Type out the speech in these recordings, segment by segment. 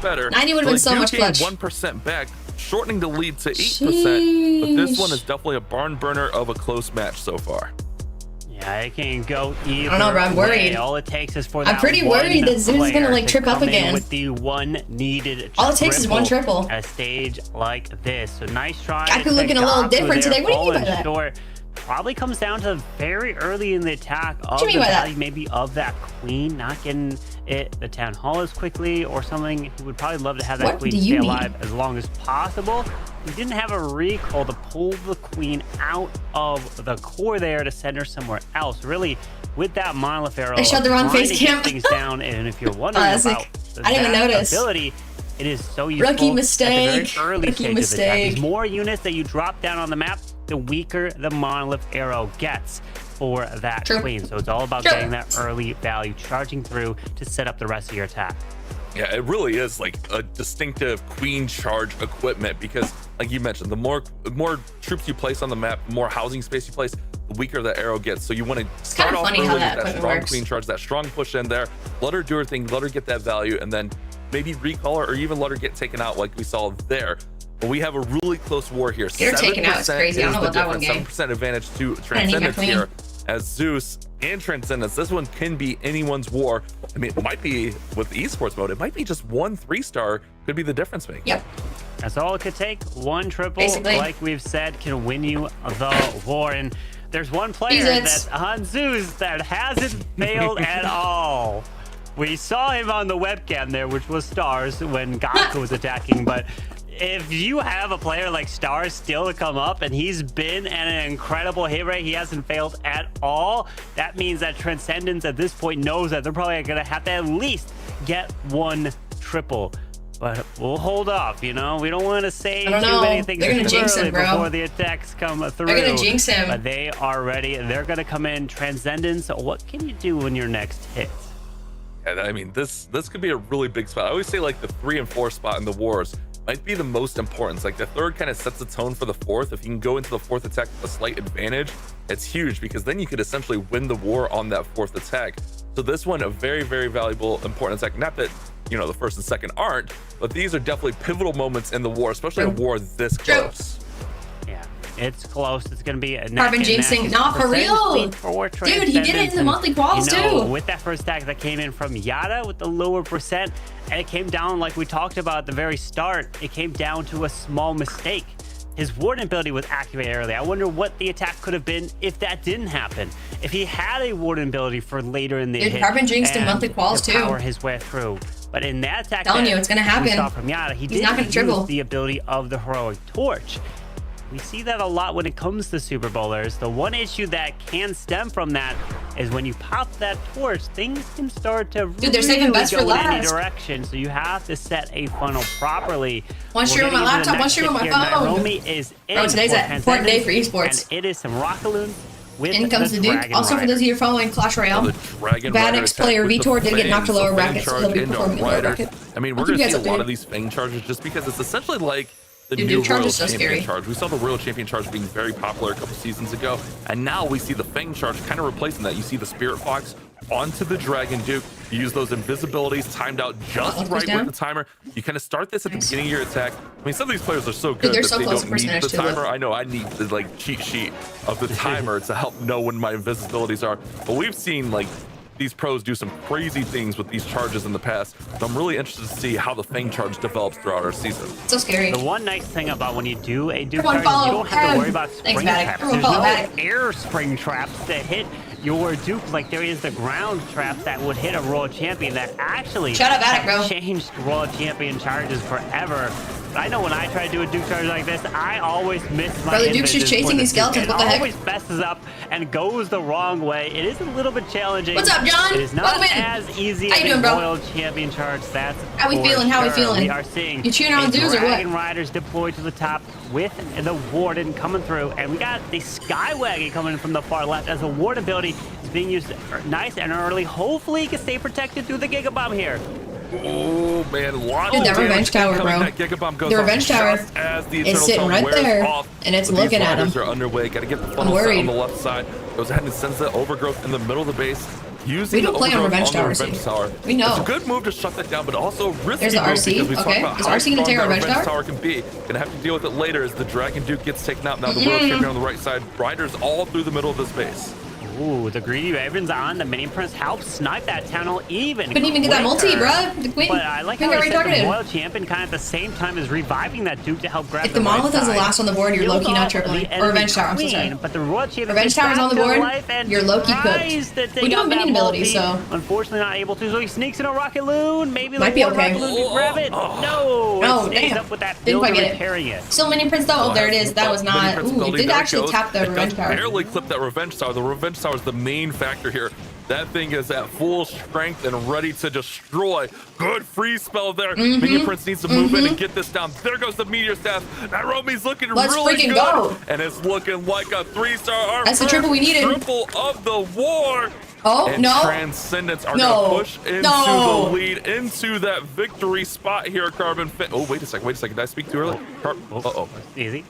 better. 90 would have been so much clutch. 1% back, shortening the lead to 8%. But this one is definitely a barn burner of a close match so far. Yeah, it can go either I don't know, bro. I'm worried. All it takes is for that I'm pretty worried that Zeus is gonna like trip up again. With the one needed all it takes is one triple at a stage like this. So nice try. Gaku looking a little different today. What do you mean by that? Short. Probably comes down to very early in the attack of the value, maybe of that queen, not getting the town hall as quickly or something. He would probably love to have that queen stay alive as long as possible. He didn't have a recall to pull the queen out of the core there to send her somewhere else. Really, with that monolith arrow, I showed the wrong face cam. Things down, and if you're wondering about I didn't even notice. Ability, it is so useful. Rookie mistake. At the very early stage of the attack. The more units that you drop down on the map, the weaker the monolith arrow gets for that queen. So it's all about getting that early value, charging through to set up the rest of your attack. Yeah, it really is like a distinctive queen charge equipment because, like you mentioned, the more troops you place on the map, the more housing space you place, the weaker the arrow gets. So you want to start off early with that strong queen charge, that strong push in there, let her do her thing, let her get that value, and then maybe recall her or even let her get taken out like we saw there. But we have a really close war here. Get her taken out. It's crazy. I don't know about that one game. 7% advantage to Transcendence here as Zeus and Transcendence. This one can be anyone's war. I mean, it might be with the esports mode. It might be just one 3-star could be the difference maker. Yep. That's all it could take. One triple, like we've said, can win you the war. And there's one player that's on Zeus that hasn't failed at all. We saw him on the webcam there, which was Stars when Gaku was attacking, but if you have a player like Stars still to come up and he's been at an incredible hit rate, he hasn't failed at all, that means that Transcendence at this point knows that they're probably gonna have to at least get one triple. But we'll hold off, you know? We don't want to say too many things before the attacks come through. They're gonna jinx him. But they are ready. They're gonna come in. Transcendence, what can you do when your next hit? Yeah, I mean, this could be a really big spot. I always say like the 3 and 4 spot in the wars might be the most important. Like the third kind of sets the tone for the fourth. If you can go into the fourth attack with a slight advantage, it's huge because then you could essentially win the war on that fourth attack. So this one, a very, very valuable, important attack. Not that, you know, the first and second aren't, but these are definitely pivotal moments in the war, especially a war this close. Yeah, it's close. It's going to be a carbon jinxing. Not for real. Dude, he did it in the monthly quals too. With that first attack that came in from Yada with the lower percent, and it came down like we talked about at the very start. It came down to a small mistake. His warden ability was activated early. I wonder what the attack could have been if that didn't happen. If he had a warden ability for later in the hit, carbon jinxed in monthly quals too. Power his way through. But in that attack, telling you, it's gonna happen. We saw from Yada, he didn't use the ability of the heroic torch. We see that a lot when it comes to Super Bowlers. The one issue that can stem from that is when you pop that torch, things can start to they're saving best for last. In any direction. So you have to set a funnel properly. One stream on my laptop, one stream on my phone. Naomi is in. Bro, today's an important day for esports. And it is some Rockaloon. In comes the Duke. Also, for those of you following Clash Royale, VATIC player Vitor did get knocked to lower brackets, so he'll be performing in lower bracket. I mean, we're going to see a lot of these Fang charges just because it's essentially like the new Royal Champion charge. We saw the Royal Champion charge being very popular a couple seasons ago, and now we see the Fang charge kind of replacing that. You see the Spirit Fox onto the Dragon Duke. You use those invisibilities timed out just right with the timer. You kind of start this at the beginning of your attack. I mean, some of these players are so good that they don't need the timer. I know I need the like cheat sheet of the timer to help know when my invisibilities are. But we've seen like these pros do some crazy things with these charges in the past. So I'm really interested to see how the Fang charge develops throughout our season. So scary. The one nice thing about when you do a Duke charge, you don't have to worry about spring traps. There's no air spring traps that hit your Duke like there is the ground trap that would hit a Royal Champion that actually changed Royal Champion charges forever. But I know when I try to do a Duke charge like this, I always miss my Brother Duke's just chasing these skeletons. What the heck? It always messes up and goes the wrong way. It is a little bit challenging. What's up, John? It is not as easy as a Royal Champion charge. That's how we feeling? How we feeling? We are seeing you cheering on dudes or what? Dragon Riders deployed to the top with the Warden coming through, and we got the Skywagon coming in from the far left as the Ward ability is being used nice and early. Hopefully, he can stay protected through the Giga Bomb here. Oh man, a lot of the revenge tower, bro. The revenge tower is sitting right there, and it's looking at him. Are underway. Got to get the funnel set on the left side. Goes ahead and sends the overgrowth in the middle of the base. using we don't play on Revenge Tower. We know. It's a good move to shut that down, but also risky. There's the RC. Okay. Is RC going to take a Revenge Tower? Can be. Gonna have to deal with it later as the Dragon Duke gets taken out. Now the World Champion on the right side. Riders all through the middle of the space. Ooh, the greedy Ravens on the Mini Prince helps snipe that tunnel even. Couldn't even get that multi, bruh. The Queen. But I like how he said the Royal Champion kind of at the same time is reviving that Duke to help grab. If the Monolith is the last on the board, you're low-key not tripling. Or Revenge Tower, I'm so sorry. But the Royal Champion Revenge Tower's on the board, you're low-key cooked. We do have minion ability, so. Unfortunately not able to, so he sneaks in a Rocket Loon. Maybe might be okay. Rocket Loon can grab it. No, it stays up with that builder repairing it. Still Minion Prince though. Oh, there it is. That was not. Ooh, it did actually tap the Revenge Tower. Barely clipped that Revenge Tower. The Revenge Tower is the main factor here. That thing is at full strength and ready to destroy. Good free spell there. Minion Prince needs to move in and get this down. There goes the Meteor Staff. Naromi's looking really good. Go. And it's looking like a 3-star. That's the triple we needed. Triple of the war. Oh, and no. Transcendence are going to push into the lead, into that victory spot here, Carbon. Oh, wait a second. Did I speak too early? Uh-oh. Easy.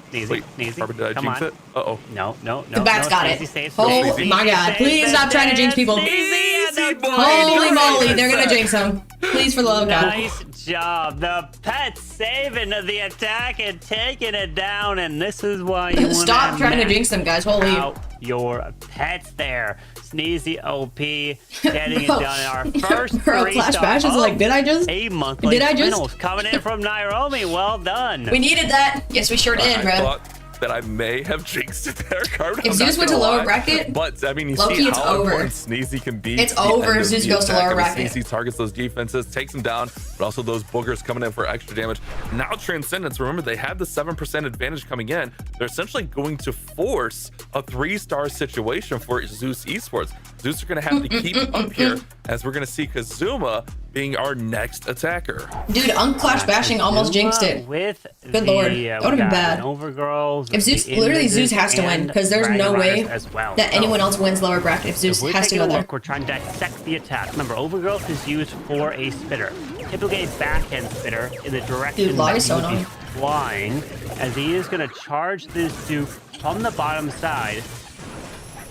Carbon, did I jinx it? Uh-oh. No. The bat's got it. Oh, my God. Please stop trying to jinx people. Easy, boy. Holy moly. They're going to jinx them. Please, for the love of God. Nice job. The pet saving the attack and taking it down, and this is why you want to stop trying to jinx them, guys. Holy. Your pets there. Sneezy OP getting it done in our first Clash Bash is like, did I just finals coming in from Nairobi. Well done. We needed that. Yes, we sure did, bro. That I may have jinxed it there, Carbon. If Zeus went to lower bracket, but I mean, you Loki, see it's how over. important Sneezy can be. It's over if Zeus goes to lower bracket. Sneezy targets those defenses, takes them down, but also those boogers coming in for extra damage. Now Transcendence, remember they had the 7% advantage coming in. They're essentially going to force a 3-star situation for Zeus Esports. Zeus are going to have to keep up here, as we're going to see Kazuma being our next attacker. Dude, Clash Bashing almost jinxed it. Good lord, that would have been bad. If Zeus, literally Zeus has to win, because there's no way that anyone else wins lower bracket if Zeus has to go there. We're trying to dissect the attack. Remember, Overgrowth is used for a spitter. Typically a backhand spitter in the direction that you would be flying, as he is going to charge this Duke from the bottom side.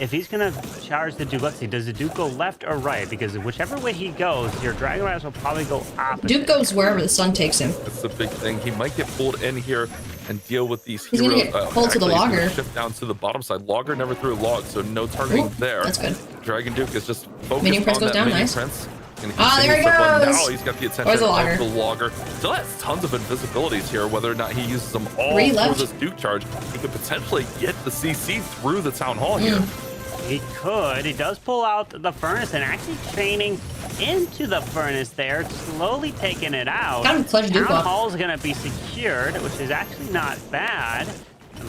If he's going to charge the Duke, let's see, does the Duke go left or right? Because whichever way he goes, your Dragon Riders will probably go opposite. Duke goes wherever the sun takes him. That's the big thing. He might get pulled in here and deal with these he's heroes. He's going to get pulled to the Logger. Shift down to the bottom side. Logger never threw a log, so no targeting there. That's good. Dragon Duke is just focused Minion Prince on goes that down, Minion nice. Prince. There he goes! Now he's got the attention of the Logger. Still has tons of invisibilities here, whether or not he uses them all for this Duke charge. He could potentially get the CC through the Town Hall here. He could. He does pull out the furnace and actually chaining into the furnace there, slowly taking it out. Got him clutch Duke Town Hall's going to be secured, which is actually not bad.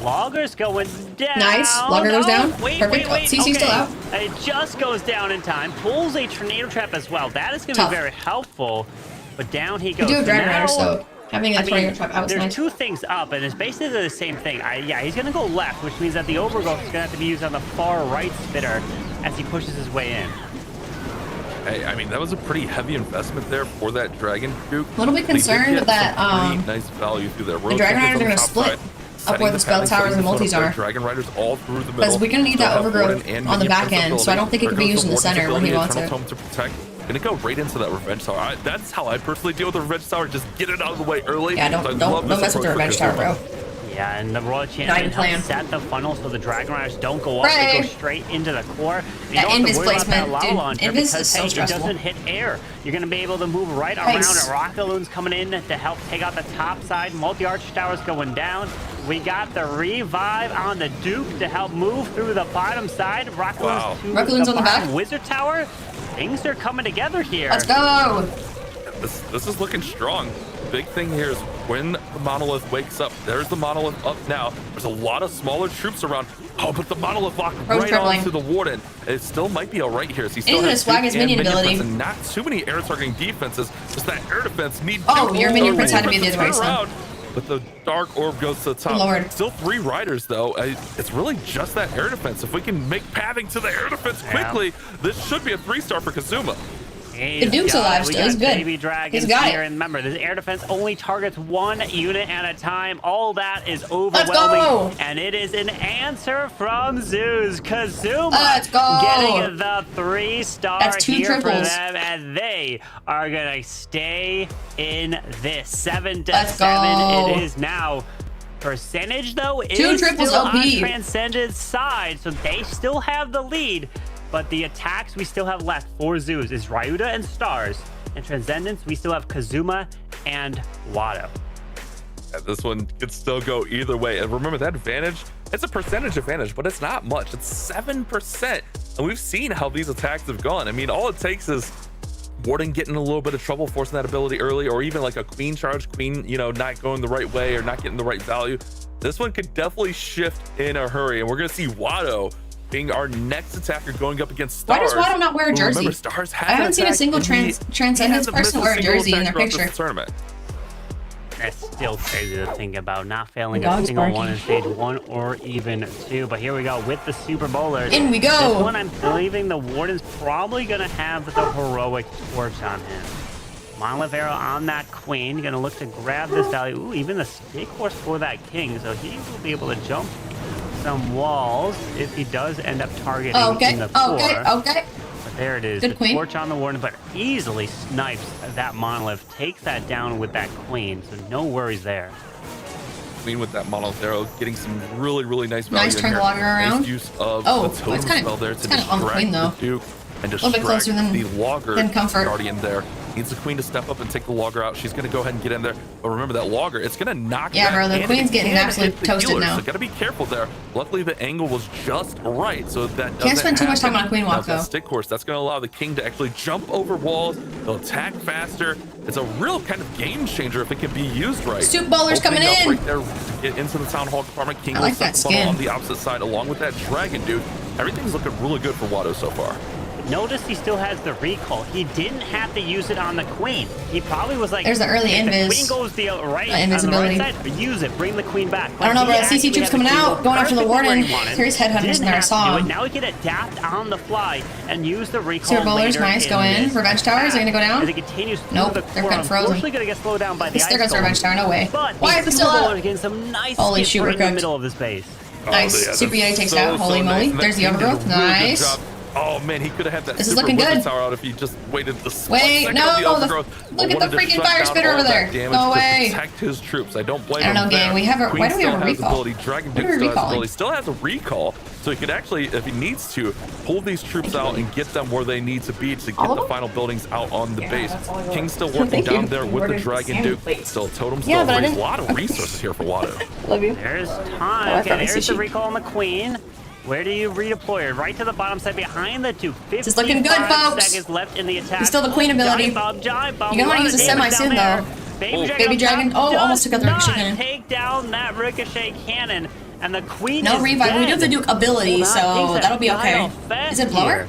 Logger's going down. Nice. Logger goes down. Perfect. CC's still out. It just goes down in time. Pulls a tornado trap as well. That is going to be very helpful. But down he goes. You do have Dragon Riders, so having that tornado trap out was There's nice. two things up, and it's basically the same thing. Yeah, he's going to go left, which means that the Overgrowth is going to have to be used on the far right spitter as he pushes his way in. Hey, I mean, that was a pretty heavy investment there for that Dragon Duke. A little bit concerned with that. Nice value through there. The Dragon Riders are going to split up where the spell towers and multis are. Dragon Riders all through the middle. Because we're going to need that Overgrowth on the back end, so I don't think it can be used in the center when he wants it. To protect. Gonna go right into that Revenge Tower. That's how I personally deal with the Revenge Tower. Just get it out of the way early. Yeah, don't mess with the Revenge Tower, bro. Yeah, and the Royal Champion helps set the funnel so the Dragon Riders don't go up. They go straight into the core. You don't have to worry about that lava launcher because, hey, it doesn't hit air. You're going to be able to move right around it. Rocket Loon's coming in to help take out the top side. Multi-arch towers going down. We got the revive on the Duke to help move through the bottom side. Rocket Loon's on the back. Wizard Tower. Things are coming together here. Let's go. This is looking strong. Big thing here is when the Monolith wakes up. There's the Monolith up now. There's a lot of smaller troops around. Oh, but the Monolith locked right onto the Warden. It still might be all right here. So he still has swag his minion ability. And not too many air targeting defenses. Just that air defense need. Oh, your minion prince had to be the other way, son. But the Dark Orb goes to the top. Lord. Still 3 riders, though. It's really just that air defense. If we can make pathing to the air defense quickly, this should be a 3-star for Kazuma. The Duke's alive still. He's good. Baby Dragons He's got here. it. And remember, this air defense only targets 1 unit at a time. All that is overwhelming. Let's go. And it is an answer from Zeus. Kazuma Let's go. getting the 3-star That's 2 here triples. for them. And they are going to stay in this. 7-7 it is now. Percentage, though, is 2 triples still OP. on Transcendent's side. So they still have the lead. But the attacks we still have left for Zeus is Ryuta and Stars. And Transcendence, we still have Kazuma and Watto. Yeah, this one could still go either way. And remember, that advantage, it's a percentage advantage, but it's not much. It's 7%. And we've seen how these attacks have gone. I mean, all it takes is Warden getting a little bit of trouble, forcing that ability early, or even like a Queen charge, Queen, you know, not going the right way or not getting the right value. This one could definitely shift in a hurry. And we're going to see Watto being our next attacker going up against Stars. Why does Watto not wear a jersey? Remember, Stars I haven't seen a single Transcendence person wear a jersey in their picture. Tournament. That's still crazy to think about, not failing a single one in stage 1 or even 2. But here we go with the Super Bowlers. In we go. This one, I'm believing the Warden's probably going to have the heroic torch on him. Monolith Arrow on that Queen, going to look to grab this value. Ooh, even the Stick Horse for that King, so he will be able to jump some walls if he does end up targeting in the core. Okay. But there it is. Good the Queen. Torch on the Warden, but easily snipes that Monolith. Takes that down with that Queen, so no worries there. Queen with that Monolith Arrow, getting some really nice value. Nice turn the logger around. Nice use of Oh, the totem it's kind spell of there to on the Queen, though. the Duke and A little bit distract closer than the logger Comfort. Guardian there. Needs the Queen to step up and take the logger out. She's going to go ahead and get in there. But remember, that logger, it's going to knock Yeah, that bro, the and Queen's it getting can absolutely hit the toasted healer, now. So got to be careful there. Luckily, the angle was just right, so that Can't spend too much time on a Queen walk, that though. Stick Horse, that's going to allow the King to actually jump over walls. They'll attack faster. It's a real kind of game changer if it can be used right. Soup Bowlers coming in. Right there to get into the Town Hall department. King I like will set that the funnel skin. on the opposite side along with that Dragon Dude. Everything's looking really good for Watto so far. Notice he still has the recall. He didn't have to use it on the Queen. He probably was like, There's the early if invis. the Queen goes the right, Invisibility. on the right side, use it. Bring the Queen back. I don't know, But bro. he CC actually troops had the coming Queen out, go going after the perfectly where Warden. he wanted. Here's Headhunters Didn't in there, I have to saw do it. him. Now he can adapt on the fly and use the recall Super Bowlers, later nice, go in. this Revenge Towers, they're gonna go down? As it continues through Nope, the they're core. kind of frozen. Unfortunately, going to get slowed down by the They're gonna Ice Golem. Revenge Tower, no way. But Why is it still Super up? Bowlers getting some nice Holy skip shoot, we're right in the cooked. middle of this base. Nice. yeah, Super that's Yeti takes out. Holy moly. nice. And There's the that King did a overgrowth. really good Nice. job. Oh man, he could have had that This is super looking weapon good. tower out if he just waited the Wait, second no, of the overgrowth. look at Wanted the to freaking shut fire down spitter all over that there. damage No to way. protect his troops. I don't blame I don't him know, gang. there. We have a- Queen why do we have a still has recall? ability. Dragon What Duke are we still has recalling? ability. Still has a recall, so he could actually, if he needs to, pull these troops out and get them where they need to be to get the final buildings out on the base. King's still working Thank down you. there with the Dragon Duke. Still totem, Yeah, still but I raised. didn't- A lot of resources here for Watto. Love you. There's Oh, time. I Okay, thought there's CC. the recall on the Queen. Where do you redeploy her? Right to the bottom side behind the Duke. This is looking good, 55 folks. seconds left in the attack. He's still the Queen ability. Giant bomb. You're gonna wanna use a semi-soon, though. Baby Dragon. Oh, almost took out the ricochet cannon. Take down that ricochet cannon. And the Queen No is revive. dead. We do have the Duke ability, Hold on, so things have that'll be okay. dialed fast Is it blower? here.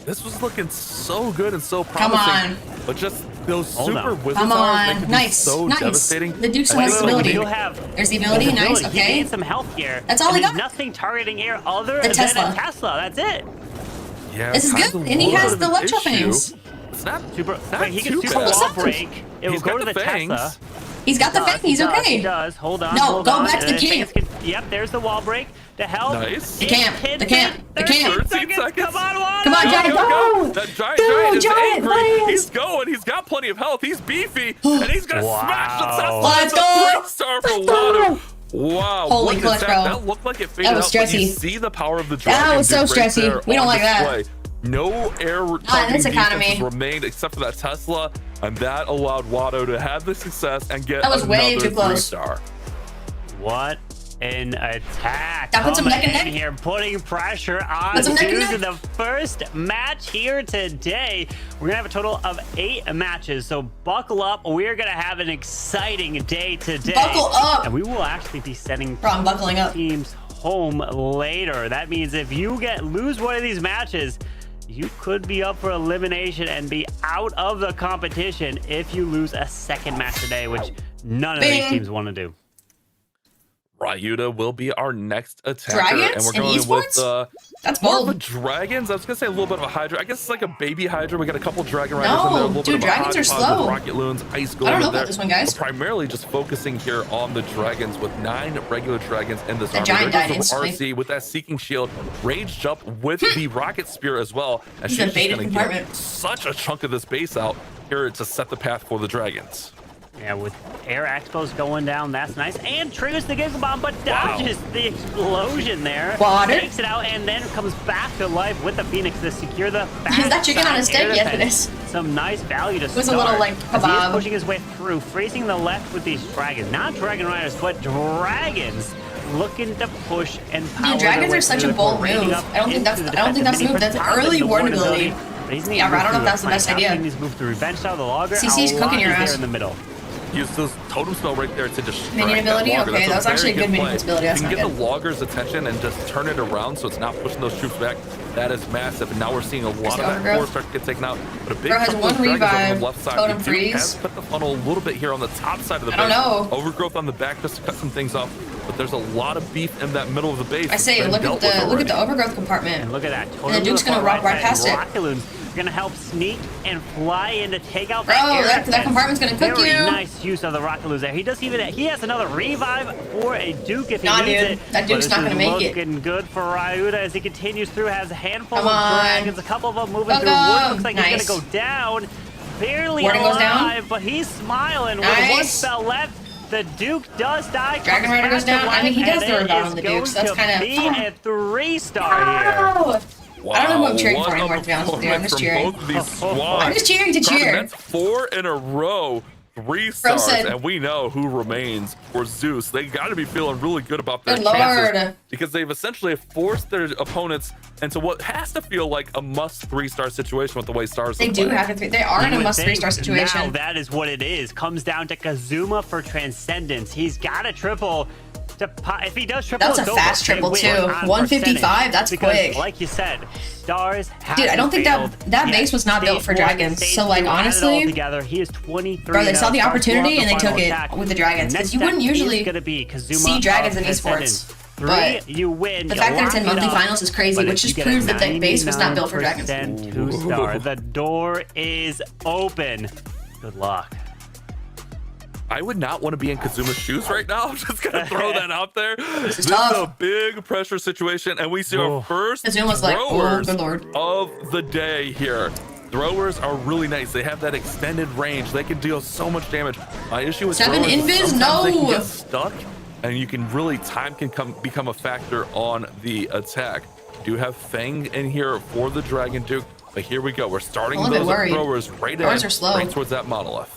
This was looking so good and so Come promising. on. But just those Hold super on. wizard Come towers, they on. could be Nice. so Nice. devastating. The Duke's I has feel the like ability. You have There's the ability. Nice. He Okay. gained some health here. That's all and he he's got. nothing targeting air other The than Tesla. a Tesla. That's it. Yeah, This is kind good, of a and he little has bit the of an electro issue. fangs. It's not Super. not Wait, he too can super bad. wall break. It will He's go got to the fangs. Tesla. He's got the fang. He's He okay. does. Hold on. No, hold go on. back to the king. Yep, there's the wall break to help. Nice. The camp. The camp. The camp. 13 seconds. Come on, Watto. Come on, Giant, go! That giant Go, giant is Giant, angry. please! He's going. He's got plenty of health. He's beefy, and he's gonna smash the Tesla. Let's It's a go! 3-star for Watto. Wow. Holy what clutch, is that? bro. That looked like it faded That was out, but you stressy. see the power of the dragon. That was so Duke right stressy. there We don't on like that. display. No air targeting this economy. defenses remained except for that Tesla, and that allowed Watto to have the success and get That was way another too close. 3-star. What an attack. That puts him Coming neck and in neck. here, putting pressure on Puts him neck and Zeus neck. in the first match here today. We're gonna have a total of 8 matches, so buckle up. We're gonna have an exciting day today. Buckle up. And we will actually be sending Bro, I'm buckling up. teams home later. That means if you lose one of these matches, you could be up for elimination and be out of the competition if you lose a second match today, which none of these Bing. teams want to do. Ryuta will be our next attacker. Dragons and we're going Esports? with that's more bold. of a dragons. I was gonna say a little bit of a Hydra. I guess it's like a baby Hydra. We got a couple Dragon Riders in there. A little dude, bit dragons of are slow. Rocket Loons, Ice Golem. I don't know about this one, guys. We're primarily just focusing here on the dragons with 9 regular dragons in this the army. Giant died RC with that Seeking Shield, Rage Jump with the Rocket Spear as well. And she's just gonna get such a chunk of this base out here to set the path for the dragons. Yeah, with air expos going down, that's nice. And triggers the Giga Bomb, but dodges the explosion there. Water. Takes it out and then comes back to life with the Phoenix to secure the back. Is that chicken on a stick? Yes, it is. Some nice value to start. It was a little like kebab. He's pushing his way through, freezing the left with these dragons. Not Dragon Riders, but dragons. Looking to push and power. Dude, dragons are such a bold move. I don't think that's the move. That's an early warden ability. Yeah, I don't know if that's the best idea. CC's cooking your ass. In the middle. Use this totem spell right there to distract minion ability. That okay, that was actually a good minion ability. That's you can get good. the logger's attention and just turn it around so it's not pushing those troops back. That is massive. And now we're seeing a lot of that force start to get taken out. But a big has one revive. On the left side. Totem freeze. Has put the funnel a little bit here on the top side of the base. I don't know. Overgrowth on the back just to cut some things off. But there's a lot of beef in that middle of the base. I say, look at the overgrowth compartment. And look at that. And the Duke's gonna rock right past it. Gonna help sneak and fly in to take out that compartment's gonna cook Very you. Nice use of the Rocket Loons there. He has another revive for a Duke if he needs it. That Duke's not gonna make it. Looking good for Ryuta as he continues through. Has a handful of dragons, a couple of them moving through. Warden looks like he's gonna go down. Barely alive, but he's smiling with one spell left. The Duke does die. Dragon Rider goes down. I mean, he does the rebound on the Duke, so that's kind of a 3-star here. Wow, I don't know who I'm cheering for anymore, to be honest with you. I'm just cheering. I'm just cheering to cheer. That's 4 in a row. 3 stars, and we know who remains for Zeus. They got to be feeling really good about their chances because they've essentially forced their opponents into what has to feel like a must 3-star situation with the way stars. They do have to. They are in a must 3-star situation. Now that is what it is. Comes down to Kazuma for Transcendence. He's got a triple. If he does triple, that's a fast triple too. 155. That's quick. Like you said, stars. Dude, I don't think that base was not built for dragons. So like honestly, together he is 23. Bro, they saw the opportunity and they took it with the dragons because you wouldn't usually see dragons in esports. But you win. The fact that it's in monthly finals is crazy, which just proves that the base was not built for dragons. 2-star. The door is open. Good luck. I would not want to be in Kazuma's shoes right now. I'm just going to throw that out there. This is tough. A big pressure situation, and we see our first throwers of the day here. Throwers are really nice. They have that extended range. They can deal so much damage. My issue with 7 invis? No! They can get stuck, and you can really, time can become a factor on the attack. Do have Fang in here for the Dragon Duke, but here we go. We're starting those throwers right towards that monolith.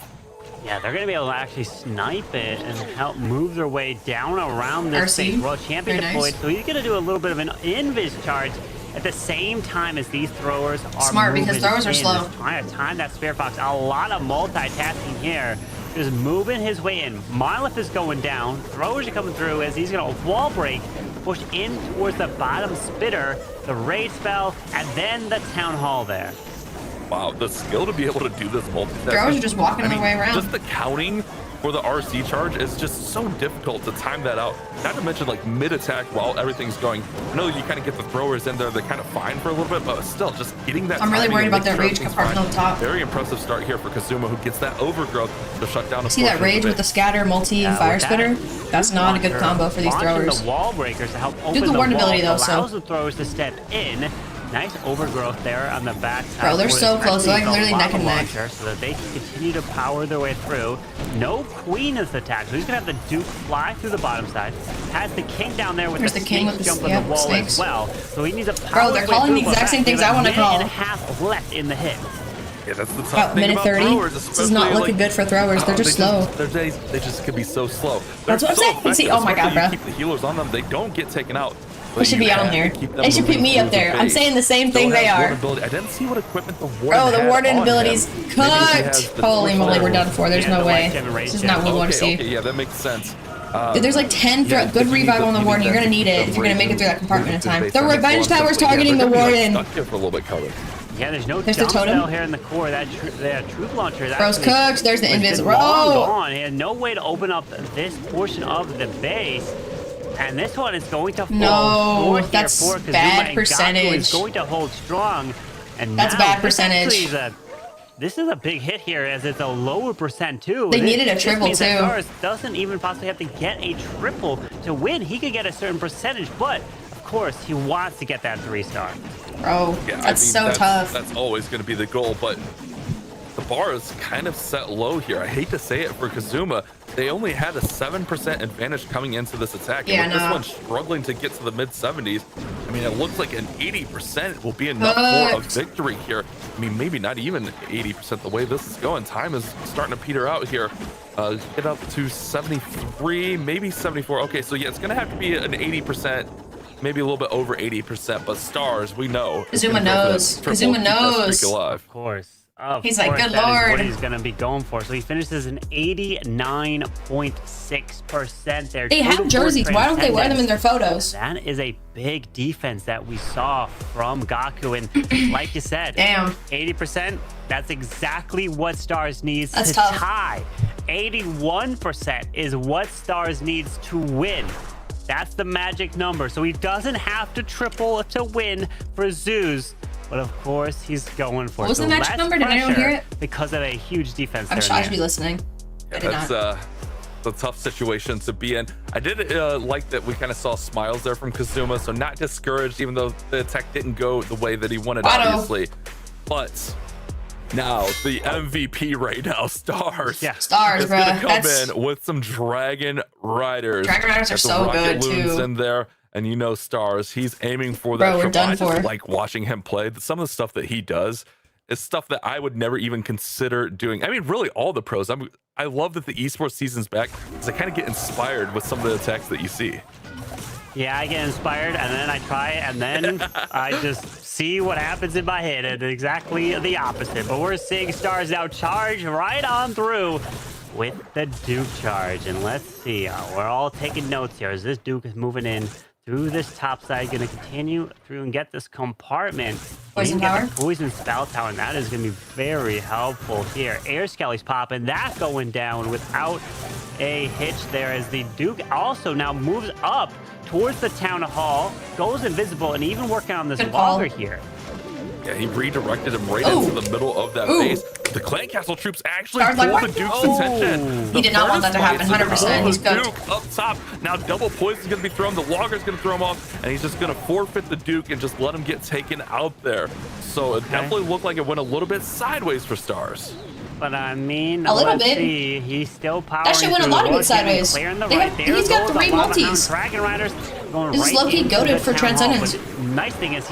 Yeah, they're going to be able to actually snipe it and help move their way down around this space. World Champion deployed, so he's going to do a little bit of an invis charge at the same time as these throwers are smart because throwers are slow. Trying to time that Spirit Fox. A lot of multitasking here. Just moving his way in. Monolith is going down. Throwers are coming through as he's going to wall break, push in towards the bottom spitter, the raid spell, and then the town hall there. Wow, the skill to be able to do this multitasking. Throwers are just walking their way around. Just the counting for the RC charge is just so difficult to time that out. Not to mention like mid-attack while everything's going. I know you kind of get the throwers in there, they're kind of fine for a little bit, but still just getting that. I'm really worried about that rage compartment on top. Very impressive start here for Kazuma, who gets that overgrowth to shut down. See that rage with the scatter multi-fire spitter? That's not a good combo for these throwers. The wall breakers to help open the warden ability though, so allows the throwers to step in. Nice overgrowth there on the back side. Bro, they're so close, they're like literally neck and neck. So that they can continue to power their way through. No queen is attacked, so he's gonna have the Duke fly through the bottom side. Has the king down there with the snake jump on the wall as well. So he needs a power. Bro, they're calling the exact same things I want to call. And a half left in the hit. Yeah, that's the about minute 30. This is not looking good for throwers. They're just slow. They just could be so slow. That's what I'm saying. See, oh my god, bro. Keep the healers on them. They don't get taken out. They should be on there. They should put me up there. I'm saying the same thing they are. I didn't see what equipment the warden Bro, the warden ability's cooked. Holy moly, we're done for. There's no way. This is not what we want to see. Okay, yeah, that makes sense. Dude, there's like 10 good revive on the warden. You're gonna need it if you're gonna make it through that compartment in time. The revenge tower's targeting the warden. Yeah, there's no jump spell here in the core. That truth launcher is Bro's cooked. There's the invis. Bro! He had no way to open up this portion of the base. And this one is going to fall short that's here for Kazuma, bad percentage. and Gaku is going to hold strong. And that's now, bad percentage. This is a big hit here, as it's a lower percent too. They needed a triple too. Stars doesn't even possibly have to get a triple to win. He could get a certain percentage, but of course he wants to get that 3-star. Bro, that's so tough. That's always going to be the goal, but the bar is kind of set low here. I hate to say it for Kazuma. They only had a 7% advantage coming into this attack. And with this one struggling to get to the mid-70s, I mean, it looks like an 80% will be enough for a victory here. I mean, maybe not even 80% the way this is going. Time is starting to peter out here. Get up to 73, maybe 74. Okay, so yeah, it's going to have to be an 80%. Maybe a little bit over 80%, but Stars, we know. Kazuma knows. Kazuma knows. Of course. He's like, good lord. What he's going to be going for. So he finishes an 89.6% there. They have jerseys. Why don't they wear them in their photos? That is a big defense that we saw from Gaku. And like you said, 80%, that's exactly what Stars needs to tie. 81% is what Stars needs to win. That's the magic number. So he doesn't have to triple to win for Zeus. But of course, he's going for it. What was the magic number? Did anyone hear it? Because of a huge defense. I'm sure I should be listening. Yeah, that's a tough situation to be in. I did like that we kind of saw smiles there from Kazuma, so not discouraged, even though the attack didn't go the way that he wanted, obviously. But now the MVP right now, Stars. Yeah, Stars, bro. Gonna come in with some Dragon Riders. Dragon Riders are so good too. In there. And you know, Stars, he's aiming for that. Bro, we're done for. I just like watching him play. Some of the stuff that he does is stuff that I would never even consider doing. I mean, really, all the pros. I love that the esports season's back because I kind of get inspired with some of the attacks that you see. Yeah, I get inspired, and then I try, and then I just see what happens in my head, and exactly the opposite. But we're seeing Stars now charge right on through with the Duke charge. And let's see, we're all taking notes here as this Duke is moving in through this top side, going to continue through and get this compartment. Poison tower? Poison spell tower, and that is going to be very helpful here. Air Skelly's popping, that going down without a hitch there, as the Duke also now moves up towards the town hall, goes invisible, and even working on this logger here. Yeah, he redirected him right into the middle of that base. The Clan Castle troops actually pulled the Duke's attention. He did not want that to happen, 100%. He's cooked. Duke up top. Now double poison is going to be thrown. The Logger's going to throw him off, and he's just going to forfeit the Duke and just let him get taken out there. So it definitely looked like it went a little bit sideways for Stars. But I mean, a little bit. See. He's still powering. That shit went a lot of bit sideways. He's got 3 multis. Dragon Riders going this is low-key goated for Transcendence. Nice thing is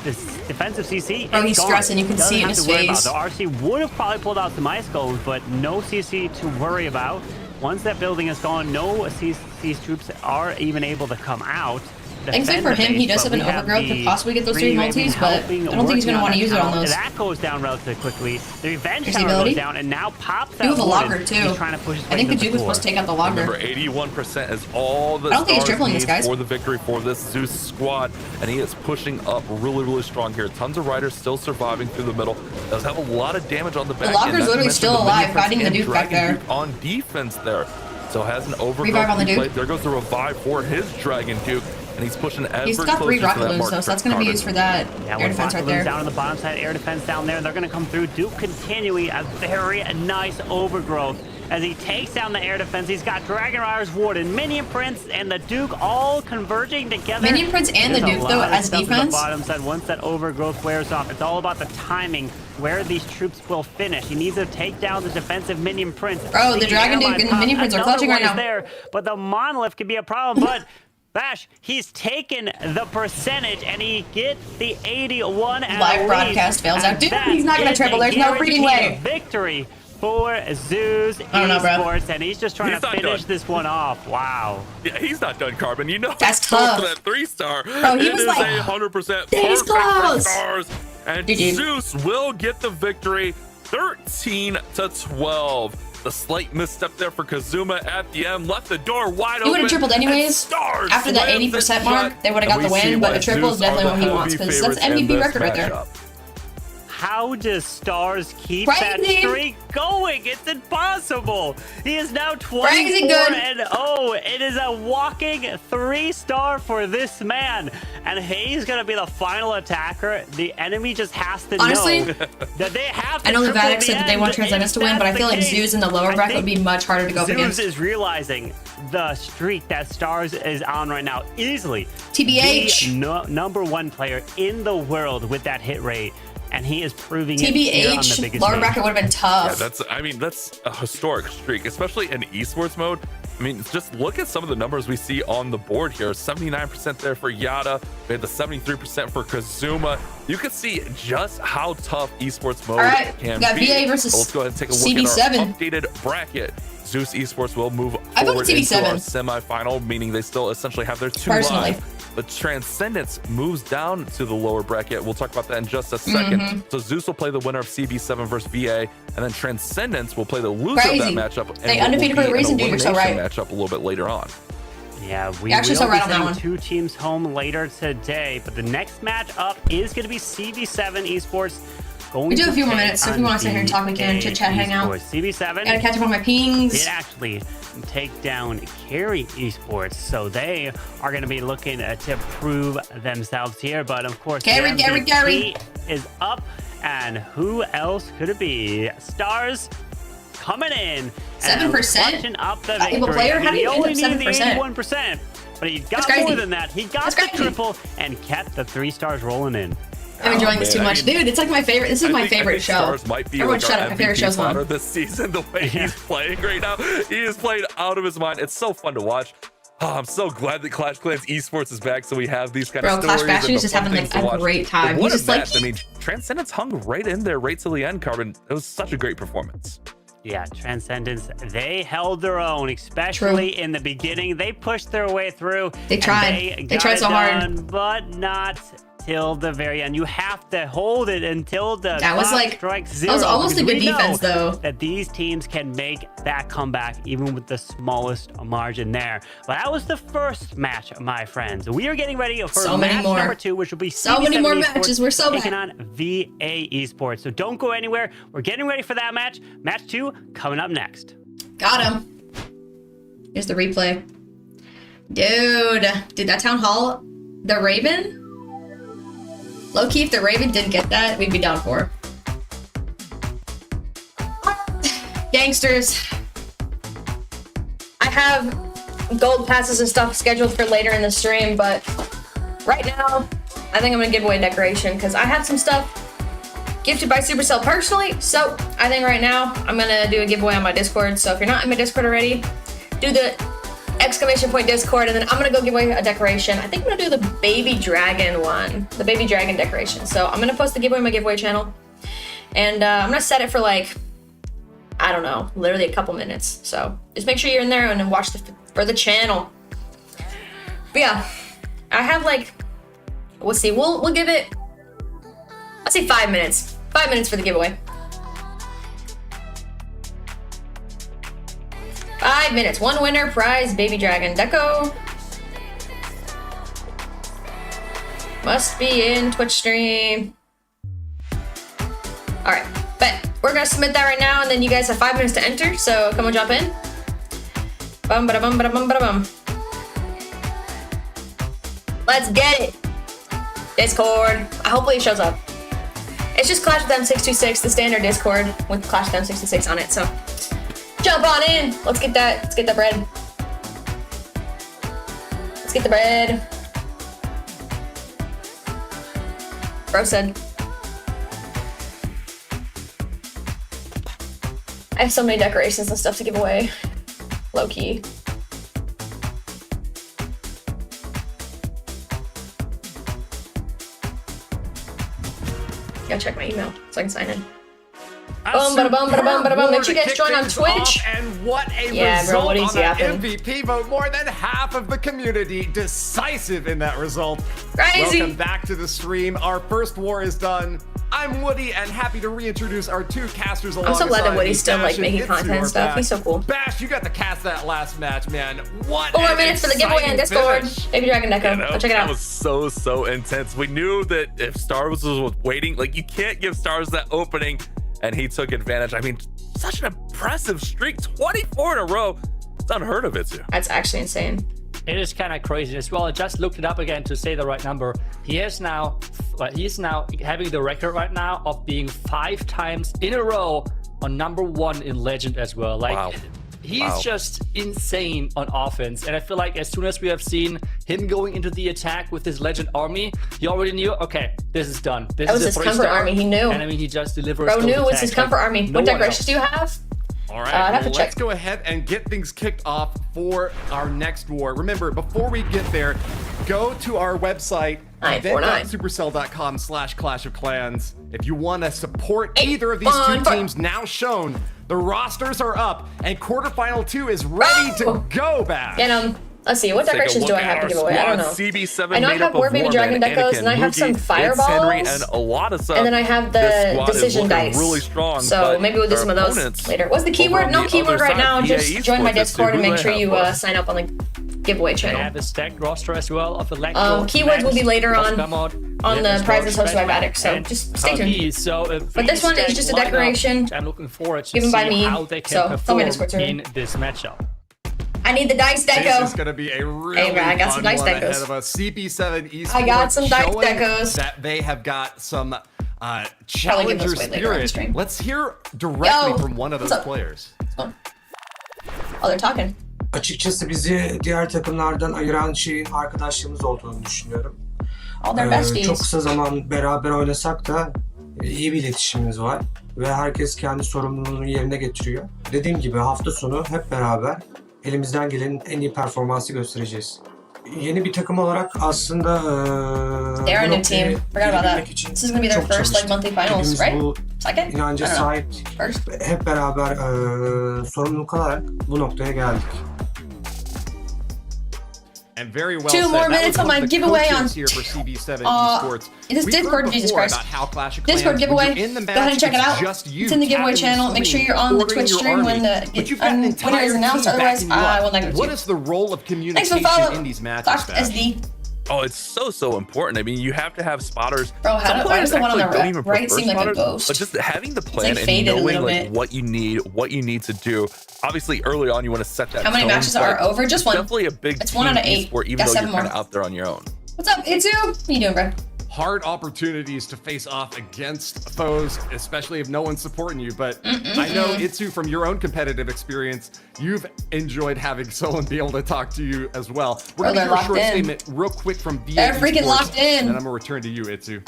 this defensive CC. Oh, he's stressing. You can see it in his face. The RC would have probably pulled out some ice goals, but no CC to worry about. Once that building is gone, no CC's troops are even able to come out. Thankfully for him, he does have an overgrowth to possibly get those 3 multis, but I don't think he's going to want to use it on those. That goes down relatively quickly. The Revenge Tower goes down and now pops out. You have a logger too. He's trying to push I think the Duke was supposed to take out the logger. Remember, 81% is all the I don't think he's tripling this, guys. For the victory for this Zeus squad, and he is pushing up really, really strong here. Tons of riders still surviving through the middle. Does have a lot of damage on the back. The logger's literally still alive, fighting the Duke back there. Duke on defense there. So has an overgrowth. Revive on the Duke. There goes the revive for his Dragon Duke. And he's pushing ever He's got 3 rocket balloons though, so that's going to be used for that air defense right there. Down on the bottom side, air defense down there. They're going to come through. Duke continuing a very nice overgrowth as he takes down the air defense. He's got Dragon Riders, Warden, Minion Prince, and the Duke all converging together. Minion Prince and the Duke though as defense. On the bottom side, once that overgrowth wears off, it's all about the timing where these troops will finish. He needs to take down the defensive Minion Prince. Bro, the Dragon Duke and the Minion Prince are clutching right now. There, but the Monolith could be a problem, but Bash, he's taken the percentage, and he gets the 81 at live broadcast fails out. Dude, he's not going to triple. There's no freaking way. Victory for Zeus Esports, and he's just trying to finish this one off. Wow. Yeah, he's not done, Carbon. You know that's tough. For that 3-star. Bro, he was like 100% perfect close. for Stars, and Zeus will get the victory, 13-12. The slight misstep there for Kazuma at the end left the door wide open. He would have tripled anyways. After that 80% mark, they would have got the win, but a triple is definitely what he wants because that's MVP record right there. how does Stars keep that streak going? It's impossible. He is now 24-0. It is a walking 3-star for this man. And he's going to be the final attacker. The enemy just has to know that they have to. I know the VATIC said that they want Transcendence to win, but I feel like Zeus in the lower bracket would be much harder to go up against. Zeus is realizing the streak that Stars is on right now easily. TBH. The number 1 player in the world with that hit rate. And he is proving it here on the biggest lower bracket would have been tough. Yeah, that's a historic streak, especially in esports mode. I mean, just look at some of the numbers we see on the board here. 79% there for Yada. We had the 73% for Kazuma. You can see just how tough esports mode can be. VA versus let's go ahead and take a look CB7. at our updated bracket. Zeus Esports will move forward into our semifinal, meaning they still essentially have their 2 live. But Transcendence moves down to the lower bracket. We'll talk about that in just a second. So Zeus will play the winner of CB7 versus VA, and then Transcendence will play the loser of that matchup. And they undefeated for a reason, dude. You're so right. Matchup a little bit later on. Yeah, we will be sending 2 teams home later today, but the next match up is going to be CB7 Esports. We do have a few more minutes, so if you want to sit here and talk, we can chit chat, hang out. CB7 gotta catch up on my pings. Did actually take down Carry Esports, so they are going to be looking to prove themselves here. But of course, Carry is up, and who else could it be? Stars coming in 7%. Up the victory. Player, how do you only end up 7%? Needed the 81%, but he got more than that. He got the triple and kept the 3 stars rolling in. I'm enjoying this too much. Dude, it's like my favorite. This is my favorite show. Stars might be Everyone shut up. My favorite show's on. This season, the way he's playing right now, he is playing out of his mind. It's so fun to watch. Oh, I'm so glad that Clash Clans Esports is back, so we have these kind of stories. Clash Bastion's just having like a great time. He's just like, I mean, Transcendence hung right in there, right to the end, Carbon. It was such a great performance. Yeah, Transcendence, they held their own, especially in the beginning. They pushed their way through. They tried. They tried so hard. But not till the very end. You have to hold it until the strike 0. That was almost a good defense, though. That these teams can make that comeback even with the smallest margin there. But that was the first match, my friends. We are getting ready for match number 2, which will be so many more matches. We're so taking on VA Esports. So don't go anywhere. We're getting ready for that match. Match 2 coming up next. Got him. Here's the replay. Dude, that Town Hall, the Raven? Low-key, if the Raven didn't get that, we'd be down 4. Gangsters. I have gold passes and stuff scheduled for later in the stream, but right now, I think I'm going to give away a decoration because I have some stuff gifted by Supercell personally, so I think right now I'm going to do a giveaway on my Discord. So if you're not in my Discord already, do the ! Discord, and then I'm gonna go give away a decoration. I think I'm gonna do the baby dragon one, the baby dragon decoration. So I'm gonna post the giveaway on my giveaway channel, and I'm gonna set it for like, I don't know, literally a couple minutes. So just make sure you're in there and watch for the channel. But yeah, I have like, we'll see. We'll give it, let's say 5 minutes. 5 minutes for the giveaway. 5 minutes. 1 winner, prize, baby dragon deco. Must be in Twitch stream. Alright, bet. We're gonna submit that right now, and then you guys have 5 minutes to enter, so come on, jump in. Bum bada bum bada bum bada bum. Let's get it. Discord. Hopefully it shows up. It's just Clash of Them 626, the standard Discord with Clash of Them 626 on it, so jump on in. Let's get that bread. Let's get the bread. Bro said. I have so many decorations and stuff to give away. Low key. Gotta check my email so I can sign in. Boom, bada bum, bada bum, bada bum. Make sure you guys join on Twitch. And what a result bro, what on that MVP vote. More than half of the community decisive in that result. Crazy. Welcome back to the stream. Our first war is done. I'm Woody, and happy to reintroduce our two casters. I'm so glad that Woody's still Bash like making and content Itsu and stuff. He's so cool. Bash, you got to cast that last match, man. What? 4 minutes for the giveaway on Discord. Finish. Baby Dragon Deco. You know, Go check it out. That was so intense. We knew that if Stars was waiting, like you can't give Stars that opening, and he took advantage. I mean, such an impressive streak, 24 in a row. It's unheard of, Itsu. That's actually insane. It is kind of crazy as well. I just looked it up again to say the right number. He's now having the record right now of being 5 times in a row on #1 in Legend as well. Like, wow. He's just insane on offense. And I feel like as soon as we have seen him going into the attack with his Legend army, he already knew, okay, this is done. This That was is his comfort army. He knew. And I mean, he just delivers. Bro knew it was his comfort army. What decorations do you have? All right, I'd have to let's check. go ahead and get things kicked off for our next war. Remember, before we get there, go to our website, 949. supercell.com/Clash of Clans. If you want to support either of these two teams now shown, the rosters are up, and quarterfinal 2 is ready to go back. Get him. Let's see. What decorations do I have to give away? I don't know. CB7 I know I have War Baby Dragon Decos, and I have some fireballs. Henry and a lot of stuff. And then I have the decision dice. Really strong. So maybe we'll do some of those later. What's the keyword? No keyword right now. Just join my Discord and make sure you sign up on the giveaway I channel. have a stacked roster as well of Electro. Keywords will be later on the prizes hosted by Battle VATIC, so just stay tuned. So But this one is just a decoration I'm looking forward to given by see me, how they so can tell me perform Discord server. in this matchup. I need the dice This is deco. going to be a really Hey, man, I got some fun dice one decos. ahead of us. CB7 Esports I got some dice showing decos. that they have got some give challenger those away later on the spirit. stream. Let's hear directly Yo, from one of what's those up? players. Oh, they're talking. Açıkçası bizi diğer takımlardan ayıran şeyin arkadaşlığımız olduğunu düşünüyorum. All their besties. Çok kısa zaman beraber oynasak da iyi bir iletişimimiz var ve herkes kendi sorumluluğunu yerine getiriyor. Dediğim gibi hafta sonu hep beraber elimizden gelenin en iyi performansı göstereceğiz. Yeni bir takım olarak aslında They're a bu new team. noktaya Forgot about gelebilmek that. için This is gonna be their çok first like çalıştık. monthly finals, Hepimiz right? bu Second? I inanca don't know. sahiptik. First. Hep beraber sorumluluk alarak bu noktaya geldik. And very well 2 said. more That minutes was on one my of the giveaway coaches on here for CB7 Esports. this We've Discord, heard Jesus before Christ. about how Clash of Clans, Discord when giveaway. you're in the Go ahead and match, check it it's out. just you It's in the giveaway tapping channel. your Make sure screen, you're on the ordering Twitch your stream when army. But you've got an when it entire is announced. team Otherwise, backing you I up. will negative What you. is the role of Thanks communication for follow. in these matches, Clocked Bash? SD. Oh, it's so important. I mean, you have to have spotters. Bro, how Some why players does the one on the actually don't even right prefer seem like a spotters, ghost? But just having the plan like and faded a knowing little like bit. what you need to do. Obviously, early on, you want to set that. How many tone, matches are but over? Just one. Definitely a big. It's 1 out of 8. Esport, even Got though 7 you're kind more. of out there on your own. What's up, Itsu? What you doing, bro? Hard opportunities to face off against foes, especially if no one's supporting you. But I know, Itsu, from your own competitive experience, you've enjoyed having someone be able to talk to you as well. We're going to Bro, they're hear a short locked in. statement real quick from VA They're freaking Esports, locked in. And then I'm going to return to you, Itsu.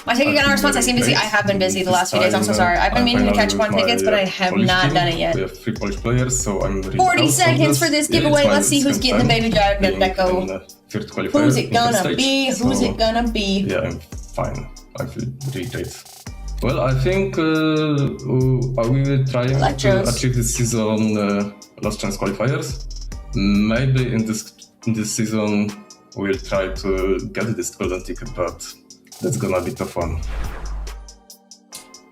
My ticket got no response. I seem busy. I have been busy the last few days. I'm so sorry. I've been meaning to catch up on tickets, but I have not done it yet. 40 seconds for this giveaway. Let's see who's getting the Baby Dragon Deco. Who's it gonna be? Who's it gonna be? Yeah, I'm fine. I feel really great. Well, I think we will try to achieve this season last chance qualifiers. Maybe in this season we'll try to get this golden ticket, but that's gonna be tough one.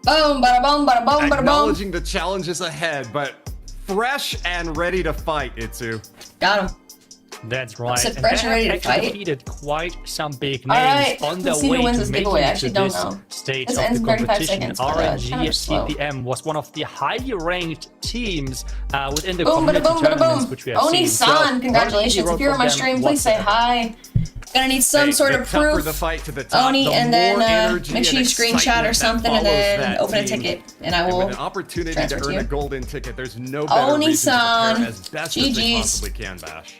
Boom, bada boom, bada boom, bada boom. Acknowledging the challenges ahead, but fresh and ready to fight, Itsu. Got him. That's right. So fresh and ready to actually fight. defeated quite some big All names right, on let's their see who way wins to this making giveaway. I it actually to don't this know. stage This of ends the in 35 competition. seconds, but, it's kind RNG of slow. CPM was one of the highly ranked teams within the Boom, bada community boom, bada tournaments boom. which we have Oni seen. San, So, congratulations. RNG If you're on my wrote stream, them please say once hi. Gonna need some sort the of tougher proof. the fight to the top, Oni, the and more then energy make sure and you screenshot excitement or that something and follows then that open a team. ticket. And I And will with an opportunity transfer to to earn you. a golden ticket, there's no better Oni reason to san. prepare as best as they GGs. possibly can, Bash.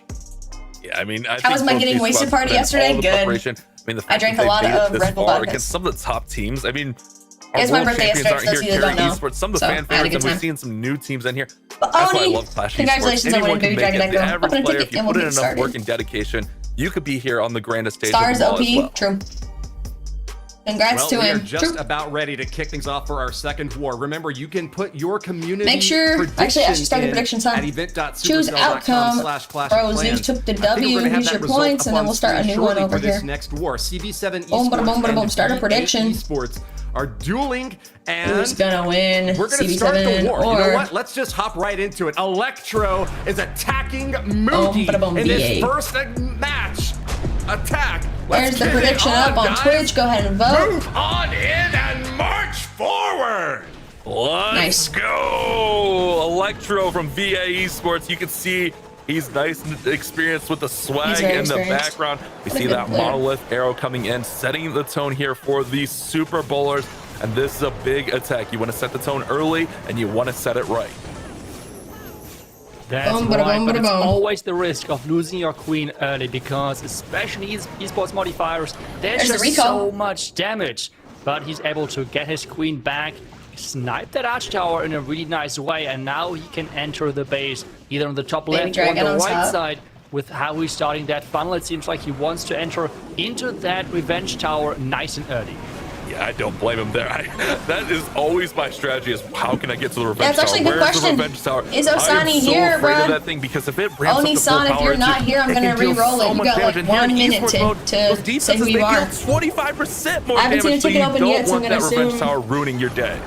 Yeah, I mean, I How was think my both getting these wasted squads party put in yesterday? all the Good. preparation. I mean, the I fact drank that a lot they made it of this Red Bull far vodkas. against some of the top teams. I mean, It was our my world birthday champions yesterday, aren't for those here of you that carrying don't know. esports. Some of the So, I fan had a favorites, good and we're time. seeing some new teams in here. But That's why I Oni, love Clash congratulations Esports. on winning Anyone Baby can make Dragon it. The Deco. average Open a player, ticket if you and we'll put get in enough started. work and dedication, you could be here on the grandest stage Stars of them all OP, as well. true. Congrats to We him. are just about ready to kick things off for our second war. Remember, you can put your community Make sure, actually, I should start the predictions, huh? at event.supercell.com/clash Choose outcome. Bro, Zeus took the W, use your points, and then we'll start a new one over here. This next war, CB7 Boom, bada, boom, bada, boom. Esports Start a and prediction. Esports are dueling, and Who's gonna win? we're gonna CB7 start the war. or You know what? Let's just hop right into it. Electro is attacking Moogie bada, boom, in this BA. first match. Attack. There's the prediction up on guys. Twitch. Go ahead and vote. Move on in and march forward. Let's Nice. go! Electro from VA Esports. You can see he's nice and experienced with the swag very in the experienced. background. We What a see good that player. monolith arrow coming in, setting the tone here for the Super Bowlers. And this is a big attack. You want to set the tone early, and you want to set it right. That's Boom, bada, right, boom, but bada, it's boom. always the risk of losing your queen early because especially esports modifiers, there's There's the just recall. so much damage. But he's able to get his queen back, snipe that archtower in a really nice way, and now he can enter the base either on the top Baby left or on dragon the on right top. side. With how he's starting that funnel, it seems like he wants to enter into that revenge tower nice and early. Yeah, I don't blame him there. That is always my strategy: is how can I get to the revenge That's tower? actually a good Where's question. the revenge tower? Is I am Osani so here, afraid bruh? of that thing because if it ramps up to full Onisan, if power, you're not here, I'm it gonna can deal re-roll it. so You much got like damage. And here 1 in minute esports mode, to those say defenses, who you they are. deal 25% more I haven't seen damage, the so ticket you open don't yet, so I'm want that gonna revenge assume- tower ruining your day.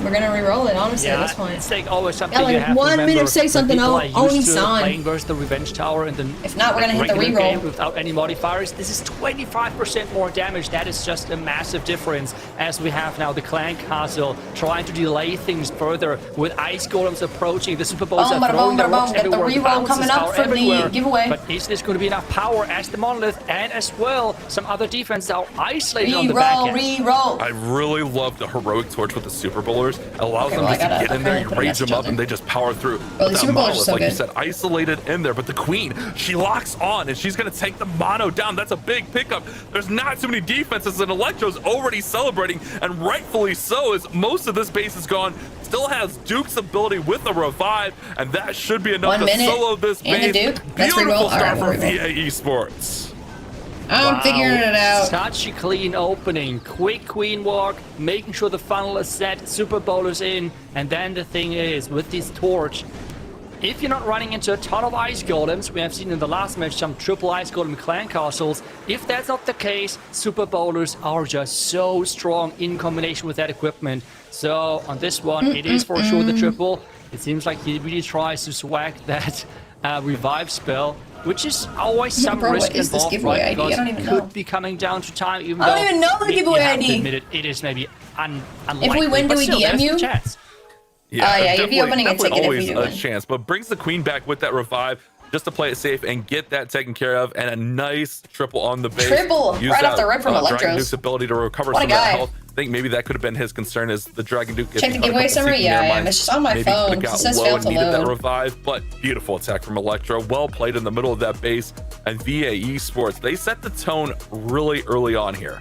We're gonna re-roll it, honestly, at this point. It's like always something Yeah, like you have 1 to minute remember. to say something, When people are used to Onisan. playing versus the revenge tower in the If not, we're gonna hit the regular reroll. game without any modifiers. This is 25% more damage. That is just a massive difference. As we have now the clan castle trying to delay things further with ice golems approaching. The Super Bowls Boom, are bada, throwing boom, their bada, rocks boom. Get the everywhere. reroll bounces coming up are for the everywhere. giveaway. But is this going to be enough power as the monolith and as well some other defenses are isolated on the back Re-roll, end? re-roll. I really love the heroic torch with the Super Bowlers. It allows Okay, them well, just I to gotta get in there, you put a rage message them out up, and there. they just power through. Bro, But the that Super Bowlers are monolith, so like you good. said, isolated in there. But the queen, she locks on, and she's gonna take the mono down. That's a big pickup. There's not too many defenses, and Electro's already celebrating, and rightfully so, as most of this base is gone. Still has Duke's ability with the revive, and that should be enough 1 to minute solo this and a base. Duke. Let's Beautiful re-roll. start Alright, for we'll re-roll. VA Esports. I'm figuring it out. Such a clean opening. Quick queen walk, making sure the funnel is set, Super Bowlers in, and then the thing is, with this torch, if you're not running into a ton of ice golems, we have seen in the last match some triple ice golem clan castles. If that's not the case, Super Bowlers are just so strong in combination with that equipment. So on this one, it is for sure the triple. It seems like he really tries to swag that revive spell, which is always some Bro, risk what is this involved, giveaway right? ID? I Because don't it even could know. be coming down to time, even I don't though even know the we giveaway have to ID. admit it is maybe unlikely. If we win, do but we still, DM there's you? the chance. Yeah, you'd be definitely- opening a definitely ticket if always we do a win. chance, but brings the queen back with that revive just to play it safe and get that taken care of, and a nice triple on the base. Triple, Use right that, off the rip from Dragon Electros. Duke's ability to recover What a some of that guy. health. I think maybe that could have been his concern, is the Dragon Duke. Check the giveaway summary? Yeah, I am. It's just on my phone. Maybe It got says low fail and to needed that load. revive, but beautiful attack from Electro. Well played in the middle of that base, and VA Esports, they set the tone really early on here.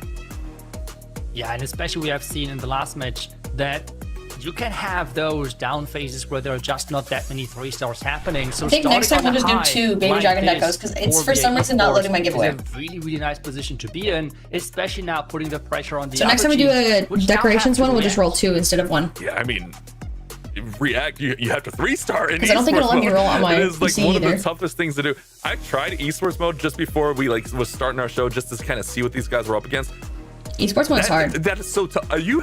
Yeah, and especially we have seen in the last match that you can have those down phases where there are just not that many 3-stars happening. So I think next time starting we'll on just a do high 2 Baby like Dragon this Decos, 'cause it's for for some VA reason not loading my is giveaway. a really, really nice position to be in, especially now putting the pressure on the So next other time we do teams, a which now decorations have to one, we'll just react. roll 2 instead of 1. Yeah, I mean, react. You have to 3-star in 'Cause I don't think it'll esports let me mode. roll on my It is like PC one of either. the toughest things to do. I tried esports mode just before we was starting our show, just to kind of see what these guys were up against. Esports mode's hard. That is so tough. You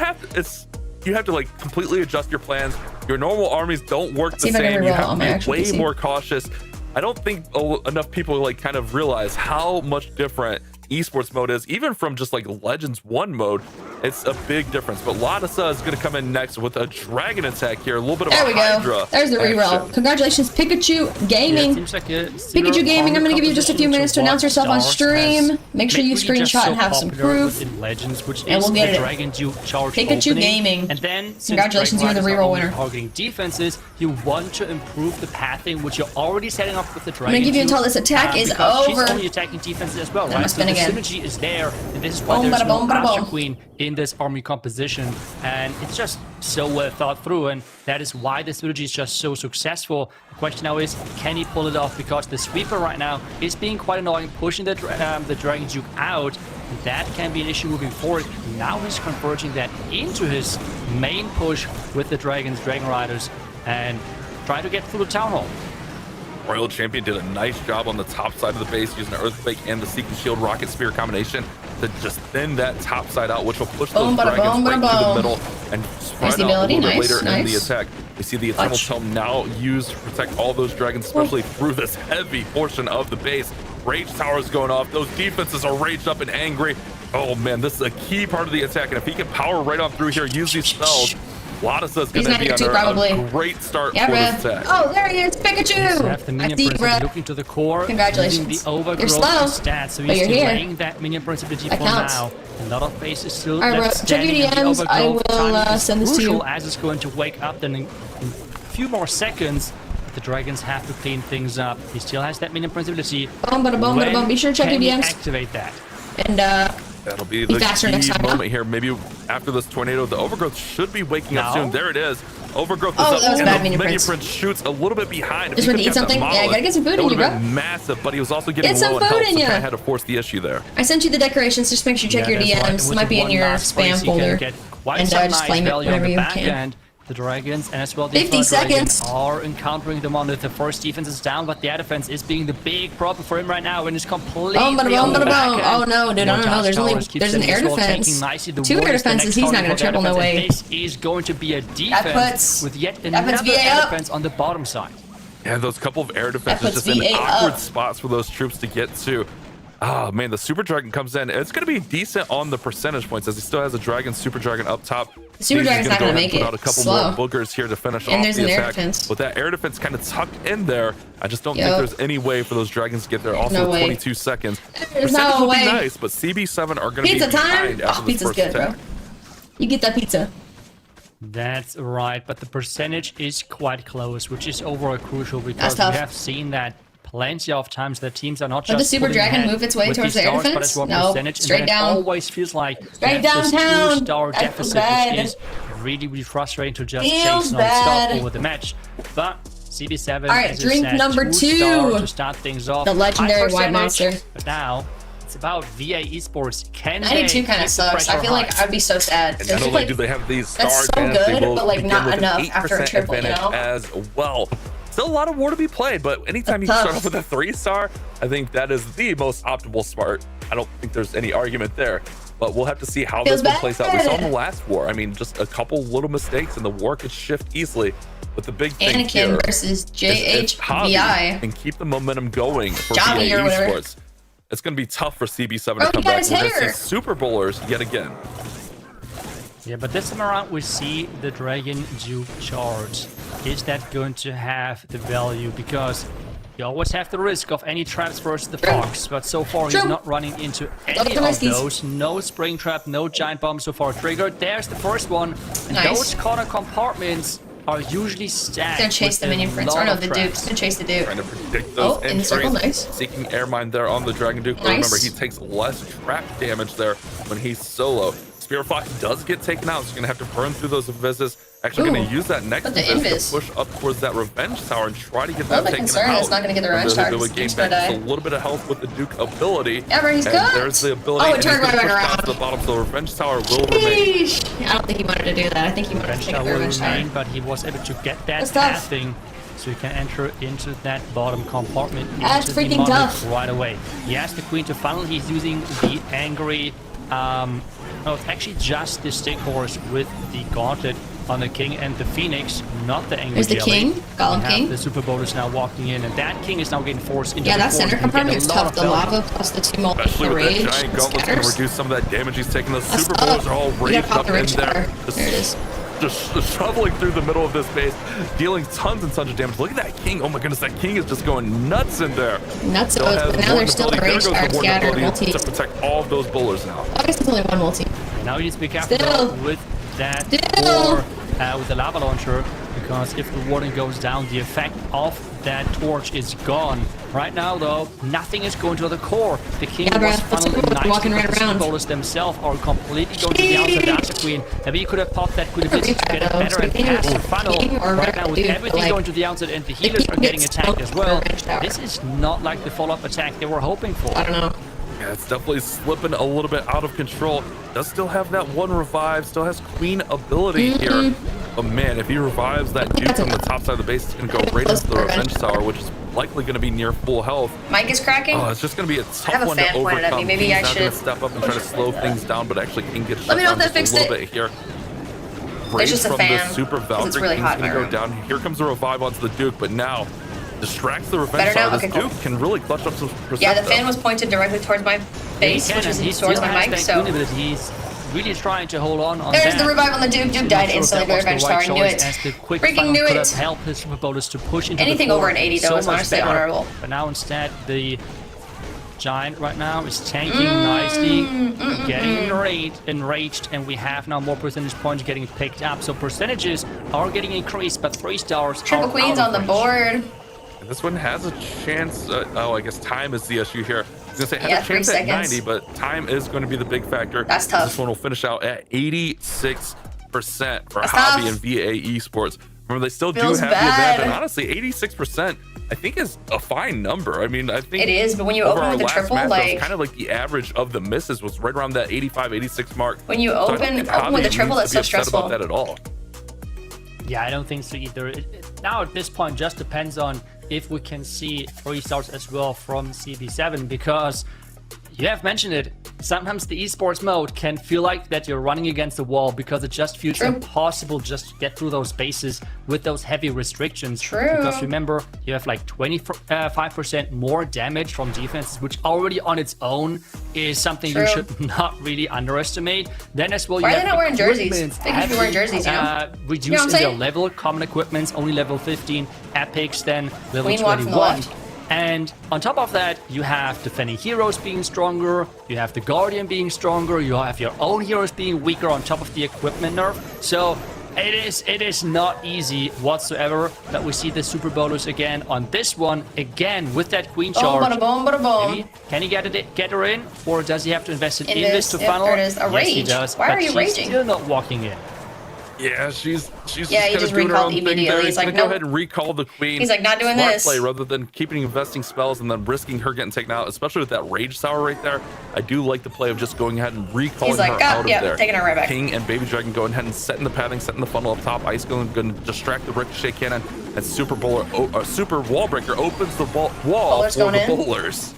have to like completely adjust your plans. Your normal armies don't work See the if I can same. You reroll have on to my be actual way PC. more cautious. I don't think enough people like kind of realize how much different esports mode is, even from just like Legends 1 mode. It's a big difference. But Ladisa is going to come in next with a dragon attack here, a little bit of There a we Hydra go. There's the reroll. action. Congratulations, Pikachu Yeah, Gaming. it seems like a similar Pikachu Gaming, I'm armor gonna give you just a few composition minutes to announce what yourself on Stars stream. has Make sure you made really just screenshot so and have some popular proof. within Legends, which And is we'll get the it. Dragon Duke charge Pikachu opening. Gaming. And then, since Congratulations, Dragon you're the Riders are reroll only winner. targeting defenses, you want to improve the pathing, which you're already setting up with the Dragon gonna give you Duke, until this attack is because over. she's only attacking defenses as well, I'm right? gonna So spin the again. synergy is there, and this is why Boom, there's bada, no boom, bada, Archer boom. Queen in this army composition, and it's just so well thought through, and that is why the synergy is just so successful. The question now is, can he pull it off? Because the sweeper right now is being quite annoying, pushing the Dragon Duke out, that can be an issue moving forward. Now he's converging that into his main push with the Dragon Riders and trying to get through the Town Hall. Royal Champion did a nice job on the top side of the base using an Earthquake and the Seeking Shield Rocket Spear combination to just thin that top side out, which will push those dragons right to the middle and spread out a little bit later in the attack. We see the Eternal Tome now used to protect all those dragons, especially through this heavy portion of the base. Rage Towers going off. Those defenses are raged up and angry. Oh man, this is a key part of the attack, and if he can power right on through here, use these spells, Latisa's going to be on a great start for this attack. Oh, there he is, Pikachu! I see, bro. Looking to the core. Congratulations. The You're slow, stats, so but he's you're here. delaying that minion principality for now. A lot of bases still. All right, bro. Check your DMs. I will send this to you. As it's going to wake up then in a few more seconds. The Dragons have to clean things up. He still has that minion principality. Boom, bada boom, bada boom. Be sure to check your DMs. Activate that. And that'll be the key moment here. Maybe after this tornado, the Overgrowth should be waking up soon. There it is. Overgrowth is up, that was bad, and the Minion Prince shoots a little bit behind. Just want to eat something? Yeah, I gotta get some food in you, bro. Massive, but he was also getting Get some low in food health, in so ya. kind of had to force the issue there. I sent you the decorations. Just make sure you check your DMs. It might be in your spam folder. And just claim it whenever you can. The Dragons and as well the 50 seconds are encountering them on it. The first defense is down, but the air defense is being the big problem for him right now, and it's completely Oh no, dude, I don't know. There's an air defense. 2 air defenses. He's not gonna triple, no way. This is going to be a defense with yet another air defense on the bottom side. Yeah, those couple of air defenses just in awkward spots for those troops to get to. Oh man, the Super Dragon comes in. It's going to be decent on the percentage points as he still has a Dragon, Super Dragon up top. The Super Dragon's not going to make it. Put out a couple more boogers here to finish off there's the an attack. air defense. With that air defense kind of tucked in there, I just don't think there's any way for those Dragons to get there. Also, 22 seconds. There's no way. Nice, but CB7 are going to be pizza time. behind after Pizza's good, bro. You get that pizza. That's right, but the percentage is quite close, which is overall crucial because we have seen that plenty of times that teams are not just the Super Dragon move its way towards the air defense? No, straight down. It always feels like straight downtown. 2-star deficit, which is really frustrating to just chase non-stop over the match. But CB7 Alright, drink number 2 to start things off. The legendary White Monster. But now it's about VA Esports. Can 92 kind of sucks. I feel like I'd be so sad. And not only do they have these star that's so good, but like not enough after a triple, you know? As well. Still a lot of war to be played, but anytime you start off with a 3-star, I think that is the most optimal start. I don't think there's any argument there, but we'll have to see how this one plays out. We saw in the last war, I mean, just a couple little mistakes and the war could shift easily. But the big thing here versus JHVI and keep the momentum going for VA Esports. It's going to be tough for CB7 to come back. We're going to see Super Bowlers yet again. Yeah, but this time around we see the Dragon Duke charge. Is that going to have the value? Because you always have the risk of any traps versus the Fox, but so far he's not running into any of those. No Spring Trap, no Giant Bomb so far triggered. There's the first one. And those corner compartments are usually stacked. Gonna chase the Minion Prince. Or no, the Duke's gonna chase the Duke. Trying to predict those entries. Seeking Air Mine there on the Dragon Duke. Remember, he takes less trap damage there when he's solo. Spirit Fox does get taken out, so you're gonna have to burn through those invises. Actually gonna use that next invis to push up towards that Revenge Tower and try to get that taken out. It's not gonna get the Revenge Tower. They would gain back just a little bit of health with the Duke ability. Yeah, but he's good. There's the ability. Oh, it turned right around to the bottom, so the Revenge Tower will remain. I don't think he wanted to do that. I think he wanted to take the Revenge Tower. But he was able to get that pathing, so he can enter into that bottom compartment. That's freaking tough. Right away. He has the Queen to funnel. He's using the Angry. No, it's actually just the Stick Horse with the Gauntlet on the King and the Phoenix, not the Angry Jelly. There's the King, Golem King. The Super Bowl is now walking in, and that King is now getting forced into the that center compartment is tough. The lava plus the 2 multiple rage. Especially with that Giant Gauntlet's going to reduce some of that damage he's taking. The Super Bowlers are all raged up in there. There it is. Just shoveling through the middle of this base, dealing tons and tons of damage. Look at that King. Oh my goodness, that King is just going nuts in there. Nuts. But now there's still a rage scatter multi to protect all of those bowlers now. I guess it's only 1 multi. Now you need to be careful with that or with the lava launcher, because if the warning goes down, the effect of that torch is gone. Right now, though, nothing is going to the core. The King was funneling nicely, walking right around. The bowlers themselves are completely going to the outside. That's a Queen. Maybe you could have popped that Queen a bit to get it better and past the funnel. Right now, with everything going to the outside and the healers are getting attacked as well, this is not like the follow-up attack they were hoping for. I don't know. Yeah, it's definitely slipping a little bit out of control. Does still have that one revive, still has queen ability here. But man, if he revives that dude on the top side of the base, it's going to go right into the revenge tower, which is likely going to be near full health. Mic is cracking. Oh, it's just going to be a tough one to overcome. Maybe I should step up and try to slow things down, but actually can get Let me know if that just fixed a little it. bit here. There's just a From fan. the Super Valkyrie, It's really hot in going my to go room. down. Here comes the revive onto the Duke, but now distracts the revenge Better now? tower. Okay, This cool. Duke can really clutch up some percent. Yeah, the fan was pointed directly towards my face, which is towards my mic, so... He's really trying to hold on There's that. the revive on the Duke. Duke died instantly to the revenge tower. I knew it. Freaking knew it. Help his Super Bowlers to push into Anything the over an 80 though is honestly honorable. But now instead the Giant right now is tanking nicely, getting enraged, and we have now more percentage points getting picked up. So percentages are getting increased, but 3 stars. Triple queens on the board. And this one has a chance. Oh, I guess time is the issue here. I was gonna say had a 3 chance at seconds. 90, but time is going to be the big factor. That's tough. This one will finish out at 86% for That's Hobby tough. and VA Esports. Remember, they still Feels do have bad. the advantage, and honestly, 86% I think is a fine number. I mean, I think It is, but when you over open our with the last triple, match, that was like... kind of like the average of the misses was right around that 85, 86 mark. When you So I don't open think with Hobby the triple, needs that's to be so upset stressful. about that at all. Yeah, I don't think so either. Now at this point, just depends on if we can see 3 stars as well from CB7, because you have mentioned it. Sometimes the esports mode can feel like that you're running against the wall because it just feels True. impossible just to get through those bases with those heavy restrictions. True. Because remember, you have like 25% more damage from defenses, which already on its own is something True. you should not really underestimate. Then as well, Why you are they have not wearing jerseys? equipments They could be wearing jerseys, you know? reduced You know what I'm in their saying? level. Common equipments only level 15, epics then level Queen walk from the 21. left. And on top of that, you have defending heroes being stronger, you have the Guardian being stronger, you have your own heroes being weaker on top of the equipment nerf. So it is not easy whatsoever that we see the Super Bowlers again on this one, again with that Queen Boom, charge. bada boom, bada boom. Maybe. Can he get her in, or does he have to invest in Invis, Invis to yep, funnel? there it is. A Yes, he rage. does. Why but are you she's raging? still not walking in. Yeah, she's Yeah, he kinda just doing her recalled own thing immediately. there. He's like, gonna go nope. ahead and recall the queen. He's like, not doing Smart this. play rather than keeping investing spells and then risking her getting taken out, especially with that rage tower right there. I do like the play of just going ahead and recalling He's like, her "Ah, out yeah, of there. taking her right back." King and Baby Dragon going ahead and setting the padding, setting the funnel up top. Ice Golem going to distract the Ricochet Cannon, and Super Wall Breaker opens the wall Bowlers for going the in. bowlers.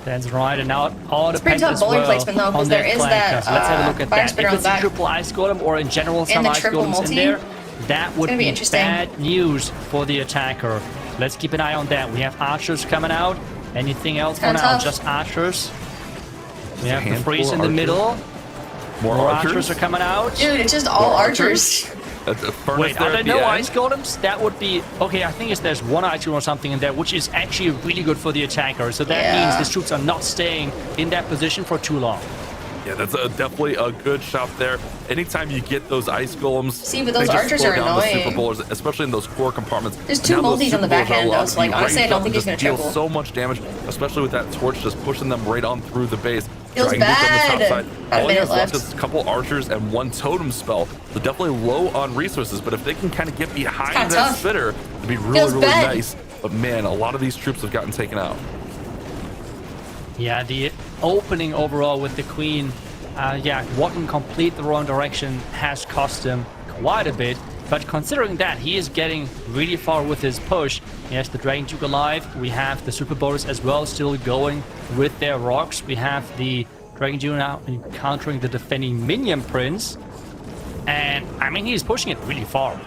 That's right, and now it all It's pretty depends tough as bowling well placement, though, 'cause on there is flank that, cast. Let's have a look at fire that. spitter If on it's the a back. triple ice golem or in general some the ice triple golems multi, in there, that would gonna be be interesting. bad news for the attacker. Let's keep an eye on that. We have archers coming out. Anything else for kinda now? tough. Just archers. We have the handful freeze of in the archers. middle. More More archers. archers are coming out. Dude, it's just all More archers. That's a furnace Wait, there are there at the no end. ice golems? That would be... Okay, I think there's one ice golem or something in there, which is actually really good for the attacker. So that Yeah. means the troops are not staying in that position for too long. Yeah, that's definitely a good shot there. Anytime you get those ice golems, See, but they those just archers slow are down the annoying. Super Bowlers, especially in those core compartments. There's And 2 now those multis on the Super Bowlers back end, are allowed though, to so, like, be honestly, I raised don't up think and he's just gonna deal triple. so much damage, especially with that torch just pushing them right on through the base. Feels Trying to get them bad. the top side. Got a All he has minute left left. is a couple archers and 1 totem spell. So definitely low on resources, but if they can kind of get behind kinda that tough. spitter, it'd be really, Feels really bad. nice. But man, a lot of these troops have gotten taken out. Yeah, the opening overall with the Queen, walking complete the wrong direction has cost him quite a bit. But considering that he is getting really far with his push, he has the Dragon Duke alive. We have the Super Bowlers as well still going with their rocks. We have the Dragon Duke now encountering the defending Minion Prince. And I mean, he's pushing it really far.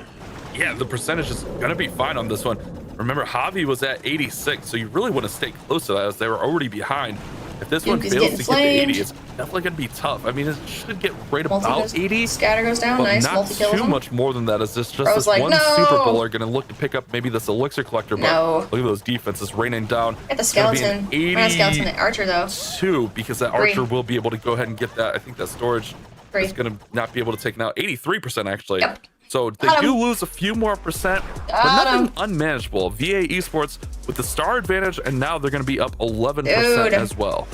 Yeah, the percentage is going to be fine on this one. Remember, Javi was at 86, so you really want to stay close to that as they were already behind. If this one Duke is fails getting to get to 80, flamed. it's definitely going to be tough. I mean, it should get right Multi about goes, 80, scatter goes down, but nice, not multi kills too him. much more than that. Is this just Bro's this like, one "No!" Super Bowler going to look to pick up maybe this Elixir Collector? But No. look at those defenses raining down. Get the It's gonna be an skeleton. Not a skeleton, the archer, though. 82, because that 3. archer will be able to go ahead and get that. I think that storage 3. is going to not be able to take it out. 83% actually. Yep. So they Got do him. lose a few more percent, but Got nothing him. unmanageable. VA Esports with the star advantage, and now they're going to be up 11% Dude. as well.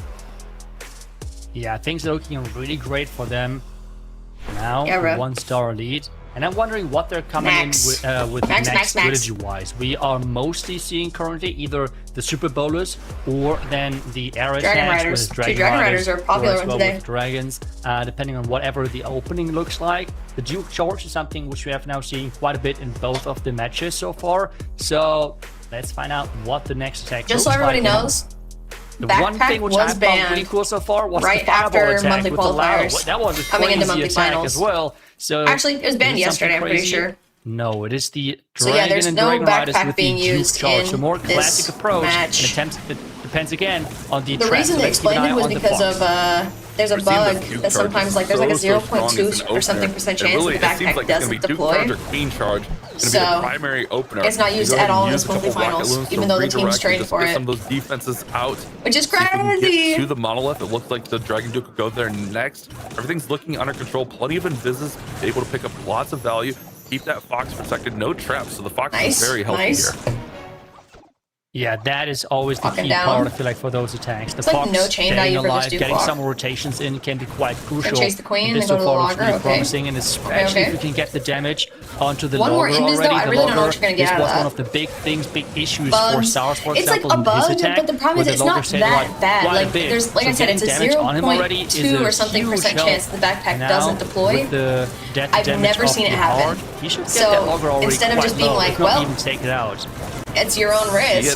Yeah, things are looking really great for them. Now, Yeah, bro. 1-star lead. And I'm wondering what they're coming in with next strategy-wise. We are mostly seeing currently either the Super Bowlers or then the air attacks with Dragon Riders are popular as well today. with dragons, depending on whatever the opening looks like. The Duke Charge is something which we have now seen quite a bit in both of the matches so far. So let's find out what the next attack Just so everybody knows, the one thing which I found pretty cool so far was the fireball attack monthly with the qualifiers. That was a coming into crazy monthly attack finals as well. So actually, it was banned yesterday, I'm pretty sure. No, it is the So yeah, Dragon there's and no Dragon Riders backpack with being the Duke used Charge. in The more this classic approach match. and attempts, it depends again on the The reason they explained it was because of there's a bug that sometimes like there's like a 0.2 or something % chance that the backpack doesn't deploy. Queen charge. So primary opener. it's not used at all in this monthly finals, even though the team's trained for it. Some of those defenses out, which is See if we can crazy. get to the monolith. It looks like the Dragon Duke will go there next. Everything's looking under control. Plenty of invises, able to pick up lots of value. Keep that Fox protected. No traps, so the Fox is very healthy here. Yeah, that is always the key part, I feel like, for those attacks. The It's like Fox no chain value staying for alive, this Duke getting block. some rotations in can be quite crucial. Chase the queen, this then go so to the far looks logger, really okay. promising, and especially if we can get the damage onto the One more logger invis, already. though, I really don't know what you're gonna get this out of was that. one of the big things, big issues Bugs. for Stars, for It's like example, a in bug, his attack, but the problem is where it's the logger not stayed that alive bad. quite a Like bit. there's, like I So said, it's a getting damage on him already is 0.2 a or something huge % help. chance the backpack Now, doesn't deploy. with the death I've damage never off seen it the happen. heart, he should get So, that logger already instead of quite just being low, like, if not well, even take it out. It's your own risk.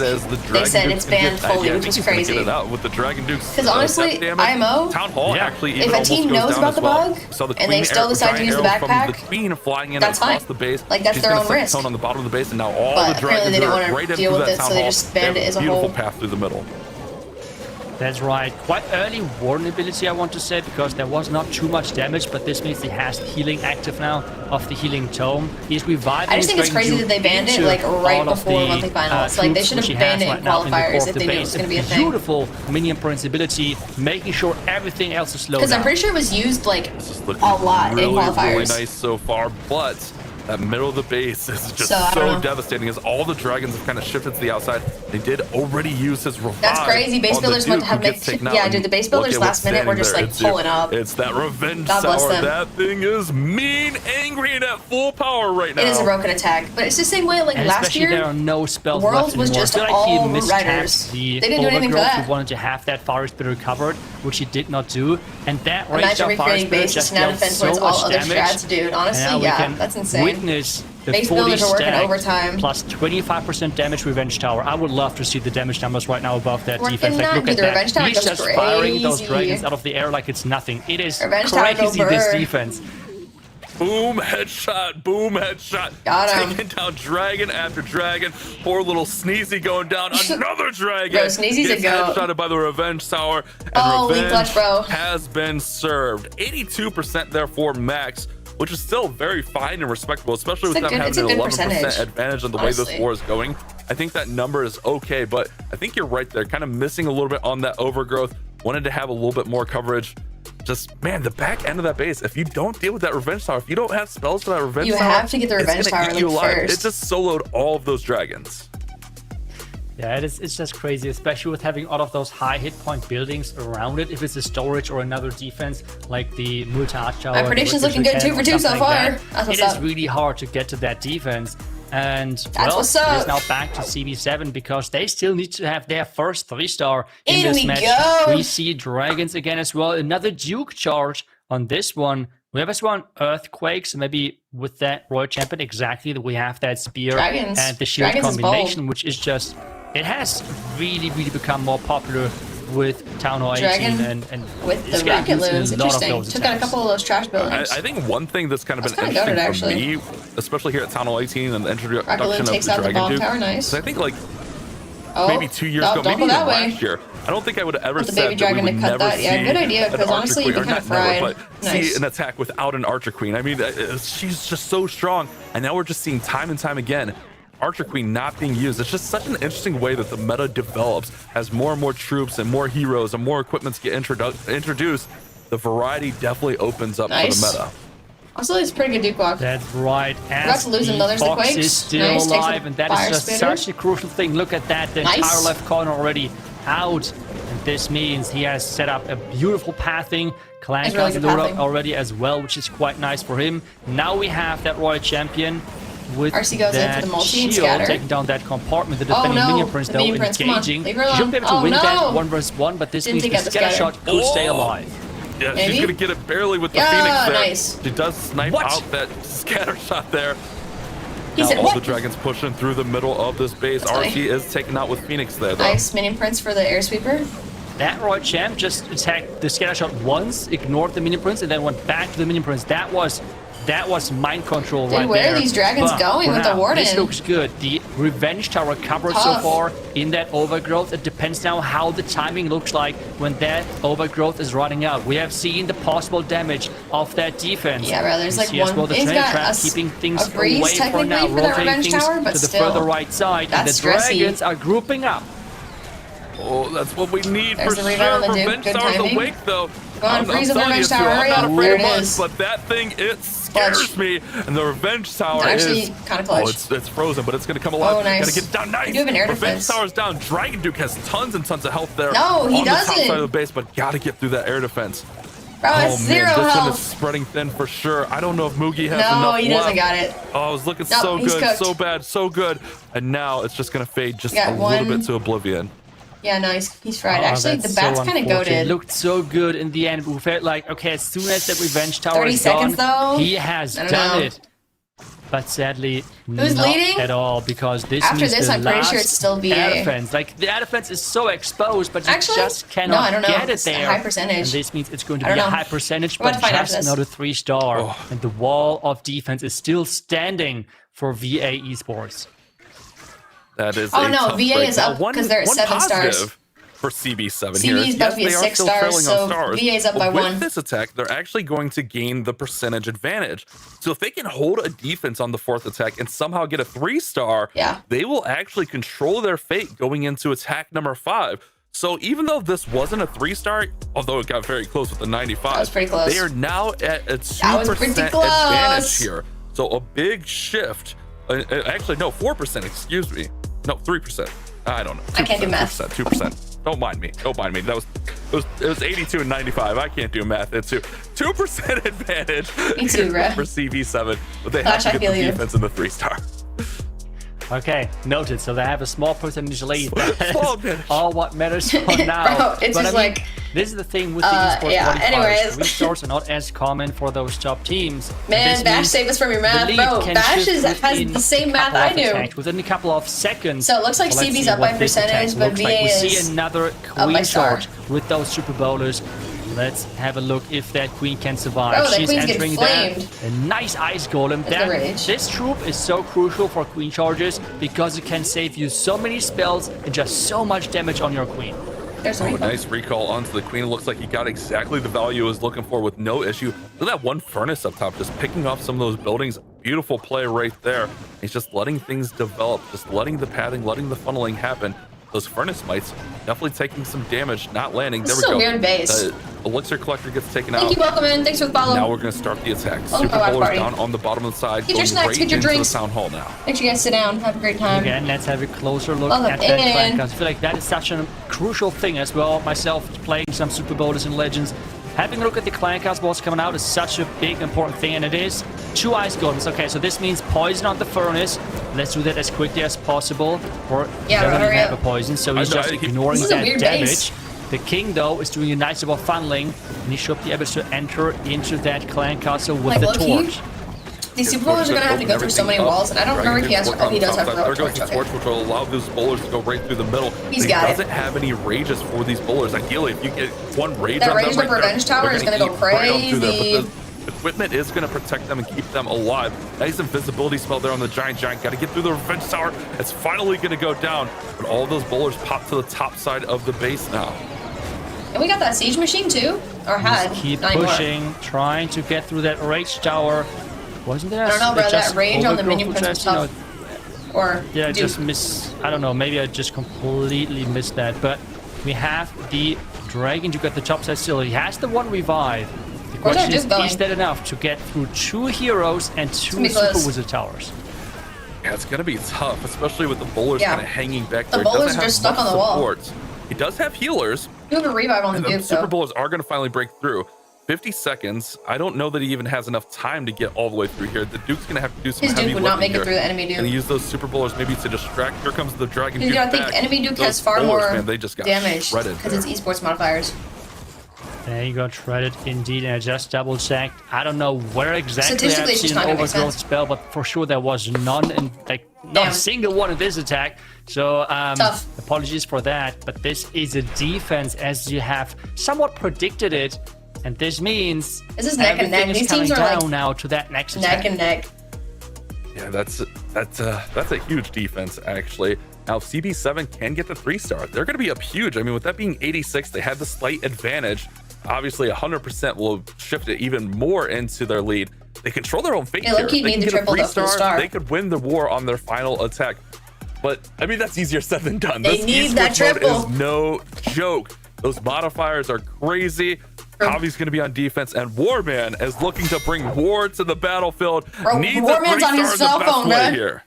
They said it's banned fully, which is crazy. With the Dragon Dukes, because honestly, IMO, Town Hall actually if a team knows about the bug and they still decide to use the backpack, that's fine. The base. Like that's their own risk. On the bottom of the base, and now all But the apparently they dragons didn't are want right to deal into with that it, town so they hall. just banned They it have as a beautiful whole. path through the middle. That's right. Quite early vulnerability, I want to say, because there was not too much damage, but this means he has healing active now of the healing tome. He's reviving. I just think it's crazy that they banned it like right before monthly finals. Like they should have banned it in qualifiers if they knew it was going to be a thing. Beautiful minion invincibility, making sure everything else is slow. Because I'm pretty sure it was used like a lot in qualifiers. Really nice so far, but that middle of the base is just so devastating as all the dragons have kind of shifted to the outside. They did already use his revive. That's crazy. Base builders went to have yeah, dude. The base builders last minute were just like pulling up. It's that revenge God bless sour. them. That thing is mean, angry, and at full power right now. It is a broken attack, but it's the same way like and last year. There are no spells Worlds left was anymore. just I feel like all he riders. The they didn't do anything for that. He wanted to have that fire spirit recovered, which he did not do, and that imagine ranged fire spirit just now dealt defend so towards all much other damage. strats, dude. Honestly, yeah, that's insane. Witness the base 40 builders are working stack overtime. plus 25% damage revenge tower. I would love to see the damage numbers right now above that defense. Like, look at that. He's just firing those dragons out of the air like it's nothing. It is crazy, this defense. Boom, headshot, boom, headshot. Got him. Taking down dragon after dragon. Poor little Sneezy going down. Another dragon. Bro, Sneezy's a goat. Headshotted by the Revenge Tower. And Holy Revenge clutch, bro. has been served. 82% there for Max, which is still very fine and respectable, especially with them having an 11% advantage on the way this war is going. I think that number is okay, but I think you're right there. Kind of missing a little bit on that overgrowth. Wanted to have a little bit more coverage. Just, man, the back end of that base, if you don't deal with that Revenge Tower, if you don't have spells for that Revenge Tower, you have to get the Revenge Tower first. It just soloed all of those dragons. Yeah, it's just crazy, especially with having all of those high hit point buildings around it. If it's a storage or another defense, like the multi-arch tower. My prediction's looking good 2 for 2 so far. It is really hard to get to that defense. And well, it is now back to CB7 because they still need to have their first 3-star in this match. We see dragons again as well. Another Duke charge on this one. We have as well Earthquakes, maybe with that Royal Champion exactly that we have that spear and the shield combination, which is just, it has really become more popular with Town Hall 18 and with the rocket loons. Interesting. Took out a couple of those trash buildings. I think one thing that's kind of been interesting for me, especially here at Town Hall 18 and the introduction of the Dragon Duke, nice. I think like maybe 2 years ago, maybe even last year, I don't think I would have ever said that we would never see good idea, because honestly, you'd be kind of fried. But see an attack without an Archer Queen. I mean, she's just so strong, and now we're just seeing time and time again Archer Queen not being used. It's just such an interesting way that the meta develops as more and more troops and more heroes and more equipments get introduced. The variety definitely opens up for the meta. Also, it's pretty good Duke block. That's right. We're about to lose another Fox is still alive, and that is just such a crucial thing. Look at that. The entire left corner already out. And this means he has set up a beautiful pathing. Clan It's really Castle good pathing. already as well, which is quite nice for him. Now we have that Royal Champion with RC goes in that for the multi and shield scatter. taking down that compartment. The defending no. Minion Prince The though Minion Prince, come on. engaging. Leave her She should be able to alone. win Oh, that no. 1 versus 1, but this Didn't means take the out the scatter scatter. shot could stay Oh. alive. Yeah, Maybe? she's gonna get it barely with the Yeah, Phoenix there. nice. She does snipe What? out that scatter shot there. He Now said, all what? the dragons pushing through the middle of this base. funny. RC is taken out with Phoenix there, though. Nice Minion Prince for the air sweeper. That Royal Champ just attacked the scatter shot once, ignored the Minion Prince, and then went back to the Minion Prince. That was mind control right where there. are these dragons But going for with the now, Warden? This looks good. The Revenge Tower covered so Tough. far in that overgrowth. It depends now how the timing looks like when that overgrowth is running out. We have seen the possible damage of that defense. Yeah, bro, there's You like see as one- well the he's train got trap a keeping things a breeze away for technically now, for that rotating Revenge things Tower, but to the still, further right side. And the that's stressy. dragons are grouping up. Oh, that's what we need There's for the rebound sure. on the Duke. Revenge Good Tower's timing. awake, though. Go on, freeze on the telling you Revenge two, Tower, I'm hurry not up. afraid There of it much, is. but that thing, it scares Clutch. me. And the Revenge Tower It's actually is... kinda clutch. Oh, it's frozen, but it's going to come alive. Oh, nice. Gotta get down. Nice. You have an air Revenge defense. Tower's down. Dragon Duke has tons and tons of health there. No, he on the top doesn't. side of the base, but gotta get through that air defense. Bro, Oh, it's zero man, this one is health. spreading thin for sure. I don't know if Mugi has No, enough he doesn't left. got it. Oh, it was looking Nope, so he's good, cooked. so bad, so good. And now it's just going to fade just Got a little one. bit to oblivion. Yeah, no, he's fried. Oh, Actually, that's the bat's so kind of unfortunate. goated. It looked so good in the end. We felt like, okay, as soon as that Revenge Tower 30 is seconds, gone, though? he has I don't done know. it. But sadly, Who's not leading? at all, because this After means this, the I'm pretty last sure it's still VA. air defense. Like, the air defense is so exposed, but you Actually, just cannot no, I don't know. get it It's a there. high percentage. And this means it's going to I be don't a know. high percentage, We're but about to find out just this. not a 3-star. Oh. And the wall of defense is still standing for VA Esports. That is Oh, a no, tough VA break. is Now, up 'cause they're at 7 stars. positive for CB7 here. CB is about to be Yes, a they are 6 still stars, trailing so on stars. VA is up But by with 1. this attack, they're actually going to gain the percentage advantage. So if they can hold a defense on the 4th attack and somehow get a 3-star, Yeah. they will actually control their fate going into attack number 5. So even though this wasn't a 3-star, although it got very close with the 95, That was pretty close. they are now at a 2% That was pretty close. advantage here. So a big shift. Actually, no, 4%, excuse me. No, 3%. I don't know. 2%, I can't do math. 2%. Don't mind me. Don't mind me. It was 82 and 95. I can't do math. It's 2% advantage Me too, bruh. for CV7, but they Gosh, have I to get feel the you. defense in the 3-star. Okay, noted. So they have a small percentage lead. Small advantage. All what matters for now. Bro, it's But just like- this is the thing with the esports yeah, qualifiers. anyways. 3-stars are not as common for those top teams. Man, This Bash, means save us from your the math. lead Bro, can Bash shift has within the same a math couple I of do. attacks, within a couple of seconds. So it looks like So let's CB's see up by what this attack percentage, but looks VA like. We is see another by queen star. charge with those super bowlers. Let's have a look if that queen can survive. Bro, that She's queen's getting entering there. flamed. A nice ice golem. That's the rage. This troop is so crucial for queen charges because it can save you so many spells and just so much damage on your queen. There's Oh, a nice recall onto the queen. It looks like he got exactly the value he was looking for with no issue. Look at that one furnace up top, just picking off some of those buildings. Beautiful play right there. He's just letting things develop, just letting the padding, letting the funneling happen. Those furnace mites definitely taking some damage, not landing. This There is we a go. weird base. The elixir collector gets taken Thank out. you, welcome in. Thanks for the follow. Now we're going to start the attack. Oh, Super my watch bowlers party. down on the bottom of the side, Get your going snacks, right get your into drinks. the town hall now. Make sure you guys sit down. Have a great time. Again, let's have a closer look Welcome at that in. flank, because I feel like that is such a crucial thing as well. Myself playing some Super Bowlers and Legends, having a look at the clan cast balls coming out is such a big important thing, and it is 2 ice golems. Okay, so this means poison on the furnace. Let's do that as quickly as possible, or Yeah, he doesn't hurry have up. a poison, so he's I know, just he- ignoring This is a that weird damage. base. The king, though, is doing a nice job of funneling, and he should be able to enter into that clan castle with Like, the low-key, torch. These super bowlers are gonna have to go through so many walls, and I don't remember if he has. Oh, he does have There rope goes torch. the torch, Okay. which will allow those bowlers to go right through the middle. He's But got he it. doesn't have any rages for these bowlers. Ideally, if you get one rage That on them rage right with Revenge there, Tower they're is gonna go eat right on through there. crazy. But the equipment is going to protect them and keep them alive. Nice invisibility spell there on the giant. Got to get through the Revenge Tower. It's finally going to go down. But all those bowlers pop to the top side of the base now. And we got that siege machine too, or had. Keep not anymore. pushing, trying to get through that rage tower. Wasn't there? I don't know, bro, that just range on the overgrowth minion prince was you know, tough. Or Yeah, I dude, just miss. I don't know. Maybe I just completely missed that. But we have the dragon to get the top side still. He has the one revive. The Where's our question is, Duke going? is that enough to get through 2 heroes and 2 gonna be super close. wizard towers? Yeah, it's going to be tough, especially with the bowlers Yeah. kind of hanging back The there. It bowlers doesn't are have just stuck much on the wall. support. He does have healers. You have a revive on the Duke, Super though. Bowlers are going to finally break through. 50 seconds. I don't know that he even has enough time to get all the way through here. The Duke's going to have to do some His heavy Duke would not make lifting it through the enemy Duke. and use those Super Bowlers maybe to distract. Here comes the Dragon You Duke gotta think back. enemy Duke Those has far bowlers, more man, they just got damage shredded because it's there. esports modifiers. There you go, shredded indeed, and I just double checked. I don't know where exactly I've Statistically, it's seen just an not gonna make overgrowth sense. spell, but for sure there was none, in like not Damn. a single one in this attack. So Tough. apologies for that, but this is a defense as you have somewhat predicted it, and this means This is neck and neck. everything is These coming teams are down like now to that next attack. neck and neck. Yeah, that's a huge defense, actually. Now, CB7 can get the 3-star. They're going to be up huge. I mean, with that being 86, they had the slight advantage. Obviously, 100% will shift it even more into their lead. They control their own fate Yeah, here. low-key They need can the get a triple to 3-star. star. They could win the war on their final attack. But, I mean, that's easier said than done. They This need that esports mode triple. is no joke. Those modifiers are crazy. Bro. Javi's going to be on defense, and Warman is looking to bring War to the battlefield. Bro, Needs Warman's a on his 3-star cell the best phone, way bruh. here.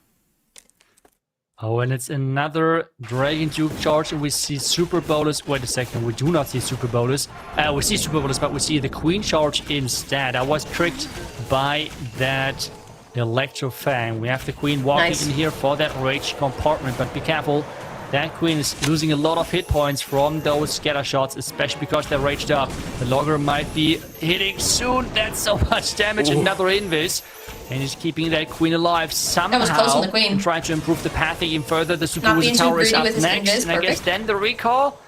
Oh, and it's another Dragon Duke charge, and we see Super Bowlers. Wait a second, we do not see Super Bowlers. We see Super Bowlers, but we see the Queen charge instead. I was tricked by that Electro Fang. We have the Queen walking Nice. in here for that Rage compartment, but be careful. That Queen is losing a lot of hit points from those scatter shots, especially because they're raged up. The Logger might be hitting soon. That's so much damage. Ooh. Another Invis. And he's keeping that Queen alive somehow. was close on the Queen. Trying to improve the pathing even further. The Super Not Wizard being too Tower is greedy up with his next. Invis, And I guess perfect. then the recall.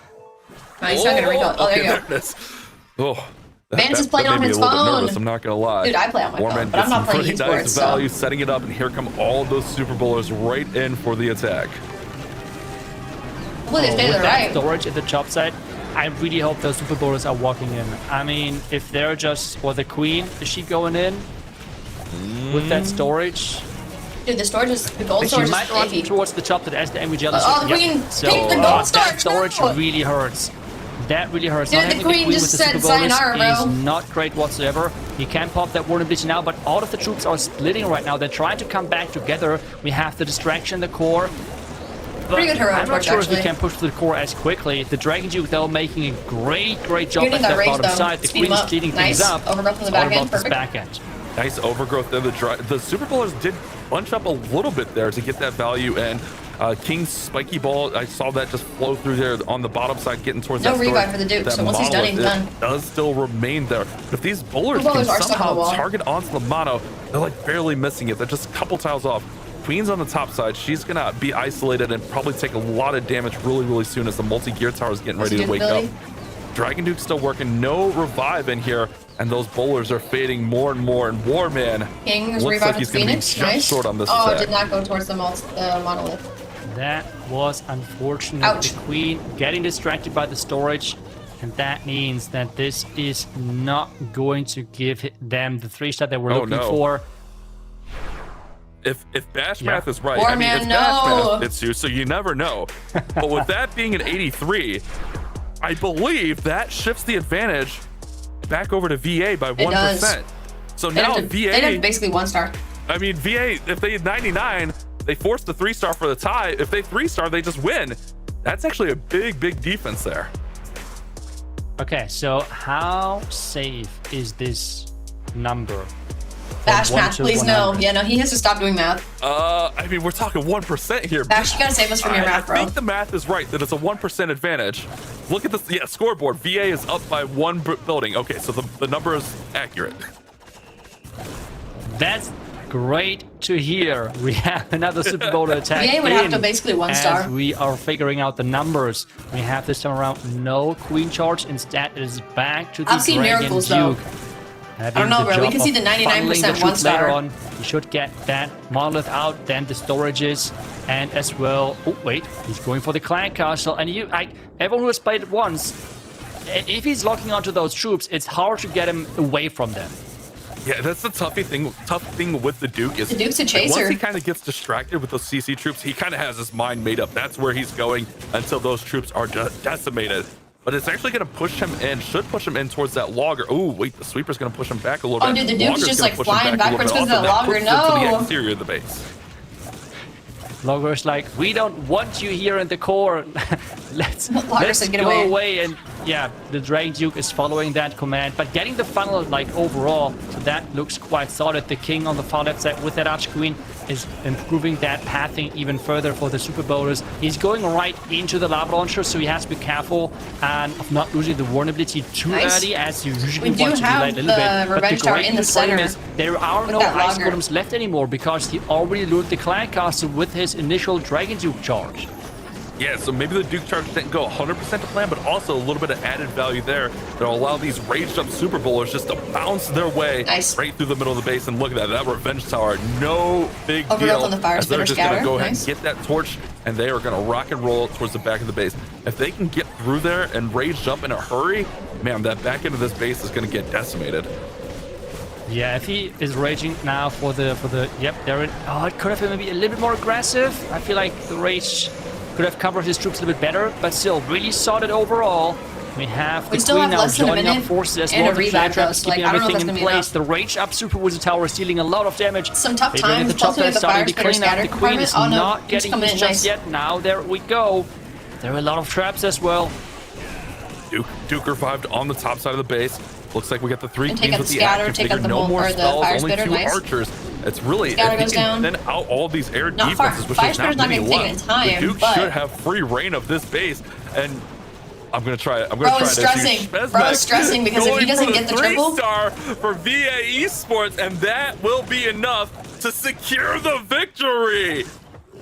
No, he's not gonna recall. Oh, there you okay, go. there it is. Oh, Vance is playing made on me his a little bit phone. nervous, I'm not gonna lie. Dude, I play on my Warman phone, but I'm gets not some playing pretty esports, nice so- value, setting it up, and here come all those Super Bowlers right in for the attack. Hopefully they stay to With the that right. storage at the top side, I really hope those Super Bowlers are walking in. I mean, if they're just... Or the Queen, is she going in? With that storage? Dude, the storage is the gold She storage is might run iffy. towards the top that has the Angry Jealous. Oh, the Queen picked the gold that storage, storage no! really hurts. That really hurts. Dude, Not the having Queen with just the said Super Bowlers sayonara, bro. is not great whatsoever. You can pop that Warden Bleach now, but all of the troops are splitting right now. They're trying to come back together. We have the distraction, the core. But Pretty good hero I'm not torch, sure if we actually. can push through the core as quickly. The Dragon Duke, though, making a great job Getting at that that rage, bottom though. side. The Speed Queen him is up. cleaning Nice. things up. Overgrowth from the It's all back end. about this Perfect. back end. Nice overgrowth there. The Super Bowlers did bunch up a little bit there to get that value, and King's spiky ball, I saw that just flow through there on the bottom side, getting towards No that storage. revive for the Duke, That so once he's done, he's monolith, done. it does still remain there. But if these bowlers The bowlers can are stuck on the somehow wall. target onto the mono, they're like barely missing it. They're just a couple tiles off. Queen's on the top side. She's gonna be isolated and probably take a lot of damage really soon as the multi-gear tower is getting ready to wake up. Dragon Duke's still working. No revive in here, and those bowlers are fading more and more. And Warman King is looks revived like he's with gonna be Phoenix. just Nice. short on this Oh, attack. did not go towards the monolith. That was unfortunate. Ouch. The Queen getting distracted by the storage, and that means that this is not going to give them the 3-star that we're Oh, looking no. for. If Bash Yeah. math is right, War I mean, man, it's no. Bash math, it's you, so you never know. But with that being an 83, I believe that shifts the advantage back over to VA by 1%. does. So They now have to- they have VA, basically 1-star. I mean, VA, if they had 99, they forced the 3-star for the tie. If they 3-star, they just win. That's actually a big defense there. Okay, so how safe is this number? Bash From 1 math, to please no. 100? Yeah, no, he has to stop doing math. I mean, we're talking 1% here. Bash, you gotta save us from your math, I bro. think the math is right that it's a 1% advantage. Look at this, yeah, scoreboard. VA is up by one building. Okay, so the number is accurate. That's great to hear. We have another Super Bowl attack. VA would have to in basically 1-star. As we are figuring out the numbers. We have this time around no Queen charge. Instead, it is back to the I've seen Dragon miracles, though. Duke. I don't know, bro. We can see the 99% 1-star. Later on, you should get that monolith out, then the storages, and as well. Oh wait, he's going for the clan castle, and everyone who has played it once, if he's locking onto those troops, it's hard to get him away from them. Yeah, that's the tough thing with the Duke is The Duke's a like, chaser. once he kind of gets distracted with those CC troops, he kind of has his mind made up. That's where he's going until those troops are decimated. But it's actually going to push him in, should push him in towards that logger. Oh, wait, the sweeper's going to push him back a little Oh, bit. dude, the Duke's Logger's just, gonna like, push him flying back a little backwards bit. because of Also, the that logger. pushes him to No. the exterior of the base. Logger's like, we don't want you here in the core. let's go away. And yeah, the Dragon Duke is following that command, but getting the funnel like overall, so that looks quite solid. The King on the far left side with that Arch Queen is improving that pathing even further for the Super Bowlers. He's going right into the lava launcher, so he has to be careful and of not losing the vulnerability too early, as you usually want to delay a little bit. But the great in the center is there are no ice golems left anymore because he already lured the Clan Castle with his initial Dragon Duke charge. Yeah, so maybe the Duke charge didn't go 100% to plan, but also a little bit of added value there that'll allow these raged up Super Bowlers just to bounce their way right through the middle of the base. And look at that Revenge Tower, no big deal. As they're just going to go ahead and get that torch, and they are going to rock and roll towards the back of the base. If they can get through there and rage up in a hurry, man, that back end of this base is going to get decimated. Yeah, if he is raging now for the yep, there it. Oh, it could have been maybe a little bit more aggressive. I feel like the rage could have covered his troops a little bit better, but still really solid overall. We have the Queen now joining up forces as well. The Flare Trap is keeping everything in place. The rage up Super Wizard Tower is dealing a lot of damage. Some tough times. The top there starting to clean up. The Queen is not getting this just yet. Now there we go. There are a lot of traps as well. Duke revived on the top side of the base. Looks like we got the 3 Queens with the scatter, active figure, no more spells, only 2 archers. It's really, if he can then out all these air defenses, which there's not many left. The Duke should have free reign of this base, and I'm gonna try it. I'm gonna try this. Bro is stressing because if he doesn't get the triple, 3-star for VA Esports, and that will be enough to secure the victory.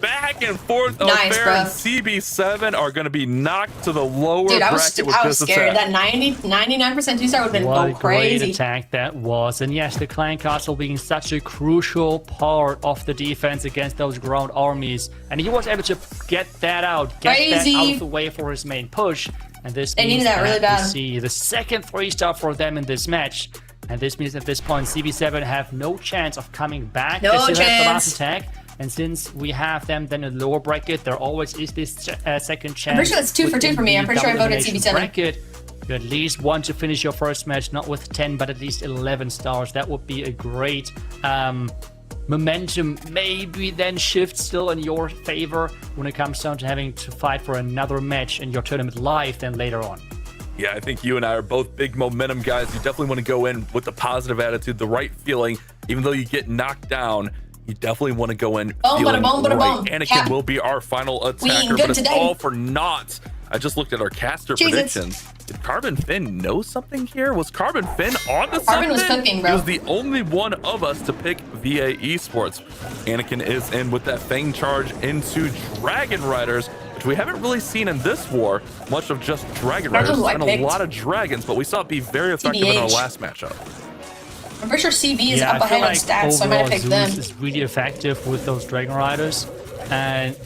Back and forth, Fair and CB7 are going to be knocked to the lower bracket with this scared. attack. That 99% 2-star would have been What a crazy. great attack that was. And yes, the Clan Castle being such a crucial part of the defense against those ground armies. And he was able to get that out, get that out of the way for his main push. And this means that really bad. We see the second 3-star for them in this match. And this means at this point, CB7 have no chance of coming back. No they still have the chance. last attack. And since we have them then in the lower bracket, there always is this second chance. I'm pretty sure that's 2 for 2 for me. I'm pretty sure I voted CB7. Bracket, you at least want to finish your first match, not with 10, but at least 11 stars. That would be a great momentum. Maybe then shift still in your favor when it comes down to having to fight for another match in your tournament live then later on. Yeah, I think you and I are both big momentum guys. You definitely want to go in with the positive attitude, the right feeling, even though you get knocked down. You definitely want to go in feeling right. Anakin will be our final attacker, but it's all for naught. I just looked at our caster predictions. Did Carbon Finn know something here? Was Carbon Finn on to something? Carbon was cooking, bro. He was the only one of us to pick VA Esports. Anakin is in with that Fang charge into Dragon Riders, which we haven't really seen in this war. Much of just Dragon Riders and a lot of dragons, but we saw it be very effective in our last matchup. I'm pretty sure CB is up ahead on stats, so I might have picked them. Zeus is really effective with those Dragon Riders, and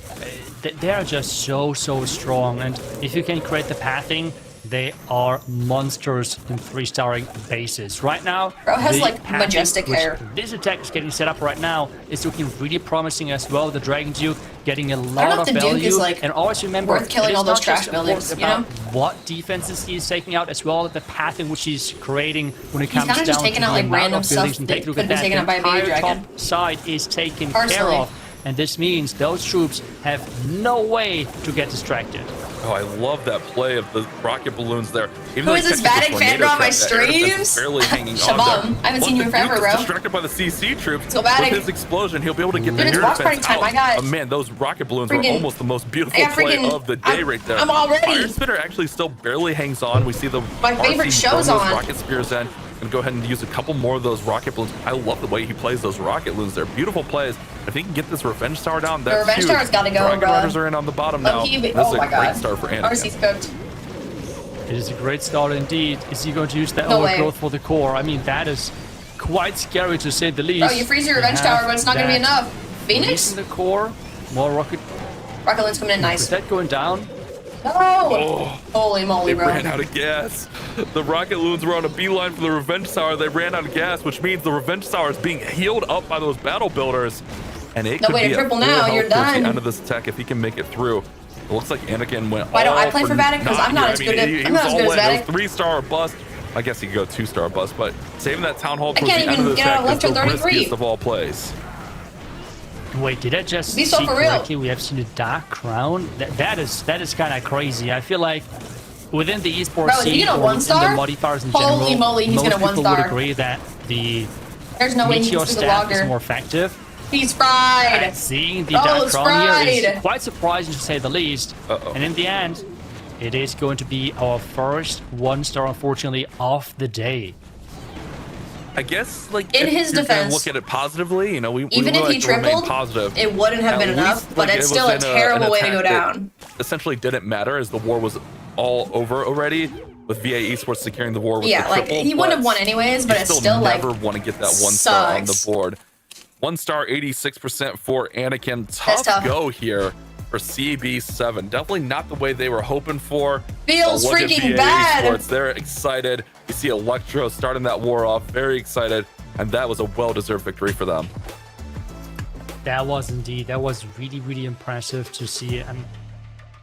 they are just so strong. And if you can create the pathing, they are monsters in 3-starring bases. Right now, bro has like majestic hair. This attack is getting set up right now is looking really promising as well. The Dragon Duke getting a lot of value. Is like and always remember, worth killing all those trash buildings, about what defenses he's taking out as well, the path in which he's creating when it comes down to taking out like random stuff and that take a look could at be that. taken out by a baby dragon. Top side is taken care of. And this means those troops have no way to get distracted. Oh, I love that play of the rocket balloons there. Who is this VATIC fan on my streams? Barely hanging Shabam, on I haven't seen you in forever, bro. Distracted by the CC troops. So VATIC. With his explosion, he'll be able to get the air defense out. Oh, man, those rocket balloons are almost the most beautiful play of the day right there. I'm all ready. Fire Spitter actually still barely hangs on. We see the my favorite shows on. Rocket spears in. And go ahead and use a couple more of those rocket balloons. I love the way he plays those rocket balloons. They're beautiful plays. If he can get this Revenge Tower down, that's huge. The Revenge Tower's got to go, Dragon bro. Riders are in on the bottom now. This is a great start for Anakin. RC's cooked. It is a great start indeed. Is he going to use that overgrowth for the core? I mean, that is quite scary to say the least. Oh, you freeze your Revenge Tower, but it's not going to be enough. Phoenix? In the core, more rocket. Rocket Balloons coming in nice. Is that going down? No! Oh, holy moly, bro. They ran out of gas. The rocket balloons were on a beeline for the Revenge Tower. They ran out of gas, which means the Revenge Tower is being healed up by those battle builders. And it could be a triple now. You're done. The end of this attack if he can make it through. It looks like Anakin went. Why don't I play for VATIC? Because I'm not as good as VATIC. 3-star or bust. I guess he could go 2-star bust, but saving that town hall towards the end of this attack is the riskiest of all plays. Wait, did I just Be so see for real. correctly? We have seen a dark crown. That is kind of crazy. I feel like within the esports Bro, is he scene gonna or one in star? the modifiers in Holy general, moly, he's most gonna one people would star. agree that the There's no way he meteor can do the stab is logger. more effective. He's fried. And seeing the Oh, dark it's crown here is fried. quite surprising to say the least. And in the end, it is going to be our first 1-star, unfortunately, of the day. I guess, like, In if his you're gonna defense, look at it positively, you know, we even would if he like to remain tripled, positive. it wouldn't have At been enough, least, but like, it's it still was a in terrible way to go attack that down. Essentially didn't matter as the war was all over already, with VA Esports securing the war with Yeah, the like, triple, he wouldn't have but won anyways, but you it's still, like, never want to get that 1-star on the sucks. board. 1-star, 86% for Anakin. That's tough. Go here for CB7. Definitely not the way they were hoping for. Feels But look at freaking VA bad. Esports. They're excited. You see Electro starting that war off. Very excited. And that was a well-deserved victory for them. That was indeed. That was really, really impressive to see. And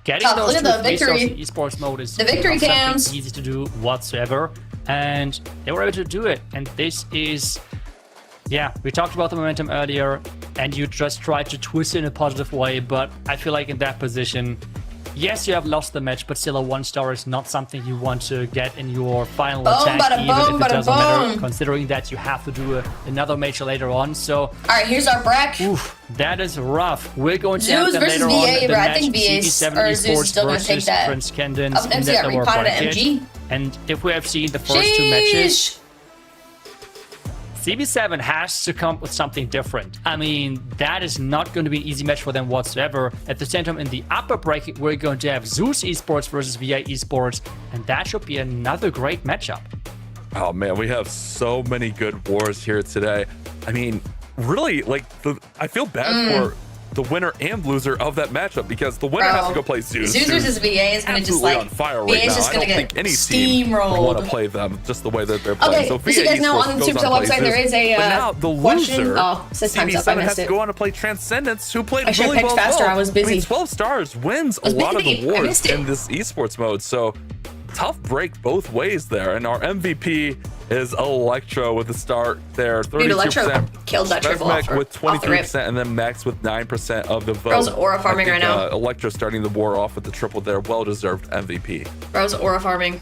getting Oh, those look two at the three-stars victory. in esports mode is The victory not something cams. easy to do whatsoever. And they were able to do it. And this is, yeah, we talked about the momentum earlier, and you just tried to twist it in a positive way. But I feel like in that position, yes, you have lost the match, but still a 1-star is not something you want to get in your final Boom, attack, bada even boom, if it bada doesn't matter, boom. considering that you have to do another major later on. So, All right, here's our brack. oof, that is rough. We're going to Zeus have that versus later VA, on. The bro. I match, think VA 's- CB7 or Zeus is Esports still gonna take versus that. Prince Kendons Up next, in we that got lower repotted at bracket. MG. And if we have seen the first two matches, Sheesh. CB7 has to come with something different. I mean, that is not going to be an easy match for them whatsoever. At the same time, in the upper bracket, we're going to have Zeus Esports versus VA Esports, and that should be another great matchup. Oh man, we have so many good wars here today. I mean, really, like, I feel bad for the winner and loser of that matchup, because the winner has to go play Zeus. Zeus versus VA is gonna just absolutely like on fire VA right is now. just I gonna don't get think any team would want to steamrolled. play them just the way that they're playing. Okay, So just so you guys know, Esports on the goes Super on to website play there Zeus. is a But now the question. loser, Oh, it says time's up. I CB7 has missed to it. go on to play Transcendence, who played I should've really picked well. faster, as well. I was busy. I mean, 12 stars wins a was lot of the busy. I wars missed it. in this esports mode. So tough break both ways there. And our MVP is Electro with a start there. 32%. Dude, Electro killed that triple off Vesmec with off the rip. 23%, and then Max with 9% of the vote. Bro's aura farming I think, right now. Electro starting the war off with the triple there. Well-deserved MVP. Bro's aura farming.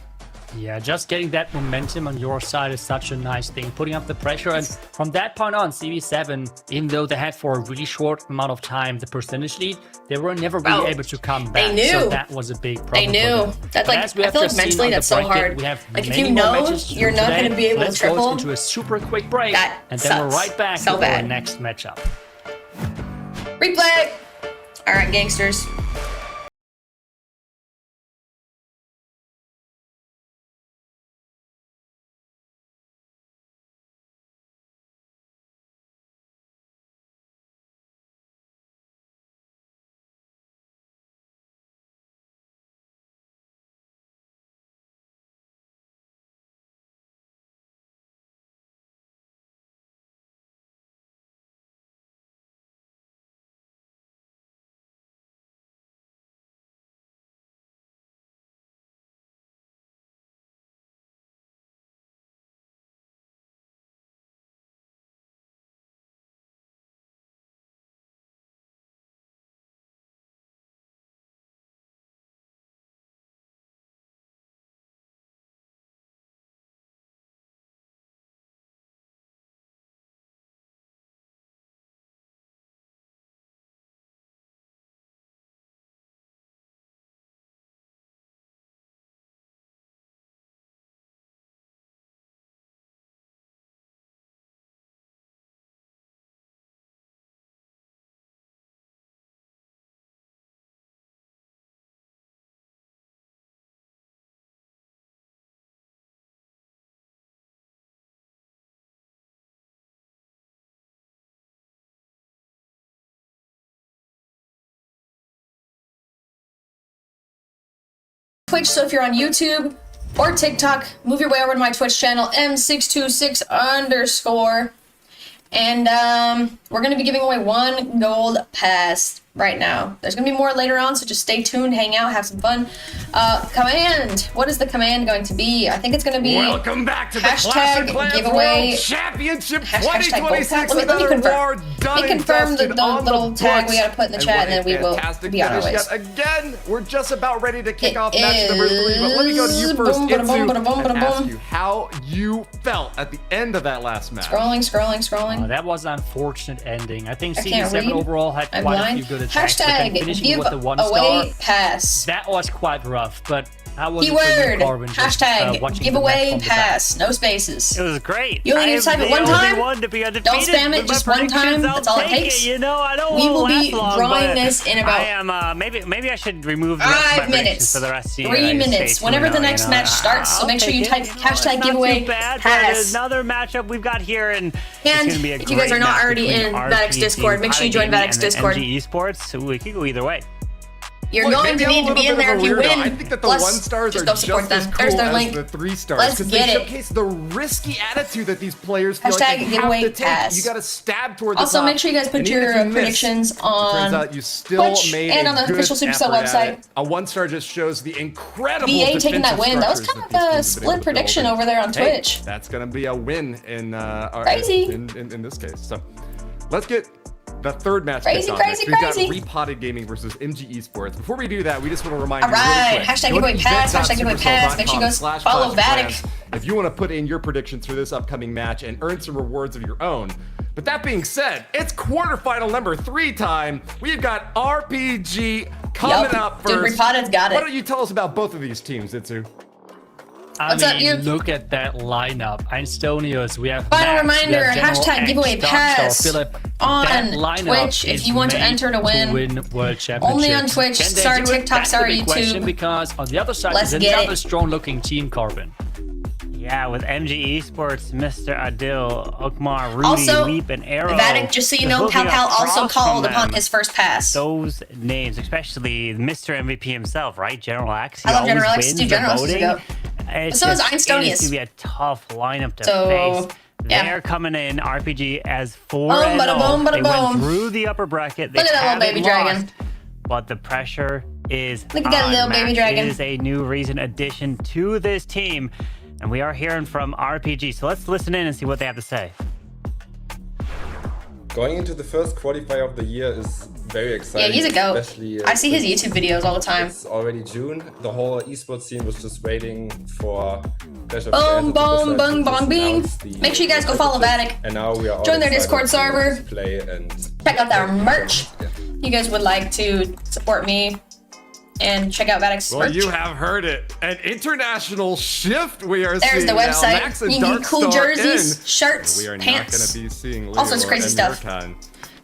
Yeah, just getting that momentum on your side is such a nice thing, putting up the pressure. And from that point on, CB7, even though they had for a really short amount of time the percentage lead, they were never really Bro, able to come back. they knew. So that was a big problem. They knew. for them. That's But like, as we I have feel like just seen mentally on the that's so bracket, hard. we have Like, if many you more know matches to you're do not today. gonna be able to Let's triple, go into a super quick break, that and then we're sucks. right back So with our bad. next matchup. Replay. All right, gangsters. Twitch, so if you're on YouTube or TikTok, move your way over to my Twitch channel, m626_. And we're gonna be giving away 1 gold pass right now. There's gonna be more later on, so just stay tuned, hang out, have some fun. Command. What is the command going to be? I think it's gonna be welcome back to the hashtag Clash giveaway World Championship hashtag 2026. let me confirm. Let me confirm the little tag we gotta put in the chat, and then we will be on our ways. Again, we're just about ready to kick off match number 3, but let me go to you first, Itsu, and ask you how you felt at the end of that last match. Scrolling. That was an unfortunate ending. I think can't CB7 read. overall had I'm quite blind. a few good attacks. Hashtag give with the 1 away star, pass. that was quite rough, but how was Keyword. it for you, Corbin, just, Hashtag giveaway pass. No spaces. It was great. You only need to type it one time. One to be undefeated. Don't spam it, just one time. That's all it takes. You know, I don't we will be long, drawing this in about I am, maybe I should remove the 5 minutes. for the rest of the 3 minutes. Whenever the next match starts, so make sure you type hashtag giveaway pass. Another matchup we've got here, and if you guys are not already in VATIC's Discord, make sure you join VATIC's Discord. Esports, we could go either way. You're going to need to be in there if you win. I think that the Plus, 1 stars just are go just support them. as There's cool their as link. the 3 stars. Let's because get they it. showcase the risky attitude that these players feel Hashtag like they have giveaway to take. pass. You got to stab toward the Also, top. make sure you guys put And even your if you miss, predictions on turns out you still Twitch made and a on the good official Supercell effort at website. it. A 1 star just shows the incredible VA taking that defensive win. That was structures kind of that a these teams have been able split to prediction build. over there on Hey, Twitch. that's going to be a win in Crazy. in this case. So let's get the 3rd match. Crazy. We've got Repotted Gaming versus MG Esports. Before we do that, we just want to remind you really Alright, quick, hashtag go to giveaway pass, hashtag giveaway pass. Make sure you go follow VATIC. events.com/clash if you want to put in your predictions for this upcoming match and earn some rewards of your own. But that being said, it's quarterfinal number 3 time. We've got RPG coming up first. Dude, Repotted's got it. Why don't you tell us about both of these teams, Itsu? What's up, you? Look at that lineup. Einstonius, we have Final Max, reminder, we have General hashtag X, giveaway Dr. pass Philip. on That lineup Twitch if is you want to made enter to win. World Championships. Only on Twitch. Can they Sorry, do it? TikTok. That's Sorry, the big question, YouTube. because on the other side Let's is get another it. strong-looking team, Corbin. Yeah, with MG Esports, Mr. Adil, Okmar, Rudy, Also, Leap, and Arrow. VATIC, just so you know, Looking Pal Pal also across called from upon them. his first pass. Those names, especially Mr. MVP himself, right? General X. I love General X. Wins Dude, the General X is a voting. goat. So is Einstonius. It's going to be a tough lineup to So, face. yeah. They're coming in RPG as 4-0. Boom, bada boom, bada They went boom. through the upper bracket. They Look at that little baby haven't dragon. lost, but the pressure is Look at that on. little baby Max dragon. is a new recent addition to this team, and we are hearing from RPG. So let's listen in and see what they have to say. Going into the first qualifier of the year is very exciting. Yeah, he's a goat. Especially, I see his since YouTube videos all the time. It's already June. The whole esports scene was just waiting for Clash of Boom, Clans boom, and Supercell bung, to bong, just bing. announce the Make sure you guys go follow competitive. VATIC. And now we are all Join their excited Discord to server. Play and Check out their merch. Yeah. You guys would like to support me and check out VATIC's Well, merch. you have heard it. An international shift we are There's seeing the now. website. Max and You can get cool Darkstar jerseys, in. shirts, We are not going pants. to be seeing Also, it's Leo crazy and stuff. Yurkan.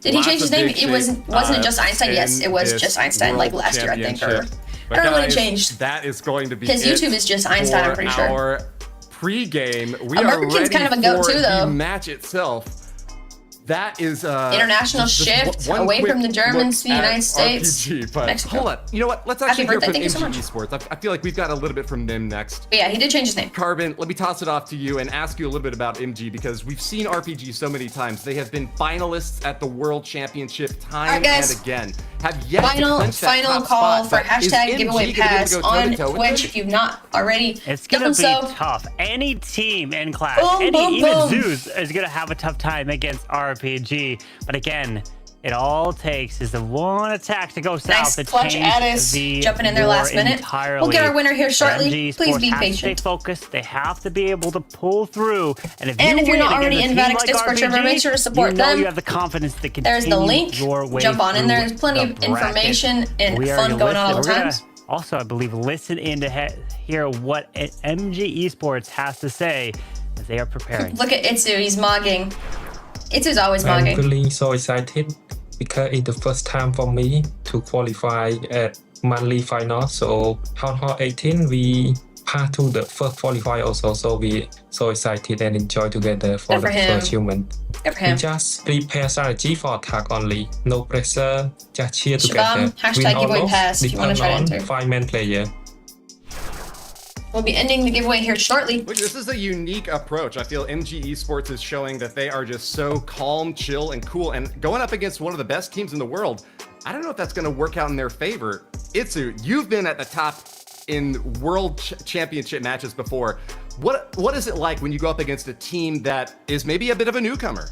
Did he Lots change his of name? big It wasn't shakes, just Einstein. Yes, in it was this just Einstein, like World last year, I think. Or Championship. But I don't know when it guys, changed. That is going to be His it YouTube is just Einstein, I'm for pretty sure. our pre-game. We Burger are King's ready kind of a goat for too, though. the match itself. That is International just shift one away quick from the Germans to the look at United States. RPG, but Mexico. hold on, you know what? Let's Happy actually hear birthday, from thank you so MG much. Esports. I feel like we've got a little bit from them next. But yeah, he did change his name. Carbon, let me toss it off to you and ask you a little bit about MG because we've seen RPG so many times. They have been finalists at the World Championship time Alright, guys. and again. Have yet to Final clinch that top call spot, for but is hashtag MG giveaway gonna be able to pass go on toe-to-toe with Twitch them? if you've not already It's done going to be so. tough. Any team in Clash, Boom, boom, even boom. Zeus is going to have a tough time against RPG. But again, it all takes is the one attack to go south Nice to clutch change Addis the jumping in there war last minute. entirely. We'll get our winner here shortly. MG Please Sports be have to patient. stay focused. They have to be able to pull through. And if And if you're win not already against in a team VATIC's like Discord server, RPG, make sure to support you know them. You have the confidence to continue There's the link. your way Jump on in there. through There's plenty of the bracket. information and We are fun gonna going on all the listen. We're times. gonna also, I believe, listen in to hear what MG Esports has to say as they are preparing. Look at Itsu. He's mogging. Itsu's always I'm mogging. feeling so excited because it's the first time for me to qualify at monthly final. So Town Hall 18, we passed to the first qualifier also. So we so excited and enjoy together for Good for the him. first human. Good for We him. just prepare strategy for attack only. No pressure, just cheer Shabam, together. hashtag Win or giveaway lose, pass if you wanna try to depend on enter. 5-man player. We'll be ending the giveaway here shortly. Look, this is a unique approach. I feel MG Esports is showing that they are just so calm, chill, and cool. And going up against one of the best teams in the world, I don't know if that's going to work out in their favor. Itsu, you've been at the top in world championship matches before. What is it like when you go up against a team that is maybe a bit of a newcomer?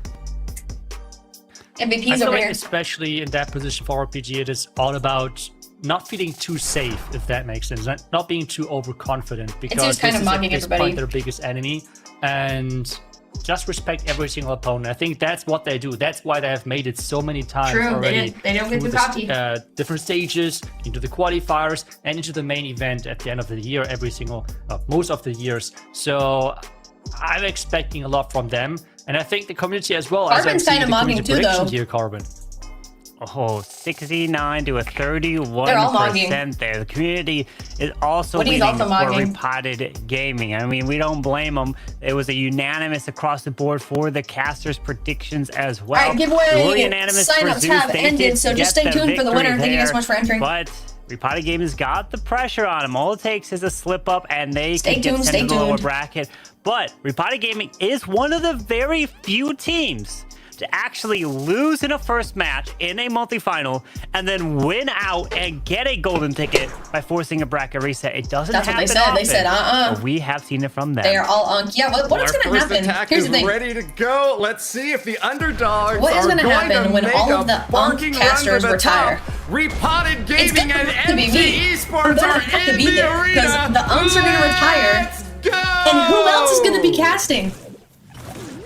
MVP's I feel over like here. especially in that position for RPG, it is all about not feeling too safe, if that makes sense. Not being too overconfident, because just kind this of is mocking at this everybody. point their biggest enemy, and just respect every single opponent. I think that's what they do. That's why they have made it so many times True, already. they don't get through too cocky. different stages, into the qualifiers, and into the main event at the end of the year, most of the years. So I'm expecting a lot from them, and I think the community as well. Carbon's as I'm seeing kinda the mocking community too, prediction though. here, Carbon. Oh, 69 to a 31% They're all mogging. there. The community is also Woody's leaning also for mogging. Repotted Gaming. I mean, we don't blame them. It was a unanimous across the board for the casters' predictions as well. All right, giveaway They were unanimous for sign-ups Zeus. have They ended, did so just get stay tuned for the winner. victory Thank you guys so there, much for entering. But Repotted Gaming's got the pressure on them. All it takes is a slip up and they Stay can get tuned, sent to stay the lower tuned. bracket. But Repotted Gaming is one of the very few teams to actually lose in a first match in a multi-final and then win out and get a golden ticket by forcing a bracket reset. It doesn't That's what happen they said. often, They said, but we have seen it from them. They are all on. Yeah, what is Our going to first happen? attack Here's is the thing. ready to go. Let's see if the underdogs What is are gonna going happen to when make all a of the barking run to casters the retire? top. Repotted It's Gaming gonna and have to be MG me. I'm Esports gonna are have to in be the there, arena. 'cause the umps are gonna retire. Let's go! And who else is going to be casting?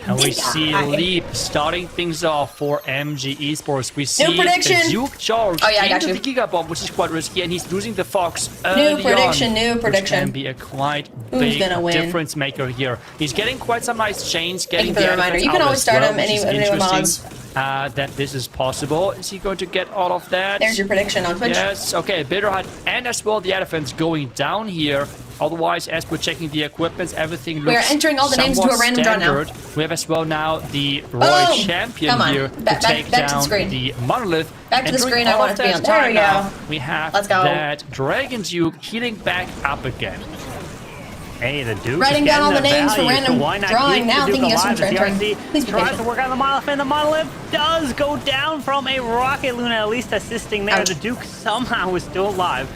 And we see Leap starting things off for MG Esports. We see prediction. Duke charge Oh, yeah, I got into you. the Giga Bomb, which is quite risky, and he's losing the Fox New early prediction, on, new which prediction. can be a quite Who's big gonna win? difference maker here. He's getting quite some nice chains, Thank getting you for the the reminder. defense You can out always as start well, him which is any interesting. mods. That this is possible. Is he going to get all of that? There's your prediction on Twitch. Yes, okay, Bitterheart and as well the elephants going down here. Otherwise, as we're checking the equipments, everything looks We are entering all the names into a somewhat random draw now. standard. We have as well now the Roy Oh, champion come on. here Back- to take back to the down screen. the monolith. Back to And the during screen, I all want of it to be that on. There time we go. now, we have Let's go. that Dragon Duke healing back up again. Hey, the Duke Writing is down all getting the names for value, random so why not drawing keep now, the Duke thinking of some alive as turn. DRC Please be tries patient. to work on the monolith, and the monolith does go down from a rocket Luna, at least assisting there. Ouch. The Duke somehow is still alive.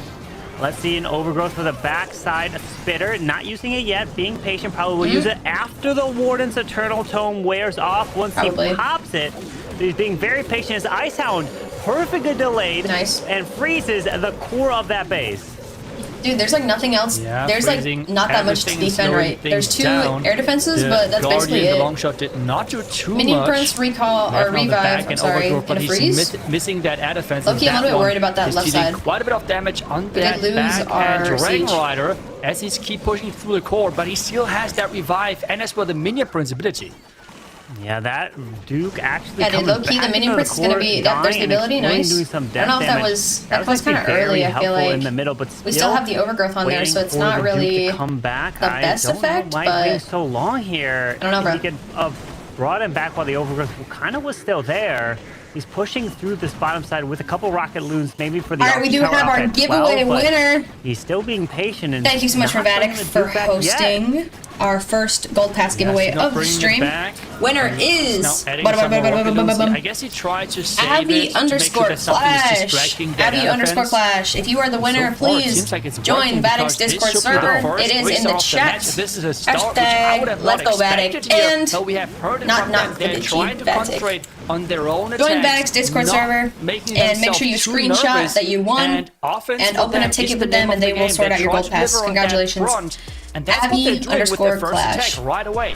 Let's see an overgrowth for the backside spitter, not using it yet, being patient, probably will use it after the Warden's Eternal Tome wears off. Once Probably. he pops it, he's being very patient. His Ice Hound perfectly delayed Nice. and freezes the core of that base. Dude, there's like nothing else. Yeah, There's like freezing not that much to everything, defend, slowing right? There's things two down. air defenses, The but that's Guardian, basically the it. long shot did not do too Mini much. Prince recall or Left on the back revive. I'm and sorry, overgrowth, but gonna he's freeze. missing that air defense. Low-key, I'm a and little bit one worried about that is left dealing side. quite a bit of damage on We that could lose backhand our Dragon siege. Rider as he's keep pushing through the core, but he still has that revive and as well the Minion Prince ability. Yeah, that Duke actually Yeah, dude, coming low-key, the back Minion into Prince is gonna core, be- that- there's the dying and ability, exploding, nice. doing some I don't know if that damage. was- that was actually kinda very early, I feel helpful like. in the middle, but We still have the overgrowth on there, waiting so it's for not the Duke really to come back. the best I don't effect, know why but- it's being so long here. I don't know, bro. He could have brought him back while the overgrowth kind of was still there. He's pushing through this bottom side with a couple rocket loons, maybe for the All right, we do tower have up our at giveaway 12, but winner. He's still being patient. And Thank you so much for not bringing VATIC the for Duke back yet. hosting our first Gold Pass giveaway Yes, not of the bringing it stream. back. Winner And is now adding some more rocket loons. I guess he tried to save it Abby to make sure underscore that something is Clash. distracting that Abby underscore defense. Clash. If you are the winner, So far, it please seems like it's join working VATIC's because this Discord should be the server. first It is in race the off chat. match. This is a start which I Hashtag would have let's not go VATIC. expected here. And So we have heard it not- from not them. They're with the trying to VATIC. concentrate on their own Join attacks, VATIC's Discord not server making and make sure you themselves too screenshot nervous. that you won and offense and for open a them ticket is with the name them and of they the will game. sort They out your try Gold to Pass. deliver on that Congratulations. front, and that's Abby what they're doing with their underscore first Clash. attack right away.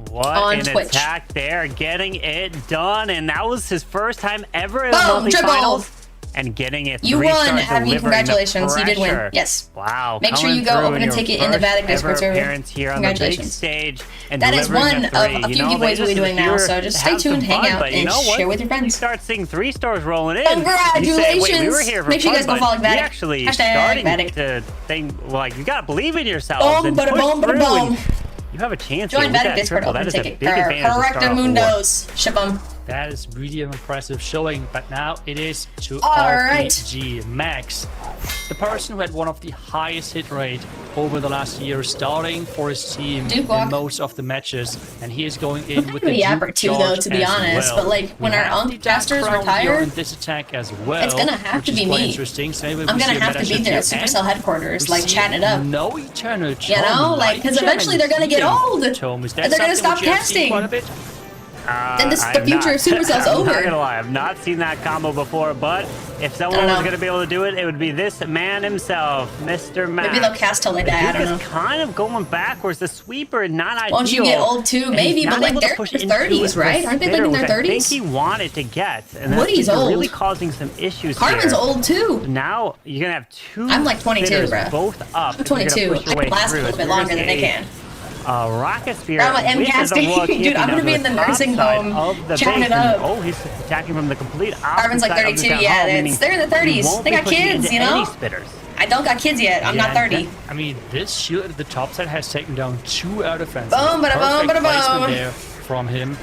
What on an Twitch. attack there, getting it done, and that was his first time ever in Boom, the multi-finals, triple. and getting it. You 3-star, won, Abby. delivering the Congratulations. You did win. pressure. Yes. Wow. Make sure coming you go through open a your ticket in the first VATIC Discord ever server. appearance here on the big Congratulations. stage, and That is delivering one a of three. a few You know, giveaways this we'll be is doing now, pure so just stay have some tuned, hang fun, out, but you and know what? share with your friends. You start seeing 3-stars rolling in. Congratulations! You say, wait, we were here for Make sure you fun, guys go but follow VATIC. you actually Hashtag starting VATIC. to think, like, you gotta believe in yourselves Boom, and bada push boom, bada through, boom. and you have a chance Join here with VATIC that Discord triple. That open is a ticket. big advantage to start off with. Correctamundos. Ship them. That is really an impressive showing, but now it is to Alright. RPG Max, the person who had one of the highest hit rate over the last year, starting for his team in most of the matches, and he is going in with the Duke too, though, to be honest. well. But like when our casters retire, this attack as well, it's gonna have to be me. Interesting. So maybe I'm gonna have to be there at Supercell headquarters, like chatting it up. No eternal you know, like because eventually they're gonna get old, and they're gonna stop casting. Then the future of Supercell's over. I'm not gonna lie, I've not seen that combo before, but if someone was gonna be able to do it, it would be this man himself, Mr. Max. Maybe they'll cast till they die, I don't know. Kind of going backwards. The sweeper, not ideal. Won't you get old too? Maybe, but like they're in their 30s, right? Aren't they like in their 30s? I think he wanted to get, and Woody's that's old. really causing some issues Carmen's here. old too. Now you're gonna have two. I'm like 22, bro. Both up. I'm 22. I can last a little bit longer than they can. Rocket Spear. I'm casting. Dude, I'm gonna be in the nursing home chatting it up. Oh, he's attacking from the complete opposite Carmen's like 32. Yeah, they're in the 30s. They got kids, you know. I don't got kids yet. I'm not 30. I mean, this shield at the top side has taken down 2 air defenses. Boom, bada boom, bada boom. There from him.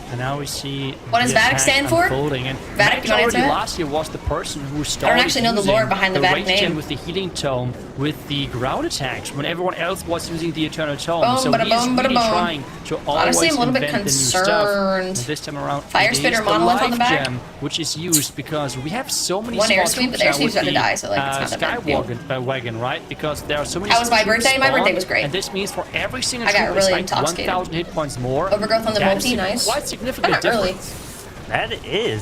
And now we see what does VATIC stand for? And VATIC, last year was the person who started. I don't actually know the lore behind the VATIC name. With the healing tome, with the ground attacks, when everyone else was using the eternal tome. Boom, so bada he's boom, really bada trying to always honestly, I'm a little bit invent concerned. The new stuff. This time around, Fire Spitter monolith on the back, gem, which is used because we have so many. One air sweep, but air sweep's about to die, so like it's not that bad. Wagon, right? Because there are so many. That was my birthday. My birthday was great. And this means for every single. I got really like intoxicated. 1,000 hit points more. Overgrowth on the multi, nice. Quite significant difference. That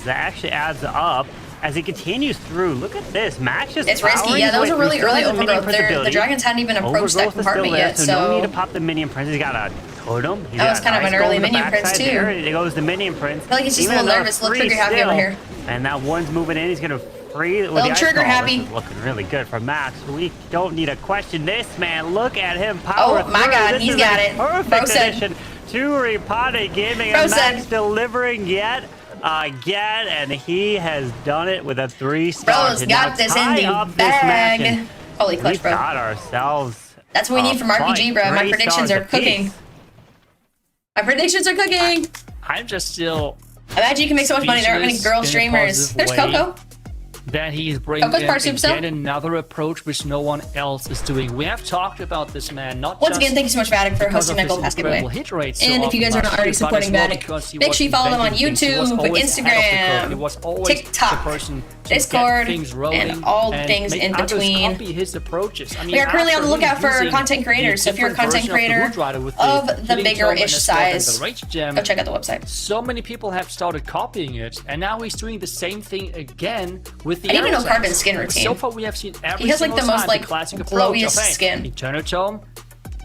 actually adds up as he continues through. Look at this. Max just it's risky. Yeah, that was a really early overgrowth. The dragons hadn't even approached that compartment yet, so no need to pop the minion prince. He's got a totem. That was kind of an early minion prince too. There goes the minion prince. I feel like he's just a little nervous, a little trigger happy over here. And that one's moving in. He's gonna free with little trigger happy. This is looking really good for Max. We don't need to question this man. Look at him power. Oh my God, he's got it. Perfect addition to Repotted Gaming, and Max delivering yet again, and he has done it with a 3-star. Bro's got this in the bag. Holy clutch, bro. We got ourselves. That's what we need from RPG, bro. My predictions are cooking. My predictions are cooking. I'm just still. Imagine you can make so much money. There aren't many girl streamers. There's Coco. That he's bringing again another approach which no one else is doing. We have talked about this man, not once again, thank you so much, VATIC, for hosting that Gold Pass giveaway. And if you guys are not already supporting VATIC, make sure you follow them on YouTube, Instagram, TikTok, Discord, and all things in between. We are currently on the lookout for content creators, so if you're a content creator of the bigger-ish size, go check out the website. So many people have started copying it, and now he's doing the same thing again with the I need to know Carbon's skin routine. So far we have seen every he has like the most like glowiest approach. skin. Eternal Tome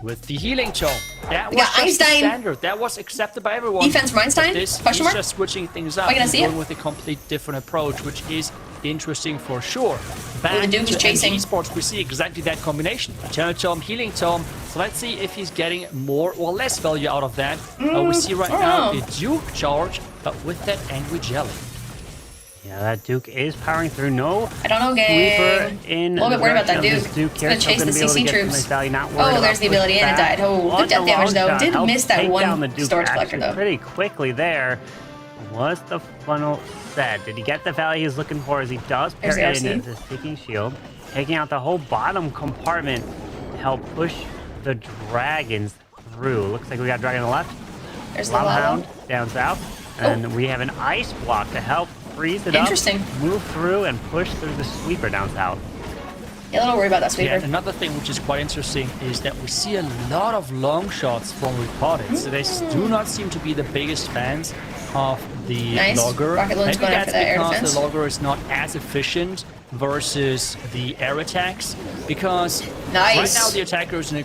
with the healing tome. That was Einstein. Standard. That was accepted by everyone. Defense from Einstein? This, question mark? He's just switching things up. Are you gonna see going it? with a complete different approach, which is interesting for sure. Ooh, the Duke is chasing. Esports, we see exactly that combination. Eternal Tome, healing tome. So let's see if he's getting more or less value out of that. We see right now the Duke charge, but with that angry jelly. Yeah, that Duke is powering through. No, I don't know, gang. In a little bit worried about that Duke. He's gonna chase the CC troops. Oh, there's the ability, and it died. Oh, good death damage though. Did miss that one storage collector though. Pretty quickly there. What's the funnel said? Did he get the value he was looking for? As he does pair it into the Seeking Shield, taking out the whole bottom compartment to help push the dragons through. Looks like we got dragon on the left. There's the Lava Hound down south, and we have an ice block to help freeze it up, move through, and push through the sweeper down south. Yeah, a little worried about that sweeper. Yeah, another thing which is quite interesting is that we see a lot of long shots from Repotted. So they do not seem to be the biggest fans of the Logger. Rocket Loon's going after that air defense. Because the Logger is not as efficient versus the air attacks. Because right now the attacker is in a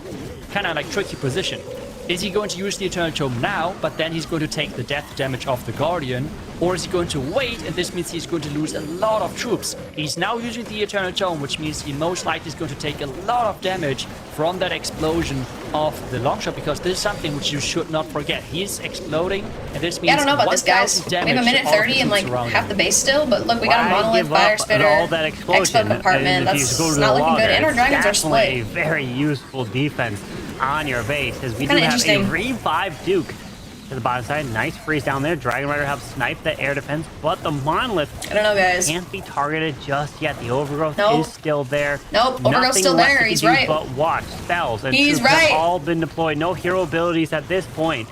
kind of like tricky position. Is he going to use the Eternal Tome now, but then he's going to take the death damage of the Guardian? Or is he going to wait, and this means he's going to lose a lot of troops? He's now using the Eternal Tome, which means he most likely is going to take a lot of damage from that explosion of the longshot, because this is something which you should not forget. He's exploding, and this means I don't know about this, guys. We have a minute 30 and like half the base still, but look, we got a monolith, fire spitter, expo compartment. That's not looking good, and our dragons are split. A very useful defense on your base, as we do have a revive Duke to the bottom side. Nice freeze down there. Dragon Rider have sniped that air defense, but the Monolith I don't know, guys. can't be targeted just yet. The Overgrowth Nope. is still there. Nope, Overgrowth's still left there. he can He's do right. But watch, spells and He's troops have right. all been deployed. No hero abilities at this point.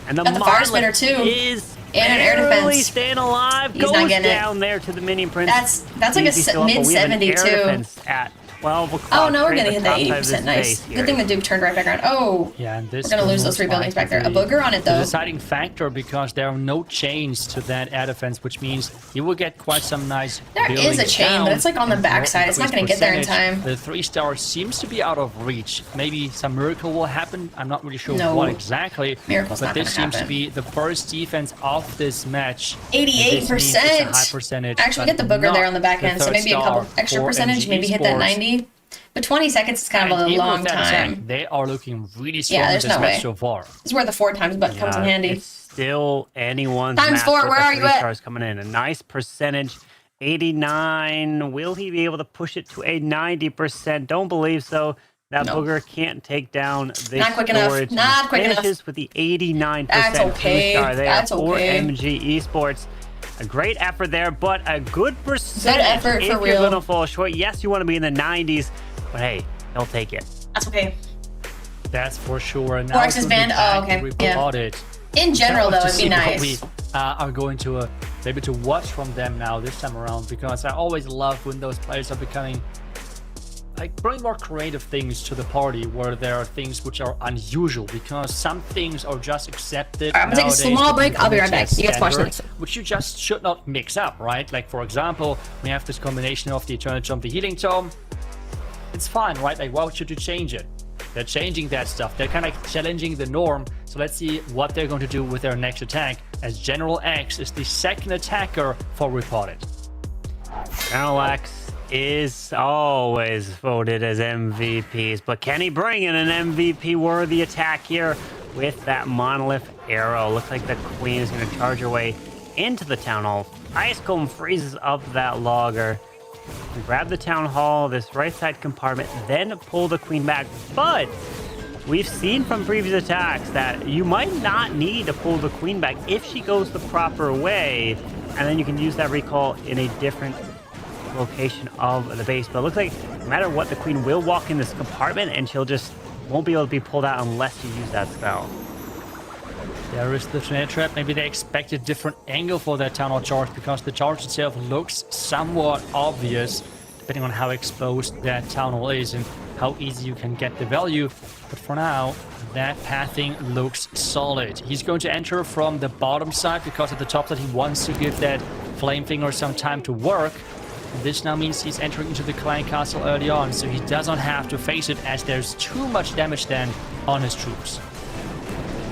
And the Got the fire Monolith spinner, too. is And an air barely defense. staying alive. He's Goes not getting down there to the Minion Prince. That's like Easy still a up, but we have an mid-70 air too. defense at 12 o'clock. Oh no, we're straight gonna at hit the that top side of 80% this nice. base here. Good thing the Duke turned right back around. Oh, Yeah, and this we're gonna will lose those most 3 buildings back there. A likely booger on it the though. deciding factor because there are no chains to that air defense, which means you will get quite some nice. There is a chain, but it's like on the backside. It's not gonna get there in time. The 3-star seems to be out of reach. Maybe some miracle will happen. I'm not really sure No. what exactly. Miracle's but not this gonna seems to happen. be the first defense of this match. 88%. It's a high percentage. Actually, but get the booger there on the back not end, so third maybe a couple star extra for percentage, MG maybe hit that Esports. 90. But 20 seconds is kind of And a even long with that attack, time. they are looking really strong Yeah, in there's this no match way. so far. This is where the 4 times button comes in handy. It's still anyone's Times match 4, with where the are you 3 at? stars coming in. A nice percentage. 89. Will he be able to push it to a 90%? Don't believe so. That No. booger can't take down this Not quick enough. storage. Not quick enough. Finishes with the 89% That's okay. 2-star there That's for okay. MG Esports. A great effort there, but a good percentage. effort if for you're real. going to fall short. Yes, you want to be in the 90s, but hey, they'll take it. That's okay. That's for sure. And Forex is we'll be banned? Oh, back okay. to report Yeah. it. In general, Cannot though, wait to it'd be see what nice. We are going to be able to watch from them now this time around, because I always love when those players are becoming like bring more creative things to the party, where there are things which are unusual, because some things are just accepted. I'm gonna take a nowadays small to break. I'll be right back. community You guys watch standard, this. which you just should not mix up, right? Like for example, we have this combination of the Eternal Tome, the Healing Tome. It's fine, right? Like why should you change it? They're changing that stuff. They're kind of challenging the norm. So let's see what they're going to do with their next attack, as General X is the second attacker for Reported. General X is always voted as MVPs, but can he bring in an MVP-worthy attack here with that Monolith arrow? Looks like the Queen is going to charge her way into the Town Hall. Ice Golem freezes up that logger. Grab the Town Hall, this right side compartment, then pull the Queen back. But we've seen from previous attacks that you might not need to pull the Queen back if she goes the proper way, and then you can use that recall in a different location of the base. But it looks like no matter what, the Queen will walk in this compartment and she'll just won't be able to be pulled out unless you use that spell. There is the tornado trap. Maybe they expect a different angle for that Town Hall charge, because the charge itself looks somewhat obvious, depending on how exposed that Town Hall is and how easy you can get the value. But for now, that pathing looks solid. He's going to enter from the bottom side, because at the top side he wants to give that Flame Finger some time to work. And this now means he's entering into the Clan Castle early on, so he doesn't have to face it, as there's too much damage then on his troops.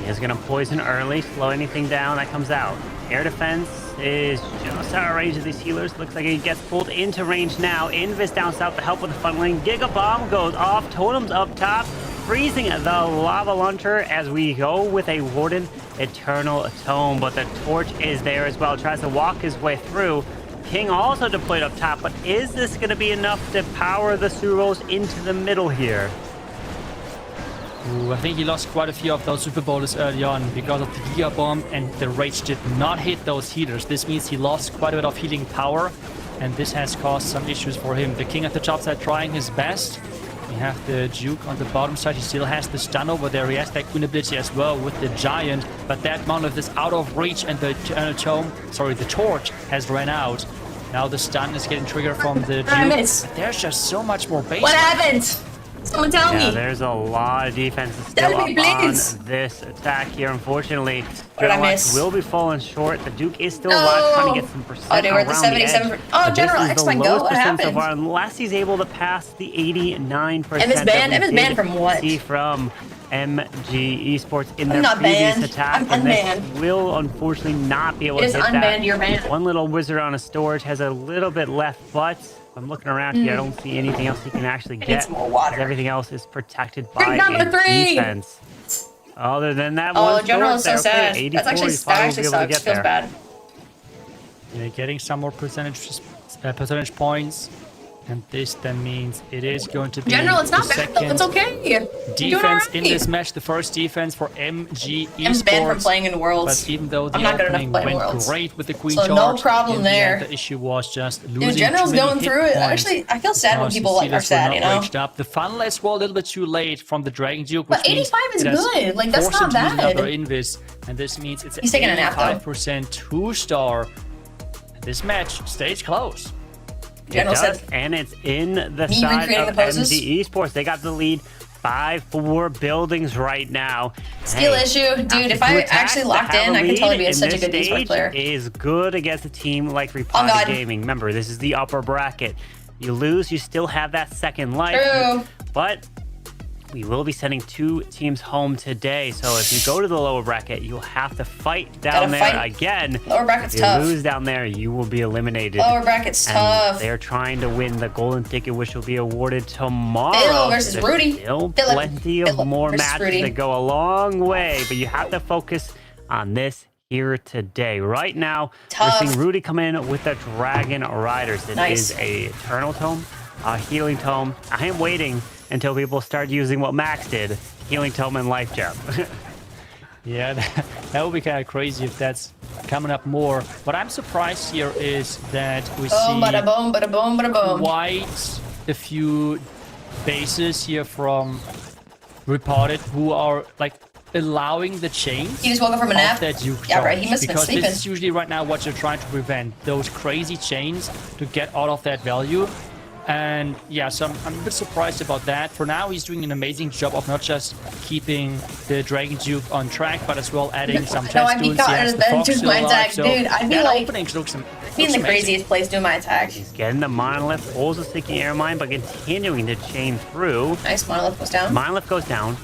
He's going to poison early, slow anything down that comes out. Air defense is just out of range of these healers. Looks like he gets pulled into range now. Invis down south to help with the funneling. Giga Bomb goes off. Totems up top, freezing the Lava Launcher as we go with a Warden Eternal Tome. But the torch is there as well. Tries to walk his way through. King also deployed up top, but is this going to be enough to power the Suros into the middle here? Ooh, I think he lost quite a few of those Super Bowlers early on because of the Giga Bomb, and the Rage did not hit those healers. This means he lost quite a bit of healing power, and this has caused some issues for him. The King at the top side trying his best. We have the Duke on the bottom side. He still has the stun over there. He has that Queen ability as well with the Giant, but that Monolith is out of reach, and the the Torch has ran out. Now the stun is getting triggered from the Duke. But there's just so much more base. What happened? Someone tell me. There's a lot of defense Tell still me, up on please. this attack here. Unfortunately, What did I General X miss? will be falling short. The Duke is still No. alive, trying to get some percent Oh, they were at the around 77. edge. Oh, But General this is X the might go. lowest What percent so happened? far, unless he's able to pass the 89%. M is banned? that we M is banned did from what? see from MG Esports in I'm their not previous banned. attack. I'm and this unbanned. will unfortunately not be able It to is hit that. unbanned, you're banned. One little wizard on a storage has a little bit left, but I'm looking around here. I don't see anything else he can actually need get. some more water. Everything else is protected by Drink number a 3. defense. Other than that, Oh, one General is so sword there. sad. Okay, That's 84, actually, he's that finally actually be able to sucks. get Feels there. bad. Yeah, getting some more percentage points. And this then means it is going to be General, it's not the bad though. It's okay. defense in this match, the first defense for MG Esports. I'm banned from playing in Worlds. But even though the I'm not good enough opening to play in went Worlds. great with the Queen So charge, no problem in the there. end, the issue was just losing. Dude, General's too many going hit through it. points Actually, I feel sad when because people the like are Steelers were sad, not you know? raged up. The funnel as well, a little bit too late from the Dragon Duke. But which means 85 is it has good. Like, that's forced not him to use bad. another invis, and this means it's He's taking a nap, though. 85% 2-star. This match stays close. General said, And it's in the Me side recreating of the poses? MG Esports. They got the lead by 4 buildings right now. skill issue. Dude, if I actually locked in, I could totally be such a good esports player. Is good against a team like God. Repod Gaming. Remember, this is the upper bracket. You lose, you still have that second life. True. But we will be sending 2 teams home today. So if you go to the lower bracket, you'll have to fight down there again. Lower bracket's if you tough. lose down there, you will be eliminated. Lower bracket's And tough. they're trying to win the golden ticket, which will be awarded tomorrow. Phil versus There's Rudy. Still Philip plenty of more versus matches Rudy. that go a long way, but you have to focus on this here today. Right now, Tough. we're seeing Rudy come in with the Dragon Riders. It Nice. is a Eternal Tome, a Healing Tome. I am waiting until people start using what Max did, Healing Tome and Life Gem. Yeah, that would be kind of crazy if that's coming up more. What I'm surprised here is that we Boom, see bada boom, bada boom, bada boom. quite a few bases here from Reported who are like allowing the chains. He just woke up from a nap. Of that Duke Yeah, right, charge, he must have been because sleeping. this is usually right now what you're trying to prevent, those crazy chains to get out of that value. And yeah, so I'm a bit surprised about that. For now, he's doing an amazing job of not just keeping the Dragon Duke on track, but as well adding some No, chest I'd be tunes. He caught has in the his bed Fox doing my still attack. alive, so Dude, I'd be that like- opening looks Being looks the amazing. craziest place doing my attack. Getting the Monolith, also seeking Air Mine, but continuing to chain through. Nice, Monolith goes down. Monolith goes down.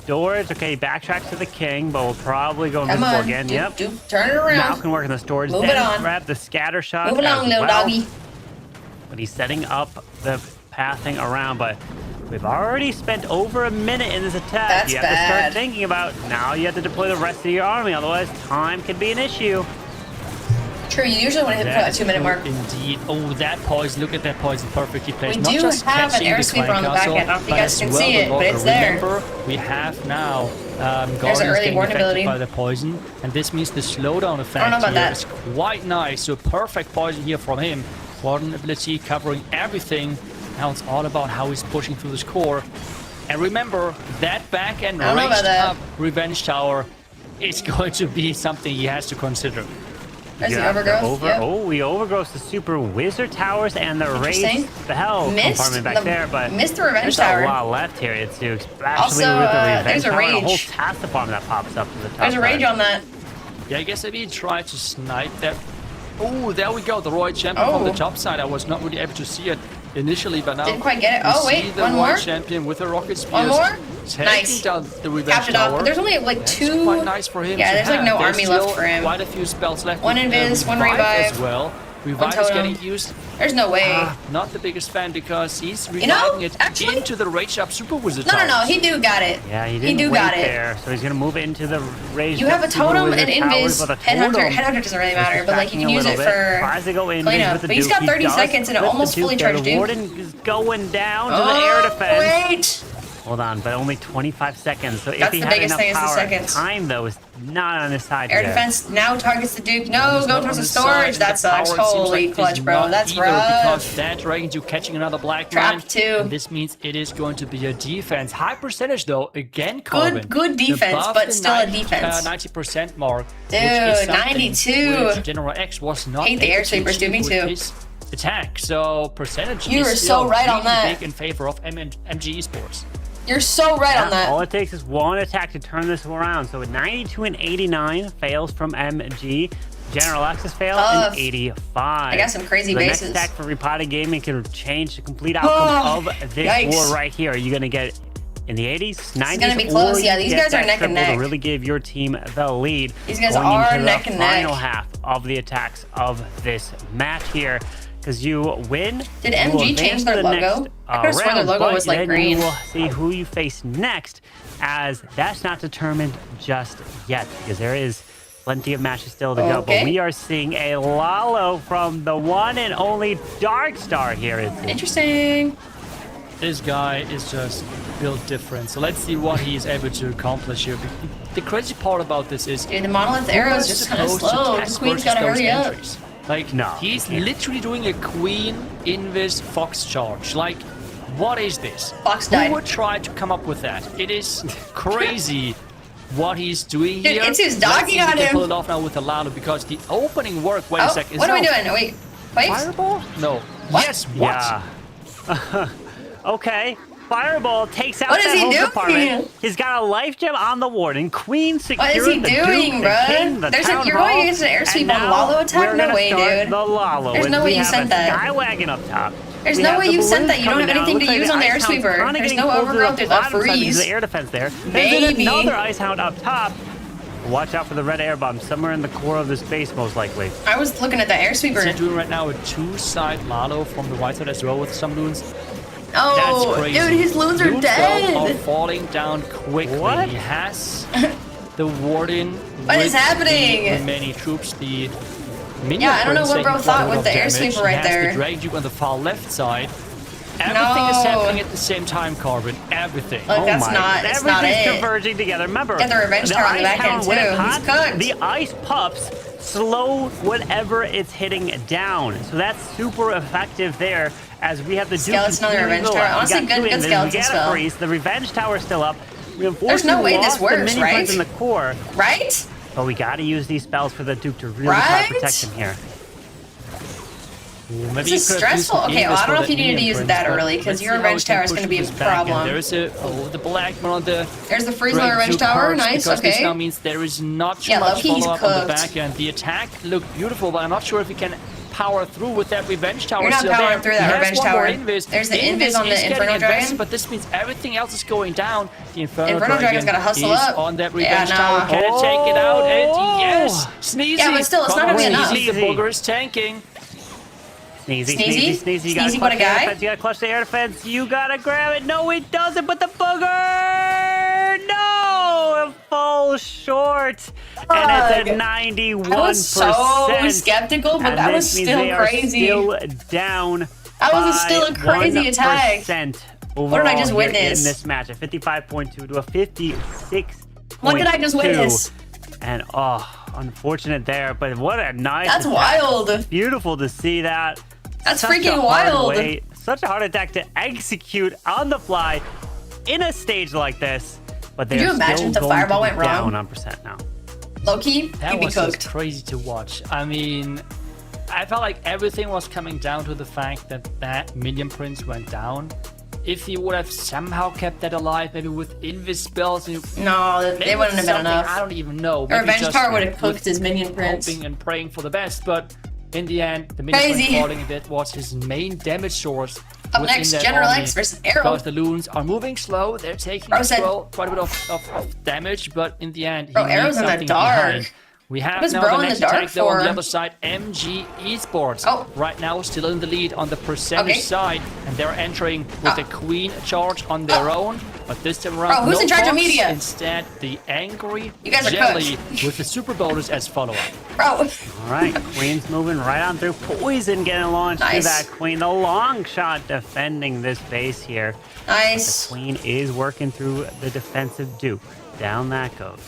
Storage, okay, backtracks to the king, but we'll probably go Come invisible on, again. Duke, Yep. Duke, turn it Now around. can work in the storage. Move then it on. grab the scatter shot. Move along, as little well. doggy. But he's setting up the pathing around, but we've already spent over a minute in this attack. That's you have to start bad. thinking about now you have to deploy the rest of your army, otherwise time could be an issue. True, you usually want to hit that 2-minute mark. Indeed. Oh, that poison. Look at that poison perfectly placed. We Not do just have an catching air the sweeper on the Clan back end. I don't Castle, know if you but guys as can well see the it, but locker. it's there. Remember, we have now Guardians There's an early getting warning affected ability. by the poison, and this means the slowdown effect know about here that. is quite nice. So perfect poison here from him. Warden ability covering everything. Now it's all about how he's pushing through this core. And remember, that back end I don't know about raised that. up Revenge Tower is going to be something he has to consider. There's the Yeah, overgrowth. Yep. Oh, we overgrowth the super wizard towers and the Interesting. raised spell Missed compartment back the- there, but missed the revenge there's tower. a lot left here, too, especially Also, with the revenge there's a tower and a whole rage. task bomb that pops up to the top. There's a rage side. on that. Yeah, I guess maybe he tried to snipe that. Oh, there we go. The Royal Champion from the Oh. top side. I was not really able to see it initially, but now Didn't quite get it. we Oh, wait, see the one Royal more? Champion with the rocket spears. One more? Taking Nice. down the Revenge Capped it off. Tower. But there's only like That's 2. quite nice for him. Yeah, to there's like have. no There's army left still for him. Quite a few spells left. One with, invis, one revive revive, as well. Revive is totem. getting used. There's no way. Not the biggest fan because he's You know, reviving it actually- into the Rage Up Super Wizard No, no, no. Towers. He do got it. Yeah, he didn't do wait got it. there, so he's gonna move into the raised. You have a up super totem wizard and towers, invis. but a Headhunter. totem Headhunter doesn't really is matter, but like you distracting can a use it little bit. for Tries to go invis cleanup. with the But he's Duke. got He 30 does seconds and it flip the almost fully Duke there. charged The Duke. Warden is going down to the air defense. Wait. Hold on, but only 25 seconds. So if That's he the had biggest enough thing is the power, seconds. time though is not on his side Air here. defense now targets the Duke. No, He's go not towards on the his storage. side, That and the sucks. power, it seems Holy like, clutch, is bro. not That's either, rough. Because that Dragon Duke catching another black Trap line. two. And this means it is going to be a defense. High percentage though. Again, Corbin. Good defense, Above but the still a defense. 90% mark. Dude, which is something 92. which General X was not Hate the able air to sweepers, dude, me achieve too. with his attack. So percentage You is are so still right on really that. big in favor of MG Esports. You're so right on All that. it takes is one attack to turn this around. So 92 and 89 fails from MG. General X's fail Tough. and 85. I got some crazy the bases. next attack for Repotted Gaming can change the complete outcome of this Yikes. war right here. Are you going to get in the 80s, 90s? gonna be close. or Yeah, you these get guys are that neck and triple neck. to really give your team the lead. These guys going are into neck the and neck. final half of the attacks of this match here. Because you win. Did you will MG advance change to their the logo? next, I could've sworn their round, logo but was, like, then green. You will see who you face next, as that's not determined just yet, because there is Plenty of matches still to go, but we are seeing a Lalo from the one and only Dark Star here. Interesting. This guy is just built different. So let's see what he is able to accomplish here. The crazy part about this is... Dude, the Monolith arrow is just kind of slow. The Queen's gotta hurry up. Like, no, he's literally doing a Queen Invis Fox charge. Like, what is this? Fox died. Who would try to come up with that? It is crazy what he's doing here. Dude, Itsu's dogging on him. Pull it off now with a Lalo because the opening work. Wait a second. What are we doing? No, wait. Fireball? No. What? Yes. What? Yeah. Okay. Fireball takes out what that is he whole doing? department. He's got a life gem on the Warden. Queen secured what is he the doing, Duke, bro? the King, the Town You're Hall, going against an airsweep and on now Lalo attack? we're No gonna way, start dude. The Lalo. There's no way you sent that. Skywagon up top. There's We no have way the you sent balloons that. You don't coming have down. anything to Looks use like on the Ice Hound's airsweeper. kinda There's getting no closer to overgrowth. There's a bottom side because freeze. of the air defense there. Maybe. There's another Ice Hound up top. Watch out for the red air bomb somewhere in the core of this base, most likely. I was looking at the airsweeper. They're doing right now a two-side Lalo from the right side as well with some loons. Oh, That's crazy. dude, his loons are Loons dead. are falling down quickly. What? He has the Warden. What is happening? The many troops, the minion. Yeah, I don't know what bro thought with the airsweeper right there. The Dragon Duke on the far left side. Everything is happening at the same time, Carbon. Everything. Look, that's not. It's not Everything's it. converging together. Remember, Get the revenge tower on the back end, Ice Hound, when too. it's He's hot, cooked. The ice pups slow whatever it's hitting down. So that's super effective there. As we have the Skeleton on the revenge tower. Honestly, good skeleton spell. Freeze. The revenge tower is still up. We There's no way this works, the right? in the core, Right? but we got to use these spells for the Duke to really Right? try to protect him here. Maybe This is stressful. Okay, well, I don't know if you need to use it that early because your revenge tower is going to be a problem. There's the black one on the. There's the freeze on the revenge tower. Nice. Because this now Okay. means there is not too Yeah, much low-key, he's follow-up on the cooked. back end. The attack looked beautiful, but I'm not sure if we can power through with that revenge tower. You're not still powering there. through that He has revenge one tower. more Invis. There's the Invis on the is getting Inferno invested, Dragon. but this means everything else is going down. The Inferno Dragon's gotta hustle is up. on that Yeah, revenge tower. nah. Can it take it out? And yes, Sneezy. Yeah, but still, it's not gonna be enough. The booger is tanking. Sneezy. Sneezy? You gotta Sneezy, what a clutch the air guy. defense. You gotta clutch the air defense. You gotta grab it. No, it doesn't. But the booger, no, it falls short, and it's a 91%. I was so skeptical, but that was still crazy. Still down. That was still a crazy attack. What did I just witness? in this match? A 55.2 to a 56. What did I just witness? And unfortunate there, but what a nice That's attack. wild. Beautiful to see that. That's Such freaking a hard wild. way- such a hard attack to execute on the fly in a stage like this. But Could you imagine if the fireball went wrong? Down on percent now. Low key, That you'd be was just cooked. crazy to watch. I mean, I felt like everything was coming down to the fact that that Minion Prince went down. If he would have somehow kept that alive, maybe with Invis spells, No, they wouldn't have been enough. I don't even know. A Maybe revenge just tower would have cooked with his Minion Prince. hoping and praying for the best, but in the end, the Minion Crazy. Prince falling a bit was his main damage source. Up within next, that General army, X versus Arrow. Because the Loons are moving slow, they're taking Bro as said- well quite a bit of damage, but in the end, Bro, he Arrow's needs in the something dark. behind. We have What is now Bro the in the next dark attack though on for? the other side, MG Esports. Oh. Right now still in the lead on the percentage Okay. side, and they're entering with a Queen charge on their own. But this time around, Bro, who's no in charge of box, media? Instead, the angry You guys are Jelly with the super bonus as follow-up. Bro, All right, Queen's moving right on through. Poison getting launched to Nice. that Queen. The long shot defending this base here. nice. Queen is working through the defensive Duke. Down that goes.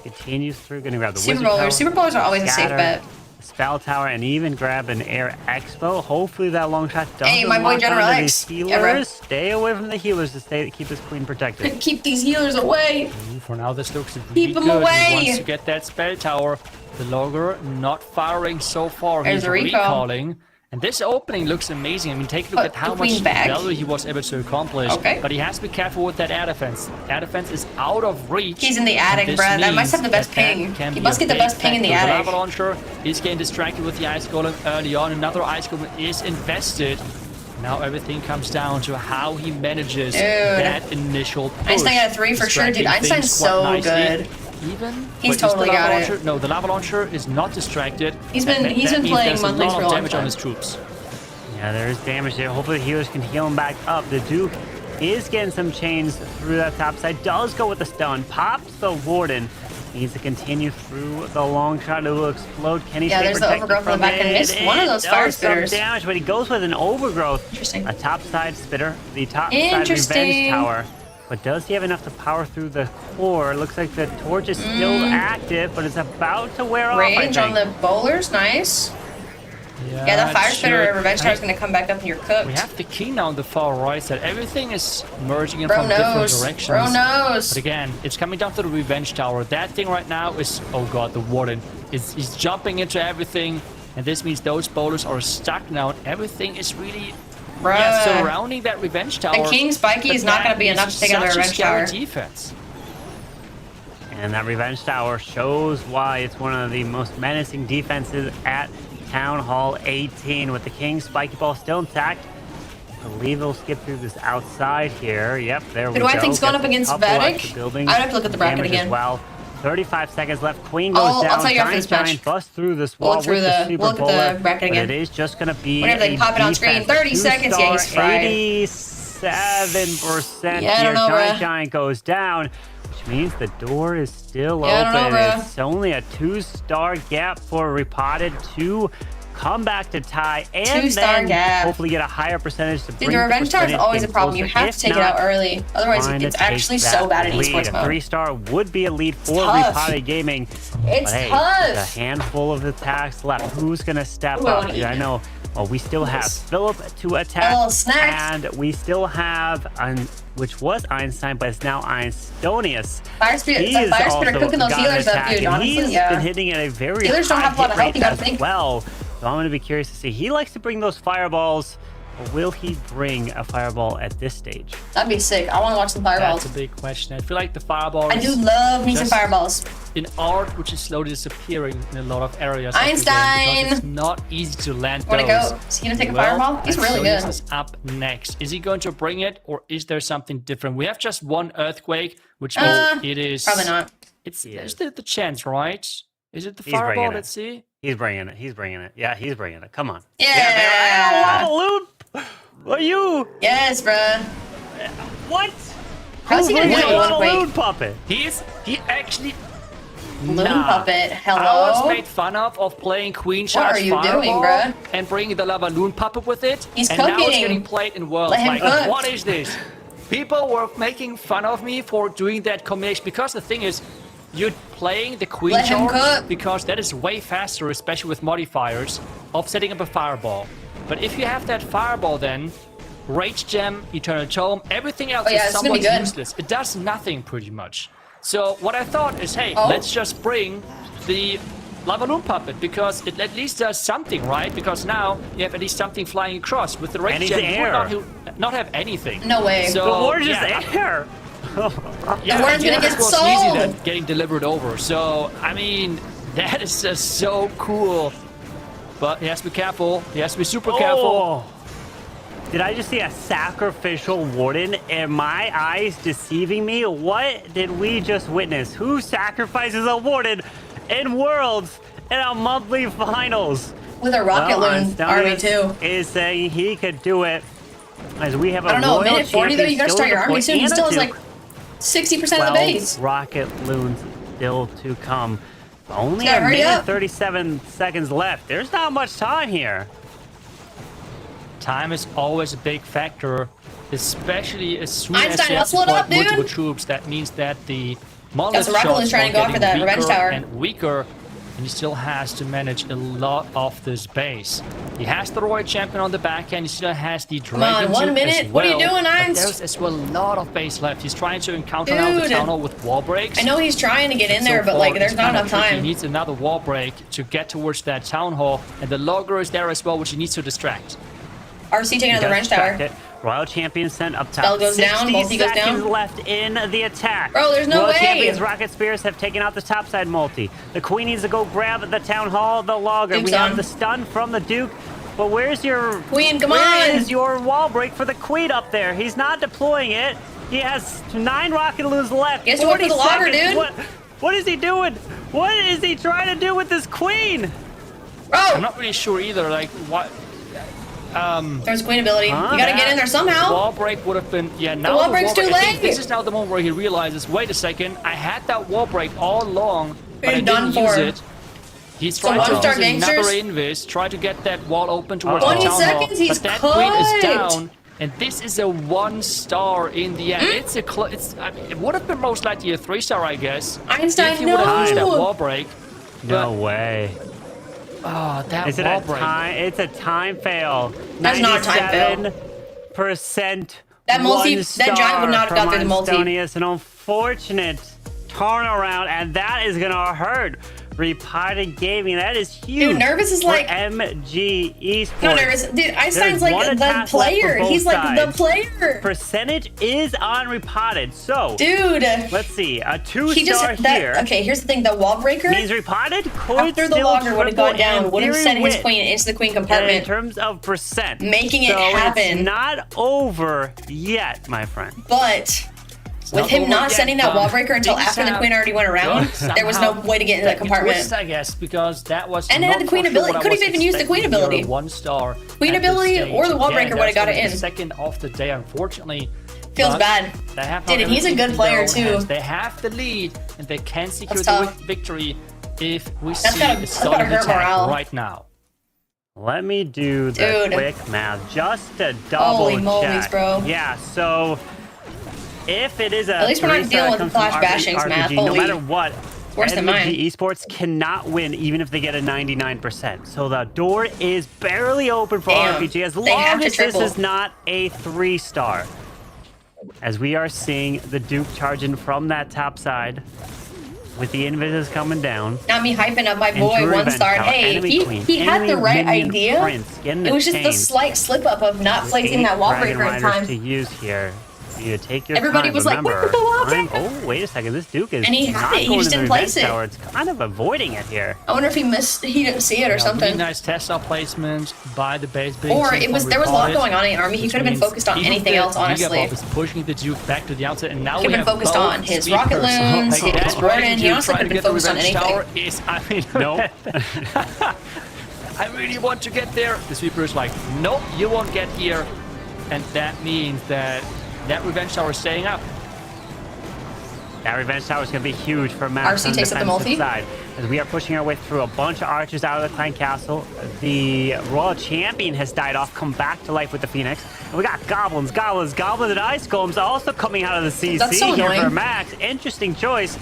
Continues through. Gonna grab the Super Wizard Tower, Bowlers. Super Bowlers are always a safe scatter, bet. Spell Tower, and even grab an Air Expo. Hopefully that long shot doesn't Hey, my boy lock General onto X. these Yeah, bro. healers. Stay away from the healers to keep this Queen protected. Keep these healers away. For now, this looks really Keep 'em good. away. He wants to get that spell tower. The logger not firing so far. There's He's a recall. recalling. And this opening looks amazing. I mean, take a look at how the Queen much back. value he was able to accomplish. Okay. But he has to be careful with that air defense. Air defense is out of reach. He's in the attic, and this bruh. That must have the means best that ping. can He be must a get the big best ping in the factor. attic. The lava launcher is getting distracted with the ice golem early on. Another ice golem is invested. Now everything comes down to how he manages that initial push. Einstein got a 3 for sure, dude. Distracting Einstein's things quite so nicely. good. Even He's wait, is totally the lava got launcher, it. No, the lava launcher is not distracted. He's been That means playing there's a monthlies lot for a of long damage on time. his troops. Yeah, there is damage there. Hopefully the healers can heal him back up. The Duke is getting some chains through that top side. Does go with the stun. Pops the Warden. Needs to continue through the long shot. It will explode. Can he stay there's the protected overgrowth in from the back end. it? Missed one of those fire Does some spitters. damage, but he goes with an overgrowth. Interesting. A topside spitter. The topside revenge tower. But does he have enough to power through the core? Looks like the torch is still active, but it's about to wear off, I Rage think. on the bowlers, nice. Yeah, that fire spitter revenge tower is going to come back up and you're cooked. We have the king now on the far right side. Everything is merging in Bro from different knows. directions. Bro knows. But again, it's coming down to the revenge tower. That thing right now is, oh god, the warden. He's jumping into everything. And this means those bowlers are stuck now. And everything is really surrounding that revenge tower. And King Spiky is not going to be enough to take out the revenge tower. Defense. And that revenge tower shows why it's one of the most menacing defenses at Town Hall 18, with the King Spiky Ball still intact. I believe they'll skip through this outside here. Yep, there we go. Who do I think's going up against VATIC? I'd have to look at the bracket again. Well, 35 seconds left. Queen goes down. I'll tell you after this match. Giant bust through this wall with the Super We'll look Bowler. at the bracket again. But it is just going to be whenever they pop it on screen. 30 seconds. Yeah, he's fried. 87% yeah, I don't know, Giant goes down. Which means the door is still open. I don't know, it's only a 2-star gap for Repotted to come back to tie and then hopefully get a higher percentage to bring the revenge tower is always a problem. You have to take it out early. Otherwise, it's actually so bad in esports mode. A 3-star would be a lead for Repotted Gaming. It's tough. A handful of attacks left. Who's going to step up? I know. Well, we still have Philip to attack, and we still have, which was Einstein, but it's now Einstonius. Fire Spitter cooking those healers up, dude. Honestly, he's been hitting at a very healers don't have a lot of health, you gotta think. Well, so I'm going to be curious to see. He likes to bring those fireballs. Or will he bring a fireball at this stage? That'd be sick. I want to watch some fireballs. That's a big question. I feel like the fireballs. I do love me some fireballs. In art, which is slowly disappearing in a lot of areas. Einstein! It's not easy to land Wanna go? Is he gonna take a fireball? He's really good. Is up next. Is he going to bring it, or is there something different? We have just one earthquake, which means it is. Probably not. There's the chance, right? Is it the fireball? Let's see. He's bringing it. He's bringing it. Yeah, he's bringing it. Come on. Yeah. Loot. Are you? Yes, bruh. What? How's he gonna get a loon puppet? He actually. Loon puppet. Hello. I was made fun of playing Queen Charge Fireball and bringing the lava loon puppet with it. He's and cooking. Now it's getting played in Worlds. Like, what is this? People were making fun of me for doing that combination because the thing is, you're playing the Queen Charge because that is way faster, especially with modifiers, of setting up a fireball. But if you have that fireball, then Rage Gem, Eternal Tome, everything else is somewhat useless. It does nothing pretty much. So what I thought is, hey, let's just bring the Lava Loon Puppet because it at least does something, right? Because now you have at least something flying across. With the Rage Gem, you would not have anything. No way. So, the war just air. The war's gonna get sold. Easy than getting delivered over. So I mean, that is just so cool. But he has to be careful. He has to be super careful. Did I just see a sacrificial warden? Am my eyes deceiving me? What did we just witness? Who sacrifices a warden in Worlds in a monthly finals? With a rocket loon army too. Is saying he could do it. As we have I don't know, a minute 40 though, you gotta start your army soon. He still has like 60% of the base. Rocket loons still to come. Only a minute 37 seconds left. There's not much time here. Time is always a big factor, especially as soon as you have multiple troops. That means that the monolith shots are getting weaker and weaker, and he still has to manage a lot of this base. He has the Royal Champion on the back end. He still has the Dragon. Come on, 1 minute. What are you doing, Einz? There's as well a lot of base left. He's trying to encounter now the Town Hall with wall breaks. I know he's trying to get in there, but like there's not enough time. He needs another wall break to get towards that Town Hall, and the Logger is there as well, which he needs to distract. RC taking out the wrench tower. Royal Champion sent up top. Bell goes down, multi goes down. Left in the attack. Bro, there's no way. Royal Champion's rocket spears have taken out the topside multi. The Queen needs to go grab the Town Hall, the Logger. We have the stun from the Duke. But where's your Queen? Come on! Where is your wall break for the Queen up there? He's not deploying it. He has 9 rocket loons left. Guess what for the Logger, dude? What is he doing? What is he trying to do with this Queen? Bro! I'm not really sure either. Like what? There's queen ability. You gotta get in there somehow. Wall break would have been, yeah, now the wall break's too I think late. this is now the moment where he realizes, wait a second, I had that wall break all along, but I He's done didn't use for. it. He's trying to use another invis, try to get that wall open towards the 20 town hall, seconds, he's but that queen is cooked. down. And this is a 1-star in the end. It's a I mean, it would have been most likely a 3-star, I guess. Einstein, if you would have used that no. wall break. No way. Oh, that Is it wall a break. time? It's a time fail. That's not a time fail. 97% That giant would not have got through the multi. It's an unfortunate turnaround, and that is gonna hurt Repotted Gaming. That is huge. Dude, Nervous is for like MG Esports. No, Nervous. Dude, Einstein's There's like one the attack left player. for both He's like the sides. player. Percentage is on Repotted, so Dude. let's see. A He just 2-star here. Okay, here's the thing. The wall breaker. Means Repotted could After the still logger would have gone triple down, and would have theory sent his win. queen into the queen In compartment, terms of percent, making it so happen. It's not over yet, my friend. But with him not sending that wall breaker until after the queen already went around, there was no way to get into that compartment. Twist, I guess, because that was And it had not the queen for sure ability. what I Could have was even used the queen expecting ability. here, 1-star. Queen at this ability stage. or the wall breaker would have got it That's in. the second of the day, unfortunately. Feels But bad. They have Dude, and he's a good player, too. They have the lead, and they can secure That's the tough. victory if we That's see gotta a solid hurt attack morale. right now. Let me do the Dude. quick math just to double Holy moly, check. bro. Yeah, so if it is a At least we're not 3-star dealing that with comes Flash from Bashings math. no Holy. matter what, Worse than mine. MG Esports cannot win even if they get a 99%. So the door is barely open for Damn. RPG as They have long to as this triple. is not a 3-star. As we are seeing the Duke charging from that top side with the invis coming down. Not me hyping up my And boy Druid 1-star. Tower, Hey, enemy queen, he had the enemy right minion idea. prince, getting It was just the chain. slight slip up of not placing that wall Dragon breaker in Riders time. to use here. You take your Everybody time. was like, Remember, "Where's the wall time- breaker?" Oh, wait a second. This Duke is And he had not it, he going just to the didn't place revenge it. tower. It's kind of avoiding it here. I wonder if he didn't see it or Really something. nice Tesla placement by the base. Or there was a lot going on in Army. He Which could have been means focused on even anything the else, honestly. Gigabob is pushing the Duke back to the outside, and now He we could have have been focused both on his sweepers. rocket loons, Like, his that Warden. Duke He honestly trying could to have been get the focused on revenge anything. tower is, I mean, Nope. I really want to get there. The sweeper is like, nope, you won't get here, and that means that revenge tower is staying up. That revenge tower is going to be huge for Max RC on the takes up the multi. defensive side. As we are pushing our way through a bunch of archers out of the Clan Castle. The Royal Champion has died off, come back to life with the Phoenix. And we got goblins, and ice golems also coming out of the CC That's so here annoying. for Max. Interesting choice.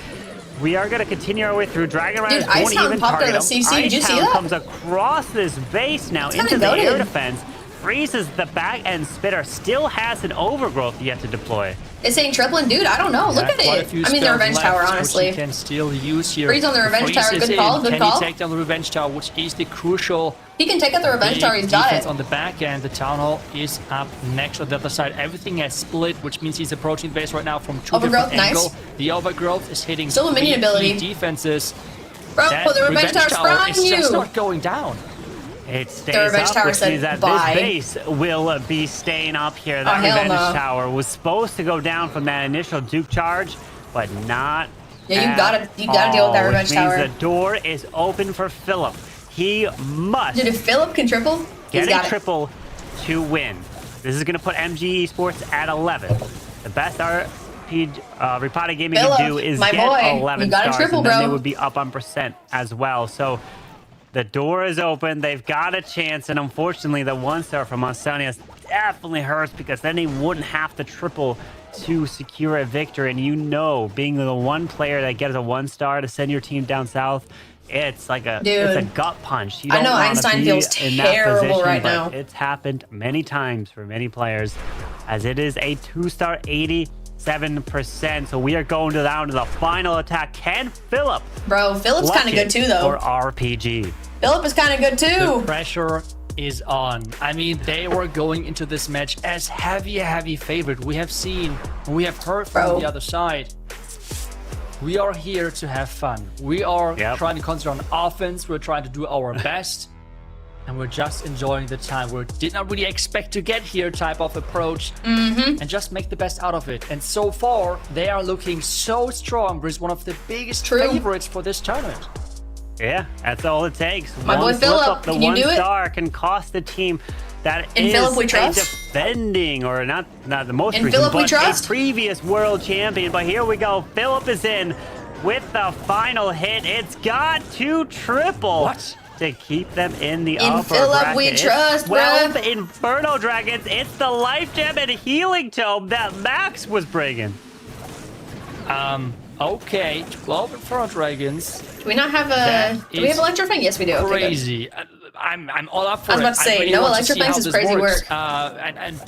We are going to continue our way through. Dragon Riders Dude, Ice won't Hound even popped out target of the him. CC. Did you see Ice Hound that? comes across this base now kinda into the air goated. defense. Freezes the back end. Spitter still has an overgrowth yet to deploy. It's saying tripling, dude. I don't know. Look at Quite a it. few I mean, the spells revenge left, tower, which honestly. he can still use here. Freeze on the revenge tower. Freeze is Good call, in. good Can call. he take down the revenge tower, which is the crucial He can take out the revenge tower. He's got defense it. on the back end. The town hall is up next on the other side. Everything has split, which means he's approaching the base right now from two Overgrowth, different nice. angles. The overgrowth is hitting Still a minion three ability. key defenses. Bro, That the revenge tower's frying is just you. not going down. It stays revenge up, tower which said means that bye. this base will be staying up here. That Oh, hell revenge no. tower was supposed to go down from that initial Duke charge, but not. Yeah, you at gotta deal with that all, revenge which means tower. the door is open for Philip. He must Dude, if Philip can triple, he's get got a it. triple to win. This is going to put MG Esports at 11. The best Repotted Gaming Philip, can do is my get boy, 11 you got a stars, triple, and then bro. they would be up on percent as well. So the door is open. They've got a chance, and unfortunately, the 1-star from Ausonius definitely hurts because then they wouldn't have to triple to secure a victory. And you know, being the one player that gets a 1-star to send your team down south, it's like a it's a Dude. gut punch. You I know don't wanna Einstein be feels in that terrible position, right but now. It's happened many times for many players, as it is a 2-star 87%. So we are going down to the final attack. Can Philip? Bro, Philip's kind of good too, though. Or RPG. Philip is kind of good The too. pressure is on. I mean, they were going into this match as heavy favorite. We have seen, we have heard from Bro. the other side. We are here to have fun. We are trying to concentrate on offense. We're trying to do our best. And we're just enjoying the time. We did not really expect to get here type of approach. And just make the best out of it. And so far, they are looking so strong. It's one of the biggest favorites for this tournament. Yeah, that's all it takes. My boy One slip Philip, up, the can you do it? 1-star can cost the team that In is Philip we a trust. defending, or not the most In recent, Philip we but trust. a previous world champion. But here we go. Philip is in with the final hit. It's got to triple. What? To keep them in the In upper Philip bracket. we It's trust, 12 bruh. Inferno Dragons. It's the Life Gem and Healing Tome that Max was bringing. Okay, 12 Inferno Dragons. Do we not have That a... Do we have is Electrofang? Yes, we do. Okay, good. Crazy. I'm all up for I was it. about to say, really no want to see Electrofangs how is this crazy works. work. And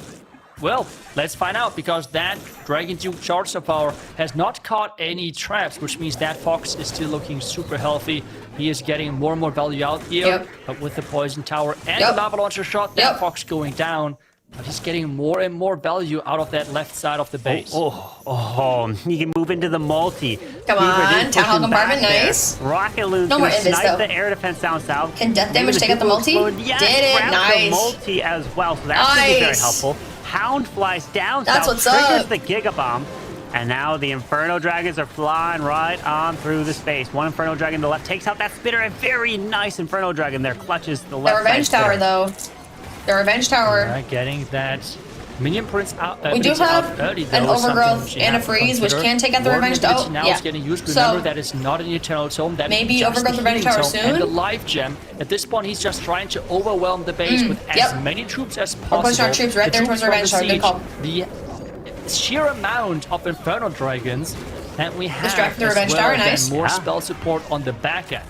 well, let's find out, because that Dragon Duke Charge of Power has not caught any traps, which means that Fox is still looking super healthy. He is getting more and more value out here. Yep. But with the Poison Tower and Yep. the Lava Launcher shot, that Fox going down. But he's getting more and more value out of that left side of the base. He can move into the multi. Come on, Town Hall compartment, nice. Rocket Loon's No more gonna invis, snipe though. the air defense down south. Can death damage Maybe take out the Duke will multi? explode. Yes, Did it, grabs nice. the multi as well, so that's gonna be very Nice. helpful. Hound flies down That's south, what's triggers up. the Giga Bomb. And now the Inferno Dragons are flying right on through the space. One Inferno Dragon to the left takes out that spitter. A very nice Inferno Dragon there. Clutches the The left Revenge side Tower, spitter. though. The Revenge Tower. Getting that Minion Prince out. We do Prince out have early, an though, is something Overgrowth which you and a have to Freeze, which consider. can take out the War Revenge Mobility Tower. now Yeah. is getting used. So- Remember, that is not an Eternal Tome. That Maybe is just Overgrowth the Revenge Healing Tower Tome soon? And the Life Gem. At this point, he's just trying to overwhelm the base with as Yep. many troops as We're possible. pushing our troops right The there towards troops Revenge from Tower. Good call. The sheer amount of Inferno Dragons that we have Distract the as Revenge well, Tower, then nice. more Yeah. spell support on the back end.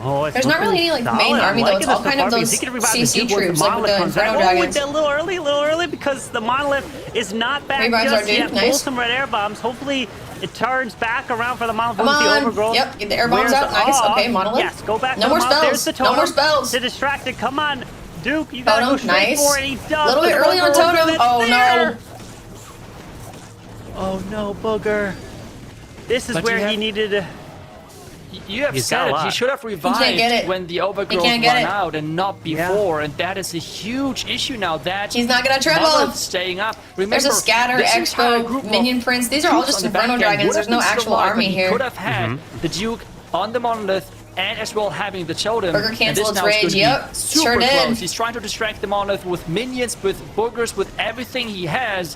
Oh, it's There's not really any, like, looking main solid. army, I'm though. liking It's all this kind so of far, those because he can revive CC the Duke once troops, the like with the Monolith comes Inferno out. Dragons. A little early, because the Monolith is not back Revives just our Duke, yet. Pull nice. some red air bombs. Hopefully, it turns back around for the Monolith. Come with the on. Overgrowth. Yep, get the air bombs Where's out. Nice. the- Okay, Monolith. Yes, go back No to more the Monolith. There's spells. the No more totem spells. to distract it. Come on, Duke, you gotta go Totem, straight nice. for it. He does. A little The bit early on Booger Totem. is Oh, there. no. Oh, no, Booger. This is But where you he have- needed... You have He's got said a it. lot. He should have get revived it. when the Overgrowth can't get ran it. out and not before, and that is a huge issue now. That He's not gonna triple. Monolith staying up. Remember, There's a Scatter, this entire Expo, group of Minion Prince. These are all troops just on the back Inferno end Dragons. would There's have no been still actual alive, army but he here. could have had the Duke on the Monolith and as well having the Totem. Booger and cancel this its now is rage, gonna be yep, super sure did. close. He's trying to distract the Monolith with minions, with Boogers, with everything he has.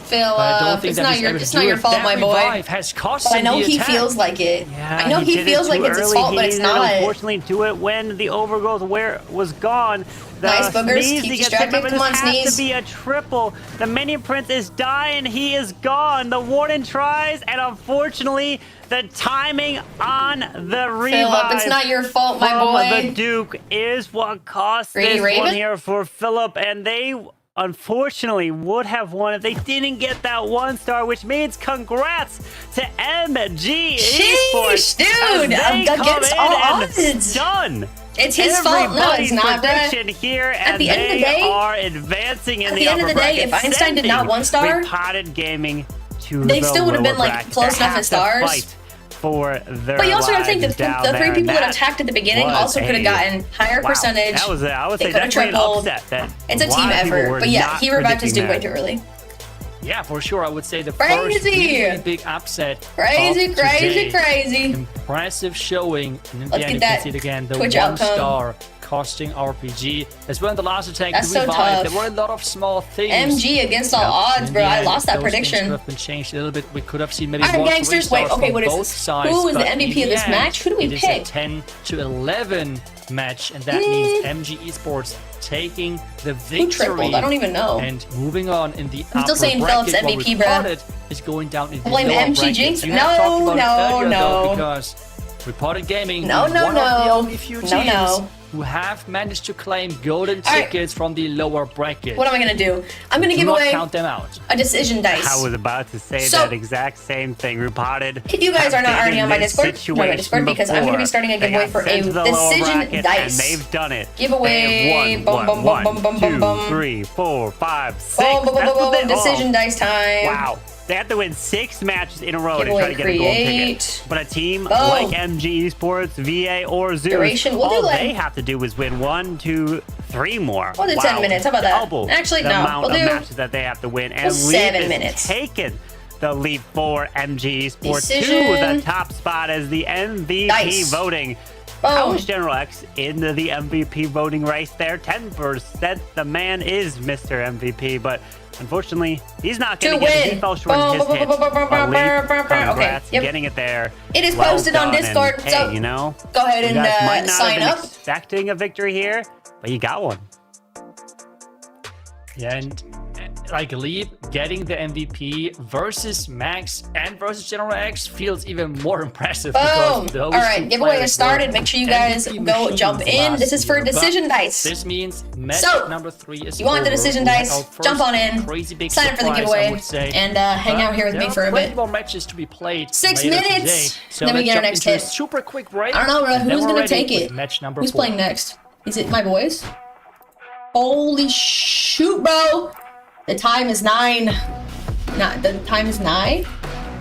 Phil, But I don't think it's that not he's your, able to it's do not your it. fault, That my boy. revive has cost But I him know the he attack. feels like it. Yeah, I know he did it feels like too it's his early. fault, He but it's didn't not. unfortunately do it when the Overgrowth was gone. The Nice, Boogers. sneeze Keep to get distracted. hit, but Come on, this has sneeze. to be a triple. The Minion Prince is dying. He is gone. The Warden tries, and unfortunately, the timing on the revive Philip, it's not your fault, my from boy. the Duke is what cost Greedy this one Raven? here for Philip, and they unfortunately would have won if they didn't get that 1 star, which means congrats to MG Esports. Sheesh, dude, as they come against in all and odds. Done. It's his fault. No, it's Everybody's not, bruh. prediction here, and the end of the they day- are advancing in at the the end of upper the day, bracket, if Einstein did not sending 1 star, Repotted Gaming to they the still would have been, lower like, bracket. close They enough in have to stars. fight for their But you also got to think lives that down the 3 there, people and that attacked at the beginning was also could a- have gotten higher wow, percentage. That was, I would They say, could have definitely an tripled. upset. That It's a lot team of people effort. were But yeah, not he revived his Duke predicting way that. too early. Yeah, for sure. I would say the Crazy. first really big upset. Crazy, of crazy, today. crazy. Impressive showing. And in Let's the end, get you that can see it again. The Twitch 1 outcome. star costing RPG. As well in the last attack, That's the so revive. tough. There were a lot of small things. MG against all odds, In bro. the I end, lost that those things prediction. could have been changed a little bit. We could have seen maybe All right, more gangsters. Wait, 3 stars okay, from what is both this? sides, Who is the but in MVP of this end, match? Who do we it is pick? a 10-11 match, and that means MG Esports taking the victory. tripled? I don't even know. And moving on in the I'm still upper saying bracket, Phillips while MVP, bruh. Reported is going down in the Blame lower MG bracket. Jinx? You have talked No, about it no, earlier, though, no. because Reported Gaming, No, no, one of the no. only few No, teams no. who have managed to claim golden All right. tickets from the lower bracket. What am I going to do? I'm going to Do give not away count them out. a decision dice. I was about to say So- that exact same thing. Repotted. If you guys are not have already been on my in this Discord, join my situation Discord because I'm going to be before. starting a They giveaway got for a sent to the lower decision bracket, dice. And they've done it. Giveaway. They have won. Bum, bum, One, bum, bum, bum, two, bum. 3, 4, 5, 6. Boom, boom, boom, That's boom, what boom. they- Decision dice time. Wow. They have to win 6 matches in a row Giveaway to try to get a gold create. ticket. But a team Boom. like MG Esports, VA, or Zeus, Duration, we'll do all like- they have to do is win 1, 2, 3 more. We'll do 10 minutes. How about that? Double Actually, the no. amount We'll of do- matches that they have to win. And we'll 7 Leap minutes. is taken the leap for MG Esports Decision. to the top spot as the MVP Dice. voting How is General X in the MVP voting race there? 10%. The man is Mr. MVP, but unfortunately, he's not going to get it. He fell short of his hit. Congrats, getting it there. It is posted on Discord, hey, so you know, go ahead and might not sign have up. been expecting a victory here, but you got one. Yeah, and like Leap getting the MVP versus Max and versus General X feels even more impressive. Boom! All right, giveaway is started. Make sure you guys go jump in. This is for decision dice. This means match number 3 is you want the decision dice? Jump on in, sign up for the giveaway, and hang out here with me for a bit. More matches to be played. 6 minutes. So then we get our next hit. Super quick break. I don't know, bro. Who's gonna take it? Match number Who's 4. playing next? Is it my boys? Holy shoot, bro! The time is 9. The time is 9.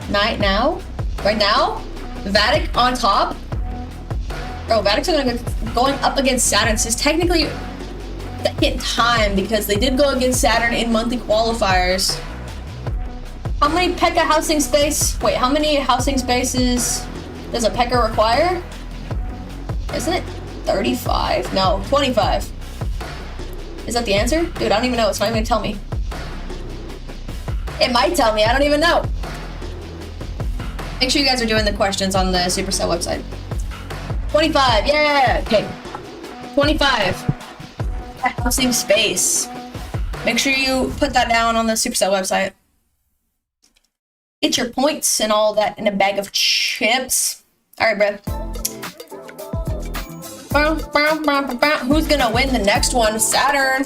9 now. Right now, VATIC on top. Bro, VATIC's going up against Saturn. So it's technically second time because they did go against Saturn in monthly qualifiers. How many P.E.K.K.A housing space? Wait, how many housing spaces does a P.E.K.K.A require? Isn't it 35? No, 25. Is that the answer? Dude, I don't even know. It's not even gonna tell me. It might tell me. I don't even know. Make sure you guys are doing the questions on the Supercell website. 25. Yeah. Okay. 25. Housing space. Make sure you put that down on the Supercell website. Get your points and all that in a bag of chips. All right, bro. Who's gonna win the next one? Saturn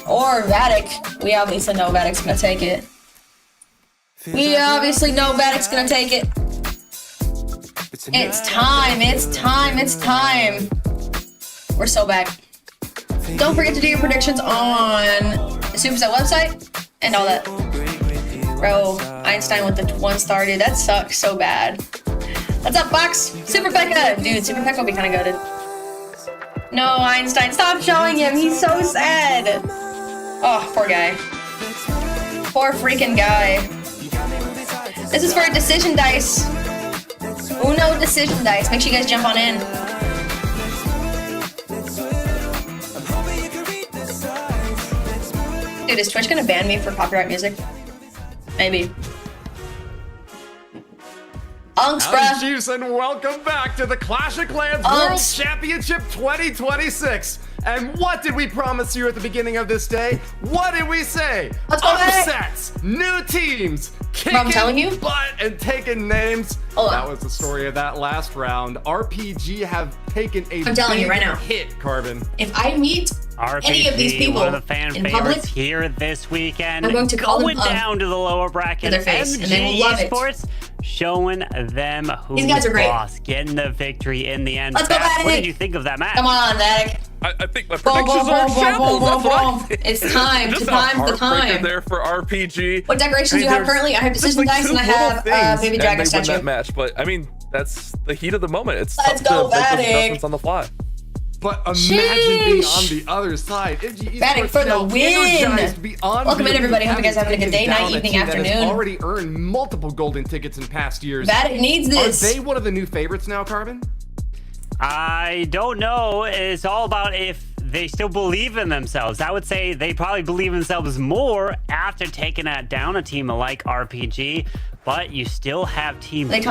or VATIC? We obviously know VATIC's gonna take it. We obviously know VATIC's gonna take it. It's time, it's time, it's time. We're so back. Don't forget to do your predictions on the Supercell website and all that. Bro, Einstein with the 1 star, dude. That sucks so bad. What's up, Fox? Super P.E.K.K.A. Dude, Super P.E.K.K.A will be kind of goated. No, Einstein, stop showing him. He's so sad. Oh, poor guy. Poor freaking guy. This is for decision dice. Uno decision dice. Make sure you guys jump on in. Dude, is Twitch gonna ban me for copyright music? Maybe. Unks, bruh. Chiefs, and welcome back to the Clash of Clans World Championship 2026. And what did we promise you at the beginning of this day? What did we say? Upsets, new teams, kicking butt and taking names. That was the story of that last round. RPG have taken a big hit, Carbon. If I meet any of these people one of the fan in favorites public, here this weekend, I'm going to call them down to the lower bracket. their face, and they will love it. Esports showing them who's These guys are great. boss, getting the victory in the end. Let's go, VATIC. What did you think of that match? Come on, VATIC. I think my predictions are shambles. That's what I think. It's time. Just the time. there for RPG. What decorations do you have currently? I have decision dice and I have baby dragon statue. Win that match, but I mean that's the heat of the moment. It's Let's tough go, to make those VATIC. adjustments on the fly. But imagine being on the other side. VATIC for the win! Welcome in, everybody. Hope you guys are having a good day, night, evening, afternoon. Already earned multiple golden tickets in past years. VATIC needs this. Are they one of the new favorites now, Carbon? I don't know. It's all about if they still believe in themselves. I would say they probably believe in themselves more after taking down a team like RPG. But you still have teams like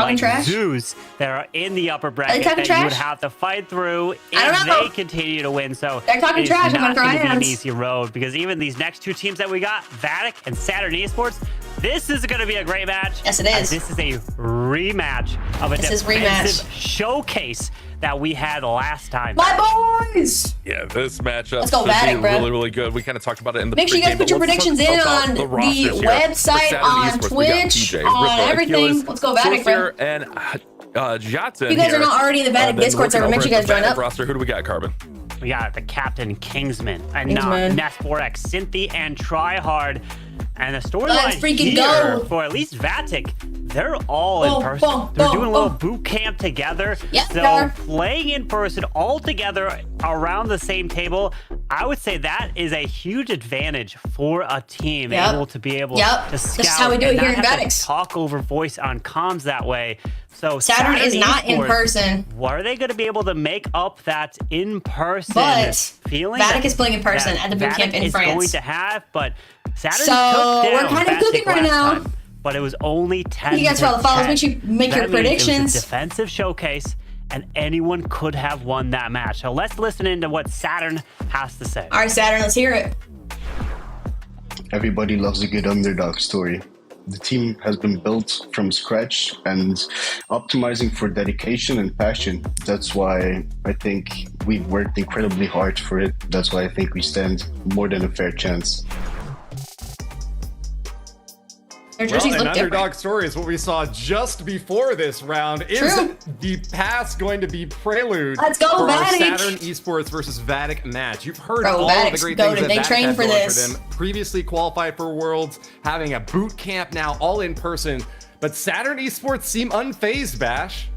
Zeus that are in the upper bracket that you would have to fight through if they continue to win. So they're talking trash. I'm gonna throw be an easy road because even these next 2 teams that we got, VATIC and Saturn Esports, this is going to be a great match. Yes, it is. This is a rematch of a defensive showcase that we had last time. My boys! Yeah, this matchup Let's go, VATIC, bro. Really, really good. We kind of talked about it in the Make sure you guys put your predictions in on the website, on Twitch, on everything. Let's go, VATIC, bro. And Jotun. You guys are not already in the VATIC Discord server. Make sure you guys join up. Roster. Who do we got, Carbon? We got the Captain Kingsman, Nesporx, Cynthia, and Tryhard. And the storyline here for at least VATIC, they're all in person. They're doing a little boot camp together. So playing in person all together around the same table, I would say that is a huge advantage for a team able to be able to scout. This is how we do it here in VATIC. Talk over voice on comms that way. So Saturn is not in person. Are they going to be able to make up that in-person feeling? VATIC is playing in person at the boot camp in France. Going to have, but Saturn so took down we're kind of cooking right now. Time, but it was only 10. You guys follow the follows. Make sure you make your predictions. It was a defensive showcase, and anyone could have won that match. So let's listen into what Saturn has to say. All right, Saturn, let's hear it. Everybody loves a good underdog story. The team has been built from scratch and optimizing for dedication and passion. That's why I think we've worked incredibly hard for it. That's why I think we stand more than a fair chance. Well, an underdog story is what we saw just before this round. Is the pass going to be prelude for our Saturn Esports versus VATIC match? You've heard all of the great things that VATIC had going for them. Previously qualified for Worlds, having a boot camp now, all in person. But Saturn Esports seem unfazed, Bash.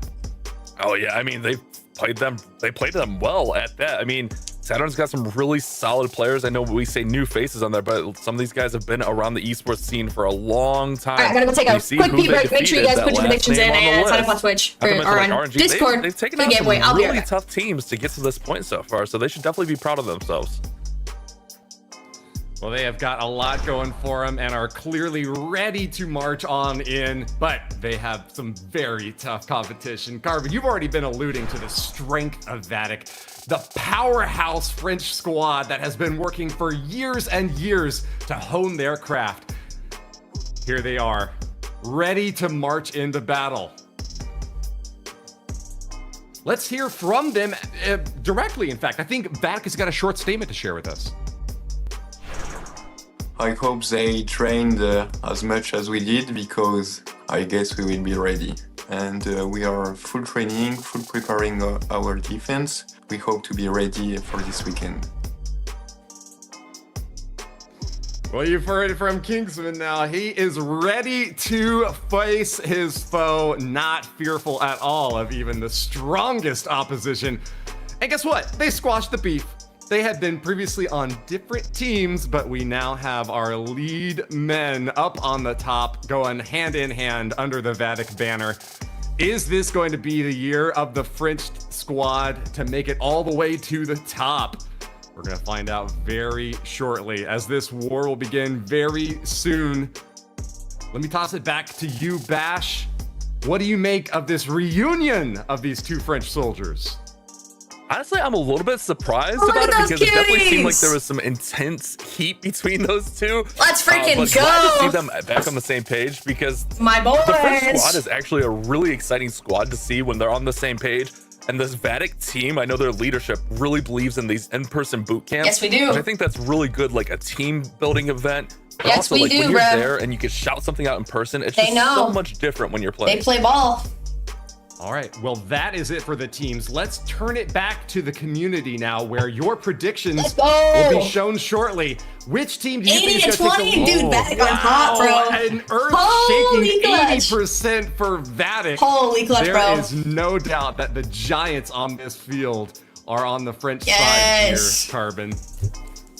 Oh yeah, I mean they played them well at that. I mean, Saturn's got some really solid players. I know we say new faces on there, but some of these guys have been around the esports scene for a long time. All right, I gotta go take a quick pee break. Make sure you guys put your predictions in and sign up on Twitch or on Discord. They've taken out some really tough teams to get to this point so far, so they should definitely be proud of themselves. Well, they have got a lot going for them and are clearly ready to march on in, but they have some very tough competition. Carbon, you've already been alluding to the strength of VATIC, the powerhouse French squad that has been working for years and years to hone their craft. Here they are, ready to march into battle. Let's hear from them directly, in fact. I think VATIC has got a short statement to share with us. I hope they trained as much as we did, because I guess we will be ready. And we are full training, full preparing our defense. We hope to be ready for this weekend. Well, you've heard it from Kingsman now. He is ready to face his foe, not fearful at all of even the strongest opposition. And guess what? They squashed the beef. They had been previously on different teams, but we now have our lead men up on the top, going hand in hand under the VATIC banner. Is this going to be the year of the French squad to make it all the way to the top? We're going to find out very shortly, as this war will begin very soon. Let me toss it back to you, Bash. What do you make of this reunion of these two French soldiers? Honestly, I'm a little bit surprised about it, because it definitely seemed like there was some intense heat between those two. Let's freaking but go! Glad to see them back on the same page, because my boys, the French squad is actually a really exciting squad to see when they're on the same page. And this VATIC team, I know their leadership really believes in these in-person boot camps. Yes, we do. And I think that's really good, like a team building event. But yes, also, we like, do, when you're Rev. there and you can shout something out in person, it's just so much different when you're playing. They play ball. All right, well, that is it for the teams. Let's turn it back to the community now, where your predictions will be shown shortly. Which team do you think is going to take the lead? Dude, VATIC on top, bro. An earth-shaking 80% for VATIC. Holy clutch, bro. There is no doubt that the giants on this field are on the French side here, Carbon.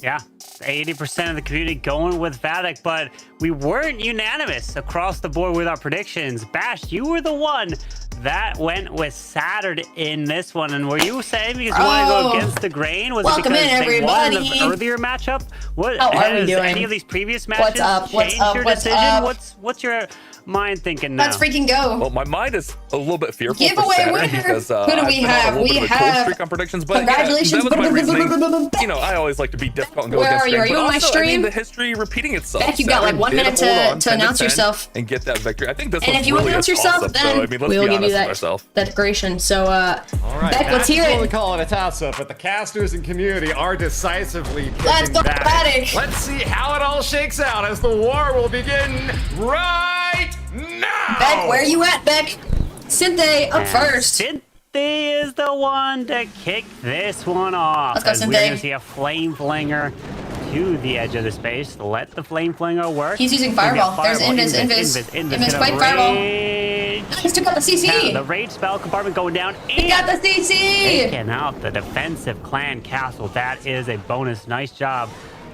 Yeah, 80% of the community going with VATIC, but we weren't unanimous across the board with our predictions. Bash, you were the one that went with Saturn in this one, and were you saying because you want to go against the grain? Was it because they won the earlier matchup? What has any of these previous matches changed your decision? What's your mind thinking now? Let's freaking go. Well, my mind is a little bit fearful Giveaway for Saturn winner. because Who do we have? We have a cold streak on predictions, but congratulations. Yeah, that was my reasoning. You know, I always like to be difficult and go against Where are you? Are you on my stream? I mean, the history repeating itself. Beck, you got like 1 minute to announce yourself and get that victory. I think this and if you announce yourself, awesome. then so, I mean, we'll give you that decoration. So, all right, Beck, let's hear it. We call it a toss-up, but the casters and community are decisively let's go VATIC. Let's see how it all shakes out as the war will begin right now. Beck, where are you at, Beck? Cynthia up first. Cynthia is the one to kick this one off. Let's go, as Cynthia. we're gonna see a flame flinger to the edge of the space. Let the flame flinger work. He's using fireball. There's Invis. Spike fireball. Nice, took out the CC. The rage spell compartment going down. He got the CC. Taking out the defensive clan castle. That is a bonus. Nice job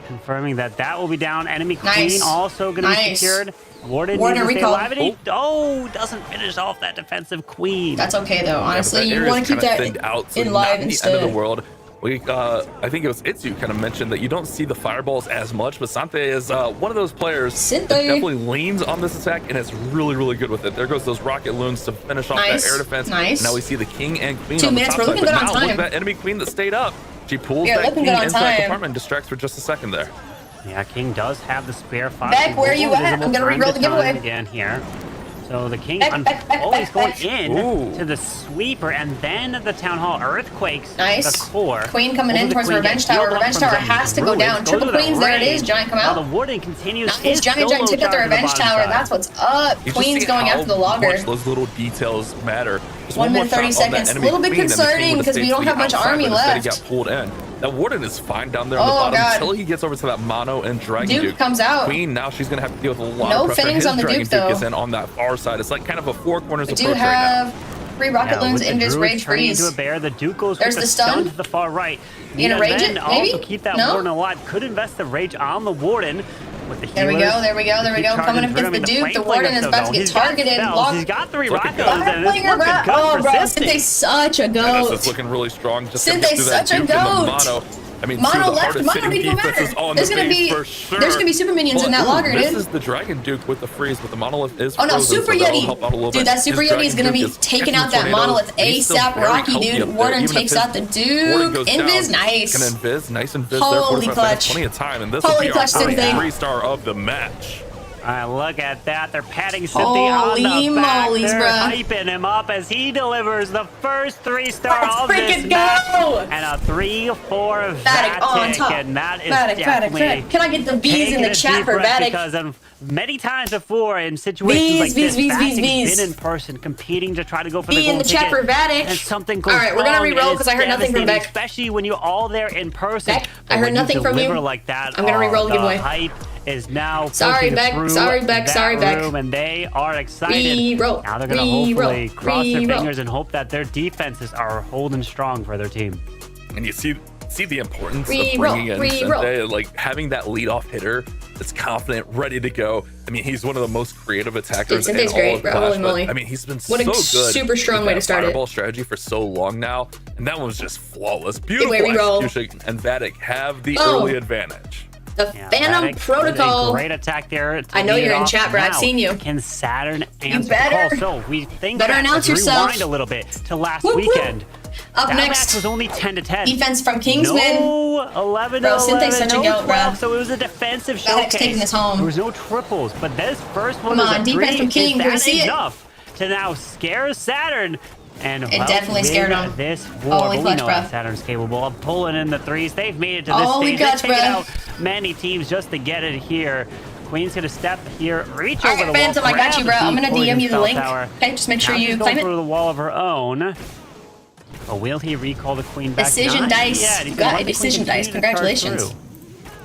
confirming that will be down. Enemy queen also going to be secured. Warden recall. Doesn't finish off that defensive queen. That's okay though. Honestly, you want to keep that out, so in live not instead. The end of the world. I think it was Itsu kind of mentioned that you don't see the fireballs as much, but Sante is one of those players that definitely leans on this attack and is really, really good with it. There goes those rocket loons to finish off that air defense. Nice. Now we see the king and queen 2 on the minutes. top We're looking side, good on time. look at that enemy queen that stayed up. She pulls We're that king looking good on into that time. compartment and distracts for just a second there. Yeah, King does have the spare 5. Beck, where are you at? I'm gonna reroll the giveaway again here. So the king Beck, going in to the sweeper and then the town hall earthquakes. Nice. The core. Queen coming in towards the revenge tower. Revenge tower has to go down. Triple queens. There it is. Giant come out. The warden continues. Nice. Giant took out the revenge tower. That's what's up. Queen's going after the logger. Those little details matter. 1 minute 30 seconds. A little bit concerning because we don't have much army left. He got pulled in. That warden is fine down there on the bottom until he gets over to that mono and dragon Duke comes out. Queen now she's gonna have to deal with a lot of pressure. Finnings on the dragon Duke though. Is in on that far side. It's like kind of a 4 corners approach right now. We do have 3 rocket loons in this rage freeze. Into a bear. The Duke goes There's with the stun to the far right. You gonna rage it? Maybe? Also keep that warden alive. Could invest the rage on the warden. There we go. Coming up against the Duke. The warden is about to get targeted. He's got 3 rockets. Oh, bro. Synthe's such a goat. This is looking really strong. Synthe's such a goat. I mean, mono left, mono didn't even matter. There's gonna be super minions in that logger, dude. This is the Dragon Duke with the freeze, but the monolith is frozen. Oh no, Super Yeti! Dude, that Super Yeti is gonna be taking out that monolith ASAP. Rocky, dude. Warden takes out the Duke. Invis, nice. Can invis, nice invis there. Holy clutch! Plenty of time, and this will be our first 3-star of the match. All right, look at that. They're patting Cynthia on the back. They're hyping him up as he delivers the first 3-star of this match. And a 3-4 VATIC on top. And that is definitely Can I get the V's in the chat for VATIC? Because many times before in situations like this, VATIC's been in person competing to try to go for the gold in the chat for VATIC. And something goes wrong. All right, we're going to re-roll because I heard nothing from Beck. Especially when you're all there in person. Beck, I heard nothing from you. Like that, I'm going to re-roll the giveaway. Hype is now sorry Beck, and they are excited. Now they're gonna hopefully cross their fingers and hope that their defenses are holding strong for their team. And you see the importance of bringing in Sente, like having that leadoff hitter that's confident, ready to go. I mean, he's one of the most creative attackers in all of Clash. Holy moly. I mean, he's been what so good. Super strong way to start fireball strategy for so long now, and that one was just flawless. Beautiful execution, and VATIC have the early advantage. The Phantom Protocol. Great attack there. I know you're in chat, bro. I've seen you. Can Saturn answer the call? So we think better announce yourself. Rewind a little bit to last weekend. Up that next match was only 10-10. Defense from Kingsman. No 11 bro, Synthe's such a goat, bro. So it was a defensive showcase. Taking this home. There was no triples, but this first one was a defense from King. Is that enough to now scare Saturn? And it definitely scared him. This war, we know that Saturn's capable of pulling in the 3s. They've made it to this stage. They've taken out many teams just to get it here. Queen's gonna step here, reach over the wall. Phantom, I got you, bro. I'm gonna DM you the link. Okay, just make sure you claim it. Through the wall of her own. But will he recall the queen back? Decision dice. You got it. Decision dice. Congratulations.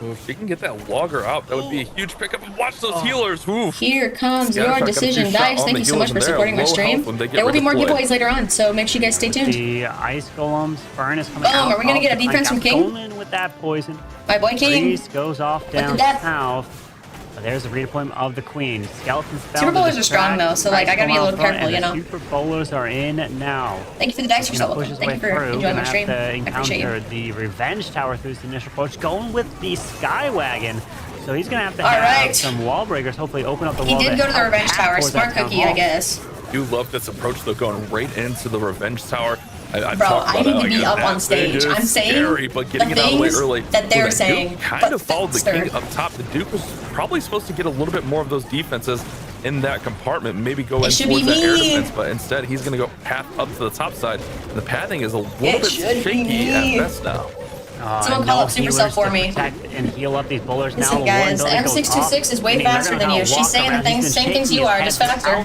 Well, if she can get that logger out, that would be a huge pickup. And watch those healers. Oof. Here comes your decision dice. Thank you so much for supporting my stream. There will be more giveaways later on, so make sure you guys stay tuned. The ice golem's furnace coming out. Are we gonna get a defense from King? Going in with that poison. My boy King. Freeze goes off down south. But there's a redeployment of the queen. Skeleton spell. Super bowlers are strong though, so like I gotta be a little careful, you know. Super bowlers are in now. Thank you for the dice, you're so welcome. Thank you for enjoying my stream. I appreciate you. The revenge tower through his initial approach, going with the Skywagon. So he's gonna have to have some wall breakers. Hopefully, open up the wall. He did go to the revenge tower. Smart cookie, I guess. I do love this approach though, going right into the revenge tower. Bro, I need to be up on stage. I'm saying scary, but getting it out of the way early. That they're saying kind of followed the king up top. The Duke was probably supposed to get a little bit more of those defenses in that compartment, maybe go in towards that air defense, but instead he's going to go half up to the top side. The pathing is a little bit shaky at best now. Someone call up Supercell for me. And heal up these bowlers. Listen, guys, M626 is way faster than you. She's saying the same things you are, just faster.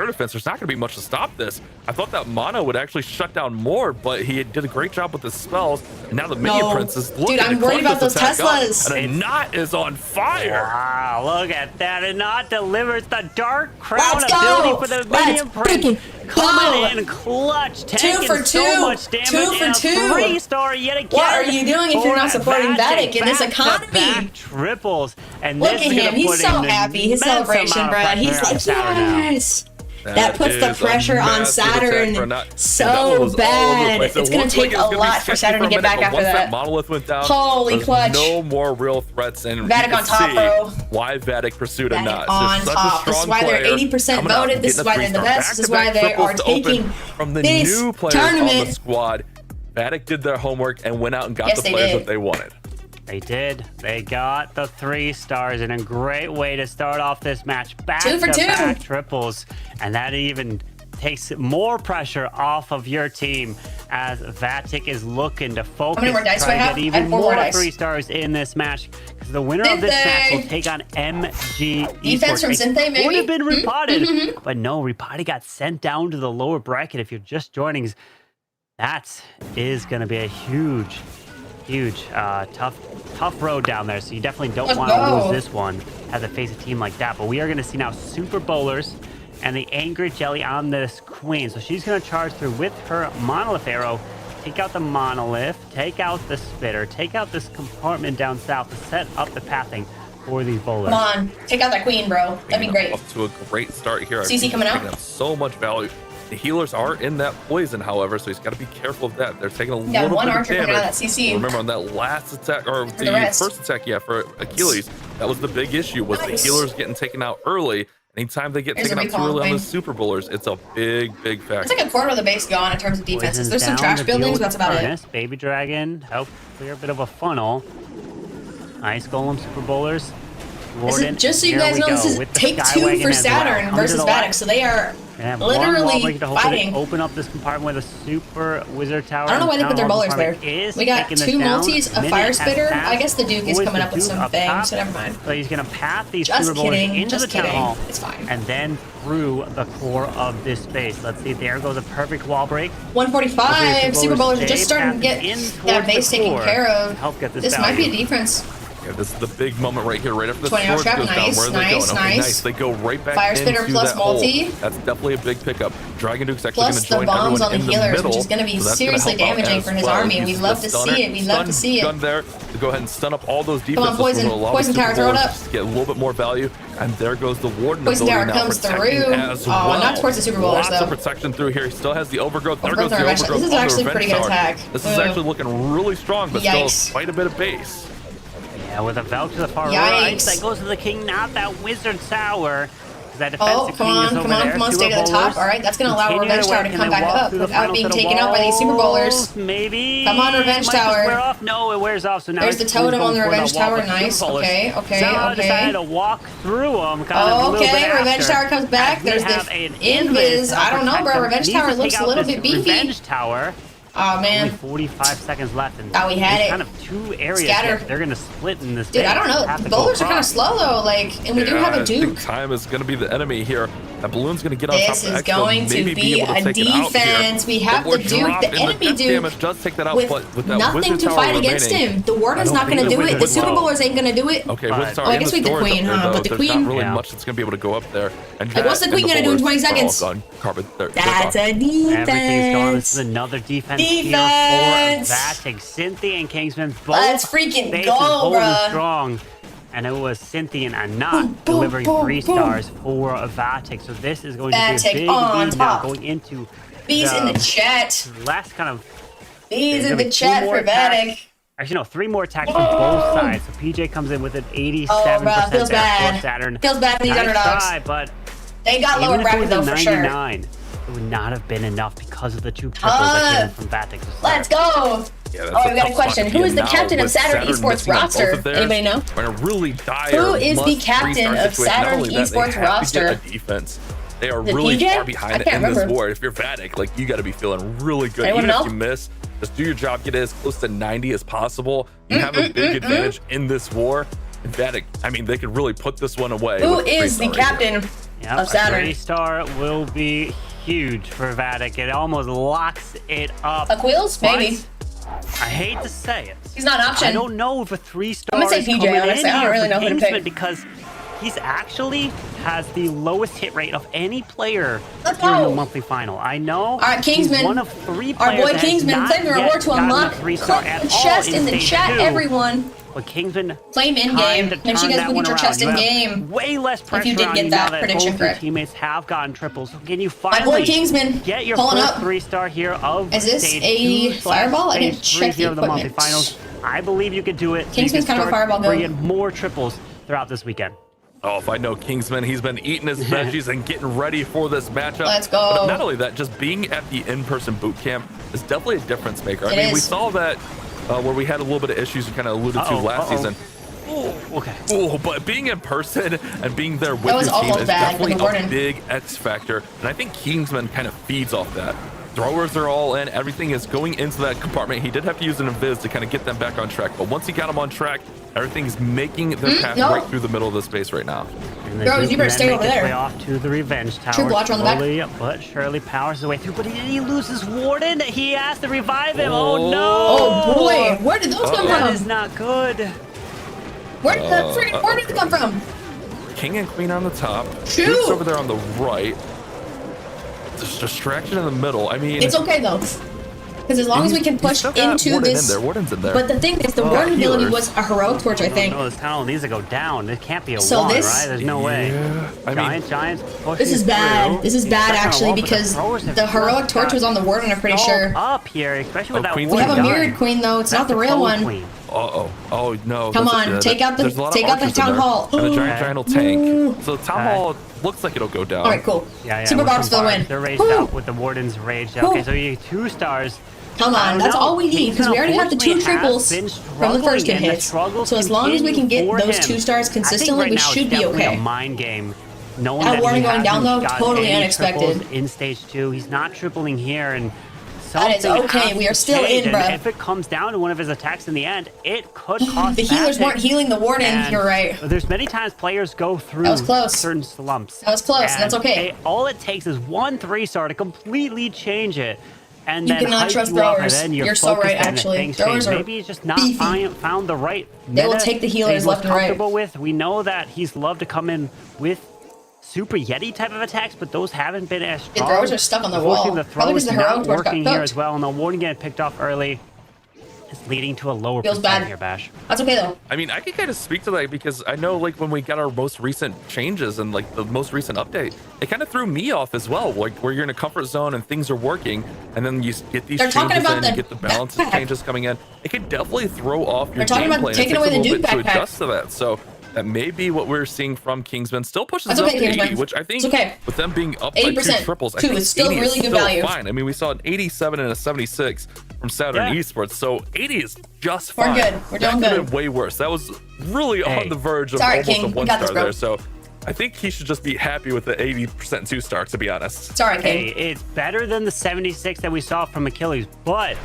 air defense, there's not going to be much to stop this. I thought that Mono would actually shut down more, but he did a great job with his spells. And now the Minion Prince is looking Dude, I'm to worried close about those this attack up, Teslas. and a Knot is on fire. Wow, look at that. And Knot delivers the Dark Crown Let's ability go. for the Let's Minion Prince. freaking Coming go. in clutch, 2 taking for 2. so much damage. 2 for and 2. a 3-star yet again. What are you doing if you're not supporting VATIC in this economy? Back triples. And Look this at is him. gonna He's put so an happy. His immense celebration, amount of bro. pressure He's on like, Saturn now. yes. That puts the pressure on Saturn so bad. It's going to take a lot for Saturn to get back after that. Monolith went down. Holy clutch. No more real threats. And VATIC on top, bro. Why VATIC pursued a nut. On top. This is why they're 80% voted. This is why they're the best. This is why they are taking from the this new players tournament. on the squad. VATIC did their homework and went out and got the players that they wanted. They did. They got the 3 stars in a great way to start off this match. Back 2 for 2 to back triples. And that even takes more pressure off of your team as VATIC is looking to focus. How many more dice do I have? Get even I have 4 more more dice. 3 stars in this match. Because the winner of this match will take on MG Esports. Defense from Synthé, maybe? Would have been repotted, but no, repotted got sent down to the lower bracket. If you're just joining, that is going to be a huge, tough road down there. So you definitely don't want to lose this one as a face a team like that. But we are going to see now Super Bowlers and the Angry Jelly on this Queen. So she's going to charge through with her Monolith Arrow, take out the Monolith, take out the Spitter, take out this compartment down south to set up the pathing for these bowlers. Come on, take out that Queen, bro. That'd be great. Off to a great start here. CC coming out. Up so much value. The healers are in that poison, however, so he's got to be careful of that. They're taking a little bit of damage. Archer coming out of that CC. Remember on that last attack, or the first attack, for Achilles, that was the big issue, was the healers getting taken out early. Anytime they get taken out too early on the Super Bowlers, it's a big factor. It's like a quarter of the base gone in terms of defenses. There's some trash buildings, but that's about it. Baby Dragon help clear a bit of a funnel. Ice Golem Super Bowlers. Warden, just so you guys know, this is take 2 for Saturn versus VATIC, so they are literally fighting. Open up this compartment with a Super Wizard Tower. I don't know why they put their bowlers there. We got 2 multis, a Fire Spitter. I guess the Duke is coming up with some things, so never mind. So he's going to path these Super Bowlers into the Town Hall. It's fine. And then through the core of this space. Let's see, there goes a perfect wall break. 145. Super Bowlers are just starting to get that base taken care of. Help get this might be a defense. Yeah, this is the big moment right here, right after the 20-hour sword trap, goes down. Where are they going? Okay, nice. They go right back Fire Spitter into plus that multi. hole. That's definitely a big pickup. Dragon Duke's actually going Plus to join the bombs on the in the healers, middle, which is going to be so seriously damaging for his army. We love to see it. We love to see it. Gun there to go ahead and stun up all those defenses. Come on, Poison. Poison Tower, throw it up. To get a little bit more value. And there goes the Warden. Poison Tower comes through. Oh, not towards the Super Bowlers, though. Lots of protection through here. He still has the Overgrowth. There goes the Revenge. Overgrowth. This is actually a pretty good attack. This is actually looking really strong, but still quite a bit of base. Yeah, with a Valk to the far right, that goes to the King, not that Wizard Tower. That defensive come on, stay to the top. All right, that's going to allow Revenge Tower to come back up without being taken out by these Super Bowlers. Maybe. Come on, Revenge Tower. No, it wears off. So now there's the totem on the Revenge Tower. Nice. Okay. Decided to walk through them. Okay, Revenge Tower comes back. There's the Invis. I don't know, bro. Revenge Tower looks a little bit beefy. Revenge Tower. Oh man. Only 45 seconds left. And we had it. Kind of 2 areas. They're going to split in this. Dude, I don't know. Bowlers are kind of slow though. Like, and we do have a Duke. I think time is going to be the enemy here. That balloon's going to get on top of This is going to be a defense. We have the Duke, the enemy Duke, does take that out, with but that nothing to fight against him. The Warden's not going to do it. The Super Bowlers ain't going to do it. Okay, I guess we have the Queen, huh? But the Queen. There's not really much that's going to be able to go up there. Like, what's the Queen going to do in 20 seconds? That's a defense. Everything's gone. This is another defense here for VATIC. Cynthia and Kingsman both. Let's freaking go, bro. Strong. And it was Cynthia and not delivering 3 stars for VATIC. So this is going to be a big lead now going into Bees in the chat. Last kind of. Bees in the chat for VATIC. Actually, no, 3 more attacks from both sides. So PJ comes in with an 87% feels bad. for Saturn. Feels bad for these underdogs. But they got lower bracket though for sure. It would not have been enough because of the 2 triples that came in from VATIC. Let's go. Yeah, we got a question. Who is the captain of Saturn Esports roster? Anybody know? Really dire. Who is the captain of Saturn Esports roster? Defense. They are really far behind in this war. If you're VATIC, like, you got to be feeling really good. Even if you miss, just do your job, get it as close to 90 as possible. You have a big advantage in this war. And VATIC, I mean, they could really put this one away. Who is the captain of Saturn? A 3-star will be huge for VATIC. It almost locks it up. Aquils? Maybe. I hate to say it. He's not an option. I don't know if a 3-star. I'm gonna say PJ, honestly. I don't really know who to pick. Because he's actually has the lowest hit rate of any player during the monthly final. I know. All right, Kingsman. He's one of 3 players. Our boy Kingsman, claim the reward to unlock. Click the chest in the chat, everyone. but Kingsman Flame in game. Make sure you guys look at your chest in game. Way less pressure if you did get that prediction correct. Teammates have gotten triples. So can you finally my boy Kingsman get your pulling first up. 3-star here of Is this stage a 2 fireball? I didn't check here the of the equipment. multi-finals. I believe you could do it. Kingsman's kind of a fireball go. Bringing more triples throughout this weekend. Oh, if I know Kingsman, he's been eating his veggies and getting ready for this matchup. Let's go. But not only that, just being at the in-person boot camp is definitely a difference maker. I mean, we saw that where we had a little bit of issues you kind of alluded to last season. Oh, okay. Oh, but being in person and being there with your team is definitely a big X factor. And I think Kingsman kind of feeds off that. Throwers are all in. Everything is going into that compartment. He did have to use an invis to kind of get them back on track. But once he got them on track, everything's making their path right through the middle of the space right now. Bros, you better stay over there. Way off to the revenge tower. True watch on the back. Slowly but surely powers his way through. But he loses Warden. He has to revive him. Oh, no. Oh, boy. Where did those come from? That is not good. Where did that freaking Warden come from? King and Queen on the top. Shoot. Duke's over there on the right. There's distraction in the middle. I mean, it's okay though, because as long as we can push into this. Warden's in there. But the thing is, the Warden ability was a heroic torch, I think. No, this tunnel needs to go down. It can't be a so one, this, right? There's no way. Giants. This is bad. This is bad actually because the heroic torch was on the Warden. I'm pretty sure. Up here, especially with that. We have a mirrored queen though. It's not the real one. Oh no! Come on, take out the town hall. And the giant will tank. So the town hall looks like it'll go down. All right, cool. Yeah. Super box for the win. They're raged out with the Warden's rage. Okay, so you get 2 stars. Come on, that's all we need because we already have the 2 triples from the first 2 hits. So as long as we can get those 2 stars consistently, we should be okay. A mind game. Knowing that Warden going down though, totally unexpected. In stage 2, he's not tripling here, and that is okay. We are still in, bro. If it comes down to one of his attacks in the end, it could cost. The healers weren't healing the Warden. You're right. There's many times players go through certain slumps. That was close. That's okay. All it takes is 1 3-star to completely change it. And you then cannot trust throwers. You're so right, actually. Throwers are maybe he's just not found the right. They will take the healers left and right. With. We know that he's loved to come in with Super Yeti type of attacks, but those haven't been as strong. The throwers are stuck on the wall. Probably because the heroic torch got working here as well, and the Warden getting picked off early is leading to a lower percent here, Bash. That's okay though. I mean, I can kind of speak to that because I know like when we got our most recent changes and like the most recent update, it kind of threw me off as well. Like where you're in a comfort zone and things are working, and then you get these changes in, you get the balance changes coming in. It could definitely throw off your game plan. Taking away the Duke to adjust to that. So that may be what we're seeing from Kingsman. Still pushes up to 80, which I think with them being up by 2 triples, I think it's still really good value. Fine. I mean, we saw an 87 and a 76 from Saturn Esports, so 80 is just fine. We're good. We're doing good. That could have been way worse. That was really on the verge of almost a 1-star there. So I think he should just be happy with the 80% 2-star, to be honest. Sorry, King. It's better than the 76 that we saw from Achilles, but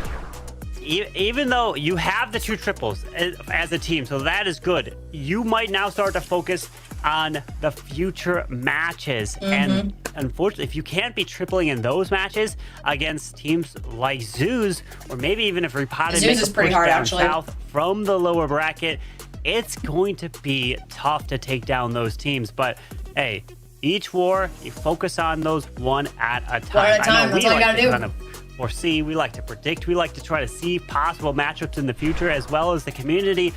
even though you have the 2 triples as a team, so that is good, you might now start to focus on the future matches. And unfortunately, if you can't be tripling in those matches against teams like Zeus, or maybe even if Repotted makes a push down south from the lower bracket, it's going to be tough to take down those teams. But hey, each war, you focus on those one at a time. One at a time, that's all you gotta do. Kind of foresee, we like to predict, we like to try to see possible matchups in the future as well as the community,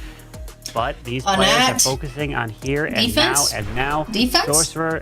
but these players are focusing on here and now. Sorcerer,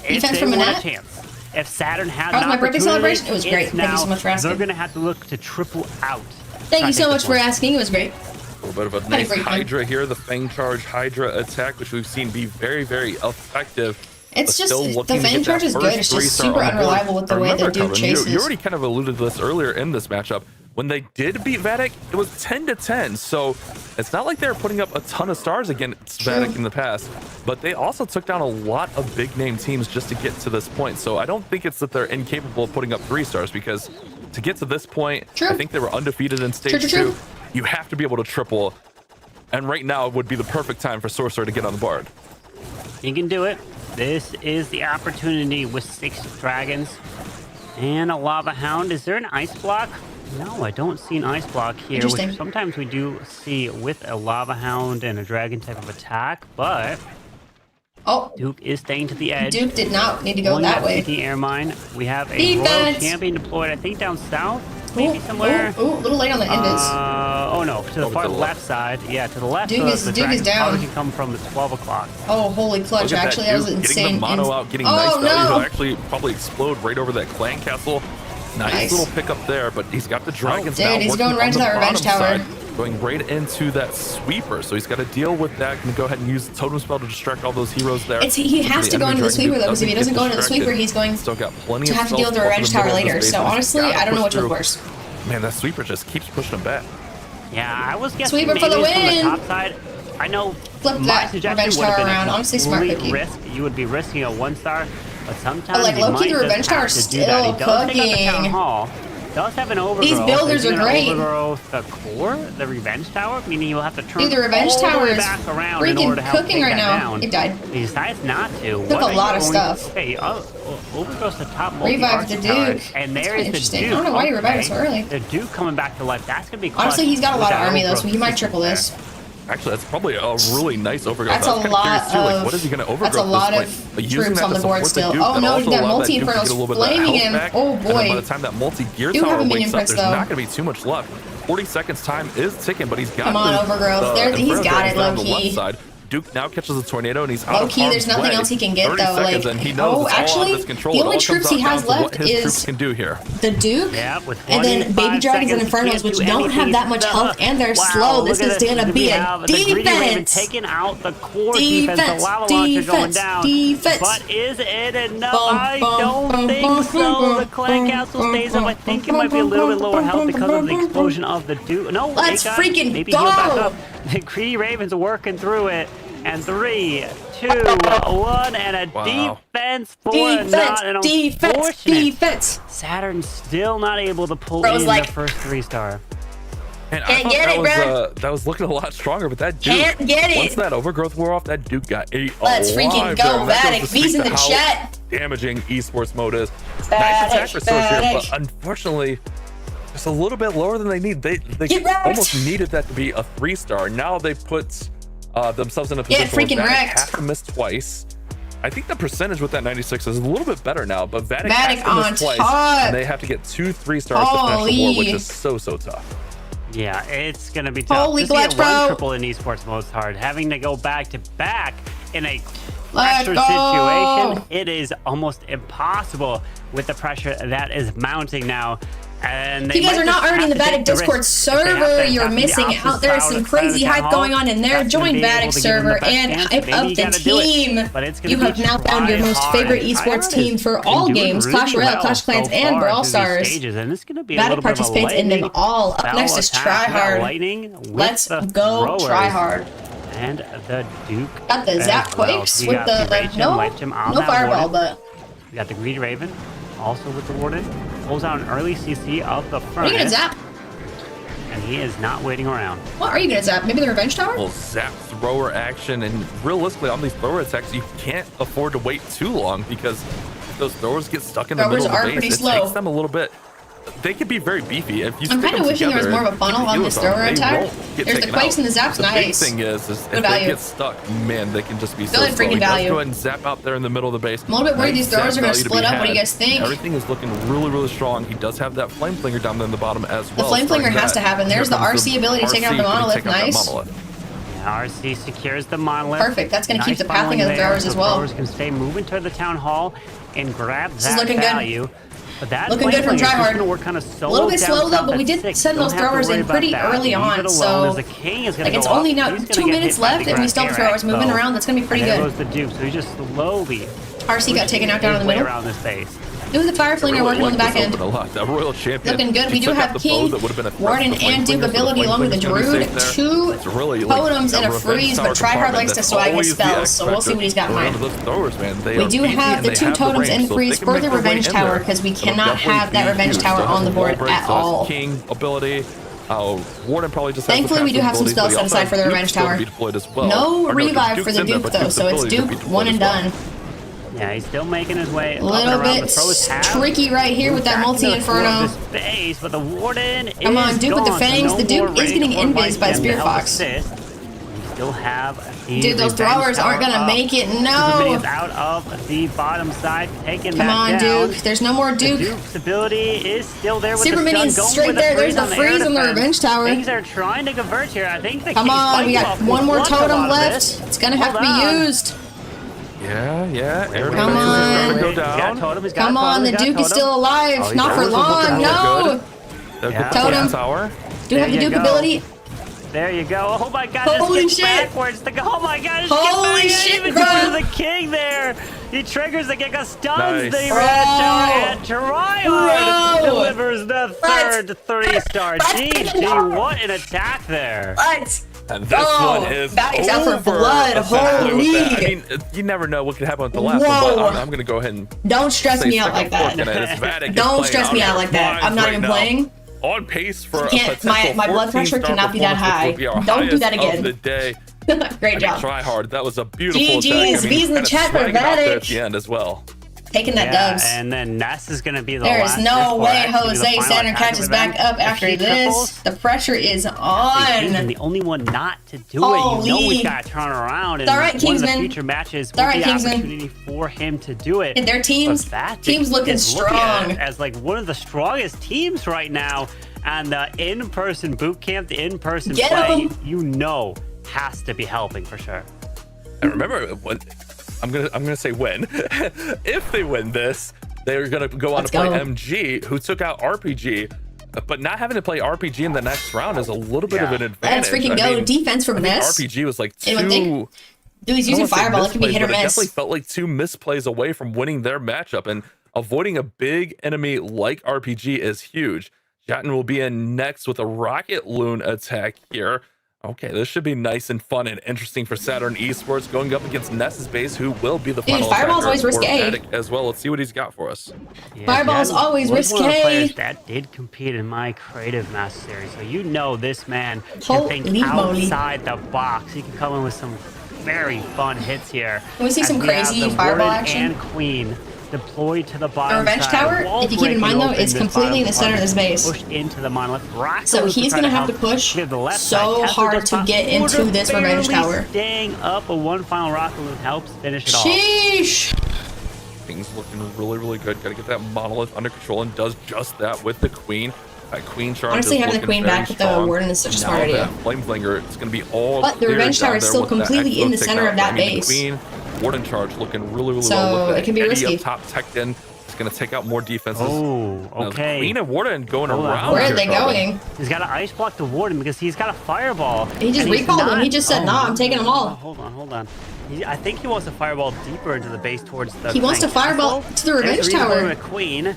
defense from a chance. If Saturn had an my birthday celebration, it was great. Thank you so much for asking. They're gonna have to look to triple out. Thank you so much for asking. It was great. A little bit of a nice Hydra here, the Fang Charge Hydra attack, which we've seen be very, very effective. It's just, the Fang Charge is good. It's just super unreliable with the way they do chases. You already kind of alluded to this earlier in this matchup. When they did beat VATIC, it was 10-10. So it's not like they were putting up a ton of stars against VATIC in the past, but they also took down a lot of big name teams just to get to this point. So I don't think it's that they're incapable of putting up 3 stars, because to get to this point, I think they were undefeated in stage 2. You have to be able to triple. And right now would be the perfect time for Sorcerer to get on the board. You can do it. This is the opportunity with 6 dragons and a lava hound. Is there an ice block? No, I don't see an ice block here, which sometimes we do see with a lava hound and a dragon type of attack, but Duke is staying to the edge. Duke did not need to go that way. The air mine. We have a royal champion deployed, I think down south, maybe somewhere. Ooh, a little late on the invis. oh no, to the far left side. Yeah, to the left. Duke is down. Probably can come from the 12 o'clock. Oh, holy clutch! Actually, that was insane. Getting the mono out, getting nice value. He'll actually probably explode right over that clan castle. Nice little pickup there, but he's got the dragons now. Dude, he's going right to that revenge tower. Going right into that sweeper, so he's got to deal with that. Can go ahead and use the totem spell to distract all those heroes there. He has to go into the sweeper though, because if he doesn't go into the sweeper, he's going to have to deal with the revenge tower later. So honestly, I don't know which one's worse. Man, that sweeper just keeps pushing him back. Yeah, I was guessing sweeper for the win. From the top side. I know. Flip that revenge tower around. Honestly, smart cookie. You would be risking a 1-star, but sometimes like Loki, the revenge tower is still cooking. Does have an overgrowth. These builders are great. Overgrowth the core, the revenge tower, meaning you'll have to turn the revenge tower is back around freaking in order to help cooking right now. Down. It died. He decides not to. Took a lot of stuff. Okay, overgrowth the top. Revive the Duke. And there is the Duke. I don't know why you revived so early. The Duke coming back to life. That's gonna be. Honestly, he's got a lot of army though, so he might triple this. Actually, that's probably a really nice overgrowth. That's a lot of. Like, what is he going to overgrowth? That's a lot of troops on the board still. Oh no, that multi-inferno's flaming him. Oh boy. By the time that multi-gear tower wakes up, there's not going to be too much left. 40 seconds time is ticking, but he's got. Come on, overgrowth. He's got it, low key. Duke now catches a tornado and he's out low key. There's nothing else he can get though. Like, actually, the only troops he has left is the Duke, and then baby dragons and infernos, which don't have that much health and they're slow. This is gonna be a defense. Taking out the core defense. The lava launcher going down. But is it enough? I don't think so. The clan castle stays up. I think it might be a little bit lower health because of the explosion of the Duke. No, let's freaking go. The Greedy Ravens working through it. And 3, 2, 1, and a defense for not an defense. Saturn still not able to pull in the first 3-star. And I thought that was looking a lot stronger, but that Duke, can't get it. Once that overgrowth wore off, that Duke got ate. Let's freaking go, VATIC. V's in the chat. Damaging esports mode is. Nice attack resource here, but unfortunately, it's a little bit lower than they need. They almost needed that to be a 3-star. Now they put themselves in a position where VATIC have to miss twice. I think the percentage with that 96 is a little bit better now, but VATIC has to miss twice, and they have to get 2 3-stars to finish the war, which is so tough. Yeah, it's gonna be tough. Holy glitch, bro! One triple in esports mode is hard. Having to go back to back in a pressure situation, it is almost impossible with the pressure that is mounting now. And you guys are not already in the VATIC Discord server. You're missing out. There is some crazy hype going on in there. Join VATIC server and hype up the team. You have now found your most favorite esports team for all games: Clash Royale, Clash Clans, and Brawl Stars. VATIC participates in them all. Up next is Tryhard. Let's go Tryhard. And the Duke. Got the Zap Quakes with the no fireball, but we got the Greedy Raven also with the Warden. Pulls out an early CC of the front. Are you gonna zap? And he is not waiting around. What are you gonna zap? Maybe the revenge tower? Well, zap thrower action, and realistically on these thrower attacks, you can't afford to wait too long because if those throwers get stuck in the middle of the base, it takes them a little bit. They could be very beefy. If you I'm kind of wishing there was more of a funnel on this thrower attack. There's the quakes and the zaps, nice. The big thing is if they get stuck, man, they can just be so slow. Freaking value. Go ahead and zap out there in the middle of the base. I'm a little bit worried these throwers are going to split up. What do you guys think? Everything is looking really strong. He does have that flame flinger down there in the bottom as well. The flame flinger has to happen. There's the RC ability to take out the monolith. Nice. RC secures the monolith. Perfect. That's going to keep the pathing of the throwers as well. Throwers can stay moving toward the town hall and grab that value. But that looking good from Tryhard. A little bit slow though, but we did send those throwers in pretty early on, so like it's only now 2 minutes left, and we still have throwers moving around. That's gonna be pretty good. There goes the Duke, so he just slowly. RC got taken out down in the middle. Around this base. Who's the fire flinger working on the back end? That royal champion. Looking good. We do have King, Warden, and Duke ability along with the Druid. 2 totems and a freeze, but Tryhard likes to swag his spells, so we'll see what he's got in mind. We do have the 2 totems and freeze for the revenge tower because we cannot have that revenge tower on the board at all. King ability. Warden probably just thankfully, we do have some spells set aside for the revenge tower. No revive for the Duke though, so it's Duke 1 and done. Yeah, he's still making his way. A little bit tricky right here with that multi-inferno. But the Warden Come on, Duke with the fangs. The Duke is getting invis by the Spirit Fox. Still still have the Dude, those throwers aren't gonna make it. No. Is out of the bottom side, taking Come on, down. Duke. There's no more Duke. Duke's ability is still there with Super the Minion's stun, going straight with there. There's the on freeze air on the defense. revenge tower. Things are trying to convert here. I think the Come King's on, we got Fight one more wants a totem lot of left. this. It's gonna have to be used. Yeah. Come on. Go down. Come on, the Duke is still alive. Not for long. No. Totem. Tower. Do you have the Duke ability? There you go. Oh my god, Holy this gets shit. backwards. Oh my god, Holy shit, even bro. goes to the king there. He triggers the kick, stuns Nice. the Bro. red tower, and Tryhard Bro. delivers the third 3-star. GG, what an attack there. What? And this Oh, one is Vatic's out for over. blood. Essentially with that. Holy. I mean, you never know what could happen with the last Whoa. one, but I'm going to go ahead and Don't stress say me out stick like a fork that. in it. It's Vatic Don't is stress playing me out on like that. their I'm not minds even right now. playing. On pace for a Can't, potential my blood pressure 14-star cannot be that performance, which high. would be our Don't do that highest again. of the day. Great job. Try hard. That was a beautiful GG's, attack. V's in the kinda chat for swag it out there at Vatic. the end as well. Taking that dubs. And then Ness is going to be the There last. is no way actually the Jose final Saturn attack catches of back them. up after If he this. triples, The pressure is He's on. the only one not to do it. You know Holy. we've got to turn around. And It's all right, one of the Kingsman. future matches It's all will right, be an Kingsman. opportunity for him to do it. And their teams But looking is looking strong. as like one of the strongest teams right now. And the in-person boot camp, the in-person Get play, 'em. you know, has to be helping for sure. And remember, when, I'm gonna say when. If they win this, they're gonna go on to play MG, who took out RPG. But not having to play RPG in the next round is a little bit of an advantage. Let's freaking go. Defense from Ness. RPG was like Anyone think? two. Dude, he's using Fireball. It could be hit or It miss. definitely felt like 2 misplays away from winning their matchup, and avoiding a big enemy like RPG is huge. Jatin will be in next with a Rocket Loon attack here. Okay, this should be nice and fun and interesting for Saturn Esports going up against Ness's base, who will be the final Fireball's always attacker for risque. Vatic as well. Let's see what he's got for us. Yeah, Fireball's Jen always was one of the risque. players that did compete in my creative master series, so you know this man can think Holy moly. outside the box. He can come in with some very fun hits here. Can we see As some have crazy the Fireball Warden action? and Queen deployed to the bottom The Revenge side. Tower, Wall if you keep in mind, breaking though, open is this completely in the bottom center of this corner, base. Pushed into the monolith. So he's going to have to push so hard to get into this Revenge Tower. Staying up, a one final rocket loop helps finish it off. Sheesh. Things looking really, really good. Got to get that monolith under control, and does just that with the Queen. That Queen charge Honestly, is having the looking Queen very back with the strong. Warden is such a Now smart idea. that Flameflinger, it's going to be all But the clear Revenge down Tower is there still with that completely Expo in the takeout. center of that I mean, the base. Queen, Warden charge looking really, really So, well with it can be Eddie risky. up top, teched in. It's going to take out more defenses. Oh, Now, the okay. Queen and Warden going Hold on, around. Where are here, they Carlin. going? He's got to ice block the Warden because he's got a fireball. He just and he's recalled him. not- He just said, nah, I'm taking them all. Hold on. I think he wants to fireball deeper into the base towards the. He wants to main fireball castle. to the Revenge There's the reason Tower. for him a Queen.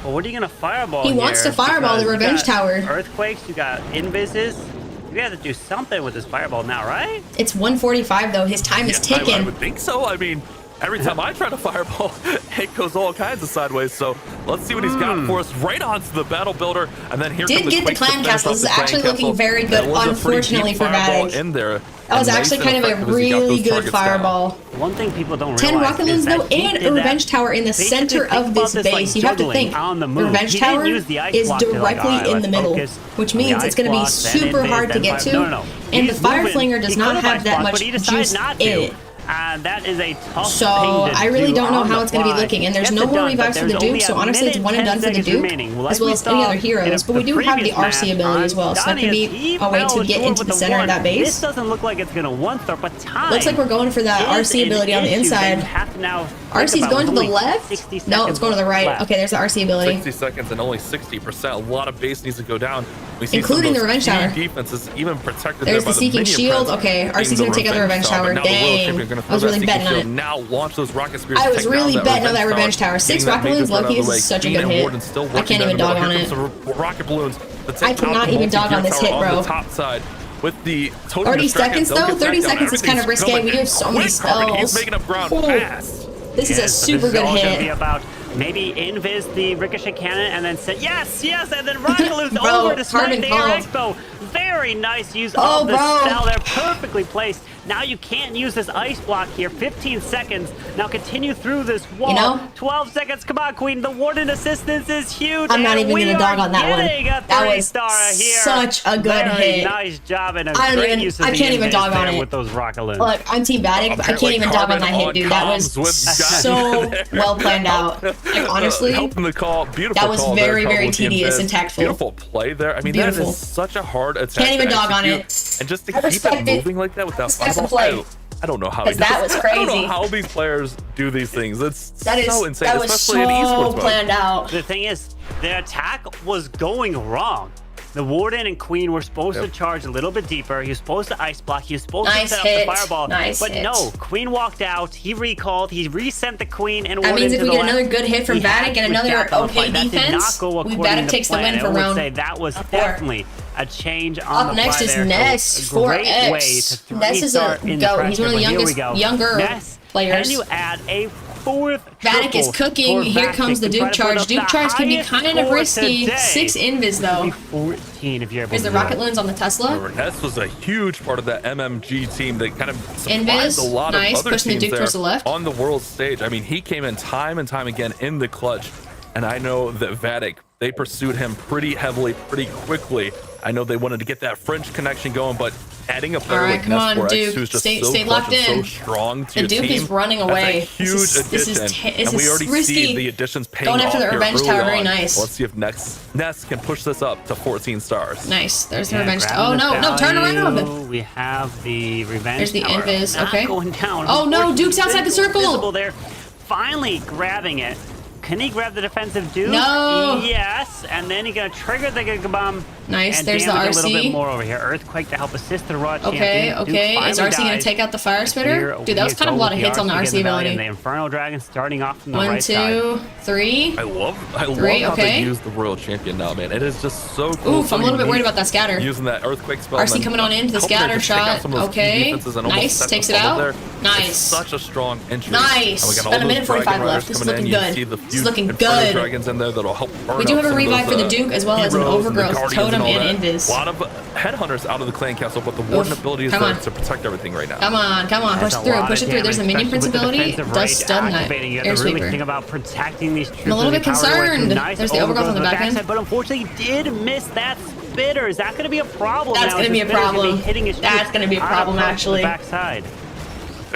Well, what are you gonna fireball? He wants here? to fireball the Because you Revenge got Tower. Earthquakes. You got invises. You got to do something with this fireball now, right? It's 1:45 though. His time is I ticking. would think so. I mean, every time I try to fireball, it goes all kinds of sideways. So let's see what he's got for us right onto the battle builder. And then here Did comes get the Quakes to clan finish castle. off This the is actually clan looking castle. very good, That was a pretty unfortunately, deep for fireball Vatic. in there. That was And actually nice and kind of a effective as he got really those good targets down. fireball. One thing people don't 10 realize rocket is loons that though, he and did a that Revenge Tower in the basically center think of about this this, base. like, You have to juggling think on the the move. Revenge He didn't Tower use the ice is block to, like, directly alright, in let's the middle, focus which on the means it's ice going to be block, then super invade, hard to then get fire- to. No. And the He's Fire moving. Flinger does He not could've have ice that blocked, much but he decided juice not in to. it. That is a tough So thing to I really do don't know on how the it's going to be fly. looking, and there's Gets no it more done, but revives for the there's Duke, only so a honestly it's minute, one and 10 done for the seconds Duke, remaining. Well, as well we as any saw other heroes. in But we do have the previous RC match, ability as well, so that could be he a way fell to get short into with the center of one. that This base. doesn't look like it's going to one-throw, but time. Looks like we're going for that is RC an ability on the issue that inside. you have to now think RC's about going to with the only left? 60 No, it's going to the right. left. Okay, there's the RC ability. 60 seconds and only 60%. A lot of base needs to go down. We see Including some the of Revenge those key Tower. defenses even protected There's there the by Seeking minion Shield. presence Okay, being RC's gonna take out the Revenge Tower. But now the World Dang. Champion gonna I was throw really that betting Seeking on Shield. it. Now launch those rocket spears. I to was take down really that betting on that Revenge Tower. Getting 6 that rocket major balloons, threat out Loki, of this the is way. such a Queen good and hit. Warden still I working can't down even the dog middle. on Here it. comes some rocket balloons. to take I out cannot the even dog multi-gear on this tower hit, bro. the top side. With the totem 30 distraction, seconds they'll though? get 30 back down. seconds is kind of Everything's risque. We going have so many quick, Carmen. He's spells. making up ground Ooh. fast. This is a super good Gonna be hit. about maybe invis the ricochet cannon and then say yes, and then rocket loose Bro, over to snipe Carbon the called. air expo. Very nice use Oh, of the bro. spell there, perfectly placed Now you can't use this ice block here. 15 seconds. Now continue through this wall. You know? 12 seconds. Come on, Queen. The Warden assistance is huge. I'm not even going to dog on that one. That was here. such a good hit. Nice job and a I great use of can't even dog on it with those rocket loons. Look, I'm Team VATIC, but I can't even dog on that hit, dude. That was so well planned out. Like, honestly, helping the call. Beautiful. That was call very, there, very tedious and tactful. Beautiful play there. I mean, that is such a hard attack. Can't even to dog on execute. it. And just to keep it moving like that without fireball, I don't know how he does. That was crazy. I don't know how these players do these things. It's so insane, that was especially in esports mode. planned out. The thing is, the attack was going wrong. The Warden and Queen were supposed to charge a little bit deeper. He was supposed to ice block. He was supposed to set up the fireball. But no, Queen walked out. He recalled. He resent the Queen and Warden. That means if we get another left, good hit from VATIC and another okay defense, VATIC takes the win for round. That was definitely a change on Up the next fly is there. Ness, So a great way to 4X. Ness is a goat. He's one of the younger players. Can you add a fourth VATIC is cooking. Here comes the Duke charge. Duke charge can be kind of risky. 6 invis though. 14 if you're able There's the rocket loons on the Tesla. Ness was a huge part of that MMG team that kind of surprised Invis, a lot of other pushing the teams Duke there towards the left. on the world stage. I mean, he came in time and time again in the clutch, and I know that VATIC, they pursued him pretty heavily, pretty quickly. I know they wanted to get that French connection going, but adding a player like Ness 4X, who's just so locked clutch and in. so strong to The Duke is running away. That's a huge addition. This and we already is risky. see the additions paying Going after off the here revenge early tower, very on. nice. Let's see if Ness can push this up to 14 stars. Nice. There's the revenge tower. Oh no, turn around. We have the revenge There's the tower. invis. Not Okay. going down. Oh no, Duke's outside the circle. Visible there. Finally grabbing it. Can he grab the defensive Duke? No. Yes, and then he's gonna trigger the Giga Bomb. Nice. And There's the damage RC. a little bit more over here. Earthquake to help assist the Raw Okay, champion. okay. Is RC gonna take out the fire spitter? Dude, that was kind of a lot of hits on the RC ability. And the Inferno Dragon starting off from the 1, right side. 2, 3. I love how okay. they use the Royal Champion now, man. It is just so cool. Oof, I'm a little bit worried about that scatter. Using that Earthquake spell. RC coming on into the scatter shot. Okay. Nice. Takes it out. Nice. It's such a strong entry. Nice. About a minute 45 left. This is looking good. This is looking good. Dragons in there that'll help burn we do have up a some of revive those, for the Duke as well as an overgrowth totem and invis. A lot of headhunters out of the clan castle, but the Warden ability is there to protect everything right now. Come on. Push it through. There's the minion prince ability. Does stun that. Air sweeper. Think about protecting these troops. I'm a little bit concerned. There's the overgrowth on the back end. But unfortunately, he did miss that spitter. Is that going to be a problem? That's going to be a problem. That's going to be a problem, actually. Backside.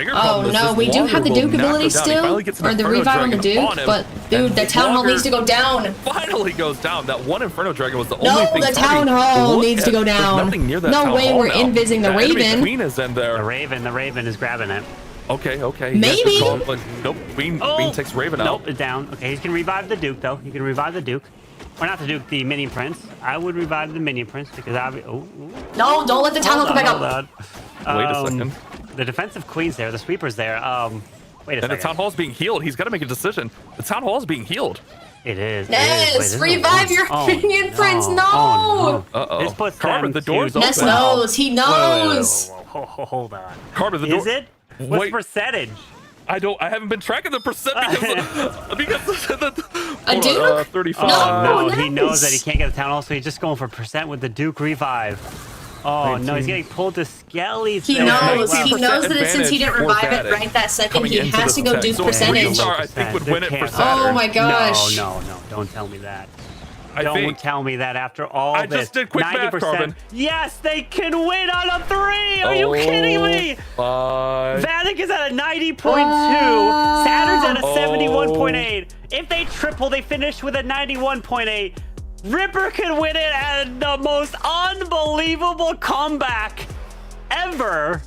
Oh no, we do have the Duke ability still, or the revive on the Duke, but dude, the Town Hall needs to go down. Finally goes down. That one Inferno Dragon was the only thing. No, the Town Hall needs to go down. No way we're invising the Raven. Queen is in there. The Raven is grabbing it. Okay. Maybe. But nope, Queen takes Raven out. Nope, it's down. Okay, he can revive the Duke though. He can revive the Duke. Or not the Duke, the Minion Prince. I would revive the Minion Prince because I would... No, don't let the Town Hall come back up. Wait a second. The defensive Queen's there. The Sweeper's there. Wait a second. And the Town Hall's being healed. He's got to make a decision. The Town Hall's being healed. It is. Ness, revive your Minion Prince. No. Uh-oh. This puts Carbon, the door's open. Ness knows. He knows. Hold on. Carbon, the door... Is it? What's the percentage? I haven't been tracking the percent because a Duke? 35. No, he knows that he can't get the Town Hall, so he's just going for percent with the Duke revive. Oh no, he's getting pulled to Skelly. He knows that since he didn't revive it right that second, he has to go Duke percentage. I think would win it for Saturn. Oh my gosh. No, don't tell me that. Don't tell me that after all this. I just did quick math, Carbon. Yes, they can win on a 3! Are you kidding me? VATIC is at a 90.2. Saturn's at a 71.8. If they triple, they finish with a 91.8. Ripper can win it at the most unbelievable comeback ever.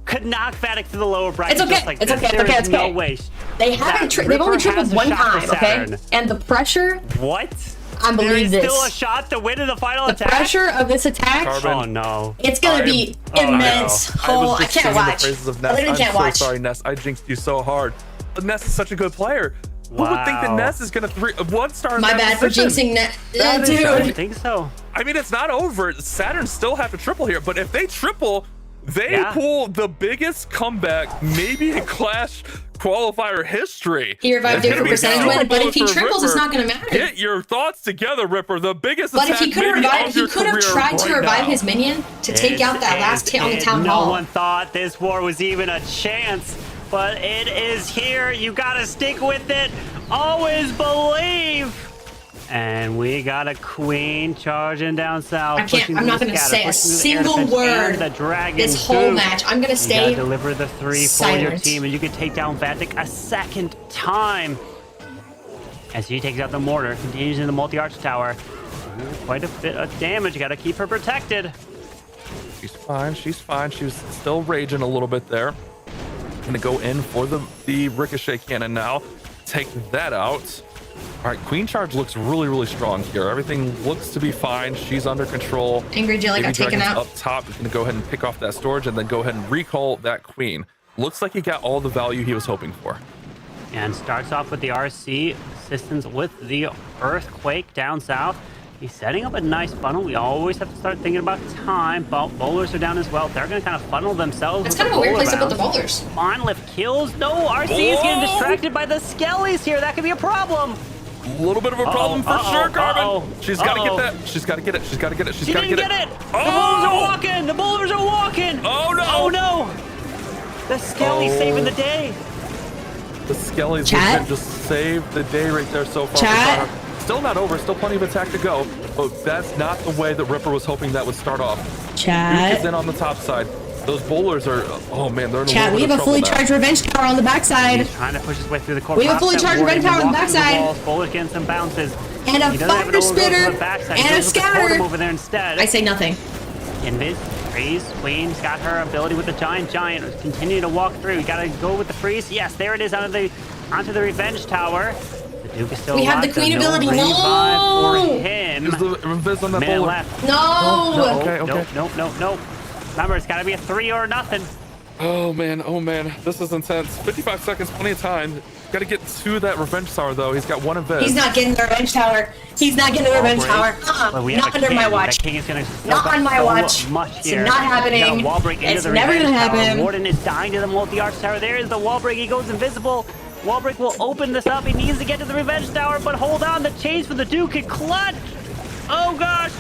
Could knock VATIC to the lower bracket. It's okay. Like it's okay. No way. They haven't. They've only tripled one time. Okay. And the pressure. What? I believe this. Still a shot to win in the final attack. The pressure of this attack. Oh no. It's gonna be immense. Oh, I can't watch. I literally can't watch. I'm so sorry, Ness. I jinxed you so hard. But Ness is such a good player. Who would think that Ness is gonna 1-star? My bad for jinxing Ness. Dude. I think so. I mean, it's not over. Saturn still have to triple here, but if they triple, They pulled the biggest comeback maybe in Clash qualifier history. He revived it for percentage win, but if he triples, it's not going to matter. Get your thoughts together, Ripper. The biggest but attack if he could have tried to revive his minion to take out that last hit on the town hall. No one thought this war was even a chance, but it is here. You got to stick with it. Always believe. And we got a queen charging down south. I'm not going to say a single word this whole match. I'm going to stay you deliver the 3 for your team, and you can take down VATIC a second time. As he takes out the mortar, continues in the multi-arch tower. Quite a bit of damage. You got to keep her protected. She's fine. She's fine. She was still raging a little bit there. Going to go in for the ricochet cannon now. Take that out. All right, Queen Charge looks really, really strong here. Everything looks to be fine. She's under control. Angry Jelly got taken out. Up top, he's going to go ahead and pick off that storage and then go ahead and recall that Queen. Looks like he got all the value he was hoping for. And starts off with the RC assistance with the Earthquake down south. He's setting up a nice funnel. We always have to start thinking about time. Bowlers are down as well. They're going to kind of funnel themselves. It's kind of a weird place to put the bowlers. Monolith kills. No, RC is getting distracted by the Skellies here. That could be a problem. A little bit of a problem for sure, Carmen. She's got to get that. She's got to get it. She's got to get it. She's got to get it. The bowlers are walking. The bowlers are walking. Oh, no. Oh, no. The Skellies saving the day. The Skellies just saved the day right there so far. Chat. Still not over. Still plenty of attack to go. But that's not the way that Ripper was hoping that would start off. Chat. Duke is in on the top side. Those bowlers are, oh man, they're in a Chat, we have a fully charged revenge tower on the backside. He's trying to push his way through the core. We have a fully charged revenge tower on the backside. Bowlers getting some bounces. And a fire spitter. And a scatter. Over there instead. I say nothing. Invis, freeze, Queen's got her ability with the giant. Continue to walk through. You gotta go with the freeze. Yes, there it is onto the revenge tower. The Duke is still alive. We have the Queen ability. No! For him. Is the Invis on that minute bowler? left. No! Okay. No. Remember, it's got to be a 3 or nothing. Oh man, this is intense. 55 seconds, plenty of time. Got to get to that revenge tower though. He's got one Invis. He's not getting the revenge tower. He's not getting the revenge tower. Not under my watch. Not on my watch. It's not happening. It's never gonna happen. Warden is dying to the multi-arch tower. There is the wall break. He goes invisible. Wall break will open this up. He needs to get to the revenge tower, but hold on. The chase for the Duke and clutch. Oh gosh.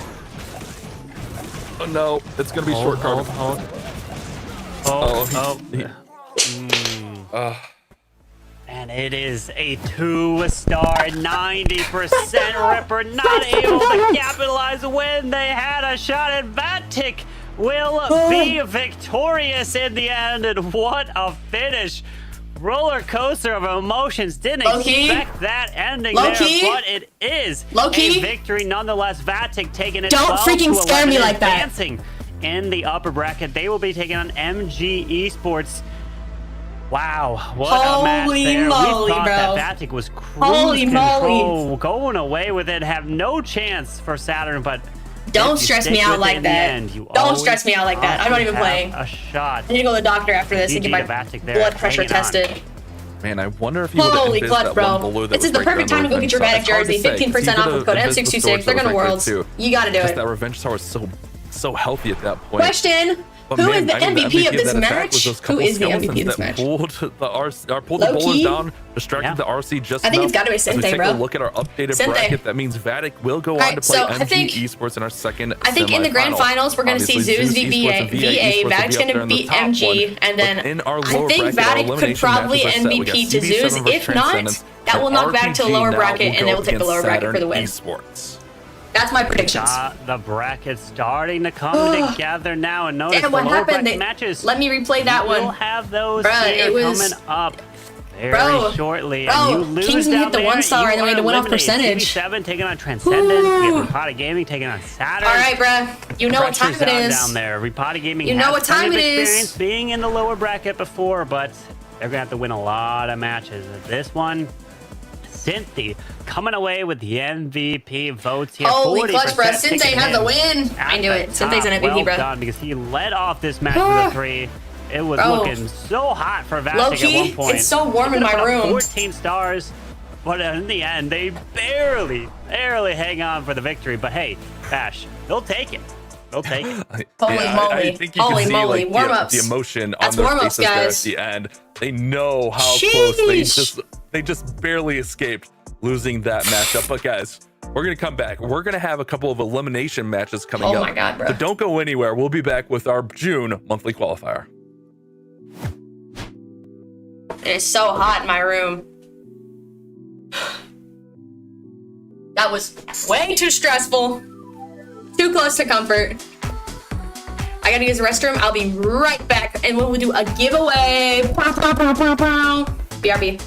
Oh no, it's gonna be short, Carmen. And it is a 2-star, 90% Ripper, not able to capitalize when they had a shot at VATIC. Will be victorious in the end, and what a finish. Roller coaster of emotions. Didn't expect that ending there, but it is a victory nonetheless. VATIC taking it. Don't freaking scare me like that. Advancing in the upper bracket. They will be taking on MG Esports. Wow, what a match there. Moly, we thought bro. that VATIC was cruise control, going away with it, have no chance for Saturn, but don't stress me out like that. Don't stress me out like that. I'm not even playing. A shot. I need to go to the doctor after this and get my blood pressure tested. Man, I wonder if you would have Invis that one below that. This is the perfect time to go get your VATIC jersey. 15% off with code M626. They're gonna Worlds. You gotta do it. That revenge tower is so healthy at that point. Question. Who is the MVP of this match? Who is the MVP of this match? Pulled the bowlers down, distracted the RC just enough. I think it's got to be Sente, bro. As we take a look at our updated bracket, that means VATIC will go on to play MG Esports in our second I think in the grand finals, we're going to see Zeus v VA. VATIC's going to beat MG, and then I think VATIC could probably MVP to Zeus. If not, that will knock back to the lower bracket, and they will take the lower bracket for the win. That's my predictions. The bracket's starting to come together now, and notice Damn, what happened? Matches. Let me replay that one. We'll have those coming up very shortly. Bro, and you lose Kingsman hit the 1-star, and then we had to win off percentage. TV7 taking on Transcendence. We have Rapata Gaming taking on Saturn. All right, bruh. You know what time it is. Down there. Rapata Gaming you know what time it is. Being in the lower bracket before, but they're gonna have to win a lot of matches. This one, Cynthia coming away with the MVP votes here. Holy clutch, bro. Cynthia had the win. I knew it. Cynthia's an MVP, bro. Done because he led off this match with a 3. It was looking so hot for VATIC at one point. It's so warm in my room. 14 stars, but in the end, they barely hang on for the victory. But hey, Bash, they'll take it. We'll take it. Holy moly. I think you Holy can see moly. like Warm-ups. the emotion That's on their warm-ups, faces there at guys. the end. They know how close they just barely escaped losing that matchup. But guys, we're gonna come back. We're gonna have a couple of elimination matches coming up. Oh my god, bro. So don't go anywhere. We'll be back with our June monthly qualifier. It is so hot in my room. That was way too stressful. Too close to comfort. I gotta use the restroom. I'll be right back, and we'll do a giveaway. BRB.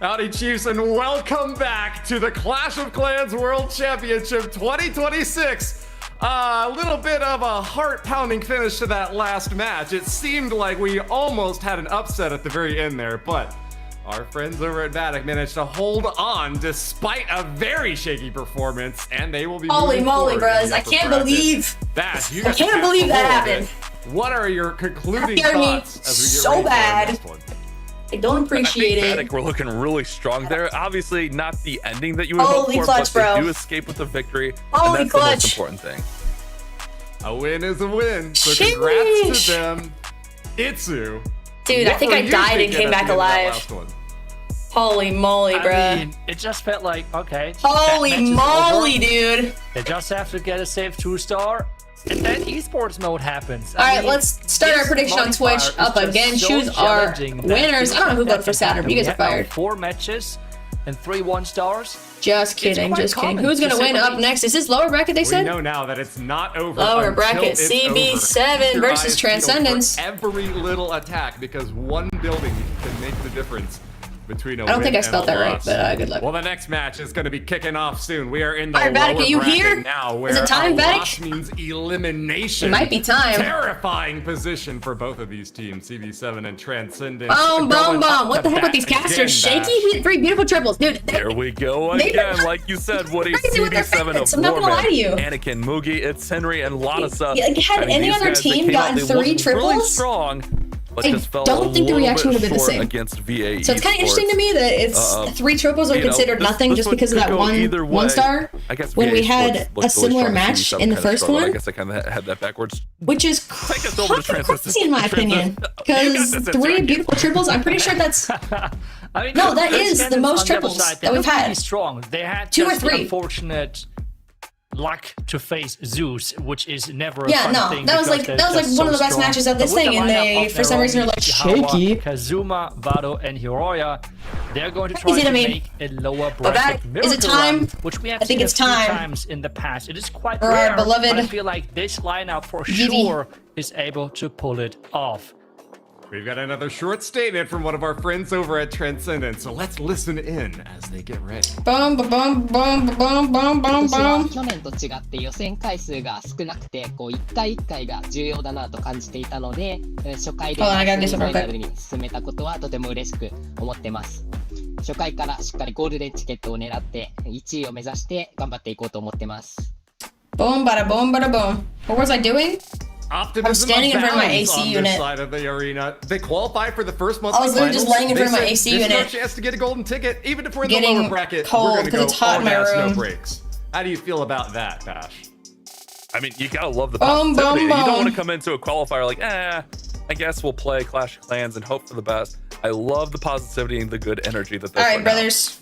Howdy, Chiefs, and welcome back to the Clash of Clans World Championship 2026. A little bit of a heart-pounding finish to that last match. It seemed like we almost had an upset at the very end there, but our friends over at VATIC managed to hold on despite a very shaky performance, and they will be Holy moly, bros. I can't believe that. I can't believe that happened. What are your concluding That scared me thoughts as we get so ready for our bad. next one? I don't appreciate I it. think we're looking really strong there. Obviously, not the ending that you would Holy hope for, clutch, but they bro. do escape with the victory. Holy and that's clutch. the most important thing. A win is a win, so Sheesh. congrats to them. Itsu. Dude, I think I died and came back alive. Holy moly, bro. I mean, it just felt like, okay. Holy that match is moly, over. dude. They just have to get a safe 2-star, and then esports mode happens. All right, let's start our prediction on Twitch up again. Choose our winners. I don't know who voted for Saturn, but you guys are fired. 4 matches and 3 1-stars. Just kidding, just kidding. Who's gonna win up next? Is this lower bracket they said? We know now that it's not over. Lower until bracket, it's CB7 over. Keep your versus eyes peeled Transcendence. for every little attack, because one building can make the difference between a I don't win think I and spelled a that right, loss. but good luck. Well, the next match is going to be kicking off soon. We are in the All right, Vatic, lower are you bracket here? now, where Is it time, a Vatic? loss means elimination. It might be time. Terrifying position for both of these teams, CB7 and Transcendence. Boom, boom, Going up boom. What to the heck with bat these casters? again, Shaky? Bash. 3 beautiful triples. Dude, There we go They again. are Like you said, Woody, crazy with their CB7 favorites. of I'm not gonna lie to you. Anakin, Mugi, it's Henry, and Lanasa. Yeah, like, had any these other guys, they team came out, gotten they 3 looked really triples, strong, but I just fell don't think the a little reaction bit would have been the short same. against VA So it's kind of interesting to me that it's 3 triples are you know, considered this- nothing this just one because of could that go either way. 1-star. I guess when VA we had looked a really similar strong. match CB7 in the kinda first struggled. I one, guess I kind of had that backwards. which is Take us over to kind of Transcendence. crazy in my opinion. Because 3 beautiful triples, I'm pretty sure that's I mean, No, that is Transcendence the most on the other triples side, that they we've look had. really strong. They had 2 or just the 3. unfortunate luck to face Zeus, which is never a Yeah, fun no, thing. that was because like they're one just of the so best strong. matches of this But with thing, the and lineup they of for some reason are like Naomi, shaky. Kazuma, Vado, and Hiroya, they're going to try Easy to to me. make a lower But bracket that- is it miracle time? run, which we have I think seen it's a few time. times in the past. It is quite For our rare, beloved but I feel like this lineup for Vivi. sure is able to pull it off. We've got another short statement from one of our friends over at Transcendence, so let's listen in as they get ready. Boom, boom, boom, boom, boom, boom, boom, 今年は boom. 去年と違って予選回数が少なくて一回一回が重要だなと感じていたので初回で Hold on, I gotta do セミ something ファイナ real ルに進めたことはとても嬉しく思ってます初回からしっかりゴールデンチケットを狙って1位を目指して頑張っていこうと思ってます。Boom, bada boom, bada boom. What was I doing? Optimism I was standing in front of my abounds AC on unit. This side of the arena. They qualified for the first monthly I was literally just finals. laying in front of my They AC said, unit. There's no chance to get a golden ticket, even if we're in the Getting lower bracket. cold We're gonna 'cause go it's hot in my all gas, no room. breaks. How do you feel about that, Bash? I mean, you gotta love the Boom, positivity. boom, You don't boom. want to come into a qualifier like, I guess we'll play Clash of Clans and hope for the best. I love the positivity and the good energy that they're All right, putting out. brothers.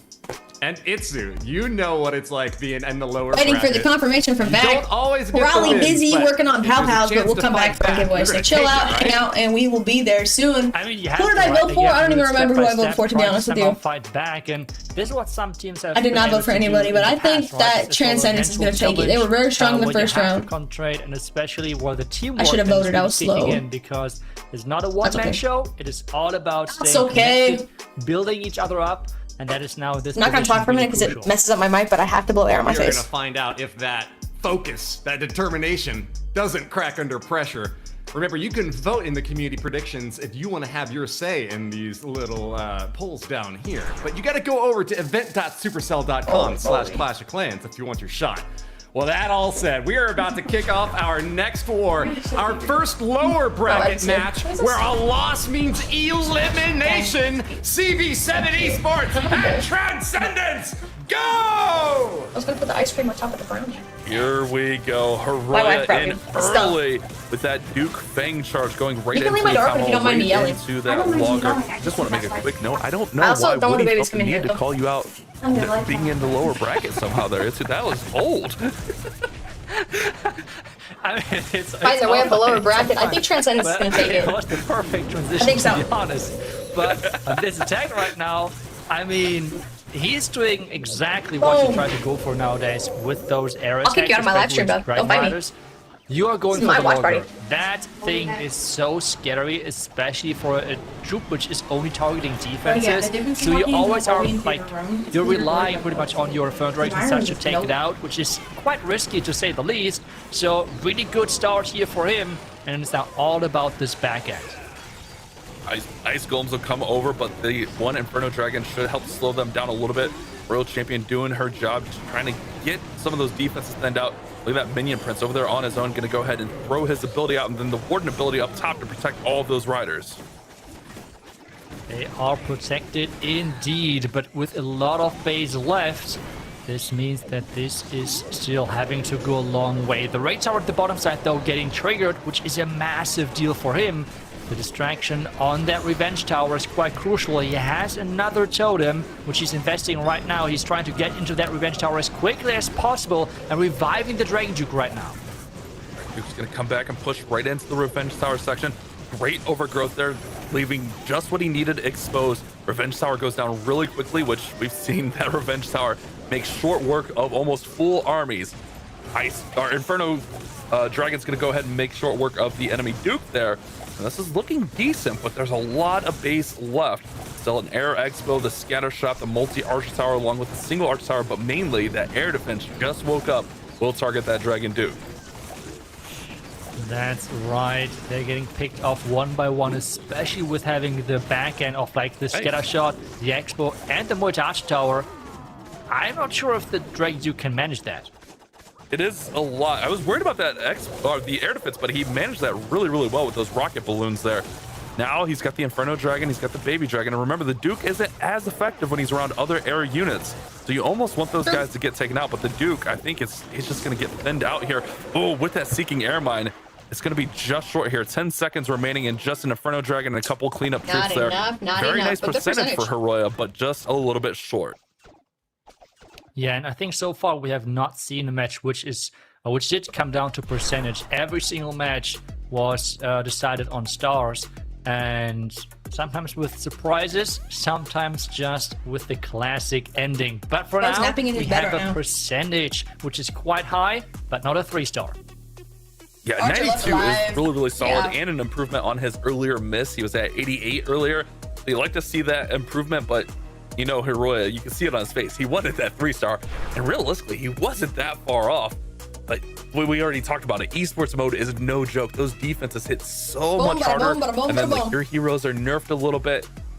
And Itsu, you know what it's like being in the lower Waiting bracket. for the confirmation from You back. don't always get We're the all wins, busy but working on if there's a Pal-Pals, but chance we'll to come back fight for a giveaway. you're So gonna chill take it, out, right? hang out, and we will be there soon. I mean, you have Who did to, I right? vote for? You I have don't to even do it remember who I step by voted for, to be step, honest with somehow you. fight back, and this is what some teams have I did been not able vote for to do anybody, in but the I think past, right? that It's all a Transcendence is mental going to take it. They were very strong in the what you first have to round. concentrate, and especially where the teamwork I should have is voted. I really was slow. kicking in, because it's not a one-man okay. show. It is all about That's staying okay. connected, building each other up, and that is now this. I'm not going to talk for a minute because it messes up my mic, but I have to blow air on my We're going face. to find out if that focus, that determination doesn't crack under pressure. Remember, you can vote in the community predictions if you want to have your say in these little polls down here. But you got to go over to event.supercell.com/Clash of Clans if you want your shot. Well, that all said, we are about to kick off our next war, our first lower bracket match, where a loss means elimination. CB7 Esports and Transcendence, go! I was going to put the ice cream on top of the brown. Here we go. My wife Heroya brought in me stuff. early with that Duke Fang charge going right You can into leave my the door open if you don't mind me yelling. into I that don't mind you logger. yelling. I Just want to make a quick note. I don't know I also why don't want the Woody babies felt the coming need here. to call you out being in the lower bracket somehow there. That was bold. I mean, it's Find their way up the lower bracket. I think Transcendence is going to take it. It was the perfect transition, think so. to be honest. But on this attack right now, I mean, he's doing exactly what you try to go for nowadays with those air attacks. I'll kick you out of my live stream, especially though. with Don't fight me. riders. You are going This for is the my watch logger. party. That thing is so scary, especially for a troop which is only targeting defenses. So you always are like, you're relying pretty much on your front range and such to take it out, which is quite risky to say the least. So really good start here for him, and it's now all about this back end. Ice Golems will come over, but the one Inferno Dragon should help slow them down a little bit. Royal Champion doing her job, just trying to get some of those defenses thinned out. Look at that Minion Prince over there on his own, going to go ahead and throw his ability out, and then the Warden ability up top to protect all of those riders. They are protected indeed, but with a lot of base left, this means that this is still having to go a long way. The Raid Tower at the bottom side, though, getting triggered, which is a massive deal for him. The distraction on that Revenge Tower is quite crucial. He has another totem, which he's investing right now. He's trying to get into that Revenge Tower as quickly as possible and reviving the Dragon Duke right now. Duke's going to come back and push right into the Revenge Tower section. Great overgrowth there, leaving just what he needed exposed. Revenge Tower goes down really quickly, which we've seen that Revenge Tower make short work of almost full armies. Inferno Dragon's going to go ahead and make short work of the enemy Duke there. And this is looking decent, but there's a lot of base left. Still an air expo, the scatter shot, the multi-archer tower, along with the single archer tower, but mainly that air defense just woke up. Will target that Dragon Duke. That's right. They're getting picked off one by one, especially with having the back end of like the scatter shot, the expo, and the multi-archer tower. I'm not sure if the Dragon Duke can manage that. It is a lot. I was worried about that the air defense, but he managed that really, really well with those rocket balloons there. Now he's got the Inferno Dragon, he's got the Baby Dragon, and remember, the Duke isn't as effective when he's around other air units. So you almost want those guys to get taken out, but the Duke, I think he's just going to get thinned out here. Oh, with that Seeking Air Mine, it's going to be just short here. 10 seconds remaining, and just an Inferno Dragon and a couple cleanup troops there. Very nice percentage for Heroya, but just a little bit short. Yeah, and I think so far we have not seen a match which did come down to percentage. Every single match was decided on stars, and sometimes with surprises, sometimes just with the classic ending. But for now, we have a percentage which is quite high, but not a 3-star. Yeah, 92 is really, really solid, and an improvement on his earlier miss. He was at 88 earlier. So you like to see that improvement, but you know, Heroya, you can see it on his face. He wanted that 3-star, and realistically, he wasn't that far off. But we already talked about it. Esports mode is no joke. Those defenses hit so much harder, and then like your heroes are nerfed a little bit.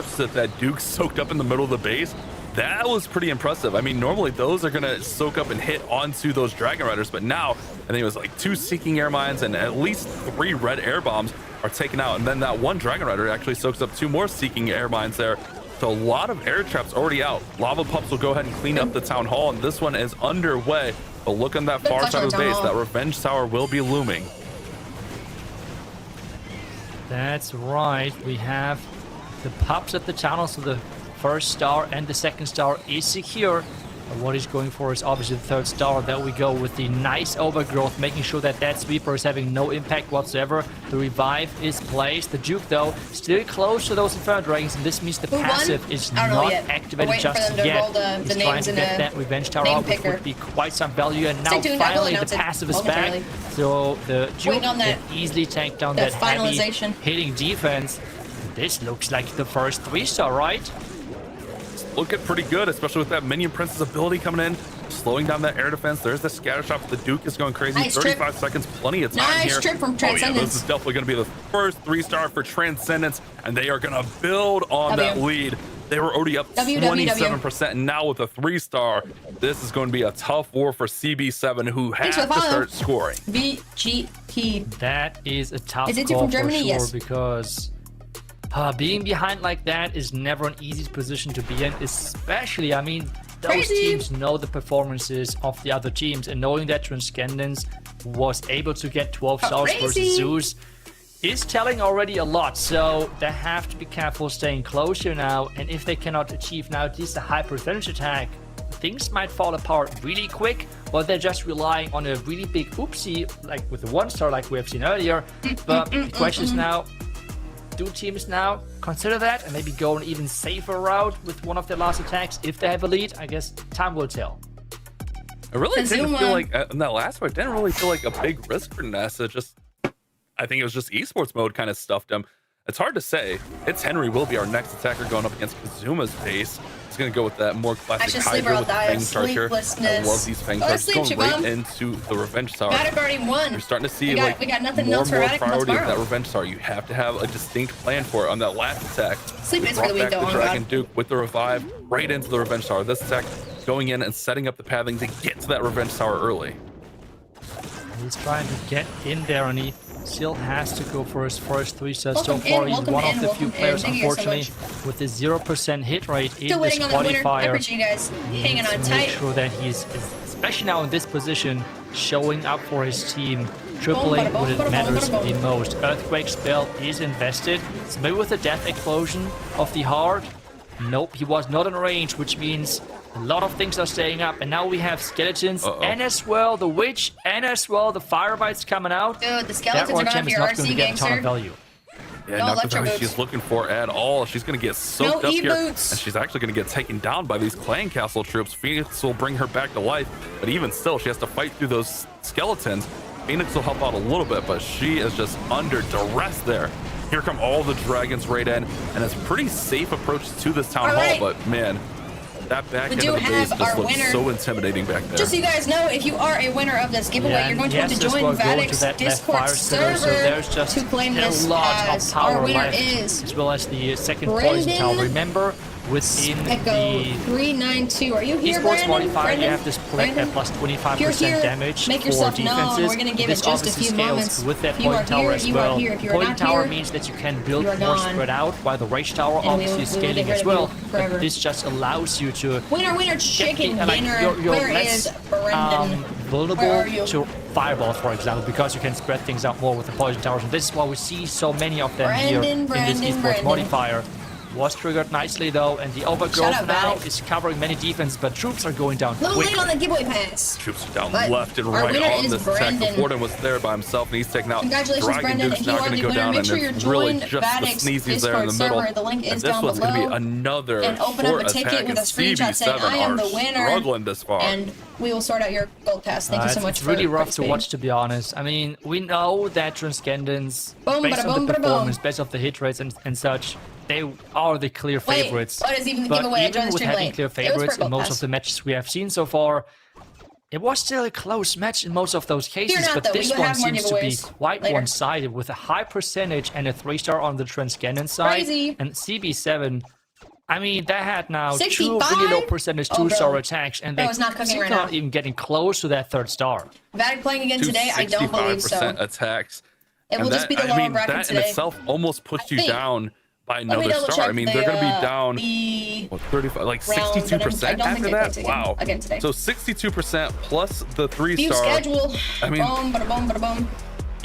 reps that Duke soaked up in the middle of the base, that was pretty impressive. I mean, normally those are gonna soak up and hit onto those Dragon Riders, but now I think it was like 2 Seeking Air Mines and at least 3 Red Air Bombs are taken out, and then that 1 Dragon Rider actually soaks up 2 more Seeking Air Mines there. So a lot of air traps already out. Lava Pups will go ahead and clean up the Town Hall, and this one is underway. But look on that far side of the base, that Revenge Tower will be looming. That's right. We have the pups at the tunnel, so the first star and the second star is secure. And what he's going for is obviously the third star. There we go with the nice overgrowth, making sure that that sweeper is having no impact whatsoever. The revive is placed. The Juke, though, still close to those Inferno Dragons, and this means the passive is not activated just yet. He's trying to get that Revenge Tower out, which would be quite some value. And now finally the passive is back. So the Juke can easily tank down that heavy hitting defense. This looks like the first 3-star, right? Looking pretty good, especially with that Minion Princess ability coming in, slowing down that air defense. There's the scatter shot. The Duke is going crazy. Nice 35 trip. seconds, plenty of time here. Nice trip from Transcendence. Yeah, this is definitely going to be the first 3-star for Transcendence, and they are going to build on that lead. They were already up 27%, and now with a 3-star, this is going to be a tough war for CB7, who has to start scoring. VGP. That is a tough Is it call from Germany? for sure, Yes. because being behind like that is never an easy position to be in, especially, I mean, those teams know the performances of the other teams, and knowing that Transcendence was able to get 12 stars versus Zeus is telling already a lot. So they have to be careful staying close here now, and if they cannot achieve now at least a high percentage attack, things might fall apart really quick, or they're just relying on a really big oopsie, like with the 1-star like we have seen earlier. But the question is now, do teams now consider that and maybe go an even safer route with one of their last attacks if they have a lead? I guess time will tell. I really didn't feel like, in that last one, it didn't really feel like a big risk for Nessa. I think it was just esports mode kind of stuffed him. It's hard to say. It's Henry will be our next attacker going up against Kazuma's base. He's going to go with that more classic Hydra with the Fang Charger. I love these Fang Chargers going right into the Revenge Tower. VATIC already won. You're starting to see we got nothing else for more VATIC priority of that Revenge Tower. You have to have a distinct plan for it. On that last attack, Sleep is really weak, back though. the Dragon Duke with the revive right into the Revenge Tower. This attack going in and setting up the pathing to get to that Revenge Tower early. He's trying to get in there, and he still has to go for his first 3-star so far. He's one of the few players, unfortunately, with the 0% hit rate in this qualifier. I appreciate you guys hanging on tight. Make sure that he's, especially now in this position, showing up for his team, tripling when it matters the most. Earthquake spell is invested. So maybe with the death explosion of the heart. Nope, he was not in range, which means a lot of things are staying up. And now we have skeletons and as well the witch and as well the fire bites coming out. Dude, the skeletons are gonna have your RC gangster. Yeah, not the value she's looking for at all. She's going to get soaked up here, and she's actually going to get taken down by these Clan Castle troops. Phoenix will bring her back to life, but even still, she has to fight through those skeletons. Phoenix will help out a little bit, but she is just under duress there. Here come all the dragons right in, and it's a pretty safe approach to this town hall, but man, that back end of the base just looks so intimidating back there. Just so you guys know, if you are a winner of this giveaway, you're going to want to join VATIC's Discord server to claim this as our winner is as well as the second poison tower. Remember, within Echo 392. Are you here, Esports Brandon? modifier, you have this plate at plus 25% damage Make for yourself defenses. known. We're going to give it just a few moments. With that if you point tower as well. Point tower here, means that you can build more spread out, while the rage tower obviously is scaling as well. But this just allows you to winner chicken dinner. You're Where less is Brendan? vulnerable to fireballs, for example, because you can spread things out more with the poison towers. And this is why we see so many of them here in this esports modifier. Was triggered nicely though, and the overgrowth now is covering many defenses, but troops are going down quick. Late on the giveaway pass. Troops are down left and right on this attack. Borden was there by himself, and he's taking out Dragon Duke's not going to go down, and it's really just the sneezies there in the middle. And this one's going to be another short attack, and CB7 are struggling this far. And we will sort out your gold pass. Thank you so much it's really rough to watch, to be honest. I mean, we know that Transcendence, based on the performance, based off the hit rates and such, they are the clear favorites. What is even the but giveaway? even with having clear favorites in most of the matches we have seen so far, it was still a close match in most of those cases, but this one seems to be quite one-sided with a high percentage and a 3-star on the Transcendence side. And CB7, I mean, they had now 65? 2 really low percentage Oh, two-star bro. attacks, and Bro, they it's not cooking right not now. even getting close to that 3rd star. VATIC playing again today? I don't believe so. 65% attacks. It will And just be the I lower mean, bracket that in today. itself almost puts you think. down by Let me another double star. I check mean, the, they're going to be down the what, 35, like rounds, and I 62% don't think after they that. played Wow. again today. So 62% plus the 3 View star. schedule. I mean, Boom, bada boom, bada boom.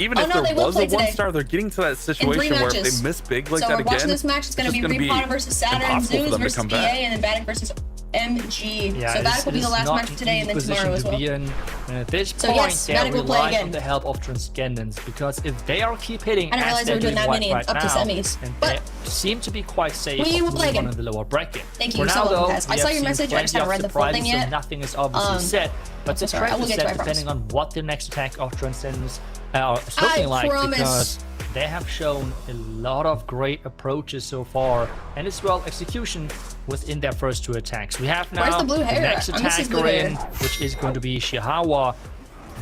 even Oh, if no, they there will was play a 1 today. star, they're getting to that In 3 situation where if matches. they miss big like So that we're watching again, this match. It's going to be just gonna Repod versus Saturn, impossible for Zeus them to versus come BA, back. and then VATIC versus MG. Yeah, so VATIC will be the last match of today, and then tomorrow as well. And at this So point, yes, they're VATIC will play relying again. on the help of Transcendence, because if they are keep hitting I didn't realize as they were they're doing that right many right up to now, semis. and But they seem to be quite safe we will play moving on again. in the lower bracket. Thank For you now, so much, though, guys. I we saw have your seen message. I just plenty haven't of read the full thing surprises, so yet. nothing is obviously set. But the sorry. I trend will is get to it, I set depending promise. on what the next attack of Transcendence is looking like, promise. because they have shown a lot of great approaches so far, and as well execution within their first 2 attacks. We have Where's now the blue hair? next I miss his attacker blue hair. in, which is going to be Shihawa.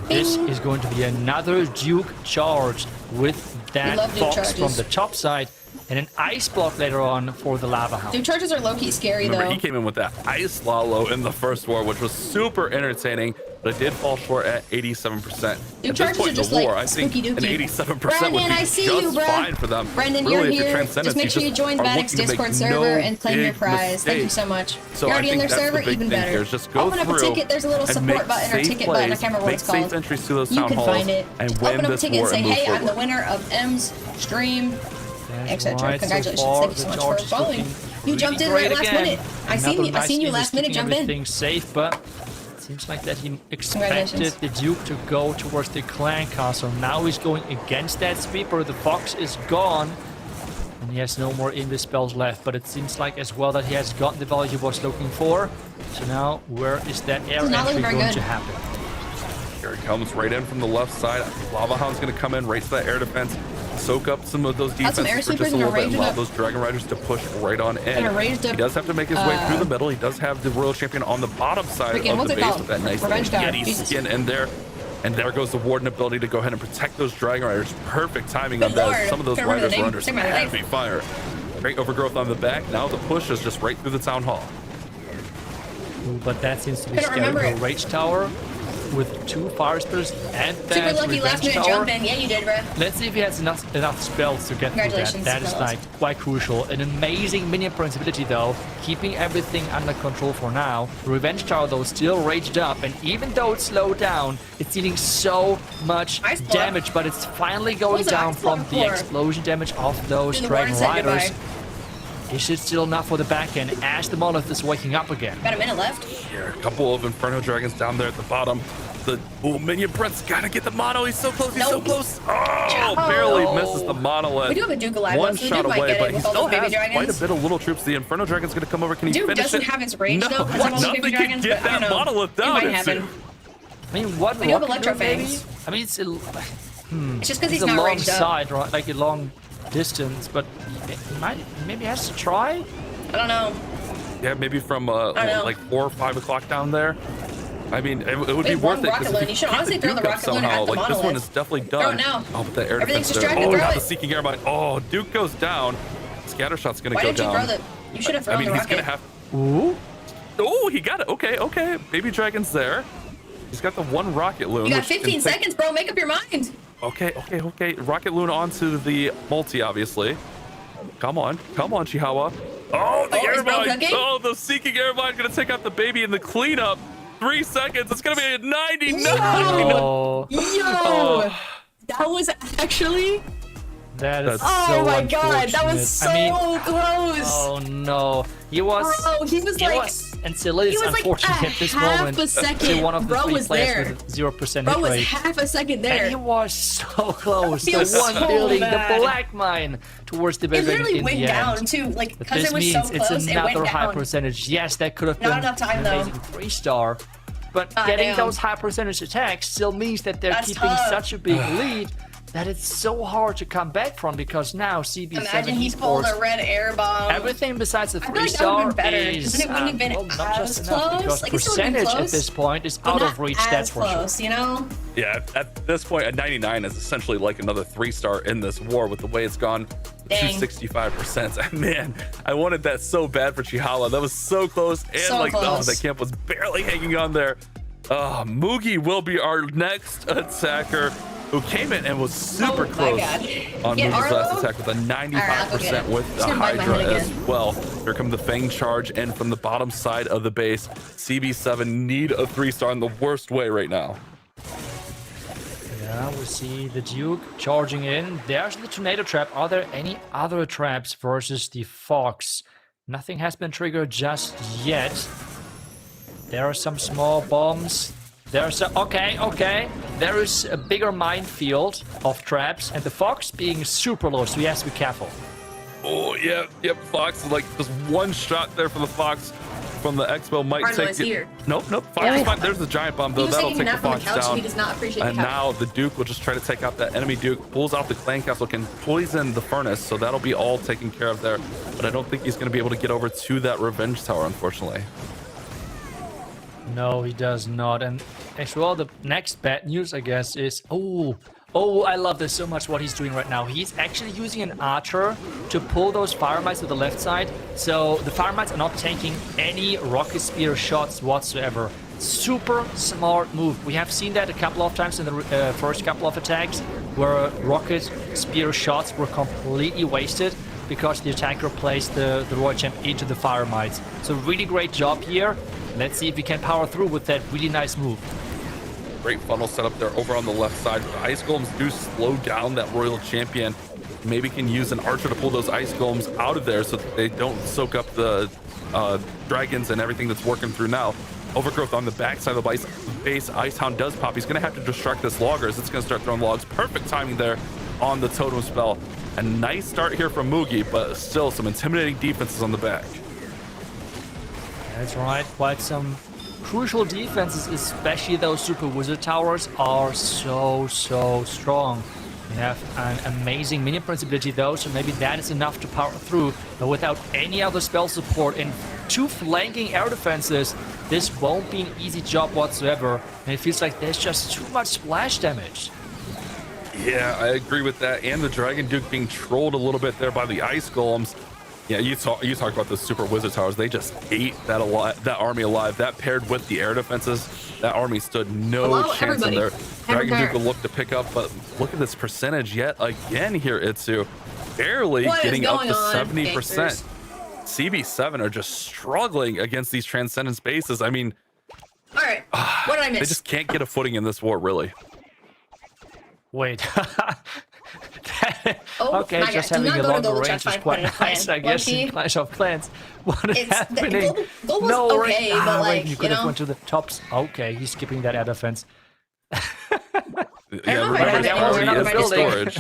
This is going to be another Duke charge with that love Duke Fox from charges. the top side, and an Ice Block later on for the Lava Hound. Dude, charges are low-key scary, Remember, though. he came in with that ice lalo in the first war, which was super entertaining, but it did fall short at 87%. Dude, At this charges point are in just the war, like I think spooky an dookie. 87% Brandon, would be I see just you, bruh. fine for them. Brendan, really, you're if here. Transcendence, Just make sure you join are VATIC's looking to make Discord no server and claim your big prize. Thank you mistakes. so much. So You're I already in think their that's the server, big even thing better. here is just go Open up a through ticket. There's a little and support make button or safe ticket button. I plays, can't remember what make it's called. safe entries to those You town can halls find it. and win Open up a this ticket war and say, and move hey, I'm the forward. winner of M's stream, etc. Right, so Congratulations. far, Thank you so the much charge for is following. looking You jumped in really right great last again. minute. I Another seen you nice last minute keeping jump in. everything safe, but it seems like that he expected Congratulations. the Duke to go towards the clan castle. Now he's going against that sweeper. The Fox is gone, and he has no more invis spells left. But it seems like as well that he has gotten the value he was looking for. So now, where is that air It's not entry looking very going good. to happen? Here it comes right in from the left side. Lava Hound's going to come in right to that air defense, soak up some of those Got some defenses air for just sweepers a and little bit, and raised allow up. those Dragon Riders to push right on in. And a raised up, He does have to make his way through the middle. He does have the Royal Champion on the bottom side freaking- of what's the it base called? with that nice Revenge little Guard. Yeti Jesus. skin in there. And there goes the Warden ability to go ahead and protect those Dragon Riders. Perfect timing on Good that. lord. Some of those Can't remember Riders the are name. under Say some my life. heavy fire. Great overgrowth on the back. Now the push is just right through the Town Hall. Ooh, but that seems to be Couldn't remember scaring it. the Rage Tower with 2 fire spitters and Super that lucky last Revenge minute Tower. jump in. Yeah, you did, bro. Let's see if he has enough spells to get through that. Congratulations, That is fellas. like quite crucial. An amazing minion principality though, keeping everything under control for now. Revenge Tower though still raged up, and even though it's slowed down, it's dealing so much Ice block. damage, but it's finally going was the down ice block from the for? explosion damage of those Dude, the Dragon Warden said Riders. goodbye. Is it still enough for the back end as the Monolith is waking up again? Got a minute left. Here, a couple of Inferno Dragons down there at the bottom. The minion Brett's gotta get the mono. He's so close. He's so Nope. close. Oh, barely misses the monolith. We do have a Duke alive, One though, so the shot Duke might away, get it but he with all still those baby has quite a dragons. bit of little troops. The Inferno Dragon's gonna come over. Can he Duke finish doesn't it? have his rage, no, though, 'cause of all those nothing baby can dragons, get but I that don't know. monolith It down. might It's- happen. I mean, what We do have rocket Electro maybe? Fangs. I mean, it's It's just because he's a not long raged up. side, right? Like a long distance, but maybe has to try. I don't know. Yeah, maybe from know. like 4 or 5 o'clock down there. I mean, it would We be have worth one it. 'cause rocket if loon. You should keep honestly throw the Duke up rocket loon somehow, at the like this one monolith. is definitely Throw done. it now. Oh, but the air Everything's defense there. distracted, Oh, throw now it. the Seeking Airmine. Oh, Duke goes down. Scattershot's gonna Why go didn't you down. throw the? You should have I thrown mean, the he's rocket. gonna have. Ooh. Oh, he got it. Okay, okay. Baby Dragon's there. He's got the one rocket loon. You got which can 15 take- seconds, bro. Make up your mind. Okay, okay, okay. Rocket loon onto the multi, obviously. Come on, Chihuahua. Oh, the Oh, is bro airmine. cooking? Oh, the Seeking Airmine gonna take out the baby in the cleanup. 3 seconds. It's gonna be at 99. Oh, Yo, that was actually. that is That's- so Oh my god, that was unfortunate. so I mean, close. oh no, he was. Bro, he was like. and Celine he is was like unfortunate a at this half moment. a second. One of the Bro 3 was players there. with 0% Bro hit was rate. half a second And there. he was so close. He The was one so building, bad. the black mine towards the It Belgrade literally in went the down end. too, like But because this it was so means close. it's It went another high down. percentage. Yes, that could have Not been enough time, an though. amazing 3-star. But Ah, getting damn. those high percentage attacks still means that they're That's keeping tough. such a big lead. that it's so hard to come back from, because now CB7 Imagine he pulled Esports, a red air bomb. everything besides the I feel like that would've 3-star been better, is 'cause then it wouldn't have been not as just enough, close. because Like, it still would've been percentage at close, this point is but out not of reach, as that's for sure. close, you know? Yeah, at this point, a 99 is essentially like another 3-star in this war with the way it's gone to 65%. Man, I wanted that so bad for Chihala. That was so close. And So like, close. oh, that camp was barely hanging on there. Mugi will be our next attacker, who came in and was super close on Yeah, Mugi's last Arlo? attack with a Alright, I'll go get 95% it. with Just the gonna bite my Hydra head as again. well. Here comes the Fang charge in from the bottom side of the base. CB7 need a 3-star in the worst way right now. Yeah, we see the Duke charging in. There's the tornado trap. Are there any other traps versus the Fox? Nothing has been triggered just yet. There are some small bombs. There's a, okay. There is a bigger minefield of traps, and the Fox being super low, so he has to be careful. Oh, yep. Fox, like, just one shot there for the Fox from the Expo might Arlo take is here. Nope. Fox is fine. There's the giant bomb, He though. was That'll taking take a the nap on the Fox couch, so down. he does not appreciate And the couch. now the Duke will just try to take out that enemy Duke, pulls out the clan castle, can poison the furnace, so that'll be all taken care of there. But I don't think he's going to be able to get over to that revenge tower, unfortunately. No, he does not. And as well, the next bad news, I guess, is... Oh, I love this so much, what he's doing right now. He's actually using an archer to pull those fire mites to the left side. So the fire mites are not taking any rocket spear shots whatsoever. Super smart move. We have seen that a couple of times in the first couple of attacks, where rocket spear shots were completely wasted because the attacker placed the Royal Champ into the fire mites. So really great job here. Let's see if we can power through with that really nice move. Great funnel setup there over on the left side. The Ice Golems do slow down that Royal Champion. Maybe can use an archer to pull those Ice Golems out of there so that they don't soak up the dragons and everything that's working through now. Overgrowth on the backside of the base. Icehound does pop. He's going to have to distract this logger as it's going to start throwing logs. Perfect timing there on the totem spell. A nice start here from Mugi, but still some intimidating defenses on the back. That's right, quite some crucial defenses, especially those super wizard towers are so strong. We have an amazing minion principality though, so maybe that is enough to power through. But without any other spell support and 2 flanking air defenses, this won't be an easy job whatsoever. And it feels like there's just too much splash damage. Yeah, I agree with that. And the Dragon Duke being trolled a little bit there by the Ice Golems. Yeah, you talk about the super wizard towers. They just ate that army alive. That paired with the air defenses, that army stood no chance in there. Dragon Duke will look to pick up, but look at this percentage yet again here, Itsu. Barely getting up to 70%. CB7 are just struggling against these Transcendence bases. I mean, all right, what did I miss? They just can't get a footing in this war, really. Wait. Okay, just having a longer range is quite nice, I guess, in Clash of Clans. What is happening? Gold was okay, but like, you could have went to the tops. Okay, he's skipping that air defense. Yeah, remember that was storage.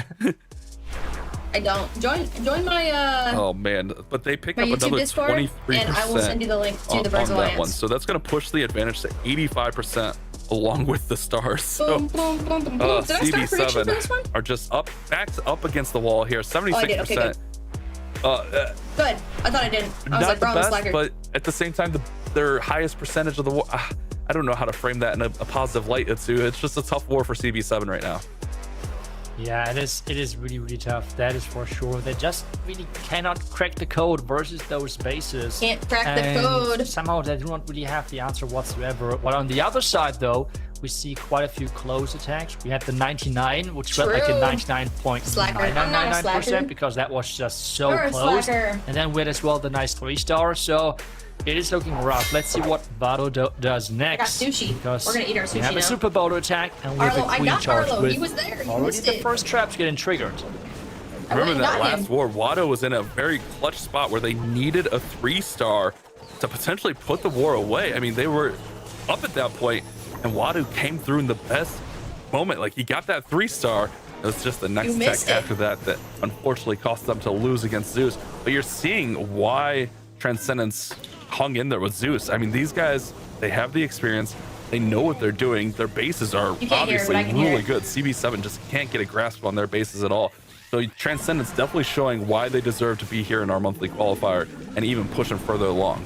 I don't. Join my oh man, but they pick my up YouTube another Discord, 23% and I will send you the link to the Birds on Alliance. that one. So that's going to push the advantage to 85% along with the stars. So Boom, boom, boom, boom, boom. Did I start prediction for this one? CB7 are just backed up against the wall here. 76%. Oh, I did. Okay, good. Good. I thought I didn't. I was not like, the wrong, best, slacker. but at the same time, their highest percentage of the war. I don't know how to frame that in a positive light, Itsu. It's just a tough war for CB7 right now. Yeah, it is really tough. That is for sure. They just really cannot crack the code versus those bases. Can't crack the code. Somehow they do not really have the answer whatsoever. But on the other side, though, we see quite a few close attacks. We had the 99, which felt like a 99.999% because that was just so close. And then we had as well the nice 3-star. So it is looking rough. Let's see what Vado does next. I got sushi. Because we're gonna eat our sushi we have now. a super Bodo attack and we have a queen charge Arlo. with He was there. He already the it. first traps getting triggered. Remember that last war, Wado was in a very clutch spot where they needed a 3-star to potentially put the war away. I mean, they were up at that point, and Wado came through in the best moment. Like, he got that 3-star. It was just the next attack after that unfortunately cost them to lose against Zeus. But you're seeing why Transcendence hung in there with Zeus. I mean, these guys, they have the experience, They know what they're doing. Their bases are obviously really good. CB7 just can't get a grasp on their bases at all. So Transcendence definitely showing why they deserve to be here in our monthly qualifier and even pushing further along.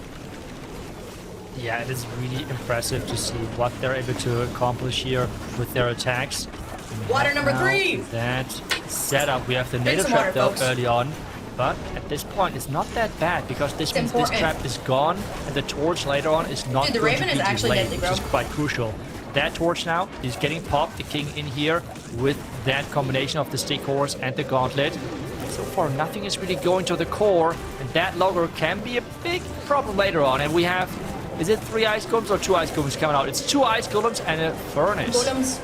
Yeah, it is really impressive to see what they're able to accomplish here with their attacks. Water number 3! That setup, we have the native trap though early on, but at this point it's not that bad because this means this trap is gone and the torch later on is not the Raven is actually deadly, bro. which is quite crucial. That torch now is getting popped, the king in here with that combination of the stick horse and the gauntlet. So far nothing is really going to the core, and that logger can be a big problem later on. And we have, is it 3 ice golems or 2 ice golems coming out? It's 2 ice golems and a furnace.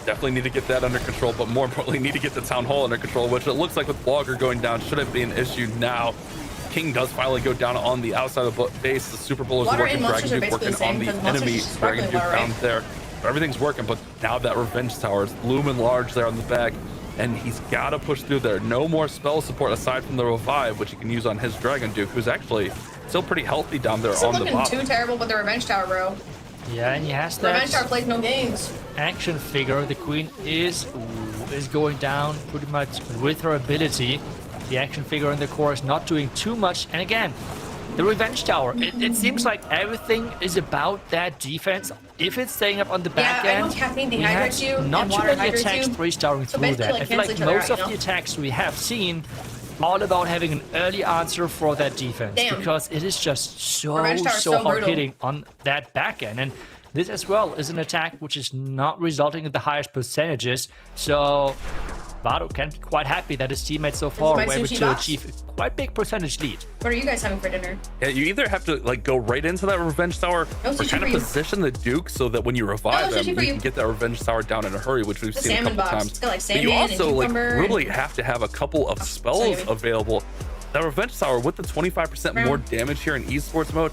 Definitely need to get that under control, but more importantly need to get the town hall under control, which it looks like with Logger going down shouldn't be an issue now. King does finally go down on the outside of the base. The Super Bowl is working, Dragon Duke working on the enemy Dragon Duke down there. Everything's working, but now that Revenge Tower is looming large there on the back, and he's got to push through there. No more spell support aside from the revive, which he can use on his Dragon Duke, who's actually still pretty healthy down there on the bottom. Too terrible with the Revenge Tower, bro. Yeah, and he has that. Revenge Tower plays no games. Action figure. The queen is going down pretty much with her ability. The action figure in the core is not doing too much. And again, the Revenge Tower. It seems like everything is about that defense. If it's staying up on the back end, I know caffeine dehydrates you not and too water many hydrates attacks you. 3-starring So through that. like I feel like cancel each other most out, of the attacks we have seen all about having an early answer for that defense. Because it is just so hard brutal. hitting on that back end. And this as well is an attack which is not resulting in the highest percentages. So Vado can be quite happy that his teammates so far were able to achieve a quite big percentage lead. What are you guys having for dinner? Yeah, you either have to like go right into that Revenge Tower or kind of position the Duke so that when you revive them, you can get that Revenge Tower down in a hurry, which we've seen a couple times. But you also like really have to have a couple of spells available. That Revenge Tower with the 25% more damage here in Esports mode,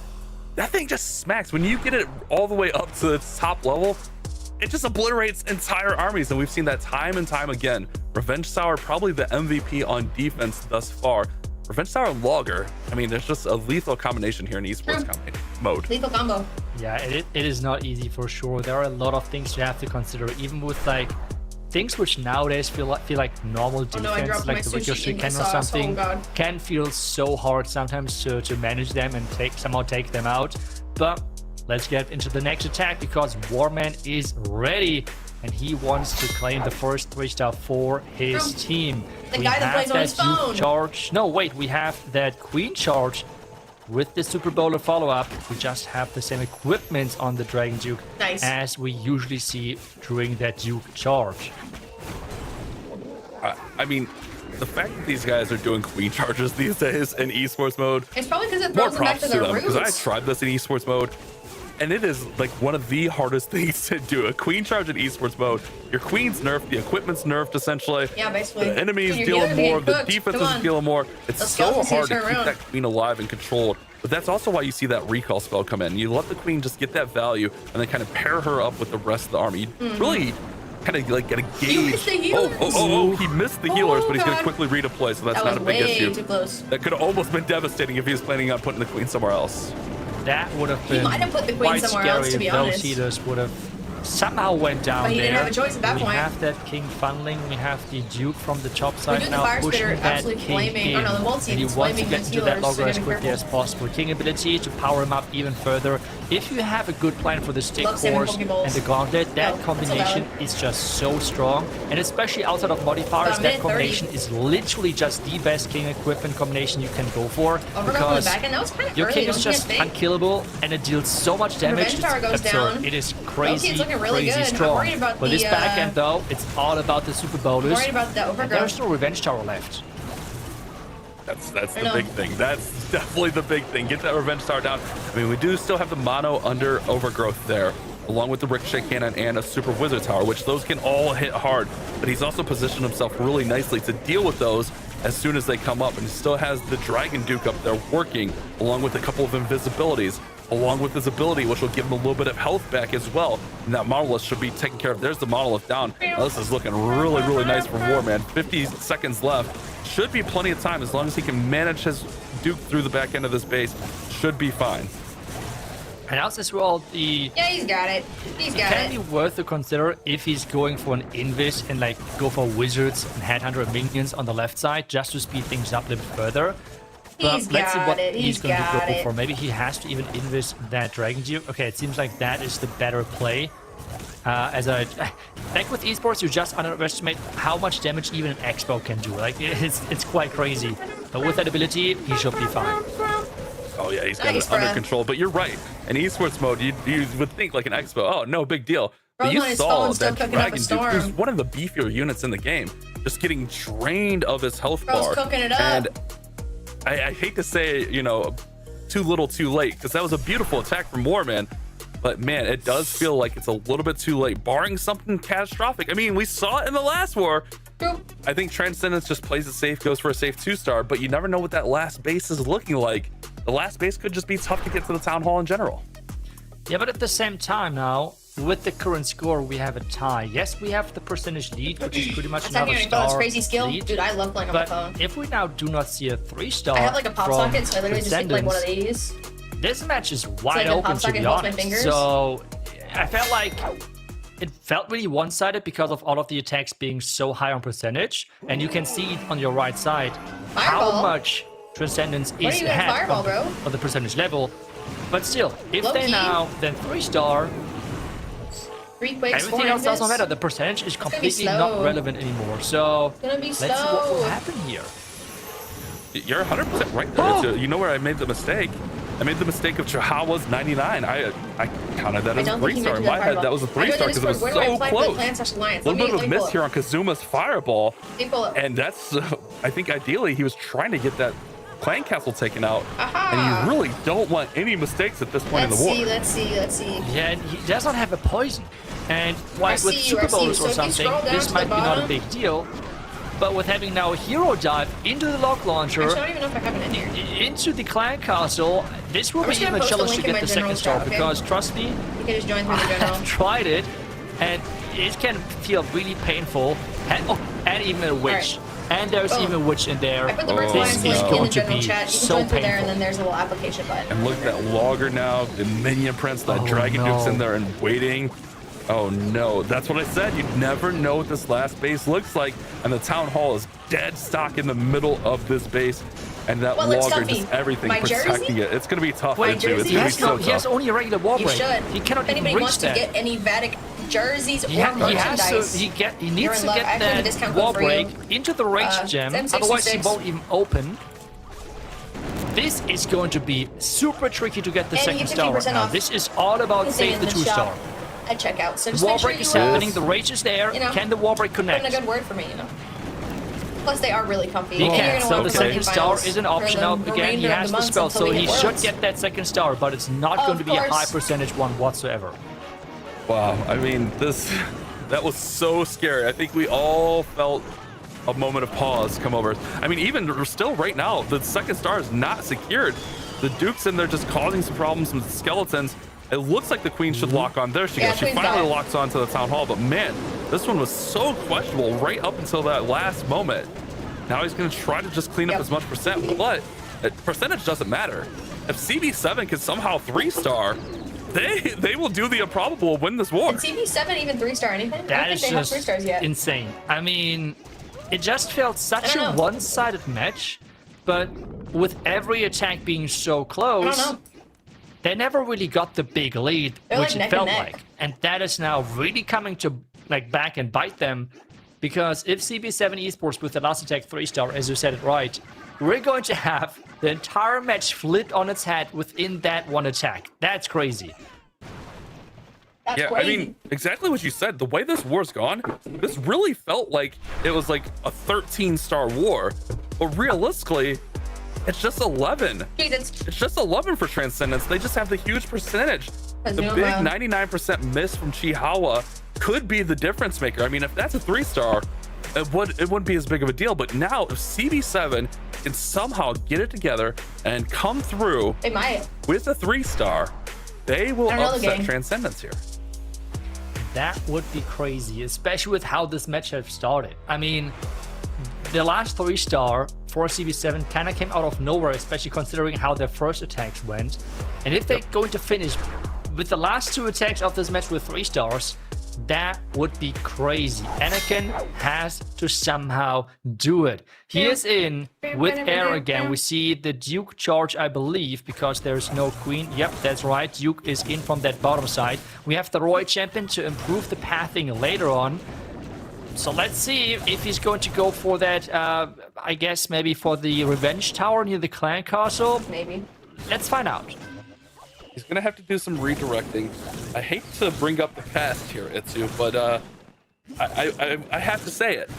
that thing just smacks. When you get it all the way up to the top level, it just obliterates entire armies, and we've seen that time and time again. Revenge Tower, probably the MVP on defense thus far. Revenge Tower and Logger, I mean, there's just a lethal combination here in Esports mode. Lethal combo. Yeah, it is not easy for sure. There are a lot of things you have to consider, even with like things which nowadays feel like normal defense, like the Ricochet cannon or something, can feel so hard sometimes to manage them and somehow take them out. But let's get into the next attack because Warman is ready and he wants to claim the first 3-star for his team. The guy that plays on his phone. Charge. No, wait, we have that Queen charge with the Super Bowler follow-up. We just have the same equipment on the Dragon Duke as we usually see during that Duke charge. I mean, the fact that these guys are doing Queen charges these days in Esports mode, it's probably because it more throws them back props to to their them, roots. because I tried this in Esports mode, and it is like one of the hardest things to do. A Queen charge in Esports mode, your Queen's nerfed, the equipment's nerfed essentially. Yeah, basically. The enemy's dealing more, the defense is dealing more. It's so hard to keep that Queen alive and controlled. But that's also why you see that recall spell come in. You let the Queen just get that value and then kind of pair her up with the rest of the army. You really kind of like get a gauge. He missed the healers, but he's going to quickly redeploy, so that's not a big issue. Too close. That could have almost been devastating if he was planning on putting the Queen somewhere else. That would have been He might have put the Queen quite somewhere scary else, to be if honest. those healers would have somehow went down But he there. didn't have a choice at that we point. have that King funneling, we have the Duke from the top We're side doing the now Fire pushing Spitter that absolutely King flaming. in. Oh no, the Wall And Seed he is wants to flaming get against into that healers, logger so as gotta be quickly careful. as possible. King ability to power him up even further. If you have a good plan for the stick Love salmon force Pokeballs. and the gauntlet, that combination is just so strong. And especially outside of modifiers, About that mid-30. combination is literally just the best King equipment combination you can go for. Overgrowth on the Because back end, that was kind of your early, King don't is you just think? unkillable and it deals so much damage. Revenge Tower goes It's absurd. down. It is Low-key, crazy, it's looking really crazy good. I'm strong. worried about But the, this back end though, it's all about the Super Bowlers. worried about the And there's overgrowth. no Revenge Tower left. That's the big thing. That's definitely the big thing. Get that Revenge Tower down. I mean, we do still have the mono under overgrowth there, along with the Ricochet Cannon and a Super Wizard Tower, which those can all hit hard. But he's also positioned himself really nicely to deal with those as soon as they come up. And he still has the Dragon Duke up there working, along with a couple of invisibilities, along with his ability, which will give him a little bit of health back as well. And that Monolith should be taken care of. There's the Monolith down. Now, this is looking really, really nice for Warman. 50 seconds left. Should be plenty of time as long as he can manage his Duke through the back end of this base. Should be fine. And else as well, Yeah, he's got it. He's got can it. be worth to consider if he's going for an invis and like go for wizards and headhunter and minions on the left side just to speed things up a little bit further. But He's let's see got what it. he's He's going to got go it. for. Maybe he has to even invis that Dragon Duke. Okay, it seems like that is the better play. Like with esports, you just underestimate how much damage even an Expo can do. Like it's quite crazy. But with that ability, he should be fine. Oh yeah, he's got Nice, it under bruh. control. But you're right. In esports mode, you would think like an Expo, oh no, big deal. But Bro, you on his saw phone, still that cooking up a Dragon Duke, who's storm. one of the beefier units in the game, just getting drained of his health Bro's bar. cooking it up. And I hate to say, you know, too little, too late, because that was a beautiful attack from Warman. But man, it does feel like it's a little bit too late, barring something catastrophic. I mean, we saw it in the last war. I think Transcendence just plays it safe, goes for a safe 2-star, but you never know what that last base is looking like. The last base could just be tough to get to the Town Hall in general. Yeah, but at the same time now, with the current score, we have a tie. Yes, we have the percentage lead, which is pretty much That's how another you call star crazy skill. lead. Dude, I love playing on my But phone. if we now do not see a 3-star I have like a pop from socket, so I literally just hit like one of these. this match is like wide a open, pop to socket be holds my honest. fingers. So I felt like it felt really one-sided because of all of the attacks being so high on percentage, and you can see it on your right side Fireball? how much Transcendence What are is you gonna ahead fireball, bro? of the percentage level. But still, if Low they key. now then 3-star, 3 quakes, everything 4 else doesn't invis. matter. The percentage is gonna be completely not slow. relevant anymore. So It's gonna be let's see what will slow. happen here. You're 100% right there. Oh! You know where I made the mistake? I made the mistake of Chihuahua's 99. I counted that I as a don't think he 3-star. meant In to my do head, that that was a fireball. 3-star because it was Where do I so apply for close. Plants Alliance? A little bit of a Let me miss pull here on Kazuma's fireball. Let me pull it. And that's, I think ideally he was trying to get that clan castle taken out. Aha! And you really don't want any mistakes at this point Let's in the war. see, let's see, let's see. Yeah, and he does not have a poison. And I like with see you, super I see you. bonus So or if you something, scroll down this to might the be not a bottom- big deal. But with having now a hero dive into the lock launcher, Actually, I don't even know if I have it in here. into the clan castle, this will I'm be just gonna even a post a challenge to link in get my the second general star chat, okay? because trust me, You can just join through the general. I've tried it and it can feel really painful. And even a witch. And there's Oh. even a witch in there. I put the Birds Oh, Alliance This is link in going the to general be chat. You can so join through there, and painful. then there's a little application button. And look at that logger now, the minion prince, that Oh, dragon duke's no. in there and waiting. Oh no, that's what I said. You never know what this last base looks like. And the town hall is dead stock in the middle of this base. And that What looks logger, comfy? just everything My protecting jersey? it. It's going to be tough My into. It's jersey? going to be so He has tough. only a regular wall You break. should. He cannot If even anybody reach wants that. to get any VATIC jerseys or He has merchandise, to. He You're needs in to luck. I get actually have a that discount wall code for you. break into the rage gem. it's Otherwise, he M66. won't even open. This is going to be super tricky to get the And you second get star right 50% now. off This is all about anything save in the the 2-star. shop at checkout. So just Wall make sure break you is happening. The rage is there. you know, Can the wall break put in connect? a good word for me, you know. Plus, they are really comfy. He And you're can. gonna So want the the second monthly star finals is an for option the out. Again, he remainder of has the the months spell, until so we he hit should Worlds. get that second star, but it's not Of going to be a high course. percentage one whatsoever. Wow, I mean, that was so scary. I think we all felt a moment of pause come over us. I mean, even still right now, the second star is not secured. The Duke's in there just causing some problems with the skeletons. It looks like the Queen should lock on. There she Yeah, goes. She Queen's finally got it. locks on to the Town Hall, but man, this one was so questionable right up until that last moment. Now he's going to try to just clean up Yep. as much percent, but percentage doesn't matter. If CB7 can somehow 3-star, they will do the improbable, win this war. Did CP7 even 3-star anything? I That don't is think they have just 3 stars yet. insane. I mean, it just felt such I a don't know. one-sided match, but with every attack being so I close, don't know. they never really got the big lead, They're which like neck it felt and neck. like. And that is now really coming to like back and bite them, because if CB7 Esports with the last attack 3-star, as you said it right, we're going to have the entire match flipped on its head within that one attack. That's crazy. That's Yeah, crazy. I mean, exactly what you said. The way this war's gone, this really felt like it was like a 13-star war. But realistically, it's just 11. Dude, it's It's just 11 for Transcendence. They just have the huge percentage. The Kazuma. big 99% miss from Chihuahua could be the difference maker. I mean, if that's a 3-star, it wouldn't be as big of a deal. But now, if CB7 can somehow get it together and come through They might. with a 3-star, they will I don't know the upset game. Transcendence here. That would be crazy, especially with how this match has started. I mean, the last 3-star for CB7 kind of came out of nowhere, especially considering how their first attacks went. And if they're going to finish with the last 2 attacks of this match with 3 stars, that would be crazy. Anakin has to somehow do it. He is in with air again. We see the Duke charge, I believe, because there's no queen. Yep, that's right. Duke is in from that bottom side. We have the Roy champion to improve the pathing later on. So let's see if he's going to go for that, I guess maybe for the revenge tower near the clan castle. Maybe. Let's find out. He's going to have to do some redirecting. I hate to bring up the past here, Itsu, but I have to say it.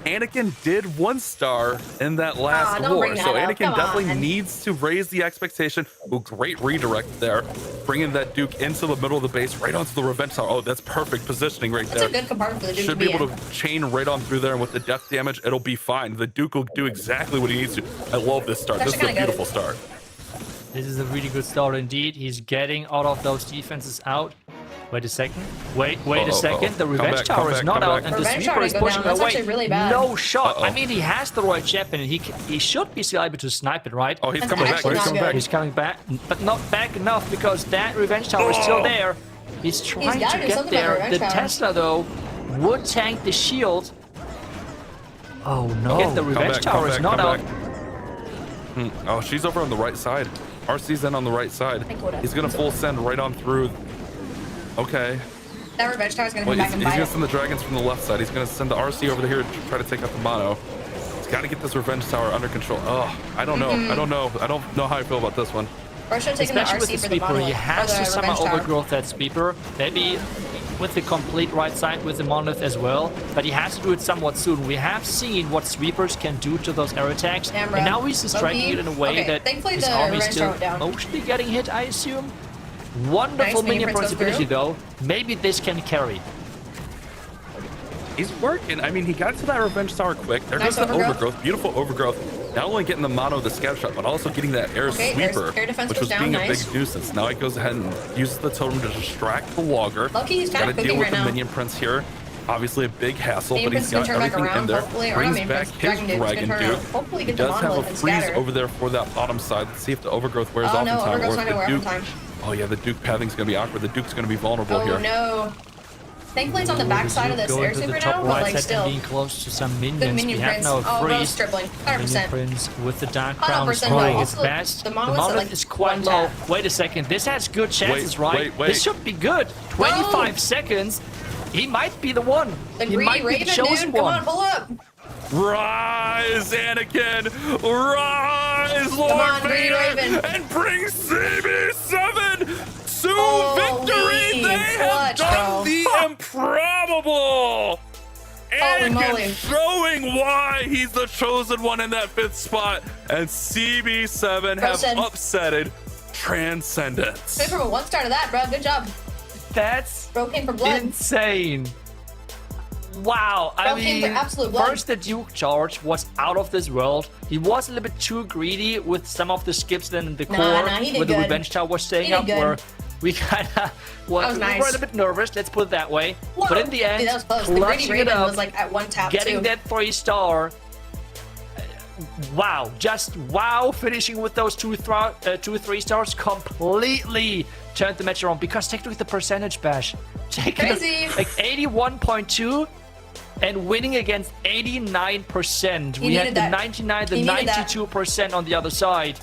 Anakin did 1 star in that last war, so Anakin definitely needs to raise the expectation. Oh, great redirect there. Bringing that Duke into the middle of the base, right onto the revenge tower. Oh, that's perfect positioning right there. That's a good compartment for the Duke. Should be able to chain right on through there, and with the death damage, it'll be fine. The Duke will do exactly what he needs to. I love this start. This is a beautiful start. This is a really good start indeed. He's getting all of those defenses out. Wait a second. Wait a second. The revenge tower is not out, and the sweeper is pushing away. Really bad. No shot. I mean, he has the Roy champion, and he should be still able to snipe it, right? Oh, he's coming back. He's coming back, but not back enough because that revenge tower is still there. He's trying to get there. The Tesla, though, would tank the shield. Oh no! Again, the revenge tower is not out. Oh, she's over on the right side. RC's in on the right side. He's gonna full send right on through. Okay. That revenge tower is gonna come back and bite. He's gonna send the dragons from the left side. He's gonna send the RC over here to try to take out the mono. He's got to get this revenge tower under control. Oh, I don't know. I don't know how I feel about this one. Especially with the sweeper, he has to somehow overgrowth that sweeper. Maybe with the complete right side with the monolith as well, but he has to do it somewhat soon. We have seen what sweepers can do to those air attacks, and now he's striking it in a way that his army is still mostly getting hit, I assume. Wonderful minion possibility though. Maybe this can carry. He's working. I mean, he got to that revenge tower quick. There goes the overgrowth. Beautiful overgrowth. Not only getting the mono of the scout shot, but also getting that air sweeper, which was being a big nuisance. Now he goes ahead and uses the totem to distract the logger. He's got to deal with the minion prince here. Obviously a big hassle, but he's got everything in there. Brings back his Dragon Duke. He does have a freeze over there for that bottom side. Let's see if the overgrowth wears off in time. Or if the Duke... Oh yeah, the Duke pathing's going to be awkward. The Duke's going to be vulnerable here. Oh no. Thankfully, it's on the back side of this air super now, but like still. Being close to some minions. Good minion prince. Oh, Rose tripling. 100%. Minion prince with the dark crown trying its best. The monolith is quite low. Wait a second. This has good chances, right? This should be good. 25 seconds. He might be the one. He might be the chosen one. Come on, pull up. Rise, Anakin! Rise, Lord Vader! And bring CB7 to victory! They have done the improbable! Anakin showing why he's the chosen one in that 5th spot, and CB7 have upsetted Transcendence. Good from a 1-star to that, bro. Good job. That's came for blood. Insane. Wow, I mean, first the Duke charge was out of this world. He was a little bit too greedy with some of the skips in the core where the revenge tower was staying up, where we kind of we were a little bit nervous, let's put it that way. Whoa. But in the end, that was close. The greedy Raven was like at 1 tap getting that 3-star. Wow, just wow, finishing with those 2 3 stars completely turned the match around, because take a look at the percentage bash. Taking like 81.2 and winning against 89%. We had the 99, the 92% on the other side.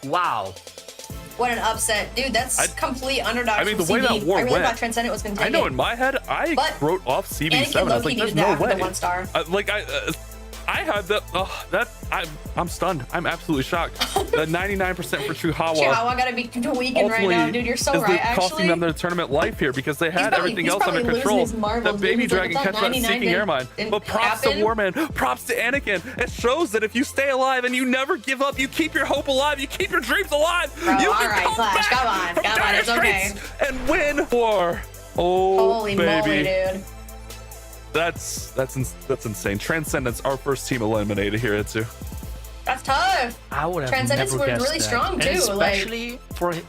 Wow. What an upset. Dude, that's complete underdog. I mean, the way that war went, thought Transcendent was going to take I know, in my head, I wrote off CB7. I was like, there's no way. I had that. I'm stunned. I'm absolutely shocked. The 99% for Chihuahua. Chihuahua gotta be tweaking right now, dude. You're so right. Actually, costing them their tournament life here, because they had everything else under control. The baby dragon catch that seeking airmine. But props to Warman. Props to Anakin. It shows that if you stay alive and you never give up, you keep your hope alive, you keep your dreams alive. Bro, you can come back come on, it's okay. And win for holy moly, dude. That's insane. Transcendence, our first team eliminated here, Itsu. That's tough. I would have Transcendence never guessed were really that. strong too, and especially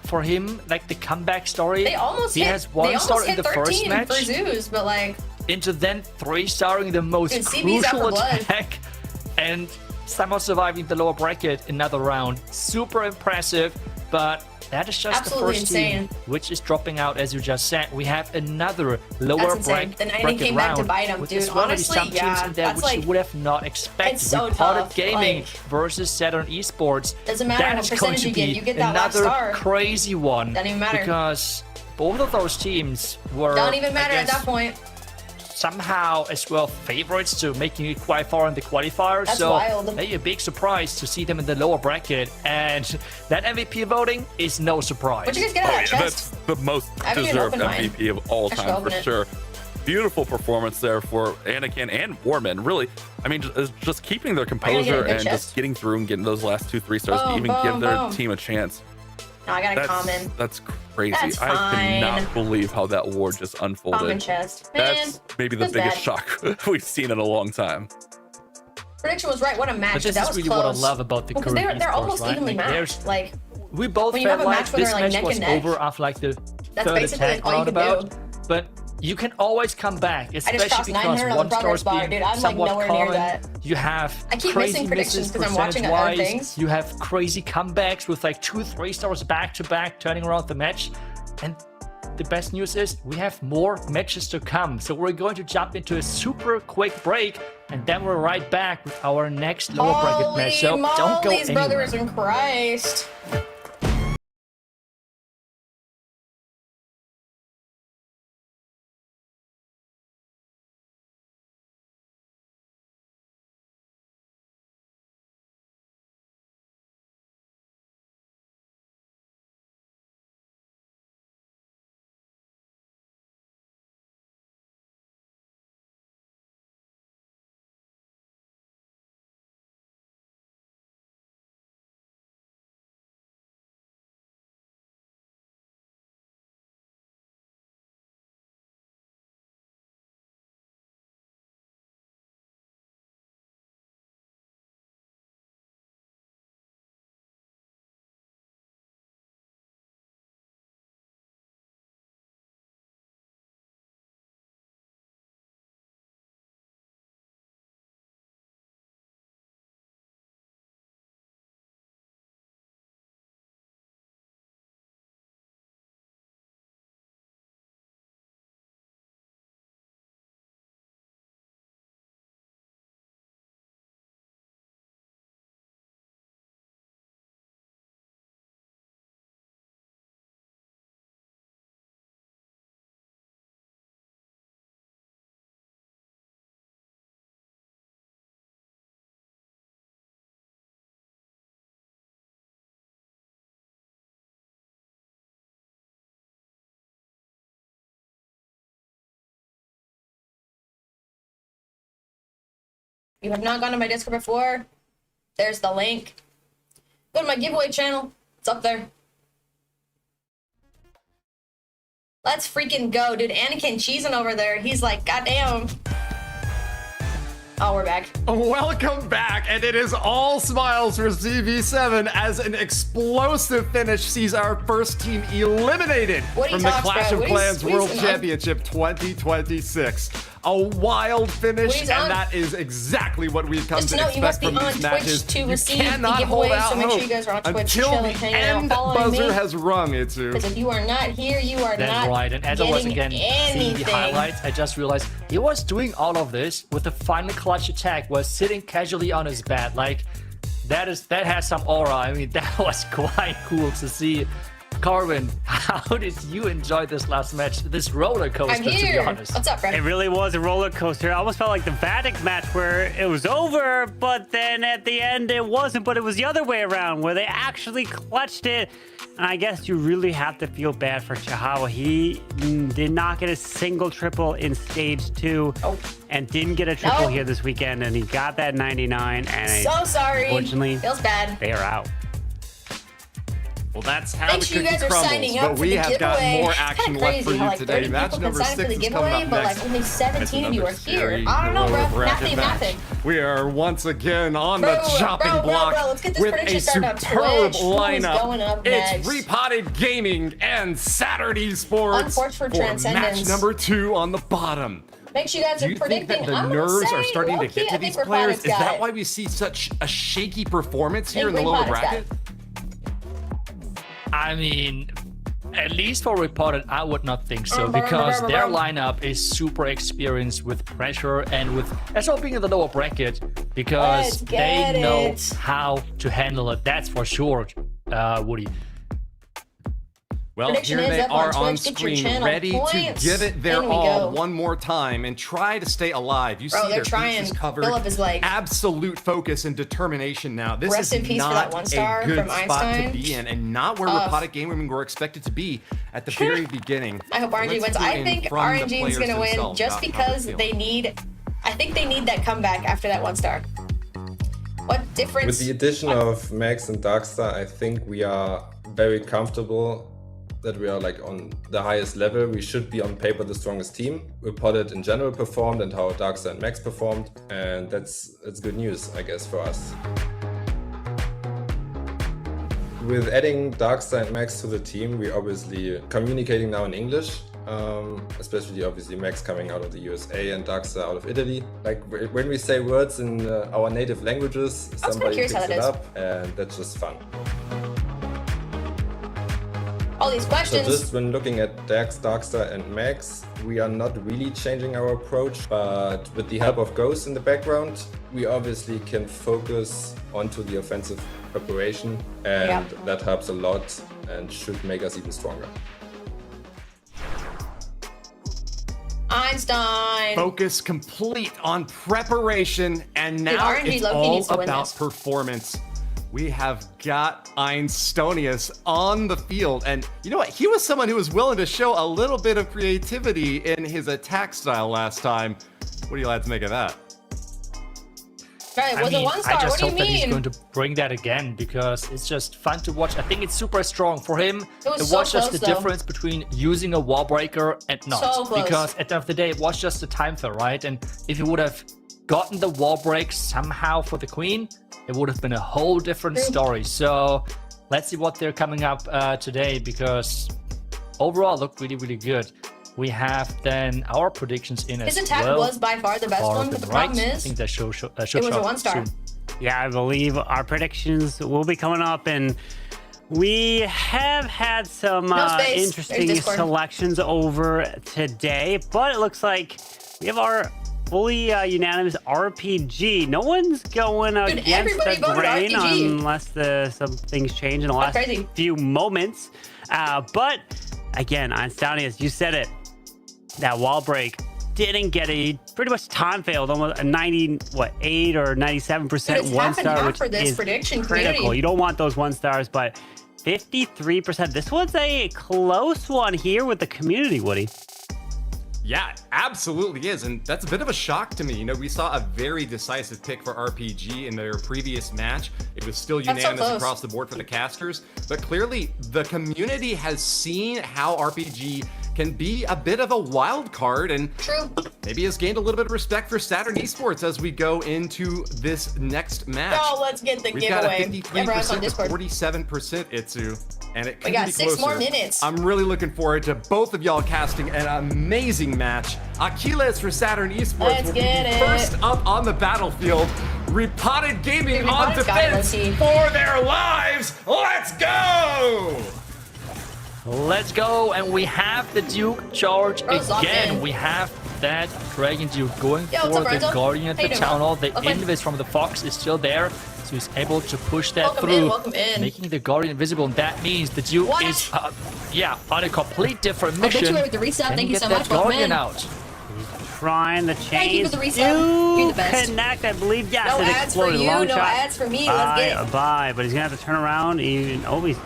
for him, like the comeback story. They almost he has 1 star in the first match. For Zeus, but like into then 3-starring the most crucial attack, and somehow surviving the lower bracket another round. Super impressive, but that is just absolutely the first insane. team which is dropping out, as you just said. We have another lower bracket The 90 came back to bite them, dude. Honestly, some teams in there that's which like, you would have not expected. it's so Reported tough. Gaming Like, versus Saturn Esports. doesn't matter That what is going percentage to you get. be You get that last another star. crazy one. Doesn't even matter. Because both of those teams were, don't even matter I at guess, that point. somehow as well favorites to making it quite far in the qualifier. That's so wild. maybe a big surprise to see them in the lower bracket, and that MVP voting is no surprise. What'd you guys get out of that That's chest? the most I haven't even deserved opened mine. MVP of all I should time open for it. sure. Beautiful performance there for Anakin and Warman. Really, I mean, just keeping their get a composure good and chest? just getting through and getting those last 2-3 stars to Boom, even boom, give their boom. team a chance. No, I got a common. That's crazy. That's I fine. cannot believe how that war just unfolded. Common chest. Man, That's maybe the that's biggest bad. shock we've seen in a long time. Prediction was right. What a match. But this that is was really close. what I love about the Because current they're esports, almost right? evenly Like, matched. Like, we both when you have felt a like match where this they're, like, match neck was and neck, over after like the that's third basically attack all you can roundabout. do. But you can always come back, I just especially crossed because 900 on the one progress star's bar, being dude. I'm, like, somewhat nowhere near common. that. You have I keep crazy missing predictions misses because I'm watching other percentage-wise. things. You have crazy comebacks with like 2-3 stars back to back, turning around the match. And the best news is we have more matches to come. So we're going to jump into a super quick break, and then we're right back with our next lower bracket match. So don't go Molly's anywhere. brothers in Christ. You have not gone to my Discord before, there's the link. Go to my giveaway channel. It's up there. Let's freaking go, dude. Anakin cheesing over there. He's like, goddamn. Oh, we're back. Welcome back, and it is all smiles for ZV7 as an explosive finish sees our first team eliminated from the Clash of Clans World Championship 2026. A wild finish, and that is exactly what we've come to expect from these matches. You cannot hold out hope until the end buzzer has rung, Itsu. Because if you are not here, you are That's not right. And as I was again seeing the anything. highlights, I just realized he was doing all of this with the final clutch attack, was sitting casually on his bed. Like that has some aura. I mean, that was quite cool to see. Carvin, how did you enjoy this last match? This roller coaster, I'm here. to be honest. What's up, bro? It really was a roller coaster. I almost felt like the VATIC match where it was over, but then at the end it wasn't, but it was the other way around where they actually clutched it. And I guess you really have to feel bad for Chahao. He did not get a single triple in stage 2 and didn't get a triple here this weekend, and he got that 99. And So sorry. Unfortunately, feels bad. they are out. Well, that's how Make the sure you cookie guys are crumbles, signing up but for we the have got giveaway. more It's action kinda left crazy for how, you like, today. 30 Match people number can sign up 6 for the is coming giveaway, up but next. like only 17 of you are here. Scary I don't know, lower bro. bracket match. Nothing. We are once again on Bro, the chopping bro, block let's get this with a prediction started on superb Twitch. Who's lineup. going up It's next? Repotted Gaming and Saturn Esports Unfortunate for for match Transcendence. number 2 on the bottom. Make sure you guys Do are you think predicting. that the I'm nerves gonna are say, starting to low-key, get to I these think players? Rapana's Is got that it. why we see such a shaky performance here in the Think lower Rapana's got bracket? it. I mean, at least for reported, I would not think so, because their lineup is super experienced with pressure and with as well being in the lower bracket, because they know how to handle it. That's for sure, Woody. Well, Prediction here is they up on are on Twitch. Get your screen, channel ready to points. give it their In we all go. one more time and try to stay alive. You Bro, see they're their trying. faces covered. Philip is like, absolute focus and determination now. This rest is in peace for not that one star a good from spot Einstein. to be in, and not where Raponic Gaming were expected to be at the very beginning. I hope RNG Let's wins. hear I in think from the RNG is players going to win themselves just about how they're because feeling. they need. I think they need that comeback after that one star. What difference? With the addition of Max and Darkstar, I think we are very comfortable that we are like on the highest level. We should be on paper the strongest team. Reported in general performed and how Darkstar and Max performed, and that's good news, I guess, for us. With adding Darkstar and Max to the team, we're obviously communicating now in English, especially obviously Max coming out of the USA and Darkstar out of Italy. Like when we say words in our native languages, somebody picks it up, and that's just fun. All these questions. So just when looking at Dax, Darkstar and Max, we are not really changing our approach, but with the help of Ghost in the background, we obviously can focus onto the offensive preparation, and that helps a lot and should make us even stronger. Einstein. Focus complete on preparation, and now it's all about performance. We have got Einstonius on the field, and you know what? He was someone who was willing to show a little bit of creativity in his attack style last time. What do you lads make of that? Right, I mean, one star. I just What do hope you that he's mean? going to bring that again, because it's just fun to watch. I think it's super strong for him. It was was so just the close, though. difference between using a wall breaker and not. So close. Because at the end of the day, it was just a time fill, right? And if he would have gotten the wall break somehow for the queen, it would have been a whole different story. So let's see what they're coming up today, because overall look really, really good. We have then our predictions in His as attack well. was by far the best one, but the problem I is think that should it was a one star. soon. Yeah, I believe our predictions will be coming up, and we have had some interesting selections over today, but it looks like we have our fully unanimous RPG. No one's going against the grain unless some things change in the last few moments. But again, Einsteinius, you said it. That wall break didn't get a pretty much time failed, almost a 98 or 97% one star, which is critical. You don't want those one stars, but 53%. This one's a close one here with the community, Woody. Yeah, absolutely is, and that's a bit of a shock to me. You know, we saw a very decisive pick for RPG in their previous match. It was still unanimous across the board for the casters, but clearly the community has seen how RPG can be a bit of a wild card, and maybe has gained a little bit of respect for Saturn Esports as we go into this next match. Oh, let's get the We've giveaway. got a 53% to 47%, Itsu, and it We got 6 more minutes. I'm really looking forward to both of y'all casting an amazing match. Achilles for Saturn Esports will be first up on the battlefield. Repotted Gaming on defense for their lives. Let's go! Let's go, and we have the Duke charge again. We have that Dragon Duke going for the Guardian at the Town Hall. The invis from the Fox is still there, so he's able to push that through, making the Guardian visible. And that means the Duke is, on a complete different mission. With the reset. Thank you so that much, Guardian out. Trying the chains. Thank you for the reset. You're the best. Connect, I believe. Yes, no it ads for exploded. you, Long no shot. ads for me. Let's get it. Bye. But he's gonna have to turn around. He's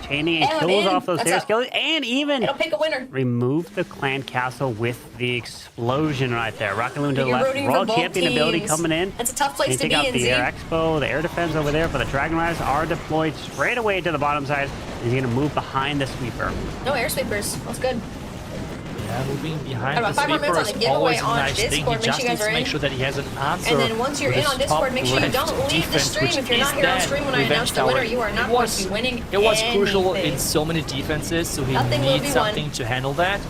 chaining and kills off those stairs kills, and even pick a winner. Remove the clan castle with the explosion right there. Rocket Loon to the left. Royal champion ability coming in. That's a tough place to be out in. The Air Expo, the air defense over there, but the Dragon Riders are deployed straight away to the bottom side. He's gonna move behind the sweeper. No air sweepers. That's good. Yeah, moving behind About the 5 more sweeper minutes on is the always giveaway a on nice thing. He Discord. Make just sure you guys needs are to make in. sure that he has an answer. And then once you're in on Discord, make sure you don't leave the stream. If you're not here on stream when I announce the winner, you are not going to be winning. It was crucial in so many defenses, so he needs something to handle that.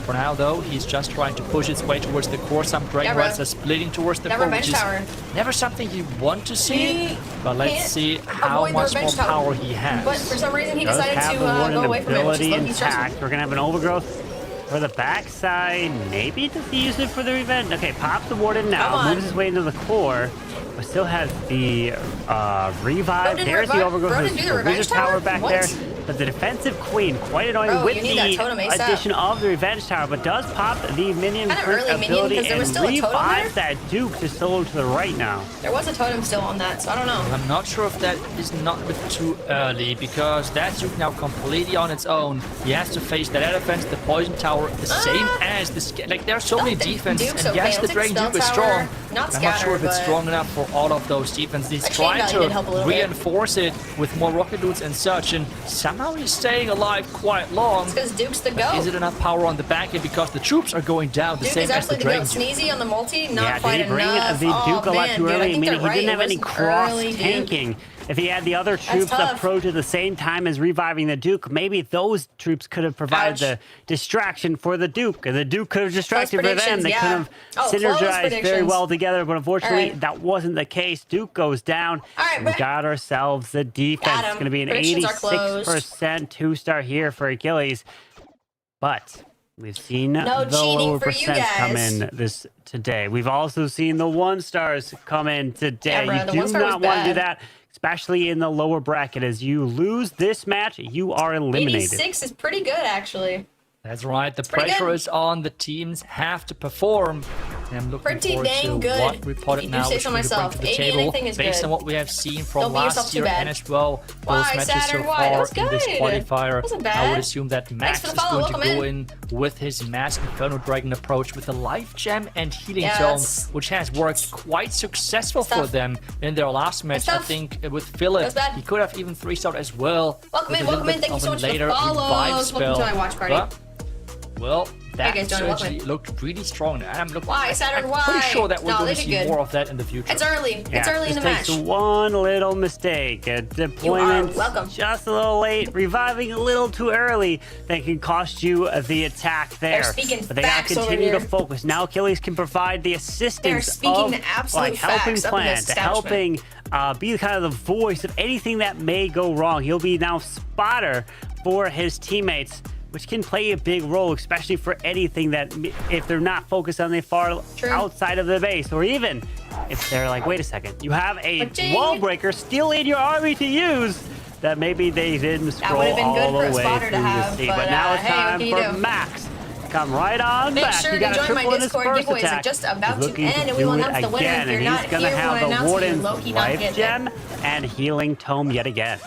For now, though, he's just trying to push his way towards the core. Some Dragon Rides are splitting towards the core, which is never something you want to see. But let's see how much more power he has. But for some reason, he Does decided have to the warden go away from it, which is ability lucky intact. stressful. We're gonna have an overgrowth for the backside. Maybe does he use it for the revenge? Okay, pops the warden now, moves his way into the core, but still has the revive. There's the overgrowth, the wizard tower back there. But the defensive queen, quite annoying with the addition of the revenge tower, but does pop the minion ability and revives that Duke just solo to the right now. There was a totem still on that, so I don't know. I'm not sure if that is not a bit too early, because that's Duke now completely on its own. He has to face that defense, the poison tower, the same as the like. There are so many defenses, and yes, the Dragon Duke is strong. I'm not sure if it's strong enough for all of those defenses. He's trying to reinforce it with more rocket dudes and such, and somehow he's staying alive quite long. It's because Duke's the goat. Is it enough power on the back end because the troops are going down the Duke same as the Dragon Duke? Sneezy on the multi, not yeah, quite did he bring enough. the Duke a lot too early? Meaning he didn't have any cross early, tanking. If he had the other troops approach at the same time as reviving the Duke, maybe those troops could have provided the distraction for the Duke. And the Duke could have distracted for them. They could have synergized very well together, but unfortunately that wasn't the case. Duke goes down. We got ourselves the defense. It's going to be an 86% 2-star here for Achilles. But we've seen the lower percents come in this today. We've also seen the 1-stars come in today. You do not want to do that, especially in the lower bracket. As you lose this match, you are eliminated. 86 is pretty good, actually. That's right. The pressure is on. The teams have to perform. And I'm looking forward to what Reported Now is going to bring to the table based on what we have seen from last year and as well those matches so far in this qualifier. I would assume that Max is going to go in with his Mass Inferno Dragon approach with a Life Gem and Healing Tome, which has worked quite successful for them in their last match. I think with Philip, he could have even 3-starred as well. Welcome in. Thank you so much for the follows. Welcome to my watch party. Well, that strategy looked really strong. And I'm pretty sure that we're going to see more of that in the future. It's early. It's early in the match. Takes one little mistake. A deployment just a little late. Reviving a little too early. That can cost you the attack there. But they got to continue to focus. Now Achilles can provide the assistance of helping plan, to helping be kind of the voice of anything that may go wrong. He'll be now spotter for his teammates, which can play a big role, especially for anything that if they're not focused on the far outside of the base, or even if they're like, wait a second, you have a wall breaker still in your army to use, that maybe they didn't scroll all the way through the sea. But now it's time for Max. Come right on back. Make sure to join my Discord giveaways are just about to end, and we will announce the winner. If you're not here, we'll announce the Loki Life Gem and Healing Tome yet again.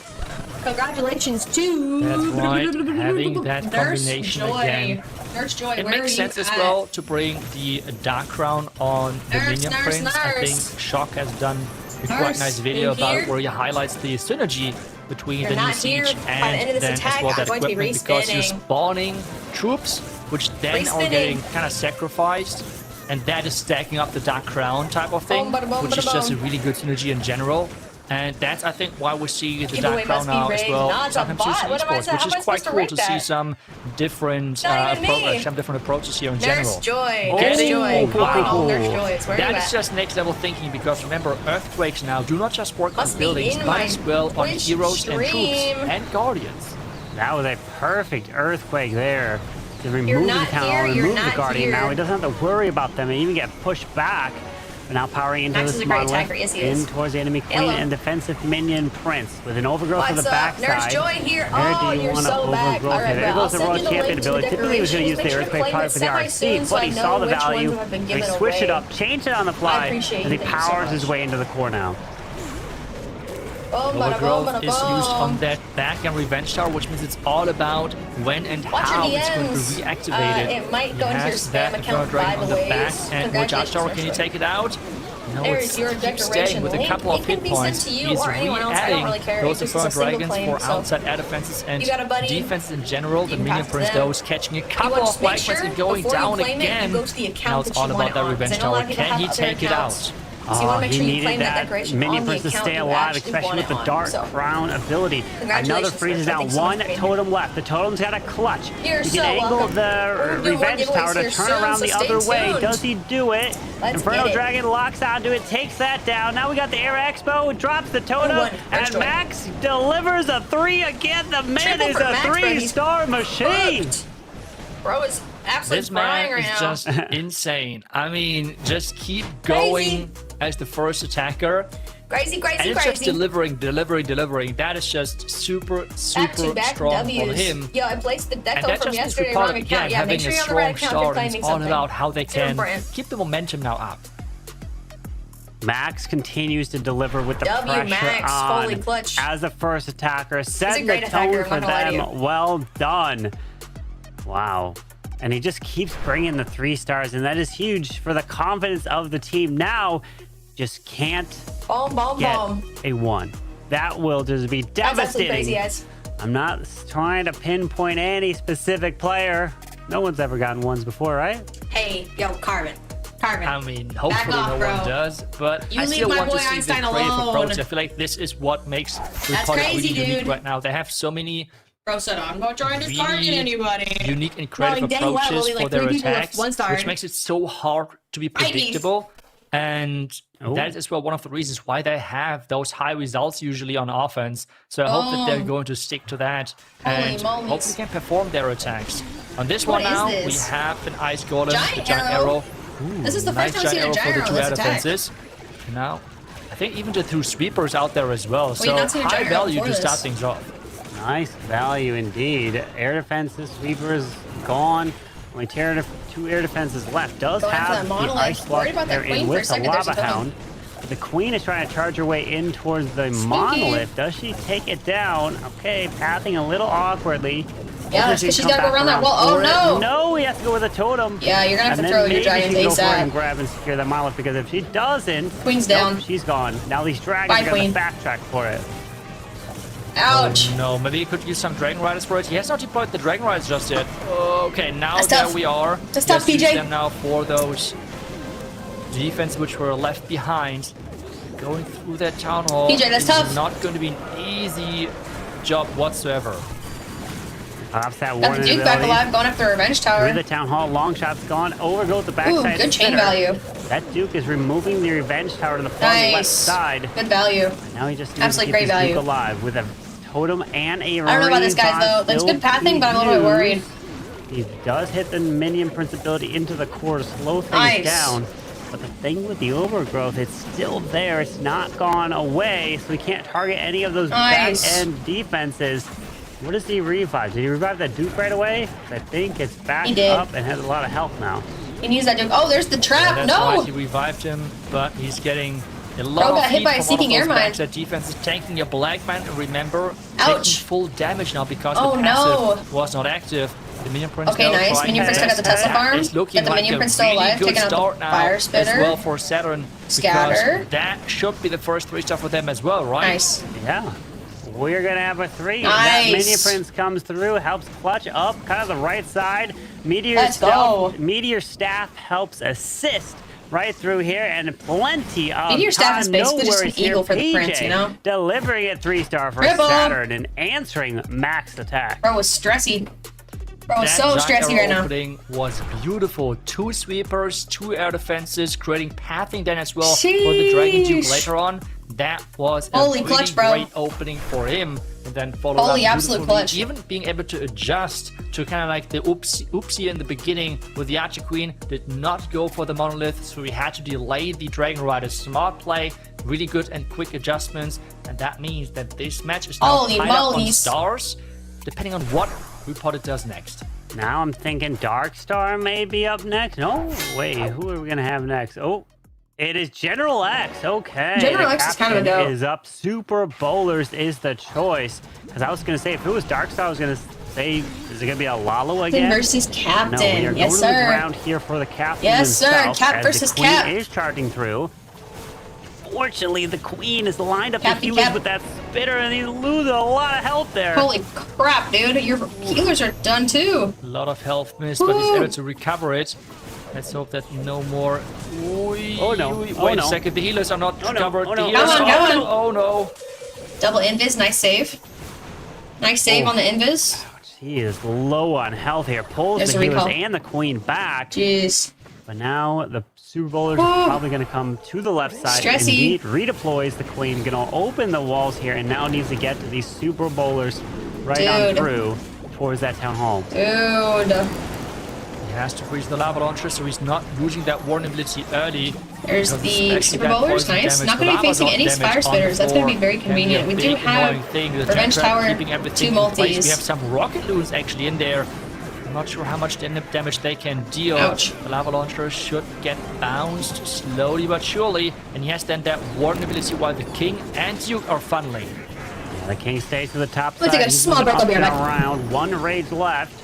Congratulations to That's right, having that combination again. Nurse Joy, it makes sense as well to bring the Dark Crown on the Minion Prince. I think Shock has done a quite nice video about it, where he highlights the synergy between the new siege and then as well that equipment, because you're spawning troops which then are getting kind of sacrificed, and that is stacking up the Dark Crown type of thing, which is just a really good synergy in general. And that's, I think, why we see the Dark Crown now as well, sometimes used in esports, which is quite cool to see some different approaches here in general. Nurse Joy. That is just next level thinking, because remember, earthquakes now do not just work on buildings, but as well on heroes and troops and guardians. That was a perfect earthquake there to remove the tower, remove the guardian. Now he doesn't have to worry about them and even get pushed back. But now powering into this monolith, in towards the enemy queen and defensive minion prince with an overgrowth to the backside. Nurse Joy here. Where do you want to overgrowth it? There goes the royal champion ability. Typically he was going to use the earthquake power for the RC, but he saw the value. He switched it up, changed it on the fly, and he powers his way into the core now. Overgrowth is used on that back and revenge tower, which means it's all about when and how it's going to be reactivated. It might go into your spam account by the way. And which tower can you take it out? No, there's your decoration with a couple of hit points. He's re-adding those Inferno Dragons for outside air defenses and defense in general. The Minion Prince, though, is catching a couple of black points and going down again. Now it's all about that revenge tower. Can he take it out? So you want to make sure you needed claim that decoration minion on the prince to account stay you alive, actually especially won with it the on. Dark So, Crown ability. Another congratulations, freezes Chris. down. Thanks so much One for being totem left. The totem's got a clutch. You're He so can angle welcome. We're the doing more revenge tower giveaways to here turn soon, around so the stay other way. tuned. Does he do it? Let's Inferno get it. Dragon locks onto it, takes that down. Now we got the Air Expo, drops the totem, one. and Extra. Max delivers a 3 again. The man Triple is for a Max, bro. He's 3-star machine. hooked. Bro is absolutely This man frying right is now. just insane. I mean, just keep Crazy. going as the first attacker. Crazy, And crazy, it's just crazy. delivering. That is just super Back-to-back strong W's. on him. Yo, I placed the And deco that from just is yesterday wrong reported account. again, Yeah, make having sure a you're on the right strong account if you're start, and claiming it's all something. about how they Super can important. keep the momentum now up. Max continues to deliver with the W pressure Max, on fully clutch. as the first attacker, setting the great attacker, tone I'm for not gonna lie to them. Well done. Wow. And he just keeps bringing the 3 stars, and that is huge for the confidence of the team. Now, just can't Bomb, bomb, get bomb. a 1. That will just be That's absolutely crazy, devastating. guys. I'm not trying to pinpoint any specific player. No one's ever gotten 1s before, right? Hey, yo, Carvin. Carvin. I mean, hopefully off, no bro. one does, but You I leave still my want boy to see Einstein the creative alone. approach. I feel like this is what makes That's Republic crazy, really unique dude. right now. They have so many Bro said, I'm not trying to really target anybody. unique and creative Knowing dang well approaches only, like, for their 3 people with attacks, 1 star. which makes it so hard to be predictable. And that is as well one of the reasons why they have those high results usually on offense. So I hope that they're going to stick to that and Holy hope they can perform their attacks. On this What one is now, this? we have an Ice Golem, Giant the Giant arrow. Arrow. This is the Nice first time Giant I've seen a Arrow for gyro. the 2 air Let's attack. defenses. Now, I think even the 2 sweepers out there as well. you've So not seen a high Giant Arrow value before to start this. things off. Nice value indeed. Air defenses, sweepers gone. Only 2 air defenses left. Does Going after have that the monolith. ice block Worried about that there in queen for a with the second. There's lava a totem. hound. But the queen is trying to charge her way in towards the monolith. Does she take it down? Okay, pathing a little awkwardly. Yeah, Hopefully she's can gotta come go around back that wall. Oh, for it. no. No, he has to go with a totem. Yeah, you're gonna have And to then throw your maybe giant she can go for it ASAP. and grab and secure the monolith, because if she doesn't, Queen's nope, down. she's gone. Now these dragons Bye, are going queen. to backtrack for it. Ouch. Oh, no, maybe he could use some Dragon Riders for it. He has not deployed the Dragon Riders just yet. Okay, now That's there tough. we are. That's He tough, has used PJ. them now for those defense which were left behind. Going through that town hall PJ, that's is tough. not going to be an easy job whatsoever. Pops that Got warning the Duke back ability. alive, going after Revenge Tower. Through the town hall, long shot's gone. Over goes the Ooh, backside. good chain spinner. value. That Duke is removing the revenge tower to the far left Nice. side. Good value. Now he just needs Absolutely to great keep this value. Duke alive with a totem and a I don't know about this guy, though. That's good pathing, but I'm a little bit worried. He does hit the minion principality into the core to slow things Nice. down. But the thing with the overgrowth, it's still there. It's not gone away, so he can't target any of those Nice. back-end defenses. What does he revive? Did he revive that Duke right away? I think it's back He did. up and has a lot of health now. He needs that Duke. Oh, there's the trap. That's No. right, he revived him, but he's getting a lot Bro of got hit heat by a from seeking one of those airmine. backside defenses, tanking your Black Man. Remember, Ouch. taking full damage now because Oh, the no. passive was not active. The Minion Prince Okay, now nice. trying Minion Prince his took out the best. Tesla farm. It's looking Got the like Minion a Prince still really alive, good taking out the start now Fire as Spitter. well for Saturn. Scatter. Because that should be the first 3-star for them as well, right? Nice. Yeah. We're gonna have a 3. Nice. That Minion Prince comes through, helps clutch up, kind of the right side. Let's go. Meteor Staff helps assist right through here, and plenty of Meteor Staff is time, basically no just an worries here. eagle for the PJ Prince, you know? delivering it 3-star for Ripple. Saturn and answering max attack. Bro was stressy. Bro was That so giant stressy arrow right now. opening was beautiful. 2 sweepers, 2 air defenses, creating pathing then as well for the Dragon Duke Sheesh. later on. That was a Holy really clutch, bro. great opening for him. And then followed Holy up absolute beautifully, clutch. even being able to adjust to kind of like the oopsie in the beginning with the Archer Queen. Did not go for the monolith, so we had to delay the Dragon Rider. Smart play, really good and quick adjustments, and that means that this match is now Holy tied up on molies. stars, depending on what report it does next. Now I'm thinking Dark Star may be up next. No, wait, who are we gonna have next? Oh, it is General X. Okay, General the X is kind of a captain dope. is up. Super Bowlers is the choice. Because I was gonna say if it was Dark Star, I was gonna say, is it gonna be a Lalo again? Versus No, Captain. we are Yes, going to the sir. ground here for the captain. Yes, sir. himself, Cap as versus the queen Cap. is charging through. Fortunately, the queen is lined up the Cappy healers Cap. with that spitter, and he's losing a lot of health there. Holy crap, dude. Your healers are done too. A lot of health missed, but he's Woo. able to recover it. Let's hope that no more. Oh no. Wait a second. The healers are not covered. Oh, The no. healers Come on, are. come on. Oh no. Double invis, nice save. Nice save on the invis. He is low on health here. Pulls There's the a healers recall. and the queen back. Jeez. But now the Super Bowlers are probably going to come to the left side. Stressy. Indeed, redeploys the queen. Going to open the walls here and now needs to get to these Super Bowlers right on through towards that town hall. Dude. He has to freeze the lava launcher so he's not losing that vulnerability early. There's because the especially Super that Bowlers, poison nice. damage, Not the going to be lava facing any damage Fire on Spitters. the That's going to be floor very can convenient. be We a do big have annoying thing. The Revenge Tech Trap Tower, keeping everything 2 in place. multis. We have some rocket loons actually in there. I'm not sure how much damage they can deal. Ouch. The lava launcher should get bounced slowly but surely. And he has then that vulnerability while the king and Duke are funneling. Yeah, the king stays to the top We'll side. take a He's small moving breath, I'll be up right and back. around. One rage left.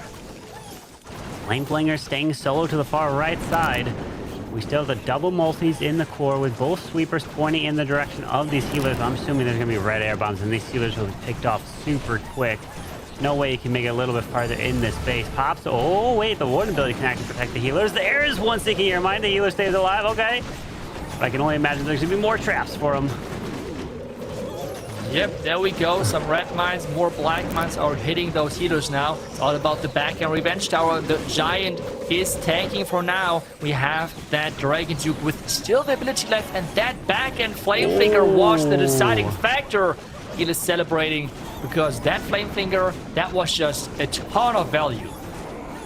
Flameflinger staying solo to the far right side. We still have the double multis in the core with both sweepers pointing in the direction of these healers. I'm assuming there's going to be red air bombs and these healers will be picked off super quick. No way you can make it a little bit farther in this base. Pops. Oh, wait. The warden ability can actually protect the healers. There is one sticking in your mind. The healer stays alive. Okay. But I can only imagine there's going to be more traps for him. Yep, there we go. Some red mines, more black mines are hitting those healers now. It's all about the back and Revenge Tower. The Giant is tanking for now. We have that Dragon Duke with still the ability left, and that back end Flamefinger was the deciding factor. He is celebrating because that Flamefinger, that was just a ton of value.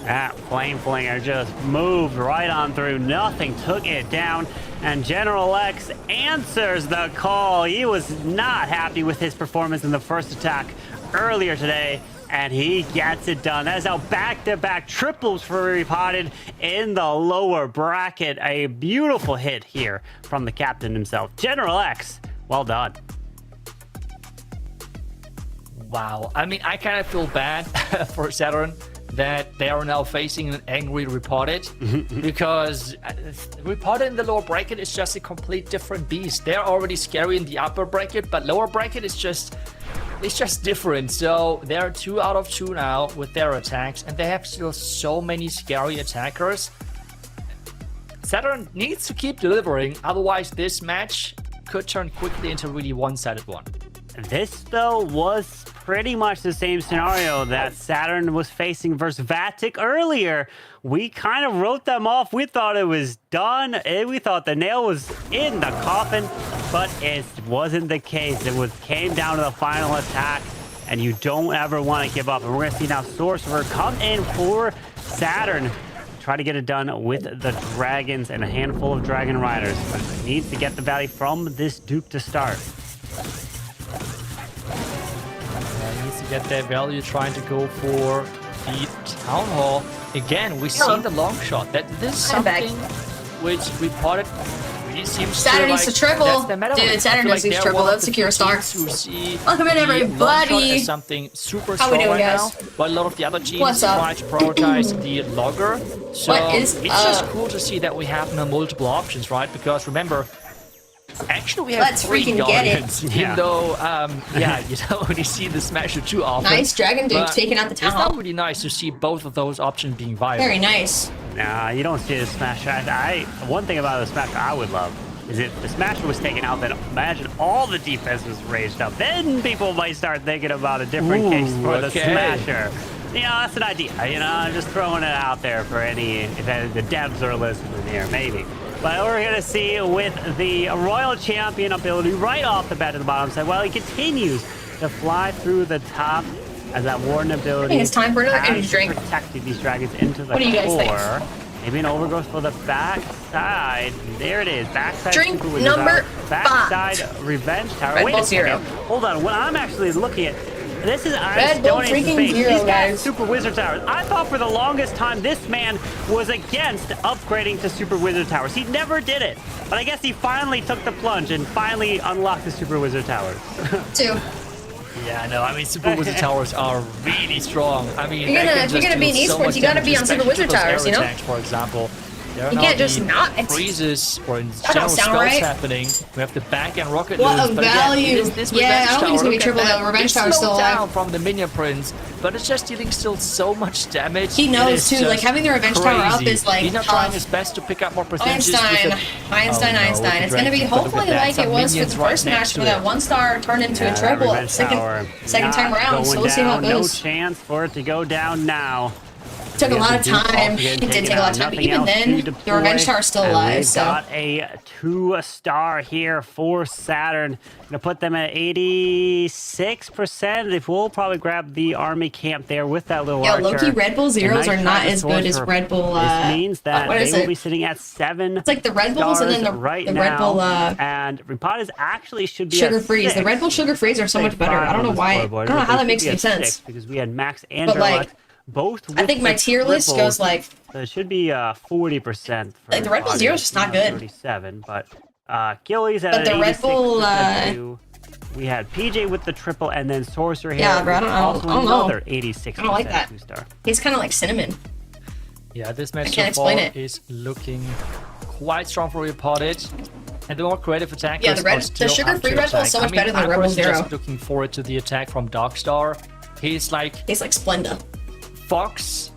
That Flameflinger just moved right on through. Nothing took it down. And General X answers the call. He was not happy with his performance in the first attack earlier today. And he gets it done. That is now back-to-back triples for Repotted in the lower bracket. A beautiful hit here from the captain himself. General X, well done. Wow. I mean, I kind of feel bad for Saturn that they are now facing an angry Repotted because Repotted in the lower bracket is just a complete different beast. They're already scary in the upper bracket, but lower bracket is just different. So they're 2 out of 2 now with their attacks, and they have still so many scary attackers. Saturn needs to keep delivering, otherwise this match could turn quickly into a really one-sided one. This, though, was pretty much the same scenario that Saturn was facing versus VATIC earlier. We kind of wrote them off. We thought it was done. We thought the nail was in the coffin, but it wasn't the case. It came down to the final attack, and you don't ever want to give up. And we're going to see now Sorcerer come in for Saturn. Try to get it done with the Dragons and a handful of Dragon Riders. But needs to get the value from this Duke to start. Needs to get that value, trying to go for the Town Hall. Again, we see the long shot. This is something which Repotted really seems Saturn needs to triple. that's their meta. Dude, Saturn needs to triple. Let's secure a star. Welcome in, everybody. Something super How we strong doing, right guys? now, but a lot of the other teams What's up? try to prioritize the logger. So What is it's just cool to see that we have now multiple options, right? Because remember, actually, we have Let's 3 freaking get it. Guardians, even though, you don't really see the Smasher too often. Nice Dragon Duke But taking out the Town It's not Hall. really nice to see both of those options being viable. Very nice. Nah, you don't see the Smasher. One thing about the Smasher I would love is if the Smasher was taken out, then imagine all the defense was raised up. Then people might start thinking about a different case for the Smasher. You know, that's an idea. You know, I'm just throwing it out there for if the devs are listening here, maybe. But we're going to see with the Royal Champion ability right off the bat to the bottom side, while he continues to fly through the top as that Warden ability. I think it's time for another has energy drink. protected these dragons into the What do you guys think? core. Maybe an overgrowth for the backside. There it is. Backside Drink Super Wizard number Tower. Backside Revenge Tower. Red Wait Bull a second. Zero. Hold on. What I'm actually looking at. This is Red Bull freaking space. Zero, He's got guys. Super Wizard Towers. I thought for the longest time this man was against upgrading to Super Wizard Towers. He never did it. But I guess he finally took the plunge and finally unlocked the Super Wizard Towers. 2. Yeah, no, I mean, Super Wizard Towers are really strong. I mean, If you're gonna be in esports, you gotta be on Super Wizard Towers, you know? Attacks, for example. There are You now can't just the not. freezes or in That don't general sound spells right. happening. We have the back and rocket What loons, a but value. again, it is this Yeah, revenge I don't think it's tower. gonna be Look at triple that. though. Revenge It's tower's still slowed alive. down from the minion prince, but it's just dealing still so much damage. He It knows is too, like just having the revenge tower up crazy. is like He's not trying his best to pick up more percentages. Einstein. with the- Einstein. Oh, no, Einstein. with It's the gonna be Dragon, but look hopefully at that, like some it was for minions the right first next match to where that it. 1-star turned into a that triple. revenge tower Second time not around, so going we'll see how it down. No goes. chance for it to go down now. Took a We have lot of the Duke time. also It getting did take taken a lot out. of time, but Nothing even else then, to the deploy, revenge tower's still and alive. We've So got a 2-star here for Saturn. Gonna put them at 86%. If we'll probably grab the army camp there with that little yeah, archer. low-key Red Bull zeros A are nice not try to as source good as for- Red Bull. This means that what they is will it? be sitting at 7. It's like the Red Bulls and then stars the right Red now, Bull and Ripada's actually should be Sugar at Freeze. The 6. Red Bull Sugar Freeze are so much better. I don't know why. I don't know how that makes any sense. Because we had Max and But, like, Jarlath both with I think my the tier list triples. goes like So it should be 40%. For Like, the Red Bull Rippada, Zero's just not good. 37, but Gilly's at But the Red Bull, 86%. We had PJ with the triple, and then Sorcerer here. Yeah, bro, I don't know. Another 86%. I don't like that. 2-star. he's kind of like cinnamon. Yeah, this match I can't so far explain it. is looking quite strong for Reported. And the more creative attackers Yeah, the are still Sugar up Free to Red Bull is attack. so much I mean, better than I'm Rebel personally Zero. just looking forward to the attack from Darkstar. He's like Splenda. Fox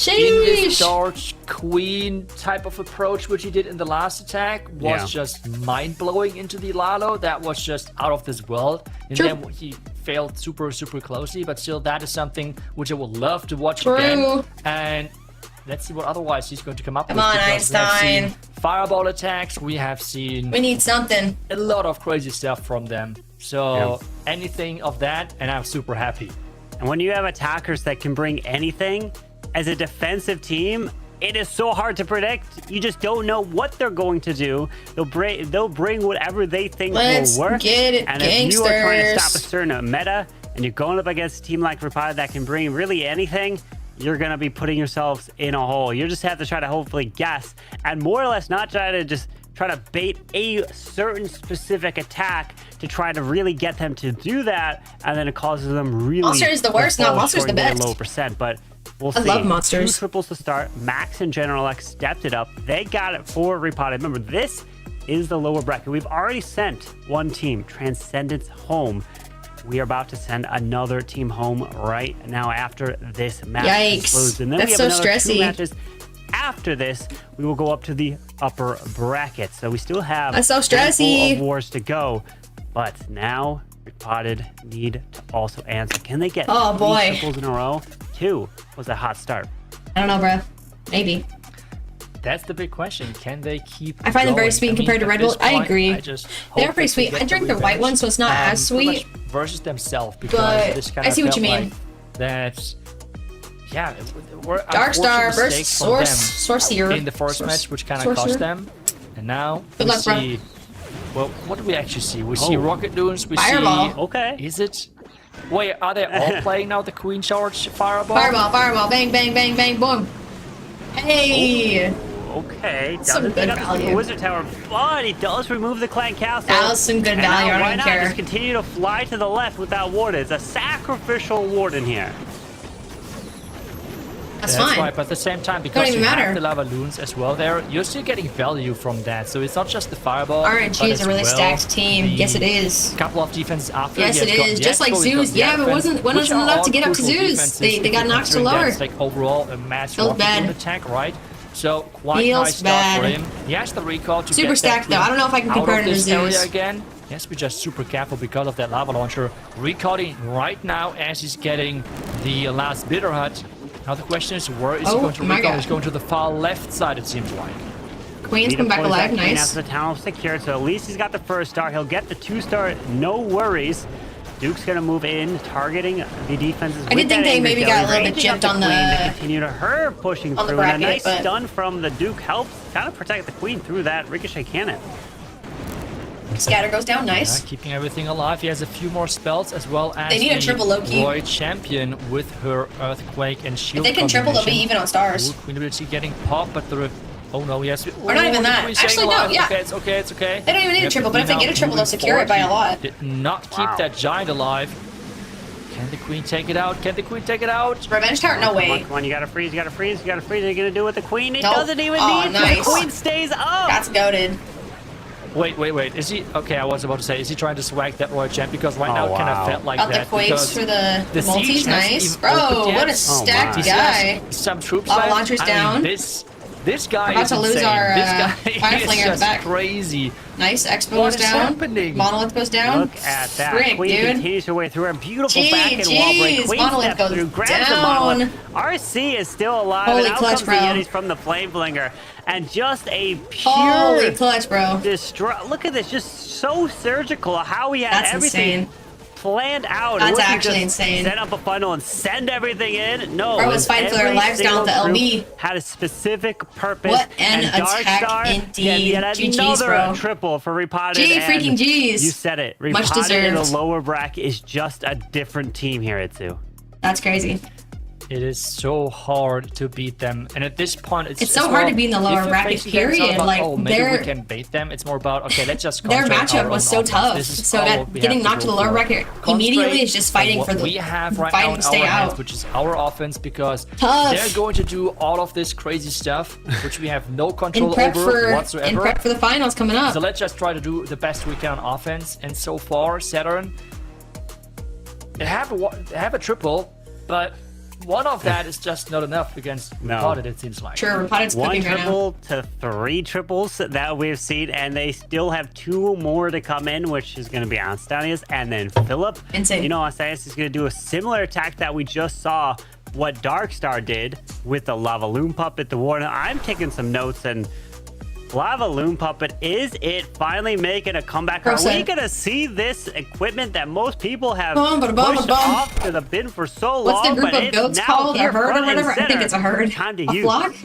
in his Sheesh. charge queen type of approach, which he did in the last attack, was Yeah. just mind-blowing into the Lalo. That was just out of this world. And True. then he failed super closely, but still that is something which I would love to watch True. again. And let's see what otherwise he's going to come up Come with. on, because we have Einstein. seen fireball attacks, we have seen We need something. a lot of crazy stuff from them. So anything of that, and I'm super happy. And when you have attackers that can bring anything, as a defensive team, it is so hard to predict. You just don't know what they're going to do. They'll bring whatever they think Let's will work. get it, and if you are trying to stop a gangsters. certain meta, and you're going up against a team like Rippada that can bring really anything, you're going to be putting yourselves in a hole. You just have to try to hopefully guess, and more or less not try to just try to bait a certain specific attack to try to really get them to do that, and then it causes them really Monster is the worst, no, fall Monster's scoring the really best. low percent, but we'll I see. love monsters. 2 triples to start. Max and General X stepped it up. They got it for Rippada. Remember, this is the lower bracket. We've already sent one team, Transcendence, home. We are about to send another team home right now after this match Yikes. concludes. And then That's we have so another 2 stressy. matches. After this, we will go up to the upper bracket. So we still have That's so a handful stressy. of wars to go. But now, Rippada need to also answer. Can they get Oh, 3 boy. triples in a row? 2 was a hot start. I don't know, bro. Maybe. That's the big question. Can they keep I find them very going? sweet I mean, compared to at Red Bull. this I point, agree. I just They're hope pretty that they sweet. get I the drink the white revenge, one, so it's not as pretty sweet. much versus themselves, because But this kind I of see what you felt mean. like that. Yeah, Darkstar versus Sorcerer. in the first match, which kind of Sorcerer. cost them. And now Good we luck, bro. see. Well, what do we actually see? We see Oh. rocket dunes. We Fireball. see. Okay. Is it? Wait, are they all playing now the Queen Charge Fireball? Fireball, bang, bang, bang, bang, boom. Hey! Okay, Some doesn't good pick up the value. Wizard Tower, but he does remove the Clan Castle. That was some good And value, now, I don't why even not care. just continue to fly to the left with that warden? It's a sacrificial warden here. That's That's fine. right, but at the same time, because even you matter. have the lava loons as well there, you're still getting value from that. So it's not just the fireball. RNG but is a as really well stacked team. the Yes, it is. Couple of defenses after. Yes, he has it gotten is. the Just like Expo, he's got Zeus. the Yeah, but Advent, wasn't which are enough all to get up to crucial Zeus. defenses They got knocked to considering lower. that's like overall a mass Feels rocket bad. loon attack, right? So quite Feels nice start for bad. him. He has the recall to Super get that stacked, though. queen I don't know if I can out compare of it to this area Zeus. again. He has to be just super careful because of that lava launcher. Recalling right now as he's getting the last bitter hut. Now the question is, where is he Oh going to my recall? God. He's going to the far left side, it seems like. Queen's come back Redeploys alive. that queen Nice. After the town secured, so at least he's got the first star. He'll get the 2-star, no worries. Duke's gonna move in, targeting the defenses. I did think they maybe got a little bit gypped gypped on the- continue to her pushing on the through, and a bracket, nice but- stun from the Duke helps kind of protect the queen through that ricochet cannon. Scatter goes down. Nice. Keeping everything alive. He has a few more spells as well as They need a the triple low-key. Roy champion with her earthquake and shield. If they can triple, they'll be combination. even on stars. Ooh, Queen ability getting popped, but the oh no, yes. Or not even that. Actually, no, yeah. Okay, it's okay, it's okay. They don't even need a We have triple, the but if they queen get a now triple, they'll moving secure it by a forward. lot. Did not keep Wow. that giant alive. Can the queen take it out? Can the queen take it out? Revenge tower? No way. Come on, you gotta freeze, you gotta freeze, you gotta freeze. What are you gonna do with the queen? It Nope. doesn't even Oh, need nice. to. The queen stays up. That's goated. Wait. Is he? Okay, I was about to say, is he trying to swag that royal champ? Because right now it kind of felt like Got that. the quakes for the siege multis. hasn't Nice. even Bro, opened what yet. a stacked He guy. has some troops All left. launchers down. This guy About is to lose insane. our, this guy fire is flinger at the just back. crazy. Nice. Expo What goes is down. happening? Monolith goes down. Look at that. Frick, Queen dude. continues her way through a beautiful Gee, back and wall break. jeez, Queen Monolith steps goes through, grabs the down. monolith. RC is still alive, Holy and out clutch, comes bro. the Yetis from the flame flinger. And just a pure Holy clutch, bro. Look at this, just so surgical how he had That's everything insane. planned out. It That's wasn't actually just insane. Set up a funnel and send everything in. No, Bro was fighting for their every lives down at the single LB. group had a specific purpose. What an and Dark attack Star indeed. yet GG's, another bro. triple for Repotted. Gee, and freaking G's. You said it. Much Repotted in the deserved. lower bracket is just a different team here, Itsu. That's crazy. It is so hard to beat them, and at this point, It's so hard to be in the lower if you're bracket, facing them, it's not period. about, Like, oh, maybe their- we can bait them. It's more about, okay, let's just Their control matchup our was own so offense. tough. This is So all that we getting have to knocked to the go lower for. bracket immediately Concentrate is just fighting on for what the we have right fight now and in stay our hands, out. which is our offense, because Tough. they're going to do all of this crazy stuff, which we have no control In prep over whatsoever. in prep for the finals coming up. So let's just try to do the best we can on offense. And so far, Saturn, they have a triple, but one of that is just not enough against Repotted, it seems like. Sure, Repotted's One cooking right now. triple to 3 triples that we've seen, and they still have 2 more to come in, which is going to be Anastasius and then Philip. Insane. You know, Anastasius is going to do a similar attack that we just saw what Darkstar did with the Lava Loom Puppet, the Warden. I'm taking some notes, and Lava Loom Puppet, is it finally making a comeback? Are we going to see this equipment that most people have pushed off to the bin for so What's long? the group but of it's goats now called? A here herd or front and whatever? I think center. it's a herd. Time to A use. flock?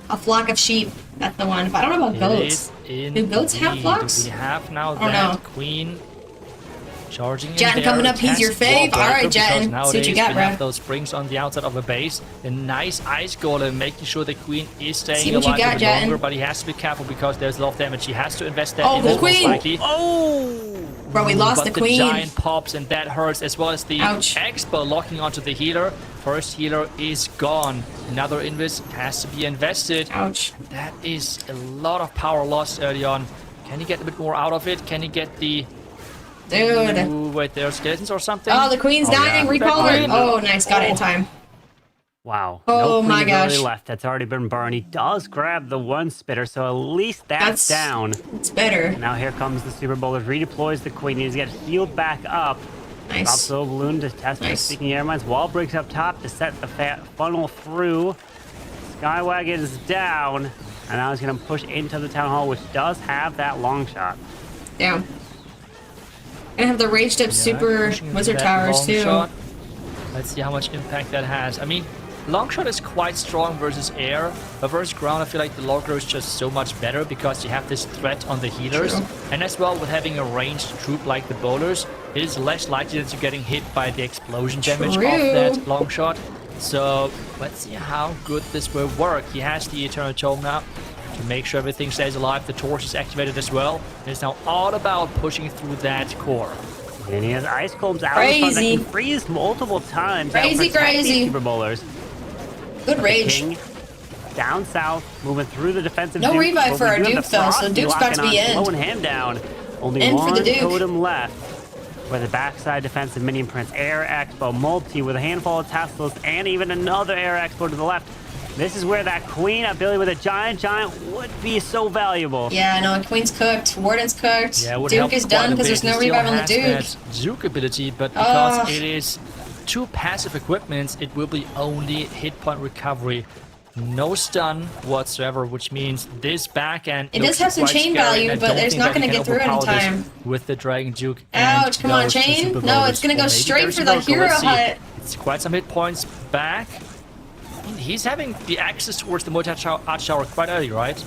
A flock of sheep. That's the one. But I don't know about goats. Do goats have flocks? We have now Oh, that no. queen charging in Jet there. coming up, he's your Test fave. wall All right, breaker, Jet. because See what nowadays you got, we bro. have those springs on the outside of the base. A nice ice golem, making sure the queen is staying See what you alive got, a bit Jet. longer, but he has to be careful because there's a lot of damage. He has to invest that Oh, in the most queen. likely. Oh! Bro, we lost But the queen. giant pops, and that hurts, as well as the Ouch. Expo locking onto the healer. First healer is gone. Another invis has to be invested. Ouch. That is a lot of power lost early on. Can he get a bit more out of it? Can he get the... Dude. Ooh, wait, there's skeletons or something? Oh, the queen's dying. Recall her. Oh, nice. Got it in time. Wow. Oh, no my queen ability gosh. left. That's already been burned. He does grab the 1 spitter, so at least that's down. It's better. Now here comes the Super Bowler. Redeploys the queen. He needs to get healed back up. Nice. Drops the balloon to test the Speaking Air Mines. Wall breaks up top to set the funnel through. Skywagon is down. And now he's going to push into the Town Hall, which does have that long shot. Damn. Gonna have the raged up super pushing into wizard that towers long too. shot. Let's see how much impact that has. I mean, long shot is quite strong versus air, but versus ground, I feel like the logger is just so much better because you have this threat on the healers. True. And as well, with having a ranged troop like the bowlers, it is less likely that you're getting hit by the explosion damage True. of that long shot. So let's see how good this will work. He has the Eternal Tome now to make sure everything stays alive. The torch is activated as well. It's now all about pushing through that core. And he has Ice Combs out Crazy. in front that can freeze multiple times. That'll Crazy, protect these crazy. Super Bowlers. Good rage. King down south, moving through the defensive. No Duke, revive but for we our do have Duke, the though, so Frosty Duke's about to locking be on, in. slowing him down. Only In for one the Duke. totem left. For the backside defensive minion prince, Air Expo, multi with a handful of Teslas, and even another Air Expo to the left. This is where that queen ability with a giant would be so valuable. Yeah, no, Queen's cooked. Warden's cooked. Yeah, it would Duke help is quite done a because bit. there's no He still revive on the has Duke. that Duke ability, but because Ugh. it is 2 passive equipments, it will be only hit point recovery. No stun whatsoever, which means this back end It does looks have some quite chain scary, value, and I but don't it's think not that he gonna can get through it in overpower this time. with the Dragon Duke. Ouch, and come on, those two chain. Super No, Bowlers. it's gonna Or go maybe straight there's for a the local. hero Let's see. hut. It's quite some hit points back. He's having the access towards the Art Shower quite early, right?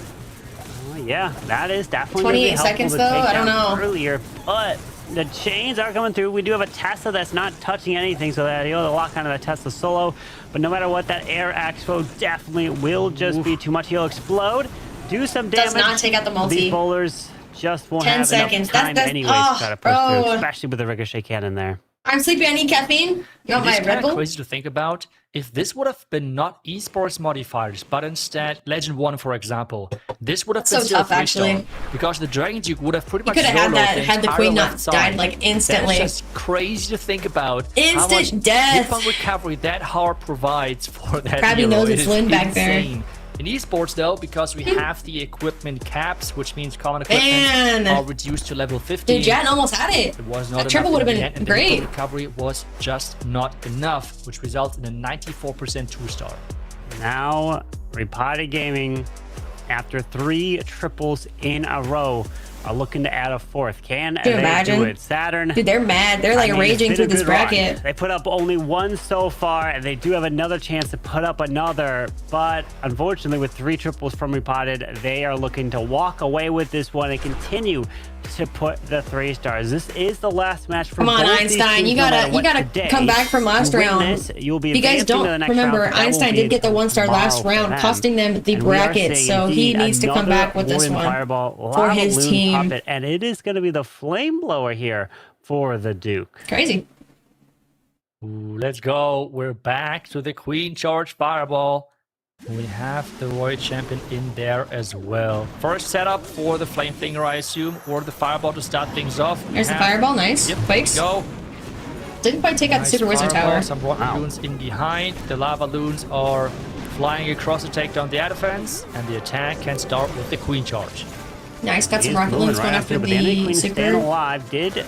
Yeah, that is definitely 28 gonna be helpful seconds, to though? take I don't down know. earlier, but the chains are coming through. We do have a Tesla that's not touching anything, so that he'll lock onto the Tesla solo. But no matter what, that Air Expo definitely will just be too much. He'll explode, do some damage. Does not take out the multi. These bowlers just won't 10 have seconds. enough time That's anyways to try to push bro. through, especially with the ricochet cannon there. I'm sleepy. I need caffeine. You want my It's Red kind of Bull? crazy to think about. If this would have been not esports modifiers, but instead Legend 1, for example, this would have That's been so still tough, 3-star, actually. because the Dragon Duke would have pretty You much could have had soloed that the had the entire queen not left side. died like instantly. That's just crazy to think about. How much Instant death. hit point recovery that hard provides for that Krabby hero. knows It it's is Lynn back there. insane. In esports, though, because we have the equipment caps, which means common equipment Man. are reduced to level 15. Dude, Jan almost had it. It was not That enough triple would have in the been end, and the great. hit point recovery was just not enough, which results in a 94% 2-star. Now, Repotted Gaming, after 3 triples in a row, are looking to add a 4th. Can they imagine? do it? Saturn. Dude, they're mad. They're like I mean, raging it's been through a this good run. bracket. They put up only 1 so far, and they do have another chance to put up another. But unfortunately, with 3 triples from Repotted, they are looking to walk away with this one and continue to put the 3 stars. This is the last match for Come on, both these Einstein. teams, You no gotta matter what today. Come back from last You win round. this, you'll be You guys advancing to the don't next remember, round. That will Einstein be did get the 1-star last tomorrow for round, them. costing them the And we are bracket, seeing so he indeed needs to come another back with this Wooden one Fireball, for Lava his Balloon team. Puppet, and it is going to be the flame blower here for the Duke. Crazy. Ooh, let's go. We're back to the Queen Charge Fireball. We have the Royal Champion in there as well. First setup for the Flame Flinger, I assume, or the Fireball to start things off. There's the Fireball. Nice. Yep, Quakes. go. Didn't quite take out the Nice Super Wizard fireball, Tower. Some rocket balloons in behind. The lava balloons are flying across to take down the air defense, and the attack can start with the Queen Charge. Nice. Got some He's rocket moving balloons going after but the Enemy the Queen staying Super. alive. Did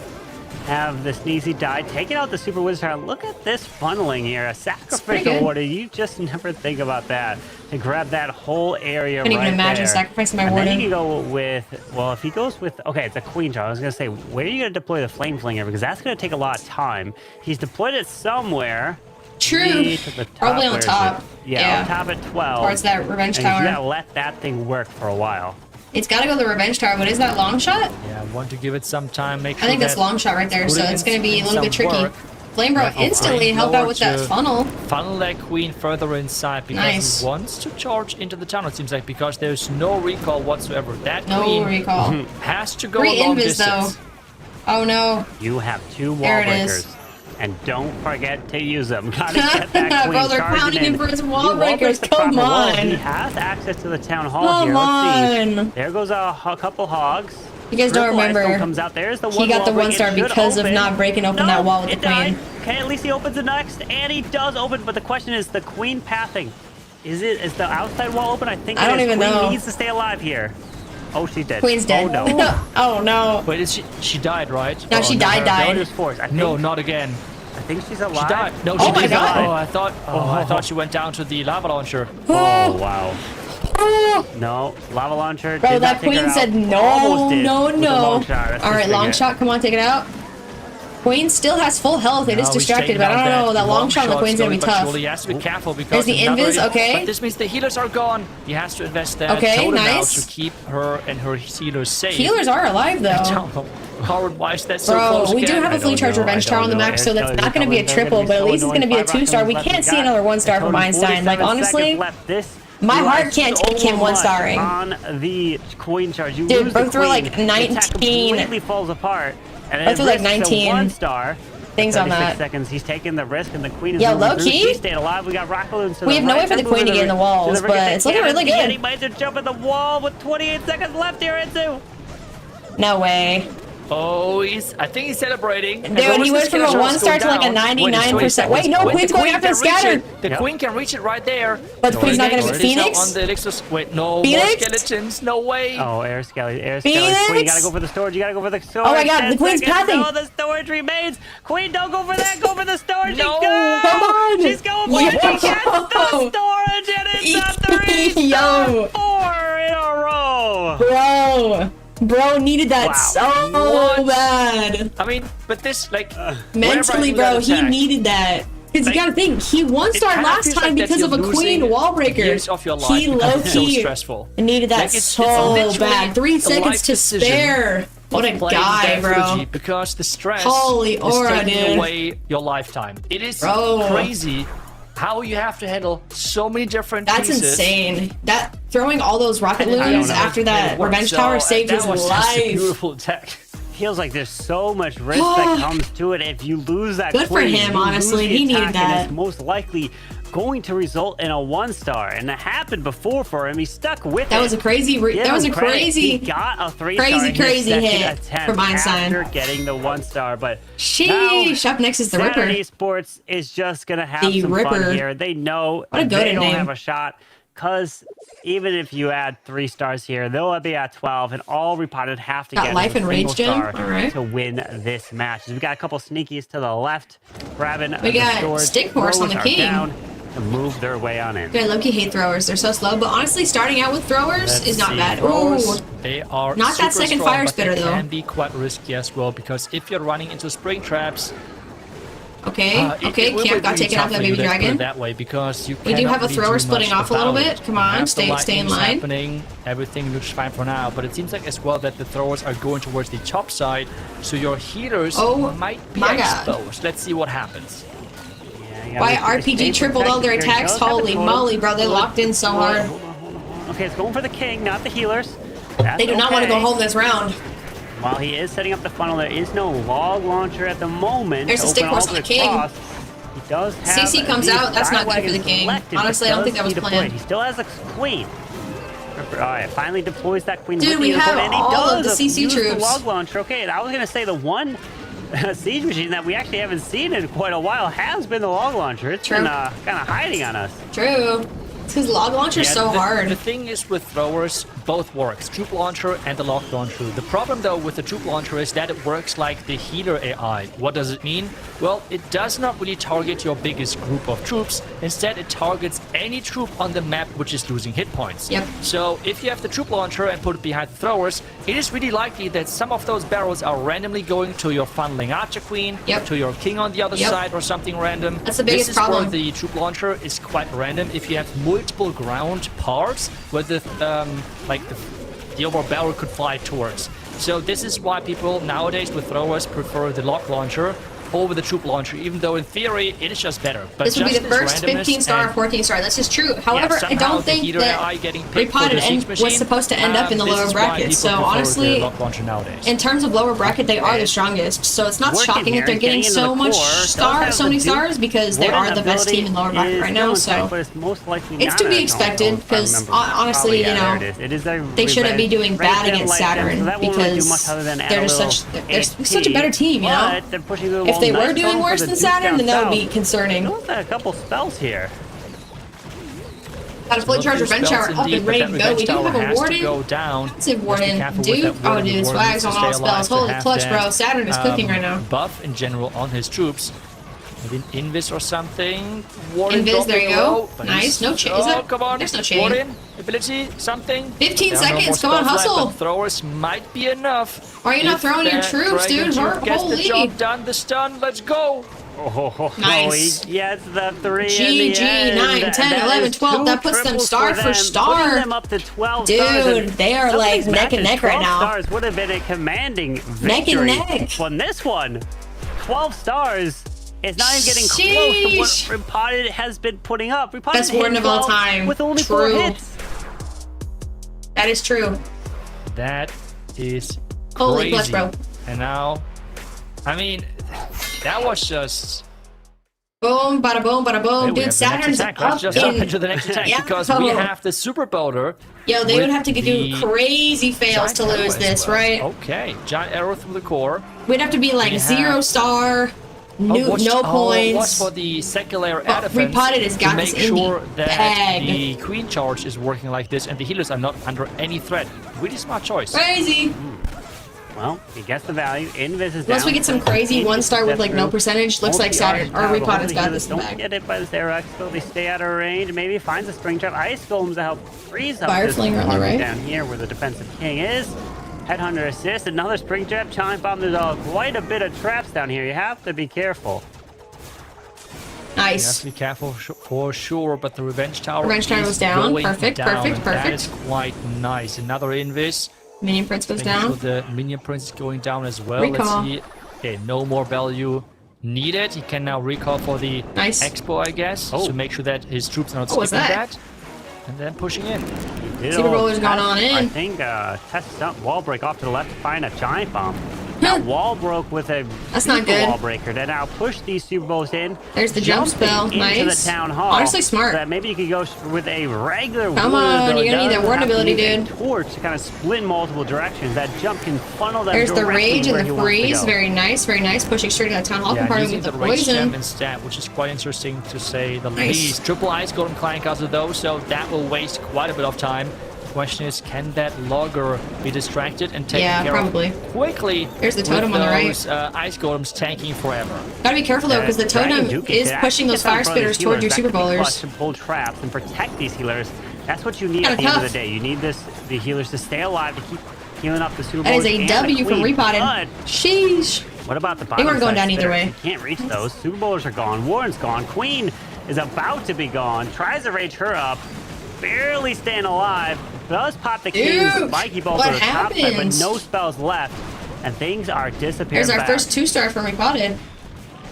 have the Sneezy die, taking out the Super Wizard. Look at this funneling here. A sacrificial good. warden. You just never think about that. To grab that whole area Couldn't right even imagine there. sacrificing my And then warden. you can go with, well, if he goes with, okay, it's a Queen Charge. I was going to say, where are you going to deploy the Flame Flinger? Because that's going to take a lot of time. He's deployed it somewhere. True. Maybe to the top. Probably on Where is top. it? Yeah, on top at 12. Towards that Revenge and you Tower. gotta let that thing work for a while. It's got to go to the Revenge Tower, but is that long shot? Yeah, I want to give it some time. Make sure I think that's that long shot right there, so putting it's in going to be a little bit some tricky. work. Flame Bro Yeah, instantly Flame helped out with that blower to funnel. Funnel that Queen further inside because Nice. he wants to charge into the tunnel, it seems like, because there's no recall whatsoever. That No Queen recall. has to go 3 a long invis distance. though. Oh no. You have 2 wall There it breakers. is. And don't forget to use them. Gotta get that Queen Bro, they're charging pounding him in. for his He wall wall breaks breakers. the Come proper wall. on. He has access to the town hall Come here. Let's see. on. There goes a couple hogs. You guys don't Triple Ice remember. Stone comes out. There's the He one got the wall break. 1-star It should because of open. not breaking open No, that wall with it the Queen. died. Okay, at least he opens the next, and he does open. But the question is, the Queen pathing. Is the outside wall open? I think I it don't is. even Queen know. needs to stay alive here. Oh, she's dead. Queen's dead. Oh no. Oh no. Wait, is she died, right? No, she died. No, it is forced. I think, No, not again. I think she's She alive. died. No, Oh she my didn't. God. Oh, I thought she went down to the lava launcher. Oh wow. No, lava launcher. Bro, did that not take her Queen out. said no, Almost did no, with the no. long shot. That's All right, just long it. shot. Come on, take it out. Queen still has full health. It is Now he's distracted, taking but I out don't know. That long shot on the shot's Queen's gonna be slowly but tough. surely. He has to be careful There's because the another- invis, okay. But this means the healers are gone. He has to invest that Okay, totem now nice. to keep her and her healers safe. Healers are alive I though. don't know. Why is that so Bro, close we do again? have a Fleet Charge Revenge Tower on the map, so that's not going to be a triple, but at least it's going to be a 2-star. We can't see another 1-star from Einstein. Like, honestly, my heart can't take him 1-starring. On the Queen Charge, you Dude, lose both the were Queen, like the attack 19. completely falls apart. And Both then were like risks a 19 1-star. things on 36 that. seconds. He's taking the risk, and the Queen is Yeah, moving low through. key. She stayed alive. We got rocket balloons to We the have no right. way for the They're Queen to moving get in the walls, to but it's looking really good. He might just jump in the wall with 28 seconds left here into. No way. Oh, I think he's celebrating. Dude, he went from a 1-star to like a 99%. Wait, no, Queen's going after the scatter. The Queen can reach it right there. But the Queen's not going to be Phoenix? On the elixirs. Wait, no Phoenix? more skeletons. No way. Oh, air skelly. Phoenix? Queen, you gotta go for the storage. You gotta go for the storage. Oh my God, 10 the Queen's seconds. pathing. No, the storage remains. Queen, don't go for that. Go for the storage. No, come on. She's going for it. She gets the storage, and it's a 3 Yo. 4 in a row. Bro needed that Wow. so bad. I mean, but this, like, Mentally, whenever I bro, do that he attack, needed that. Because Like, you gotta think, he 1-starred kinda last feels time like that because of a you're Queen losing wall breaker. years of your life He because it's so low-key stressful. needed that Like, it's so literally bad. 3 a seconds life to decision spare. What a of playing guy, that bro. trilogy because the stress Holy is aura, taking dude. away your lifetime. It is Bro. crazy how you have to handle so many different That's pieces. insane. That throwing all those rocket And I don't balloons know. after that It worked. Revenge So, Tower saved that his was just a life. beautiful attack. feels like there's so much risk that comes to it. If you lose that Good for queen, him, you honestly. lose the He needed attack, and that. it's most likely going to result in a 1-star, and that happened before for him. He stuck with it. That was a crazy. That was a crazy. He got a 3-star crazy hit attempt for Einstein after getting the 1-star. But sheesh, up next is the Ripper. Esports is just gonna have The some Ripper. fun here. They know What a they goated don't name. have a shot. Because even if you add 3 stars here, they'll be at 12, and all Repotted have to Got get life is a and rage single gem? star Alright. to win this match. We got a couple sneakies to the left, grabbing We the got storage. Stick Horse on Throwers the are king. down to move their way on in. Yeah, low-key hate throwers. They're so slow. But honestly, starting out with throwers Let's is not see. bad. Throwers, Ooh. they are Not that super second strong, fire but spitter, they though. can be quite risky as well, because if you're running into spring traps, Okay, okay, will Camp got be taken tough off that for you, baby let's put it dragon. that way, because you We do cannot have a really thrower do splitting much off a little about bit. it. Come You on, have the stay in lightnings line. happening, everything looks fine for now, but it seems like as well that the throwers are going towards the top side, so your healers might be my God. exposed. Let's see what happens. Why RPG tripled all their attacks? Holy moly, bro. They locked in so hard. Okay, it's going for the king, not the healers. They do not want to go home this round. While he is setting up the funnel, there is no log launcher at the moment. There's a to stick open horse all on the the king. cross. He does have CC comes these out. That's not good for the skywagons king. selected, but Honestly, I don't think that does was he planned. deploy? He still has a queen. All right, finally deploys that queen. Dude, with the we unicorn, have and he all of does the CC use the troops. log launcher. Okay, and I was gonna say the one siege machine that we actually haven't seen in quite a while has been the log launcher. It's been kind of hiding on us. True. It's because log launcher is so hard. The thing is with throwers, both works, troop launcher and the log launcher. The problem though with the troop launcher is that it works like the healer AI. What does it mean? Well, it does not really target your biggest group of troops. Instead, it targets any troop on the map which is losing hit points. Yep. So if you have the troop launcher and put it behind the throwers, it is really likely that some of those barrels are randomly going to your funneling archer queen, to your king on the other side, or something random. That's the biggest this is problem. Where the troop launcher is quite random. If you have multiple ground parts where the the overall barrel could fly towards. So this is why people nowadays with throwers prefer the log launcher over the troop launcher, even though in theory it is just better. But This would be just the this first randomness 15 star or and 14 star. This is true. However, I somehow don't the think healer AI that getting picked for the Repotted siege was machine, supposed to end up in the this lower is why bracket. people So prefer honestly, the log launcher nowadays. in terms of lower bracket, they are the strongest. So it's not Working shocking here, if they're getting getting so into the much core. so many stars because they are the best team in lower bracket right now. So it's to be expected because honestly, you know, they shouldn't be doing bad against Saturn because they're just such a better team, you know. If they were doing worse than Saturn, then that would be concerning. A couple spells here. Got a fully charged revenge tower up and ready to go. We do have a warden. Let's see, warden. Dude, oh dude, swags on all spells. Holy clutch, bro. Saturn is cooking right now. Buff in general on his troops. Maybe an invis or something. Warden Invis, there you go. low, but Nice. he's- No chain. Oh, come on. There's no chain. Warden, ability, something. 15 There are no more seconds. Come on, spells left, hustle. but throwers might be enough. Why are you not If throwing your that troops, dragon dude? troop gets the Holy. job done. The stun. Let's go. Nice. He gets the 3 GG, in the end. 9, 10, That 11, is 12. 2 That puts them triples star for them, star. putting them up to 12 stars. Dude, And they are some of like these neck and matches, neck right 12 now. stars would have been a commanding Neck and victory. neck. On this one, 12 stars is not even getting close to what Sheesh. Repotted has been putting up. Repotted Best hit warden of all 12 time. with only 4 True. hits. That is true. That is Holy crazy. clutch, bro. And now, I mean, that was just. Boom, bada boom, bada boom. Hey, we Dude, have the next Saturn's attack. up Let's just jump in... into the next attack Yeah, because come we on. have the super boulder. Yo, they with would have to do the crazy fails giant to arrow lose as this, well. right? Okay, giant arrow through the core. We'd have to be like We 0 have- star, no watch points. for the secular But elephants Repotted has got to make this in the sure that bag. the queen charge is working like this and the healers are not under any threat. Really smart choice. Crazy. Well, he gets the value. Invis is Unless down. we get some crazy 1 star with like no Through. percentage, looks like Saturn or Multi-arch power, Repotted the got healers this in the don't bag. get it by this arrow expo. They stay out of range. Maybe finds a spring trap. Ice golems to help freeze up Fire this flinger on the department right. down here where the defensive king is. Headhunter assist. Another spring trap. Chime bomb. There's quite a bit of traps down here. You have to be careful. You have Nice. to be careful for sure, but the revenge tower Revenge tower is was down. going Perfect, down, perfect, and That perfect. is quite nice. Another invis. Minion Prince goes Making sure down. the minion prince is going down as well. Recall. Let's see. Okay, no more value needed. He can now recall for the Nice. expo, I guess, Oh. to make sure that his troops are not What was skipping that? that. And then pushing in. Did Super all Roller's going test, on in. I think test up wall break off to the left to find a giant bomb. Now wall broke with a That's not good. wall breaker to now push these Super Bowls in. There's the jump spell. Into Nice. the town hall. Honestly smart. So that maybe you could go with a regular Come ward, on, though. you're gonna need that ward ability, dude. Torch to kind of split in multiple directions. That jump can funnel them. There's the rage and where the he wants to freeze. go. Very nice, very nice. Pushing straight to that town hall compartment with the rage gem poison. instead, which is quite interesting to say the Nice. least. Triple Ice Golden Clan Castle though, so that will waste quite a bit of time. Question is, can that logger be distracted and taken care probably. of quickly? There's the totem on the right. Those, ice golems tanking forever. Gotta be careful though, because the totem is pushing those fire spitters toward your super bowlers. To pull traps and protect these healers. That's what you need Kinda at the end of tough. the day. You need the healers to stay alive to keep healing up the super That is bowlers a and W the from queen. repotted. But Sheesh. what about the They bottom weren't going side down either spitters? way. You can't reach those. Super bowlers are gone. Warren's gone. Queen is about to be gone. Tries to rage her up. Barely staying alive. Does pop the king's Dude, spiky ball what to the top side, but happened? no spells left. And things are disappearing. There's our first 2-star from repotted.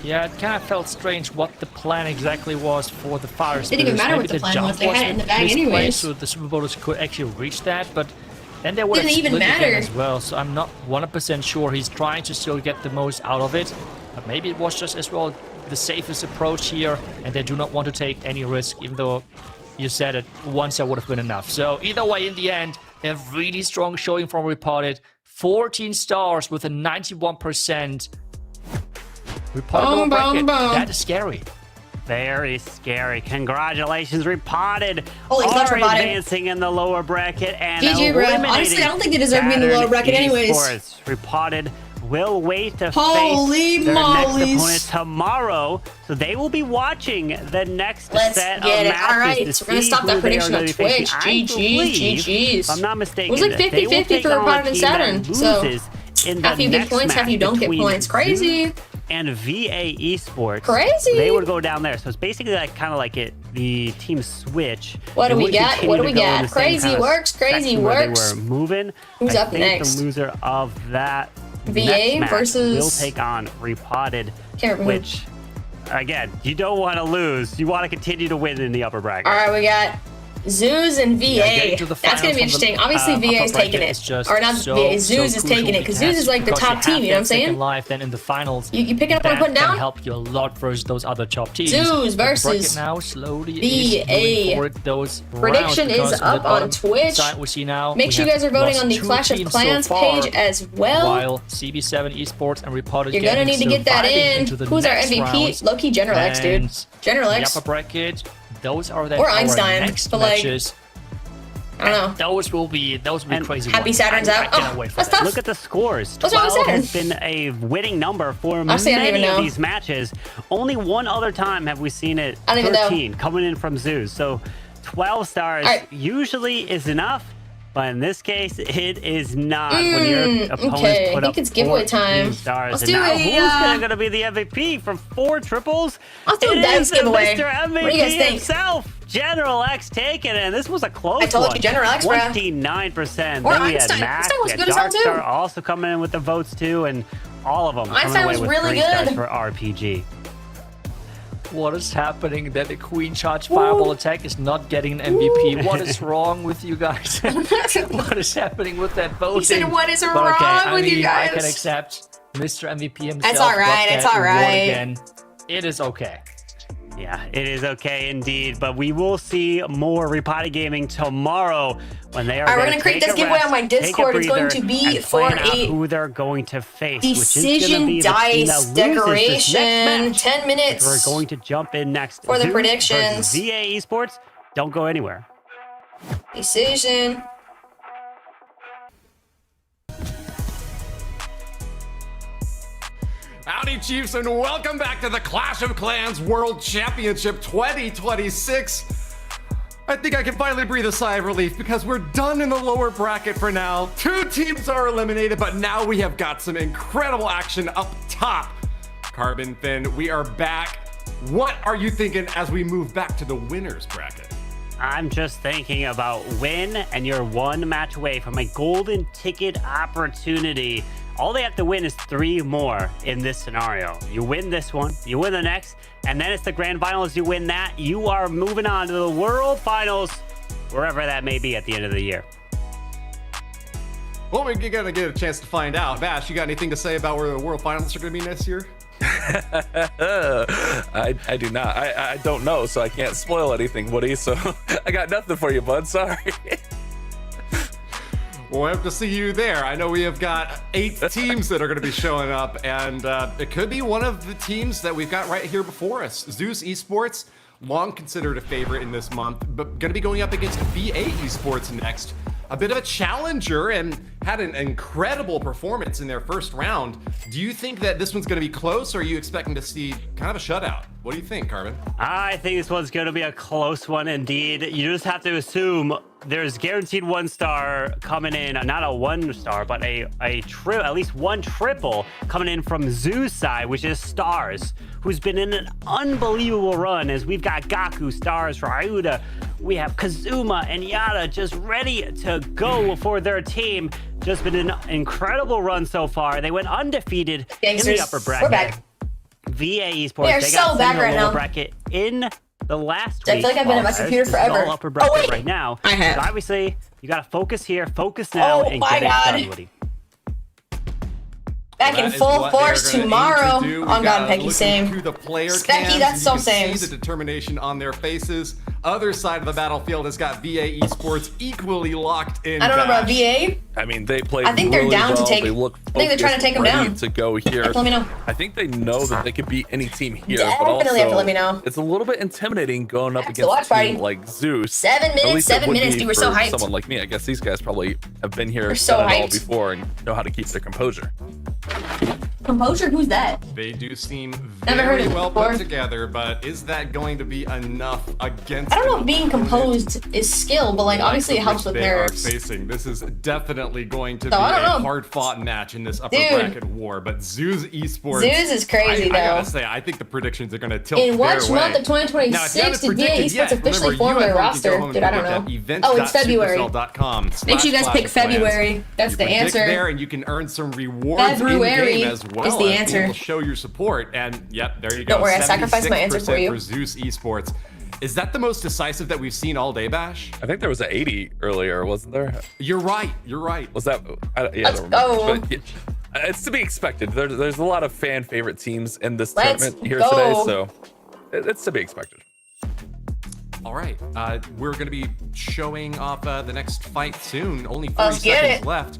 Yeah, it kind of felt strange what the plan exactly was for the fire Didn't even spitters. matter Maybe what the plan jump was. They had it in the bag misplaced, anyways. so the super bowlers could actually reach that, but then they would have Didn't even split again matter. as well. So I'm not 100% sure he's trying to still get the most out of it, but maybe it was just as well the safest approach here, and they do not want to take any risk, even though you said it once that would have been enough. So either way, in the end, a really strong showing from Repotted. 14 stars with a 91%. Repotted bracket. That is scary. Very scary. Congratulations, Repotted. Holy are clutch, Repotted. advancing in the lower bracket and GG, bro. eliminating Honestly, I don't think they deserve to be in the lower bracket anyways. Esports. Repotted will wait to Holy face their mollies. next opponent tomorrow. So they will be watching the next Let's set get of it. matches All right, to we're gonna see stop who that they are prediction gonna on be facing. Twitch. I believe, GG's. if I'm not mistaken, It was like that they will 50-50 take for on a Repotted and team that Saturn. So loses in half the you get next points, half match you don't get between points. Crazy. and VA Esports. Crazy. They would go down there. So it's basically like kind of like the team switch. What do They we would got? continue What do to we go in got? the same Crazy kind of works, crazy section where works. They were moving. Who's I up think next? The loser of that VA next match versus- will take on Repotted, Can't remember. which again, you don't want to lose. You want to continue to win in the upper bracket. All right, we got Zeus and VA. getting to the That's gonna be finals from the, interesting. Obviously, VA is upper taking bracket it, is just or not so, VA. Zeus so is taking it because Zeus is like the because top you team. have You know what I'm that second saying? life, then in the finals, You pick it up and that put it can down. help you a lot versus those other top teams. Zeus The versus bracket now slowly VA. is moving forward those Prediction rounds, is because up the on bottom Twitch. side we see now, Make we sure you have guys are voting lost on the 2 Clash of teams Clans so far, page as well. while CB7 Esports and Repotted You're gonna need to get that in. into the Who's our next MVP? rounds. Low-key General X, dude. And General the X. upper bracket, those are Or Einstein, our next but, like, matches. I don't know. Those will be And crazy. Happy ones. Saturn's I out. cannot Oh, wait for that's that. tough. Look at the scores. What's wrong with 12 Saturn? has been a winning number for Honestly, I don't even many of know. these matches. Only one other time have we seen it I don't even know. 13 coming in from Zeus. So 12 stars All right. usually is enough, but in this case, it is not. When your opponents okay. put I up think it's giveaway 14 time. stars. Let's and do now a, who's going to be the MVP from 4 triples? Let's do a It dice is giveaway. Mr. MVP What do you guys think? himself. General X taking it, and this was a close I told one. you, General X, bro. 29%. Or Then we had Einstein. Mac, Einstein was we had good as hell, Darkstar too. also coming in with the votes too, and all of them Einstein coming away was with really 3 stars good. for RPG. What is happening that the Queen Charge Fireball attack is not getting an MVP? What is wrong with you guys? What is happening with that voting? He said, "What is But wrong okay, I with you mean, I guys?" can accept Mr. MVP himself. It's all right, got it's that all reward right. Again. It is okay. Yeah, it is okay indeed, but we will see more Repotted Gaming tomorrow when they are. All right, we're gonna create this giveaway on my Discord. It's going to be for a who they're going to face, which is decision gonna be the team dice that loses this decoration. next match. 10 minutes. We're going to jump in next For the Zeus predictions. versus VA Esports. Don't go anywhere. Decision. Howdy, Chiefs, and welcome back to the Clash of Clans World Championship 2026. I think I can finally breathe a sigh of relief because we're done in the lower bracket for now. 2 teams are eliminated, but now we have got some incredible action up top. Carbon Fin, we are back. What are you thinking as we move back to the winners bracket? I'm just thinking about win, and you're 1 match away from a golden ticket opportunity. All they have to win is 3 more in this scenario. You win this one, you win the next, and then it's the grand finals. You win that, you are moving on to the world finals, wherever that may be at the end of the year. Well, we're gonna get a chance to find out. Bash, you got anything to say about where the World Finals are gonna be next year? I do not. I don't know, so I can't spoil anything, Woody. So I got nothing for you, bud. Sorry. We'll have to see you there. I know we have got 8 teams that are going to be showing up, and it could be one of the teams that we've got right here before us. Zeus Esports, long considered a favorite in this month, but going to be going up against VA Esports next. A bit of a challenger and had an incredible performance in their first round. Do you think that this one's going to be close, or are you expecting to see kind of a shutout? What do you think, Carmen? I think this one's going to be a close one indeed. You just have to assume there's guaranteed 1 star coming in, not a 1 star, but at least 1 triple coming in from Zoo's side, which is Stars, who's been in an unbelievable run as we've got Gaku, Stars, Ryuda, we have Kazuma and Yada just ready to go for their team. Just been an incredible run so far. They went undefeated in the upper bracket. We're back. VA Esports, We are they so got back in the right lower now. bracket in the last I week. feel like I've been at my computer forever. All upper bracket wait. right now. I have. So obviously, you got to focus here, focus now, Oh and my get it God. done, Woody. Back in full force tomorrow. On God, Peggy, same. Specky, that's so same. See the determination on their faces. Other side of the battlefield has got VA Esports equally locked in. I don't know about VA. I mean, they played. I think they're really down to well. take- They look I think they're trying to take 'em ready down. to go here. Let me know. I think they know that they could beat any team here. Definitely but also, have to let me know. It's a little bit intimidating going up Have to against watch a team party. like Zeus. 7 At minutes, least it 7 would minutes, be dude, we're so for hyped. Someone like me, I guess these guys probably have been here, We're so done it all hyped. before, and know how to keep their composure. Composure? Who's that? They do seem Never heard very of it well before. put together, but is that going to be enough against? I don't know an if being opponent composed is skill, but like obviously it helps with they are nerves. facing? This is definitely going to So, be I don't a know. hard-fought match in this upper Dude. bracket war. But Zeus Esports, Zeus is crazy, I though. gotta say, I think the predictions are going to tilt In their which way. month of 2026 Now, if you haven't did VA predicted Esports yet, officially remember, form you their at home can roster? go home and Dude, I don't look at know. events. Oh, it's February. Supercell.com Make sure you guys pick /plans. February. That's the Predict answer. there, and you can earn some rewards February in game as well. is the as answer. being able to show your support, and yep, there you go. Don't worry, I sacrificed my answer for 76% you. for Zeus Esports. Is that the most decisive that we've seen all day, Bash? I think there was an 80 earlier, wasn't there? You're right. You're right. Was that? Yeah, Let's I don't remember. go. But, yeah, it's to be expected. There's a lot of fan favorite teams in this Let's tournament here go. today, so it's to be expected. All right, we're going to be showing off the next fight soon. Only 30 Let's get seconds it. left.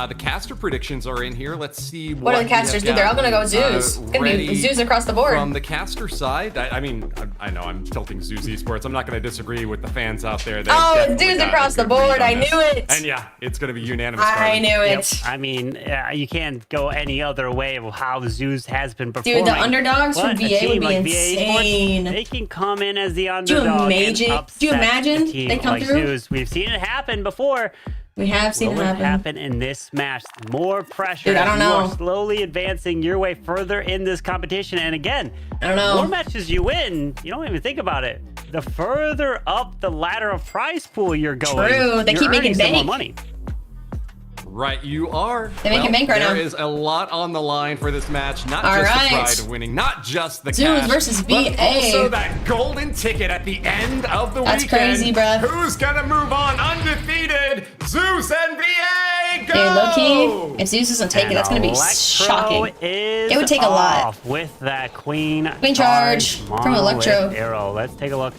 The caster predictions are in here. Let's see What are the we casters? have Dude, they're all gonna go got, Zeus. It's gonna be ready Zeus across the board. From the caster side, I mean, I know I'm tilting Zeus Esports. I'm not going to disagree with the fans out there. They've Oh, it's definitely Zeus got a across the good read board. on I this. knew it. And yeah, it's going to be unanimous. I Carmen. knew it. I mean, you can't go any other way of how Zeus has been performing. Dude, the underdogs from But a VA team would be like VA Esports, insane. they can come in as the Do you underdog. imagine- and do you upset imagine a team they come like through? Zeus. We've seen it happen before. We have seen Will it it happen. happen in this match? More pressure. Dude, I don't You know. are slowly advancing your way further in this competition. And again, I don't know. more matches you win, you don't even think about it. The further up the ladder of prize pool you're going, True. They you're keep making earning some more bank. money. Right, you are. They're making bank right now. There is a lot on the line for this match. Not All just right. the pride of winning, not just the Zeus cash, versus but VA. also that golden ticket at the end of the That's weekend. crazy, bruh. Who's gonna move on undefeated? Zeus and VA, go! Dude, low key, if Zeus doesn't take it, that's gonna be Electro shocking. Is It would take a lot. off with that queen. Queen charge from monolith Electro. Arrow. Let's take a look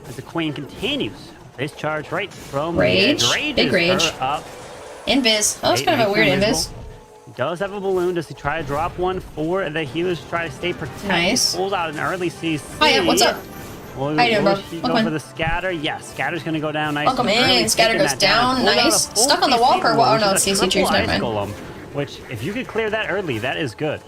as the queen continues this charge right from Rage. the edge. Big Rages rage. her up. Invis. That was kind of a weird invis. He does have a balloon. Does he try to drop one for the healers? Try to stay protected. Nice. Pulls out an early CC. Hiya, what's up? Will, How you doing, bro? will she Welcome go in. for the scatter? Yes, scatter's gonna go down nice. Welcome and in. early, Scatter taking goes that down. Pulls out a Nice. full Stuck on the CC wall for what? Oh, which no, is a it's CC triple trees, never ice mind. golem, which, if you could clear that early, that is good.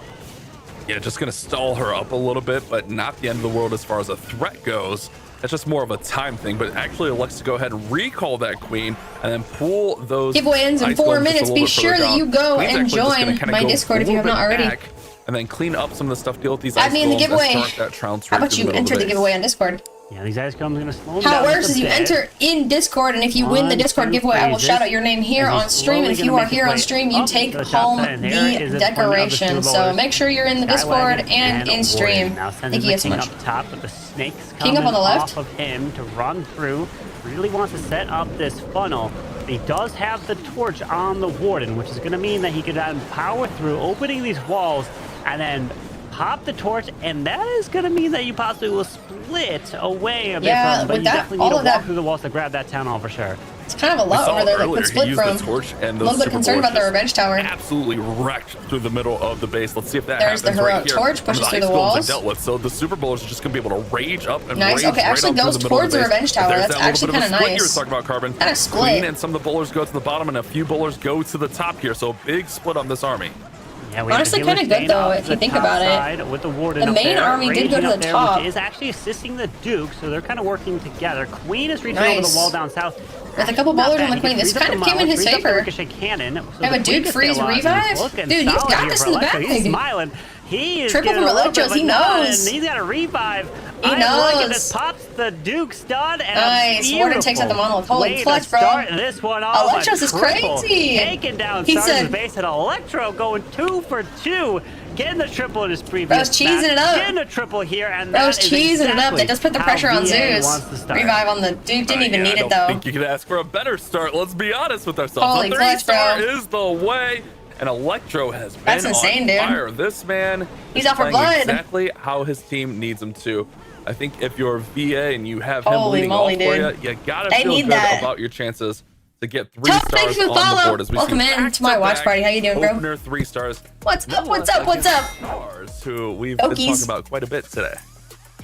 Yeah, just gonna stall her up a little bit, but not the end of the world as far as a threat goes. That's just more of a time thing, but actually elects to go ahead and recall that queen and then pull those Giveaway ends in ice 4 golems just a minutes. little Be bit further sure that down. you go Queen's and actually just gonna join kinda my go Discord a if you little have not bit already. back and then clean up some of the stuff, deal with these Add ice me in the golems, giveaway. and start that trounce How right about to you the middle enter of the base. giveaway on Discord? Yeah, these ice golems are gonna slow them How down it just works a is you bit. enter in Discord, and if you win the 1, Discord 2 giveaway, I will phases. shout out your name here And on he's stream. And if slowly you are gonna here make on his stream, way you up take to the top home 10. And there is the a deployment of the decoration. two So bowlers. make sure you're in the Discord Skywaggon and in stream. Warrior. Now sends Thank you the guys so king much. up top, but the snakes King up coming on the left. off of him to run through. Really wants to set up this funnel. He does have the torch on the Warden, which is going to mean that he can then power through, opening these walls, and then pop the torch, and that is going to mean that you possibly will split away a bit from, but you definitely need to walk through the walls to grab that town hall for sure. It's kind of a lot over there that could split from. A little bit concerned about the revenge tower. Absolutely wrecked through the middle of the base. Let's see if that happens. There's the heroic torch pushes through the walls. Dealt with. So the Super Bowlers are just going to be able to rage up and nice. rage Okay, actually right goes towards the revenge tower. That's actually kind of nice. You were talking about, Carbon. Kind of split. Queen and some of the bowlers go to the bottom, and a few bowlers go to the top here. So big split on this army. Yeah, honestly, kind of good though if you think about it. With the Warden the main army did go to the top. Which is actually assisting the Duke, so they're kind of working together. Queen is reaching over the wall down south. With a couple bowlers on the Queen, this kind of came in his favor. Have a Duke freeze revive? Dude, you've got this in the bag. He's smiling. He is triple from Electros, he knows. He's got a revive. He knows. This pops the Duke stun, and nice. Warden takes out the monolith. Holy clutch, bro. This one off. Electros is crazy. Taking down Stars' base, and Electro going 2 for 2. Getting the triple in his previous Bro's cheesing it up. Getting a triple here, and Bro's cheesing it up. They just put the pressure on Zeus. Revive on the Duke. Didn't even need it, though. I think you could ask for a better start. Let's be honest with ourselves. Holy clutch, bro. 3-star is the way. And Electro has been on fire. This man he's out for playing blood. Exactly how his team needs him to. I think if you're VA and you have him Holy leading moly, off for you gotta feel good about your chances to get 3 stars on the board. As we welcome in to my watch party. How you doing, bro? Opener 3 stars. What's up? What's up? What's up? Stars, who we've been talking about quite a bit today.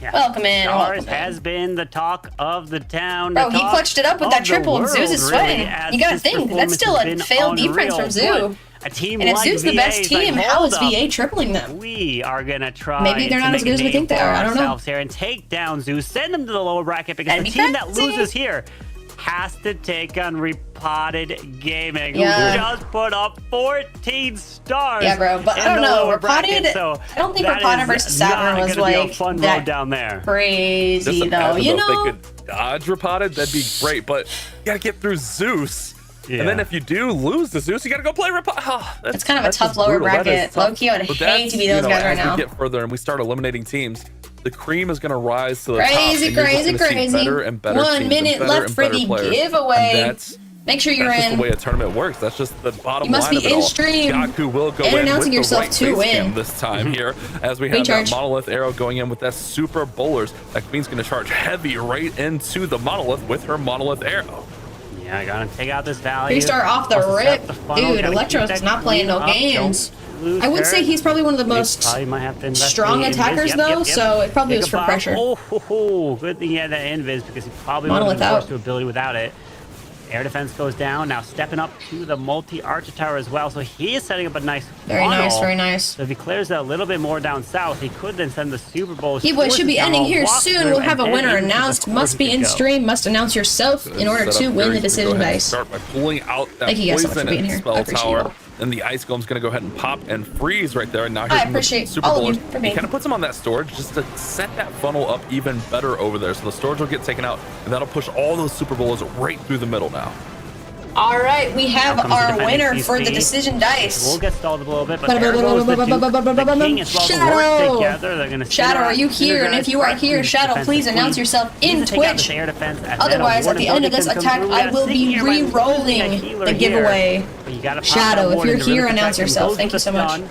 Yeah. Welcome in. Stars has been the talk of the town. Bro, he clutched it up with that triple, and Zeus is sweating. You gotta think, that's still a failed defense from Zeus. A team and if like Zeus the best team, how is VA tripling them? We are gonna try. Maybe they're not as good as we think they are. I don't know. Here and take down Zeus, send them to the lower bracket because the team that loses here has to take on Repotted Gaming, who just put up 14 stars. Yeah, bro, but I don't know. Repotted, so I don't think Repotted versus Saturn was like fun that down there. Crazy though. You know, if they could dodge Repotted, that'd be great. But you gotta get through Zeus. Yeah. And then if you do lose the Zeus, you gotta go play Repotted. Oh, it's kind of a tough lower bracket. Low-key, I would hate to be those guys right now. As we get further and we start eliminating teams, the cream is going to rise to the crazy, top. Crazy. Better and better 1 minute left for the giveaway. Make sure you're in. That's just the way a tournament works. That's just the bottom line. You must be in stream. Gaku will go and in announcing with yourself the right to win this time here, as we have that monolith arrow going in with that super bowlers. That Queen's going to charge heavy right into the monolith with her monolith arrow. Yeah, I gotta take out this value. 3-star off the rip. Dude, Electro's is not playing no games. I would say he's probably one of the most strong attackers, though, so it probably was for pressure. Oh, good thing he had that invis because he probably would have been forced to ability without it. Air defense goes down. Now stepping up to the multi-archer tower as well. So he is setting up a nice Very nice, very nice. So if he clears that a little bit more down south, he could then send the Super Bowl. He should be ending here soon. We'll have a winner announced. Must be in stream. Must announce yourself in order to win the decision base. Start by pulling out that Thank you guys so much for being here. spell tower. And the Ice Golem's going to go ahead and pop and freeze right there. And now I appreciate Super all Bowlers. of you for being He kind of puts them on that storage just to set that funnel up even better over there. So the storage will get taken out, and that'll push all those Super Bowlers right through the middle now. All right, we have our winner for the decision dice. We'll get stalled a little bit, but there goes the King as well to work together. They're gonna Shadow, are you here? And if you are here, Shadow, please announce yourself in Twitch. Otherwise, at the end of this attack, I will be re-rolling the giveaway. Shadow, if you're here, announce yourself. Thank you so much.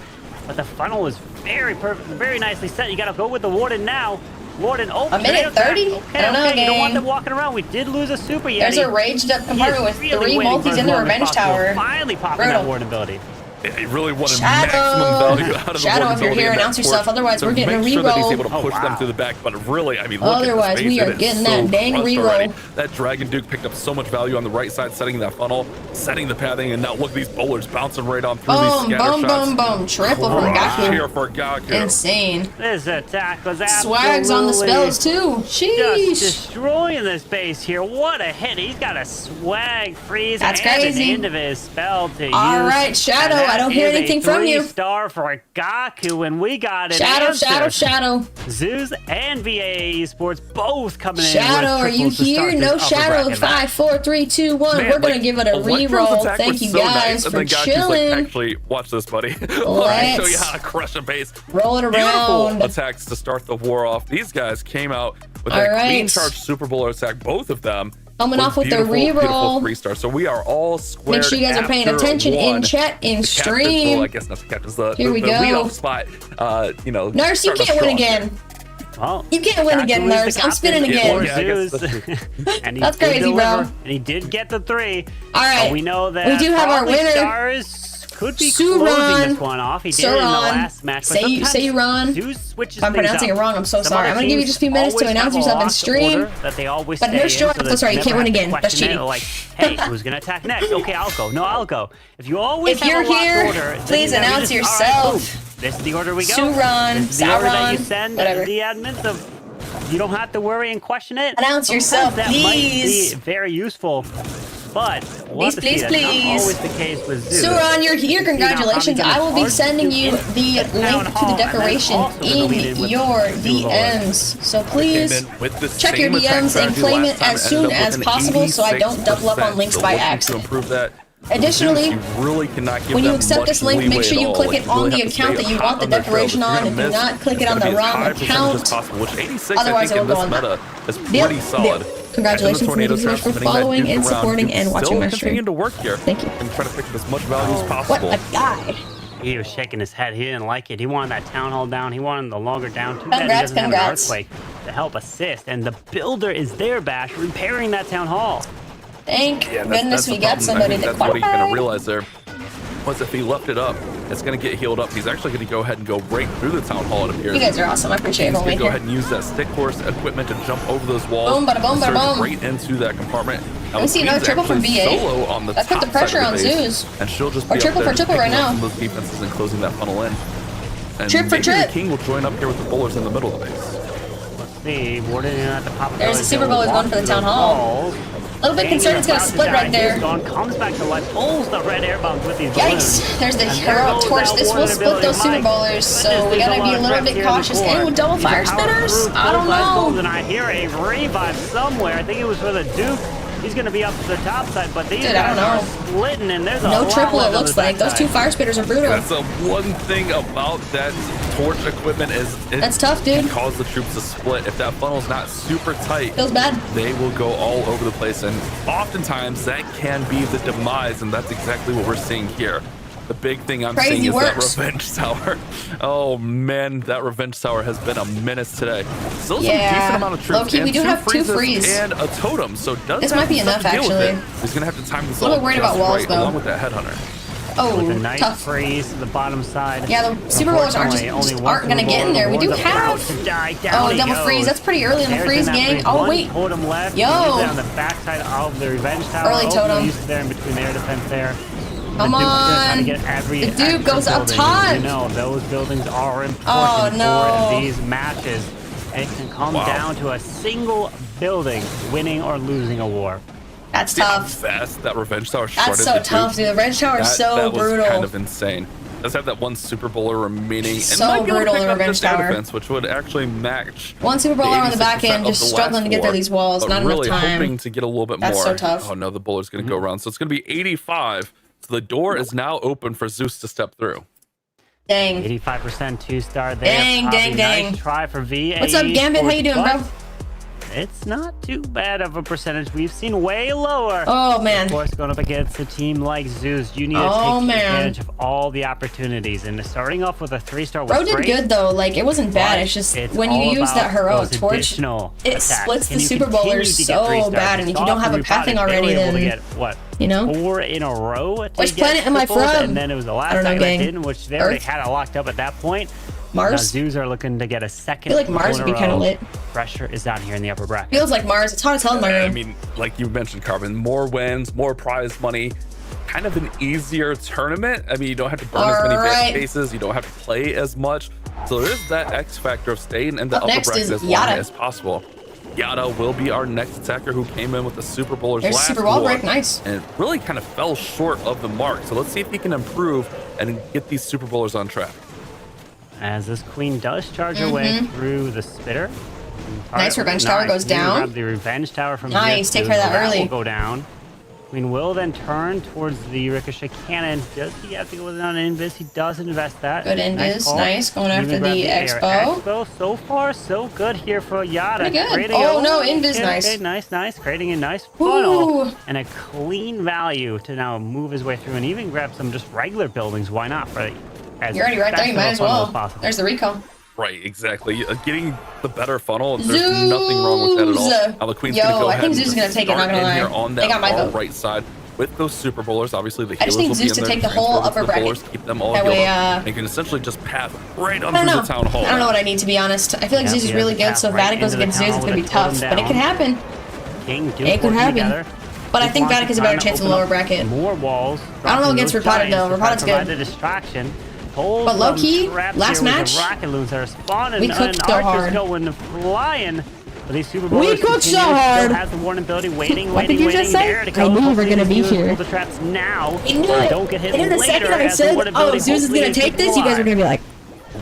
But the funnel is very perfect, very nicely set. You gotta go with the Warden now. Warden, a minute 30? I don't know, You don't want gang. them walking around. We did lose a super yet. There's a raged up compartment with 3 multis in the revenge tower. Finally popping that Warden ability. He really wanted maximum value out of the Shadow, if you're here, announce yourself. Otherwise, we're getting a reroll. That he's able to push them wow. through the back, but really, I mean, look otherwise, at the space. we are getting that dang reroll. That Dragon Duke picked up so much value on the right side, setting that funnel, setting the pathing, and now look at these bowlers bouncing right on through these scatter shots. Boom, boom, boom. Triple from Gaku. Here for Gaku. Insane. This attack was absolutely Swags on the spells, too. Sheesh. Just destroying this base here. What a hit. He's got a swag freeze That's and crazy. an end of his spell to use. All right, Shadow, I don't hear anything from you. 3-star for Gaku, and we got it. Shadow. Zeus and VA Esports both coming in. Shadow, are you here? No Shadow. 5, 4, 3, 2, 1. Man, We're gonna give it a reroll. Thank you guys for chilling. Like, actually, watch this, buddy. Let me show you how to crush a base. Roll it around. Beautiful attacks to start the war off. These guys came out with that clean charge Super Bowler attack, both of them. Coming off with the beautiful reroll. 3-star. So we are all squared. Make sure you guys are paying after attention in one. chat, in The stream. captain, well, I guess not the captain's the leadoff spot. You know, Nurse, you can't win again. Well, You can't win again, Nurse. I'm spinning again. And he That's did crazy, deliver, bro. And he did get the 3. All right. We know that we do have our probably winner. Stars could be Suran. closing this one off. He did it in the last match. But Say Ron. Zeus switches If I'm things pronouncing up. it wrong, I'm so Some sorry. I'm other gonna give you teams just a few minutes to always announce have a yourself in locked stream. order that they always But stay here's in, Jordan. so I'm they sorry, you never can't win have to again. That's question it, cheating. Like, hey, who's gonna attack next? Okay, I'll go. No, I'll go. If you always If have you're a locked here, order, then please you never announce just, all right, yourself. boom. This is the order we go. Suran, This is the order that you Sauron, send whatever. the admins of. You don't have to worry and question it. Announce Sometimes yourself, that please. might be very useful. But Please, please, that's not please. always the case with Zeus. Suran, you're here. Congratulations. I will be sending you the link to the decoration in your DMs. So please check your DMs and claim it as soon as possible so I don't double up on links by accident. To improve that. Additionally, You really cannot give when you them accept much this link, make leeway sure at you all. click Like, it you on really the have to account stay that you hot want the on their trail. decoration If you're on. gonna And do miss, not click it's it on gotta the be as wrong high percentage as account. possible, which 86, Otherwise, I it think, will in go this on. meta is pretty solid. Congratulations, And the tornado ladies and traps, for spinning that following duke and around. supporting You and watching still my continuing stream. to work here. Thank you. And try to pick up as much value as What possible. a guy. He was shaking his head. He didn't like it. He wanted that town hall down. He wanted the longer down. Too bad he doesn't have an earthquake to help assist. And the builder is there, Bash, repairing that town hall. Thank Yeah, goodness we the got problem. somebody I think that that's what he's going to qualified. realize there. Was if he left it up, it's going to get healed up. He's actually going to go ahead and go right through the town hall, it appears. You guys are awesome. I appreciate He's everyone going to being go here. ahead and use that stick horse equipment to jump over those walls. Boom, bada boom, and bada surge boom. right into that compartment. Now, Let me see another Queen's triple from actually VA. Solo on the That put the top pressure side on of the base, Zeus. and she'll just Or be triple up there for triple picking right up now. some of those defenses and closing that funnel in. And Trip for maybe trip. the King will join up here with the bowlers in the middle of the base. Let's see. Warden at the top of There's the Super Bowl is going for the town hall. A little bit concerned it's going to split right there. Comes back to life, pulls the red air bombs with these balloons. Yikes! There's the And hero goes torch. that This will Warden split ability. those Super My Bowlers, so goodness, we there's gotta be a lot little of bit threats here in the cautious. core. And with double He's a fire power spitters, through I don't full blast gold, know. And I hear a revive somewhere. I think it was for the Duke. He's gonna be up to the top side, but these Dude, I don't guys are know. splitting, and there's a No lot triple, left it on looks the like. Those two backside. fire spitters are brutal. That's the one thing about that torch equipment is it That's tough, dude. can cause the troops to split. If that funnel's not super tight, Feels bad. they will go all over the place, and oftentimes that can be the demise, and that's exactly what we're seeing here. The big thing I'm Crazy seeing is works. that revenge tower. Oh man, that revenge tower has been a menace today. Still some Yeah. decent amount of troops. Low-key, and we do have two freeze. and a totem, so does This have might be some enough, stuff to deal with actually. it. He's gonna have to time this A little all worried just about walls, right, though. along with that headhunter. Oh, With a nice tough. freeze to the bottom side. Yeah, the Super Bowlers aren't just aren't gonna get in there. We do have. Oh, double freeze. That's pretty early in the freeze, gang. Oh wait. Totem left. Yo. On the backside of the revenge tower. Early totem. Used there in between their defense there. Come the Duke's gonna try on. to get every The Duke extra goes up building. top. You know, those buildings are important Oh, no. for these matches. And it can come Wow. down to a single building winning or losing a war. That's See how tough. fast that revenge tower shredded That's so the tough, Duke? dude. The Revenge Tower is That so was brutal. kind of insane. Does have that one Super Bowler remaining, and So might be able to brutal, pick the up Revenge this air Tower. defense, which would actually match. One Super Bowler on the back 86% end, of just the struggling last to get through war, these walls. but Not really enough time. hoping to get a little bit That's more. so tough. Oh no, the Bowler's going to go around, so it's going to be 85. So the door is now open for Zeus to step through. Dang. 85% 2-star there. Dang, Probably dang, dang. Nice try for VA. What's up, Gambit? How you doing, bro? It's not too bad of a percentage. We've seen way lower. Oh, man. Of course, going up against a team like Zeus, you need to Oh, take man. advantage of all the opportunities. And starting off with a 3-star was Bro did great. good though. Like it wasn't bad. but It's just it's when you all use that about heroic those torch, additional it attacks. splits Can the you Super continue Bowlers to get 3 so stars? bad. And if you don't have a They pathing were already, able to then get, what, you know. 4 in a row to Which get planet am I triples, from? And then it was the last I don't know, time that gang. didn't, which they already Earth? had it locked up at that point. Mars? Now Zeus are looking to get a second. I feel like Mars would be kind of lit. Pressure is down here in the upper bracket. Feels like Mars. It's hard to tell in my I room. mean, like you mentioned, Carbon, more wins, more prize money, kind of an easier tournament. I mean, you don't have to burn as many Alright. bases, you don't have to play as much. So there is that X factor of staying in the Up upper next bracket is as long Yada. as possible. Yada will be our next attacker who came in with the Super Bowlers There's last Super Ball war, break, nice. and really kind of fell short of the mark. So let's see if he can improve and get these Super Bowlers on track. As this queen does charge her way through the spitter. Nice, Revenge Tower goes You down. grab the Revenge Tower from Nice, here, take care of that too. early. Will go down. Queen will then turn towards the Ricochet Cannon. Does he have to go with an Invis? He does invest that. Good Invis, nice. Going after the Expo. Expo. So far, so good here for Yada. Pretty good. Oh no, Invis, nice. Okay, nice. Creating a nice funnel and a clean value to now move his way through and even grab some just regular buildings. Why not? Right? You're already right there. You might as well. There's the recall. Right, exactly. Getting the better funnel, there's nothing wrong with that at all. Now the Queen's gonna go ahead I think Zeus is gonna take it, not gonna lie. Here on that they got my vote. Right side with those Super Bowlers. Obviously, the healers will be in there. I just need Zeus to take the whole upper bracket. Keep them all that way, and you can essentially just path right on through the town hall. I don't know what I need, to be honest. I feel like Zeus is really good, so if VATIC goes against Zeus, it's gonna be tough. But it could happen. It could happen. But I think VATIC has a better chance of the lower bracket. More walls. I don't know against Rapata though. Rapata's good. The distraction. But low key, last match, we cooked so hard. Going flying. We cooked so hard. Has the warning ability waiting. What did you just say? I knew you were gonna be here. The traps now. I knew it. Don't get hit and in the second I said, "Oh, Zeus is gonna take this," you guys are gonna be like.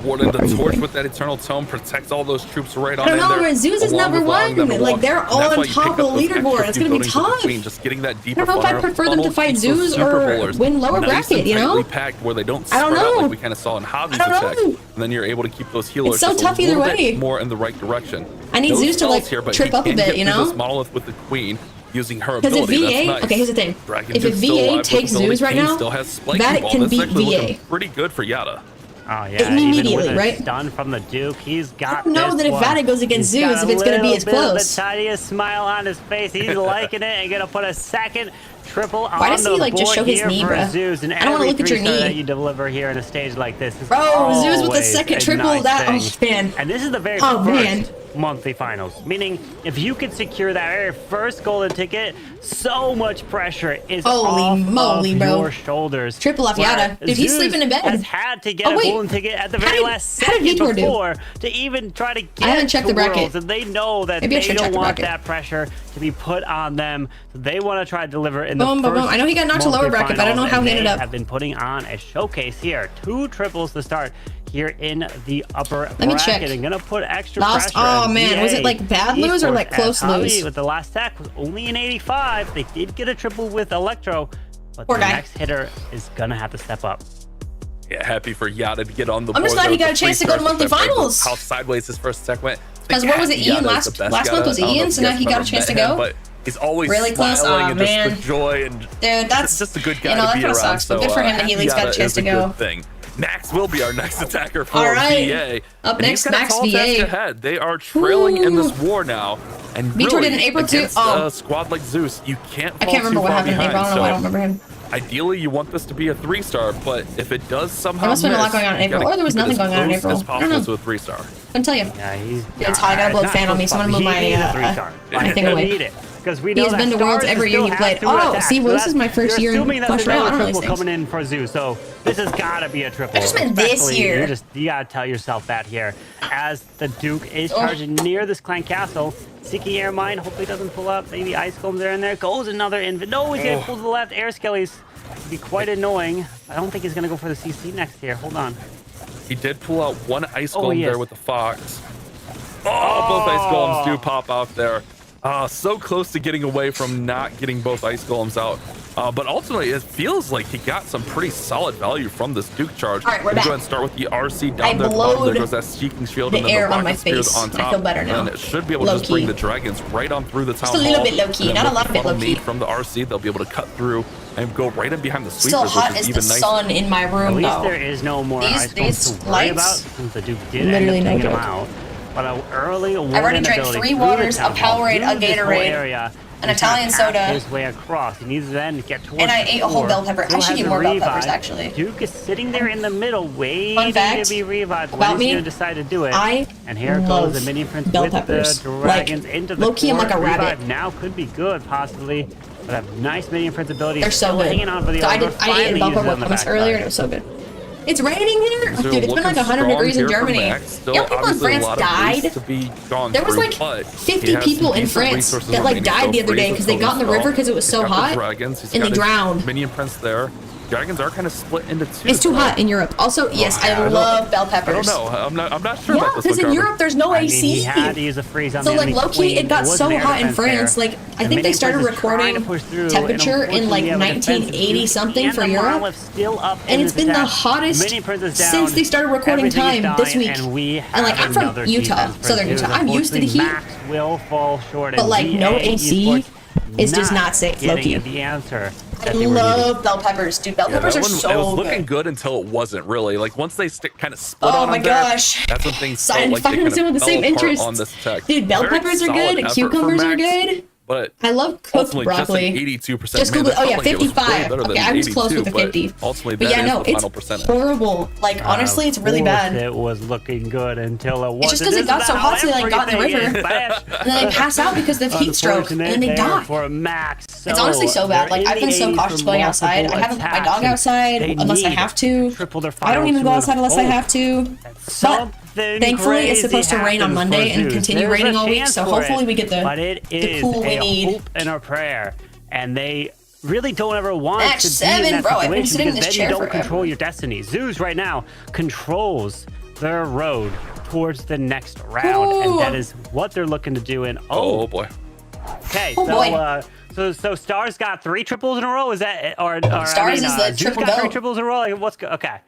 Warden the torch with that Eternal Tome protects all those troops right on in there. I don't know, Zeus is number one. Like, they're on top of the leaderboard. It's going to be tough. Just getting that deeper I don't know if I prefer them to fight Zeus or win lower bracket, you know? Packed where they don't spread out like we kind of saw in Hobby's attack. And then you're able to keep those healers it's so tough either way. More in the right direction. I need Zeus to, like, trip up a bit, you know? This monolith with the Queen. Using her because ability, if VA, okay, here's the thing. if a VA takes Zeus right now, VATIC can beat VA. Pretty good for Yada. Oh yeah, immediately, right? Stun from the Duke, he's got. I don't know that if VATIC goes against Zeus, if it's gonna be as close. The tiniest smile on his face, he's liking it and gonna put a second triple on the board. Why does he like just show his knee, bro? Zeus, and I don't want to look at your knee. That you deliver here in a stage like this, bro. Zeus with the second triple, that man. And this is the very first monthly finals, meaning if you could secure that very first golden ticket, so much pressure is off of your shoulders. Triple off Yada. Dude, he's sleeping in bed. Has had to get a golden ticket at the very last second before to even try to get I haven't checked the bracket. And they know that they don't want that pressure to be put on them. So they want to try to deliver in the first I know he got knocked to lower bracket, but I don't know how he ended up. Have been putting on a showcase here. 2 triples to start here in the upper bracket. And gonna put extra pressure. Oh man, was it like bad lose or like close lose? With the last stack was only an 85. They did get a triple with Electro, but the next hitter is gonna have to step up. Yeah, happy for Yada to get on the board. I'm just glad he got a chance to go to monthly finals. How sideways his first stack went. Because what was it, Ian? Last month was Ian, so now he got a chance to go. But he's always really close. Oh man, just the joy and dude, that's just a good guy you know, to be around. Sucks, but good for him that he at least got a chance to go. Max will be our next attacker for VA. Up next, Max VA. Ahead. They are trailing in this war now. And Vitor did in April too. A squad like Zeus, you can't. I can't remember what happened in April. I don't know why I don't remember him. Ideally, you want this to be a 3-star, but if it does somehow there must have been a lot going on in April, or there was nothing going on in April. As possible to a 3-star. I can tell you. Yeah, he's. It's hot. I got a blood fan on me, so I'm gonna move my thing away. Because we know he's been to Worlds every year he played. Oh, see, well, this is my first year in Flush Royale. I don't know these things. Coming in for Zeus, so this has got to be a triple. I just meant this year. You gotta tell yourself that here, as the Duke is charging near this clan castle. Seeking Air Mine, hopefully doesn't pull up. Maybe Ice Combs are in there. Goes another inv. No, he's gonna pull to the left. Air Skellies would be quite annoying. I don't think he's gonna go for the CC next here. Hold on. He did pull out one Ice Golem there with the Fox. Both Ice Golems do pop out there. So close to getting away from not getting both Ice Golems out. But ultimately, it feels like he got some pretty solid value from this Duke charge. All right, we're back. Go ahead and start with the RC down there. There goes that Seeking Shield and then air the on my face. on top. I feel better now. And it should be able to just bring the dragons right on through the town hall. Just a little bit low key, not a lot of it low key. From the RC, they'll be able to cut through and go right in behind the sweepers. Still hot as the sun in my room, though. At least there is no more Ice Golems to worry about since the Duke did literally end up taking them out. But an early I've already drank 3 waters, a Powerade, a Gatorade, an Italian soda. His way across. He needs to then get towards and I ate a whole bell pepper. I should eat more bell peppers, actually. Duke is sitting there in the middle, waiting to be revived. When he's going to decide to do it. And here goes the mini prince with the dragons into the low-key, I'm like a rabbit. Now could be good, possibly. But a nice mini prince ability. They're so good. Hanging on for the I ate bell pepper with earlier, and it was so good. It's raining here? Dude, it's been like 100 degrees in Germany. Young people in France died. There was like 50 people in France that like died the other day because they got in the river because it was so hot and they drowned. Minion Prince there. Dragons are kind of split into two. It's too hot in Europe. Also, yes, I love bell peppers. I don't know. I'm not sure about this. Yeah, because in Europe there's no AC. I mean, he had to use a freeze on so the like enemy low-key, queen. it got so hot in France. There. Like I think they started recording temperature in like 1980 something for Europe, and it's been the hottest since they started recording time this week. And like I'm from Utah, Southern Utah. I'm used to the heat. Will fall short, but like no AC is just not safe, low-key. The answer. I love bell peppers, dude. Bell peppers are so good. It was looking good until it wasn't really. Like once they kind of split oh on my gosh, that's when things felt like they kind of fell the same interest. On this tech. Dude, bell peppers are good. Cucumbers are good. But I love cooked broccoli. Just 82%. Just Google. Oh yeah, 55. Okay, I was close with the 50. Ultimately, but yeah, no, it's horrible. Like honestly, it's really bad. It was looking good until it wasn't. It's just because it got so hot, they like got in the river, and then they pass out because of heat stroke, and then they die. For a max. It's honestly so bad. Like I've been so cautious going outside. I haven't put my dog outside unless I have to. I don't even go outside unless I have to. But thankfully, it's supposed to rain on Monday and continue raining all week, so hopefully we get the cool we need. Hope and a prayer, and they really don't ever want Match to 7, be in that bro. I've been situation sitting in because this then you chair don't forever. control your destiny. Zeus right now controls their road towards the next round, and that is what they're looking to do. And oh boy. Okay, oh boy. So Stars got 3 triples in a row. Is that or Stars is the Zeus triple got go. 3 triples in a row? Like, what's okay?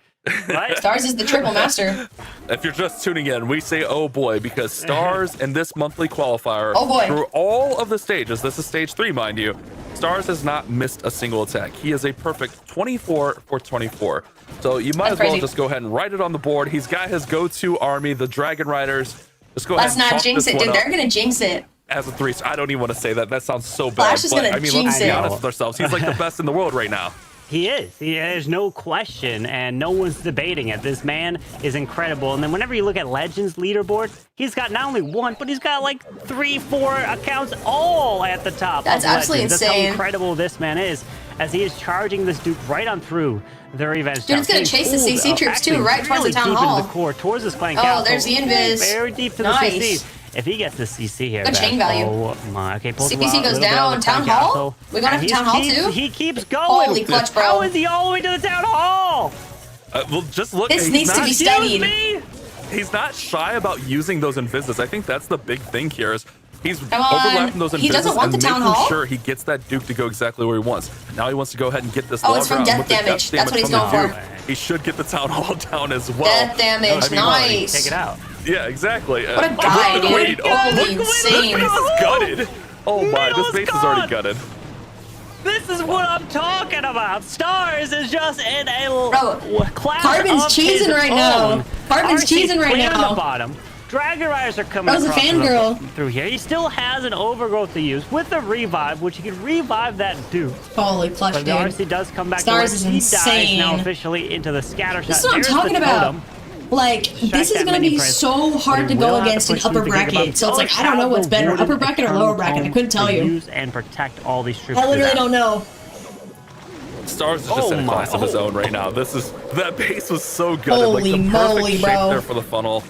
Right? Stars is the triple master. If you're just tuning in, we say oh boy because Stars in this monthly qualifier through all of the stages, this is stage 3 mind you, Stars has not missed a single attack. He is a perfect 24 for 24. So you might as well just go ahead and write it on the board. He's got his go-to army, the Dragon Riders. Just go ahead and Let's not jinx it, dude. They're gonna jinx it. As a 3, I don't even want to say that. That sounds so bad. Flash is gonna I mean, let's be honest with ourselves. He's like the best in the world right now. He is. There's no question, and no one's debating it. This man is incredible. And then whenever you look at Legends leaderboard, he's got not only 1, but he's got like 3, 4 accounts all at the top. That's absolutely insane. insane. That's how incredible this man is, as he is charging this Duke right on through their events. Dude, it's gonna chase the CC troops too, right towards the town hall. Into the core, towards this flank. Oh, there's the invis. Very deep to nice. the CC. If he gets the CC here, good chain value. Oh my! Okay, CPC goes down. Town hall. We're going to town hall too. He keeps going. Holy clutch, bro! How is he all the way to the town hall? Well, just look. This needs to be studied. He's not shy about using those invises. I think that's the big thing here. Is he's overlapping those invises and making sure he gets that Duke to go exactly where he wants. Now he wants to go ahead and get this. Oh, it's from death damage. That's what he's going for. He should get the town hall down as well. Death damage, nice. Take it out. Yeah, exactly. What a guy, dude. Holy insane. This base is gutted. Oh my, this base is already gutted. This is what I'm talking about. Stars is just in a class Carbon's of cheesing his right own. now. Carbon's cheesing right clear now. On the bottom. Dragon Riders are coming That was a across fangirl. through here. He still has an overgrowth to use with the revive, which he can revive that Duke. Holy clutch, but dude. the RC does come back. Stars is he insane. Dies now officially into the scatter shot. This is what I'm talking about. Like, this is going to be so hard to go against in upper bracket. So it's like, I don't know what's better, upper bracket or lower bracket. I couldn't tell you. Use and protect all these troops. I literally don't know. Stars is just in a class of his own right now. That base was so good. Holy like the moly, perfect bro. shape there for the funnel.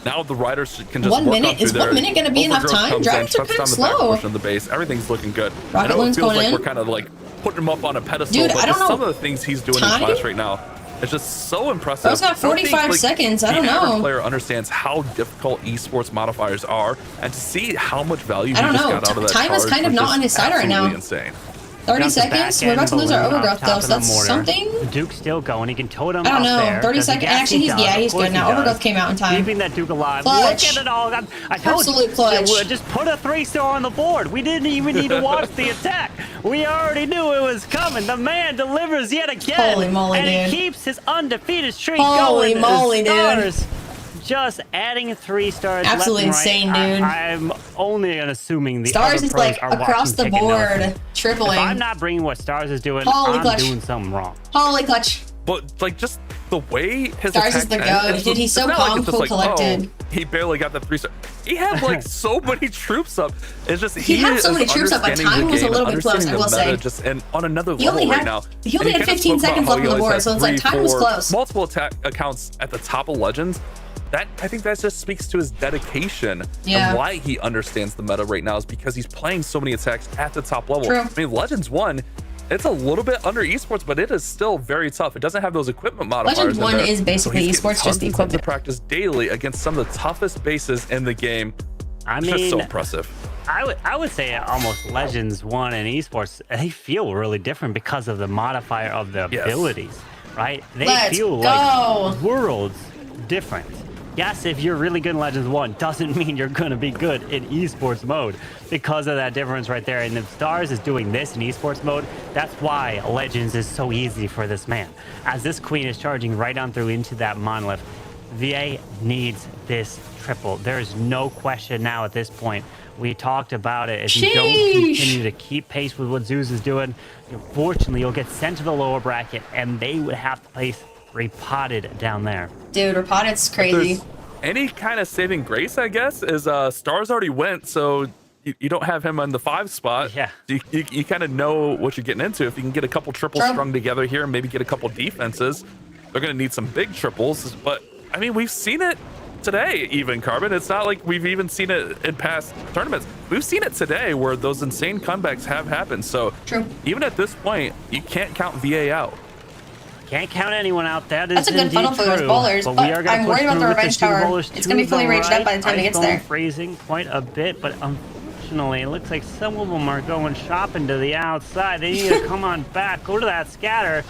Now the riders can just 1 work minute? on through Is there. 1 minute going to be enough time? Dragons are kind of slow. Of the base. Everything's looking good. Rocket I know it Balloon's feels going like in. we're kind of like putting him up on a pedestal, Dude, but I don't know. some of the things he's doing in class right now is just so impressive. Bro's got 45 seconds. I don't know. The average player understands how difficult esports modifiers are, and to see how much value he I don't just know. got out of that Time is charge kind of was not just on his side right now. absolutely insane. 30 seconds? We're about to lose our overgrowth though, so that's something. Duke's still going. He can totem I don't know. there. 30 seconds. Actually, he's good now. Overgrowth came out in time. Keeping that Duke alive. Clutch. Look at it all. I told Absolute you. clutch. Just put a 3-star on the board. We didn't even need to watch the attack. We already knew it was coming. The man delivers yet again. Holy moly, and dude. he keeps his undefeated streak Holy going. moly, Stars dude. Just adding 3 stars. Absolutely left and right. insane, dude. I'm only assuming the Stars other is pros like are across the watching, taking notes. board, tripling. If I'm not bringing what Stars is doing, Holy I'm clutch. doing something wrong. Holy clutch. But like just the way his Stars attack is the ends, goat. Dude, he's so it's not calm, it's just cool, collected. Oh, he barely got the 3-star. He had like so many troops up. It's just He had so many troops up, but time was a little bit close, I will say. Just and on another He level only right had- now. he only had 15 seconds left on the board, so it's like time was close. Multiple attack accounts at the top of Legends. I think that just speaks to his dedication and why he understands the meta right now is because he's playing so many attacks at the top level. True. I mean, Legends 1 it's a little bit under Esports, but it is still very tough. It doesn't have those equipment modifiers. Legends 1 is basically he's Esports, just the tons equipment. of practice daily against some of the toughest bases in the game. I It's mean, just so impressive. I would say almost Legends 1 and Esports, they feel really different because of the modifier of the abilities, right? They feel like worlds different. Yes, if you're really good in Legends 1, doesn't mean you're going to be good in Esports mode because of that difference right there. And if Stars is doing this in Esports mode, that's why Legends is so easy for this man. As this Queen is charging right on through into that Monolith, VA needs this triple. There is no question now at this point. We talked about it. If you don't continue to keep pace with what Zeus is doing, unfortunately, you'll get sent to the lower bracket, and they would have to place Repotted down there. Dude, Repotted's crazy. Any kind of saving grace, I guess, is Stars already went, so you don't have him on the 5 spot. Yeah. You kind of know what you're getting into. If you can get a couple triples strung together here and maybe get a couple defenses, they're going to need some big triples. But, I mean, we've seen it today, even, Carbon. It's not like we've even seen it in past tournaments. We've seen it today where those insane comebacks have happened. So even at this point, you can't count VA out. Can't count anyone out. That's a good funnel for those bowlers, but I'm worried about the revenge tower. It's going to be fully raged up by the time it gets there. Freezing quite a bit, but unfortunately, it looks like some of them are going shopping to the outside. They need to come on back. Go to that scatter.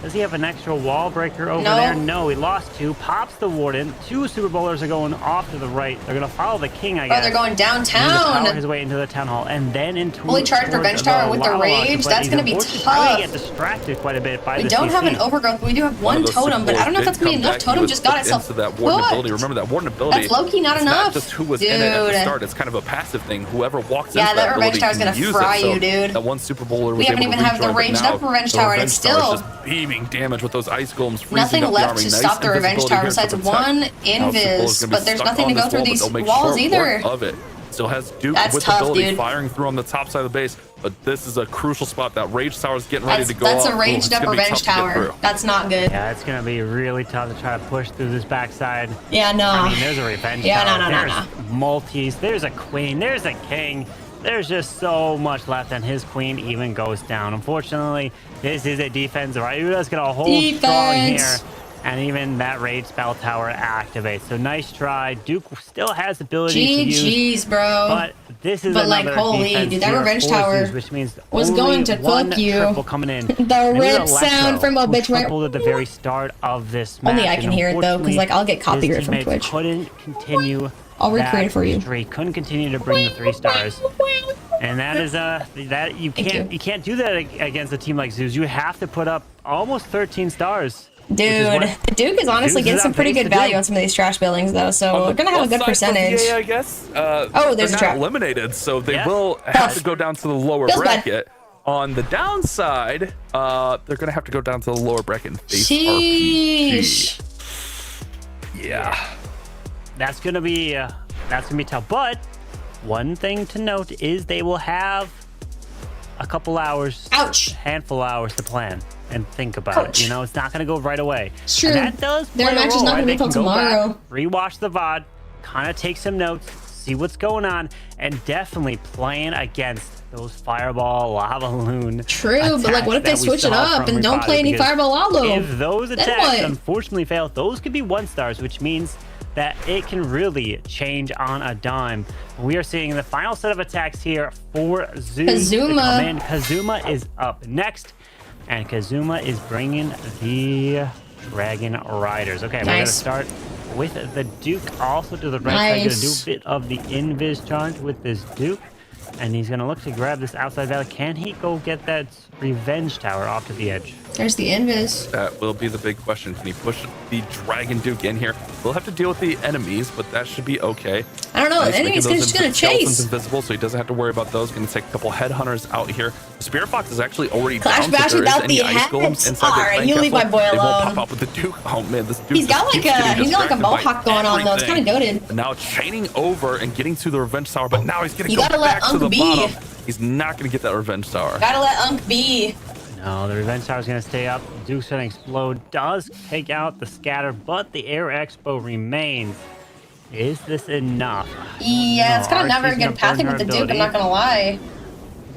Does he have an extra wall breaker over there? No, he lost 2. Pops the Warden. 2 Super Bowlers are going off to the right. They're going to follow the King, I guess. Oh, they're going downtown. He's his way into the Town Hall and then into fully charged Revenge Tower with the rage. That's going to be tough. Get distracted quite a bit by we don't have an overgrowth. We do have one totem, but I don't know if that's going to be enough. Totem just got itself into that Warden ability. Remember that Warden ability. That's low-key not enough. Not just who was in it at the start. It's kind of a passive thing. Whoever walks into that Revenge Tower is going to fry you, dude. That one Super Bowler was we haven't even have the raged up Revenge Tower, and it's still just beaming damage with those ice golems. Nothing left to stop the Revenge Tower besides one invis, but there's nothing to go through these walls either. Of it. Still has Duke with tough, ability dude. firing through on the top side of the base, but this is a crucial spot. That Rage Tower is getting ready to go That's off. a raged up Revenge Tower. That's not good. Yeah, it's gonna be really tough to try to push through this backside. Yeah, no. I mean, there's a Revenge Tower. There's multis. There's a Queen. There's a King. There's just so much left, and his Queen even goes down. Unfortunately, this is a defense. Ryuda's gonna hold strong here. And even that Rage Spell Tower activates. So nice try. Duke still has ability to use. GG's, bro. But this is another holy, dude, that Revenge Tower which means was going to cook you. Triple coming in. The rip sound from a bitch triple at the very start of this match. Only I can hear it though, because like I'll get copyright from Twitch. Couldn't continue. I'll recreate it for you. Couldn't continue to bring the 3 stars. And that is that you can't do that against a team like Zeus. You have to put up almost 13 stars. Dude, Duke is honestly getting some pretty good value on some of these trash buildings, though, so we're gonna have a good percentage. VA, I guess. There's a trap. Eliminated, so they will have to go down to the lower bracket. On the downside, they're gonna have to go down to the lower bracket and face RPG. Yeah, that's gonna be tough. But one thing to note is they will have a couple hours, handful of hours to plan and think about it. You know, it's not going to go right away. Sure. And that does play Their match is not going to be until tomorrow. Rewatch the VOD, kind of take some notes, see what's going on, and definitely playing against those Fireball, Lava Loon. True, but like, what if they switch it up and don't play any Fireball Lalo? If those attacks unfortunately fail, those could be 1-stars, which means that it can really change on a dime. We are seeing the final set of attacks here for Zeus. Kazuma is up next, and Kazuma is bringing the Dragon Riders. Okay, we're gonna start with the Duke. Also to the right side, gonna do a bit of the invis charge with this Duke, and he's gonna look to grab this outside valley. Can he go get that Revenge Tower off to the edge? There's the invis. That will be the big question. Can he push the Dragon Duke in here? We'll have to deal with the enemies, but that should be okay. I don't know. The enemy's just going to chase. Invisible, so he doesn't have to worry about those. Going to take a couple headhunters out here. Spirit Fox is actually already Clash down. Bash So without the heads. Alright, you leave my boy alone. They won't pop up with the Duke. Oh man, this Duke. He's got like a mohawk going on though. It's kind of goated. And now chaining over and getting to the Revenge Tower, but now he's going to go back to the bottom. He's not going to get that Revenge Tower. Gotta let Unk be. No, the Revenge Tower is going to stay up. Duke's going to explode. Does take out the scatter, but the Air Expo remains. Is this enough? Yeah, it's kind of never a good pathing with the Duke, I'm not going to lie.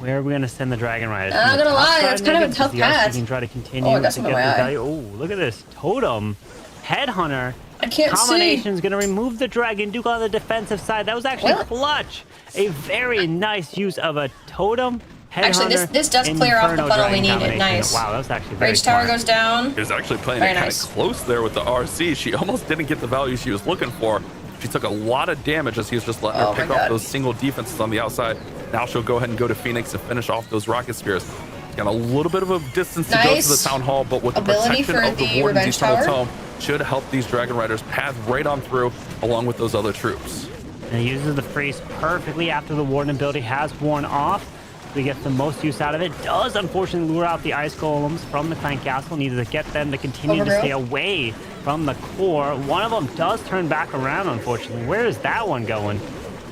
Where are we going to send the Dragon Riders? I'm not gonna lie, that's kind of a tough path. You can try to continue Oh, I got to some get in the my eye. value. Oh, look at this. Totem. Headhunter. I can't see. Combination's going to remove the Dragon Duke on the defensive side. That was actually clutch. A very nice use of a Totem. Actually, this does clear off the funnel we needed. Nice. Wow, that was actually very Rage Tower smart. goes down. He was actually playing it kind of close there with the RC. She almost didn't get the value she was looking for. She took a lot of damage as he was just letting her pick off those single defenses on the outside. Now she'll go ahead and go to Phoenix and finish off those rocket spears. Got a little bit of a distance to go to the Town Hall, but with the protection of the Warden's Eternal Tome, should help these Dragon Riders path right on through along with those other troops. And he uses the freeze perfectly after the Warden ability has worn off. We get the most use out of it. Does unfortunately lure out the Ice Golems from the Clan Castle. Needs to get them to continue to stay away from the core. One of them does turn back around, unfortunately. Where is that one going?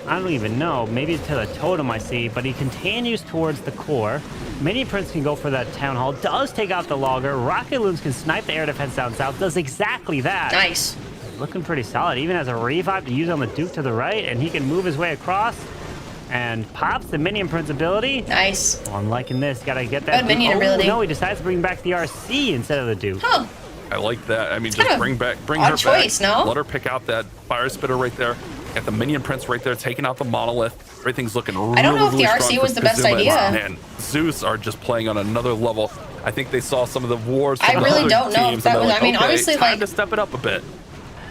I don't even know. Maybe to the Totem I see, but he continues towards the core. Mini Prince can go for that Town Hall. Does take out the Logger. Rocket Loons can snipe the air defense down south. Does exactly that. Nice. Looking pretty solid. Even has a revive to use on the Duke to the right, and he can move his way across. And pops the Minion Prince ability. Nice. Oh, I'm liking this. Gotta get that. Good minion ability. No, he decides to bring back the RC instead of the Duke. Huh. I like that. I mean, just bring her choice, back. no? Let her pick out that Fire Spitter right there. Got the Minion Prince right there, taking out the Monolith. Everything's looking really, I don't know if the really RC strong was for the best Kazuma. idea. Man, Zeus are just playing on another level. I think they saw some of the wars from I the really other don't know if teams, that and was. they're I mean, okay, obviously, time like to step it up a bit.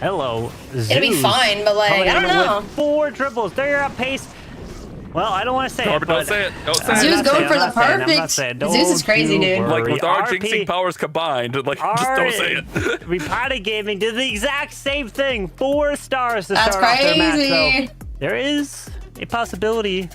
Hello, Zeus. It'll be fine, but like, I don't know. 4 triples. They're on pace. Well, I don't want to say it, but Don't say it. Don't say Zeus it. going for the perfect. Zeus is crazy, dude. Like with our jinxing powers combined, like just don't say it. Repotted Gaming did the exact same thing. 4 stars to That's start off their match. crazy. So there is a possibility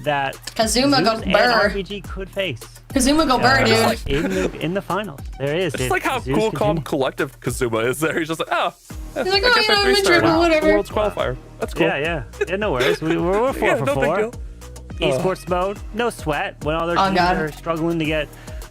that Kazuma Zeus goes and burr. RPG could face. Kazuma go burr, dude. In the finals, there is. It's like how cool, calm, collective Kazuma is there. He's just like, oh, He's like, I guess I 3-starred whatever. World's qualifier. That's cool. Yeah, no worries. We're 4 Yeah, for no 4. big deal. Esports mode, no sweat. When other teams are struggling to get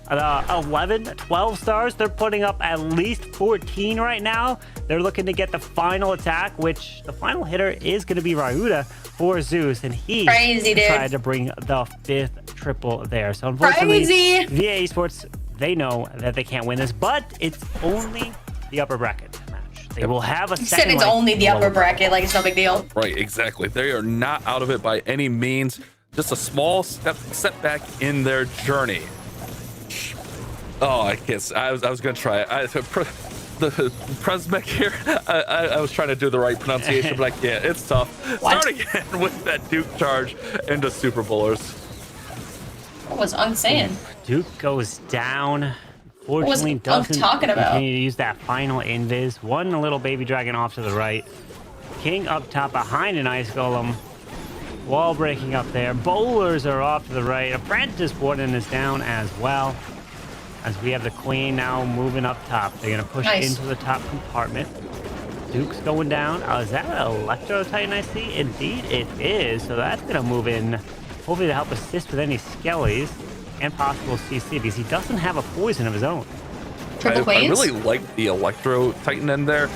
11, 12 stars, they're putting up at least 14 right now. They're looking to get the final attack, which the final hitter is going to be Ryuta for Zeus, and he tried to bring the 5th triple there. So unfortunately, VA Esports, they know that they can't win this, but it's only the upper bracket match. They will have a second. He said it's only the upper bracket, like it's no big deal. Right, exactly. They are not out of it by any means. Just a small setback in their journey. Oh, I guess I was gonna try it. The Prezmek here. I was trying to do the right pronunciation, but I can't. It's tough. Start again with that Duke charge into Super Bowlers. What was Unk saying? Duke goes down. Fortunately, doesn't continue to use that final invis. One little baby dragon off to the right. King up top behind an Ice Golem. Wall breaking up there. Bowlers are off to the right. Apprentice Warden is down as well. As we have the Queen now moving up top. They're going to push into the top compartment. Duke's going down. Oh, is that an Electro Titan I see? Indeed it is. So that's going to move in, hopefully to help assist with any Skellies and possible CC, because he doesn't have a poison of his own. I really like the Electro Titan in there.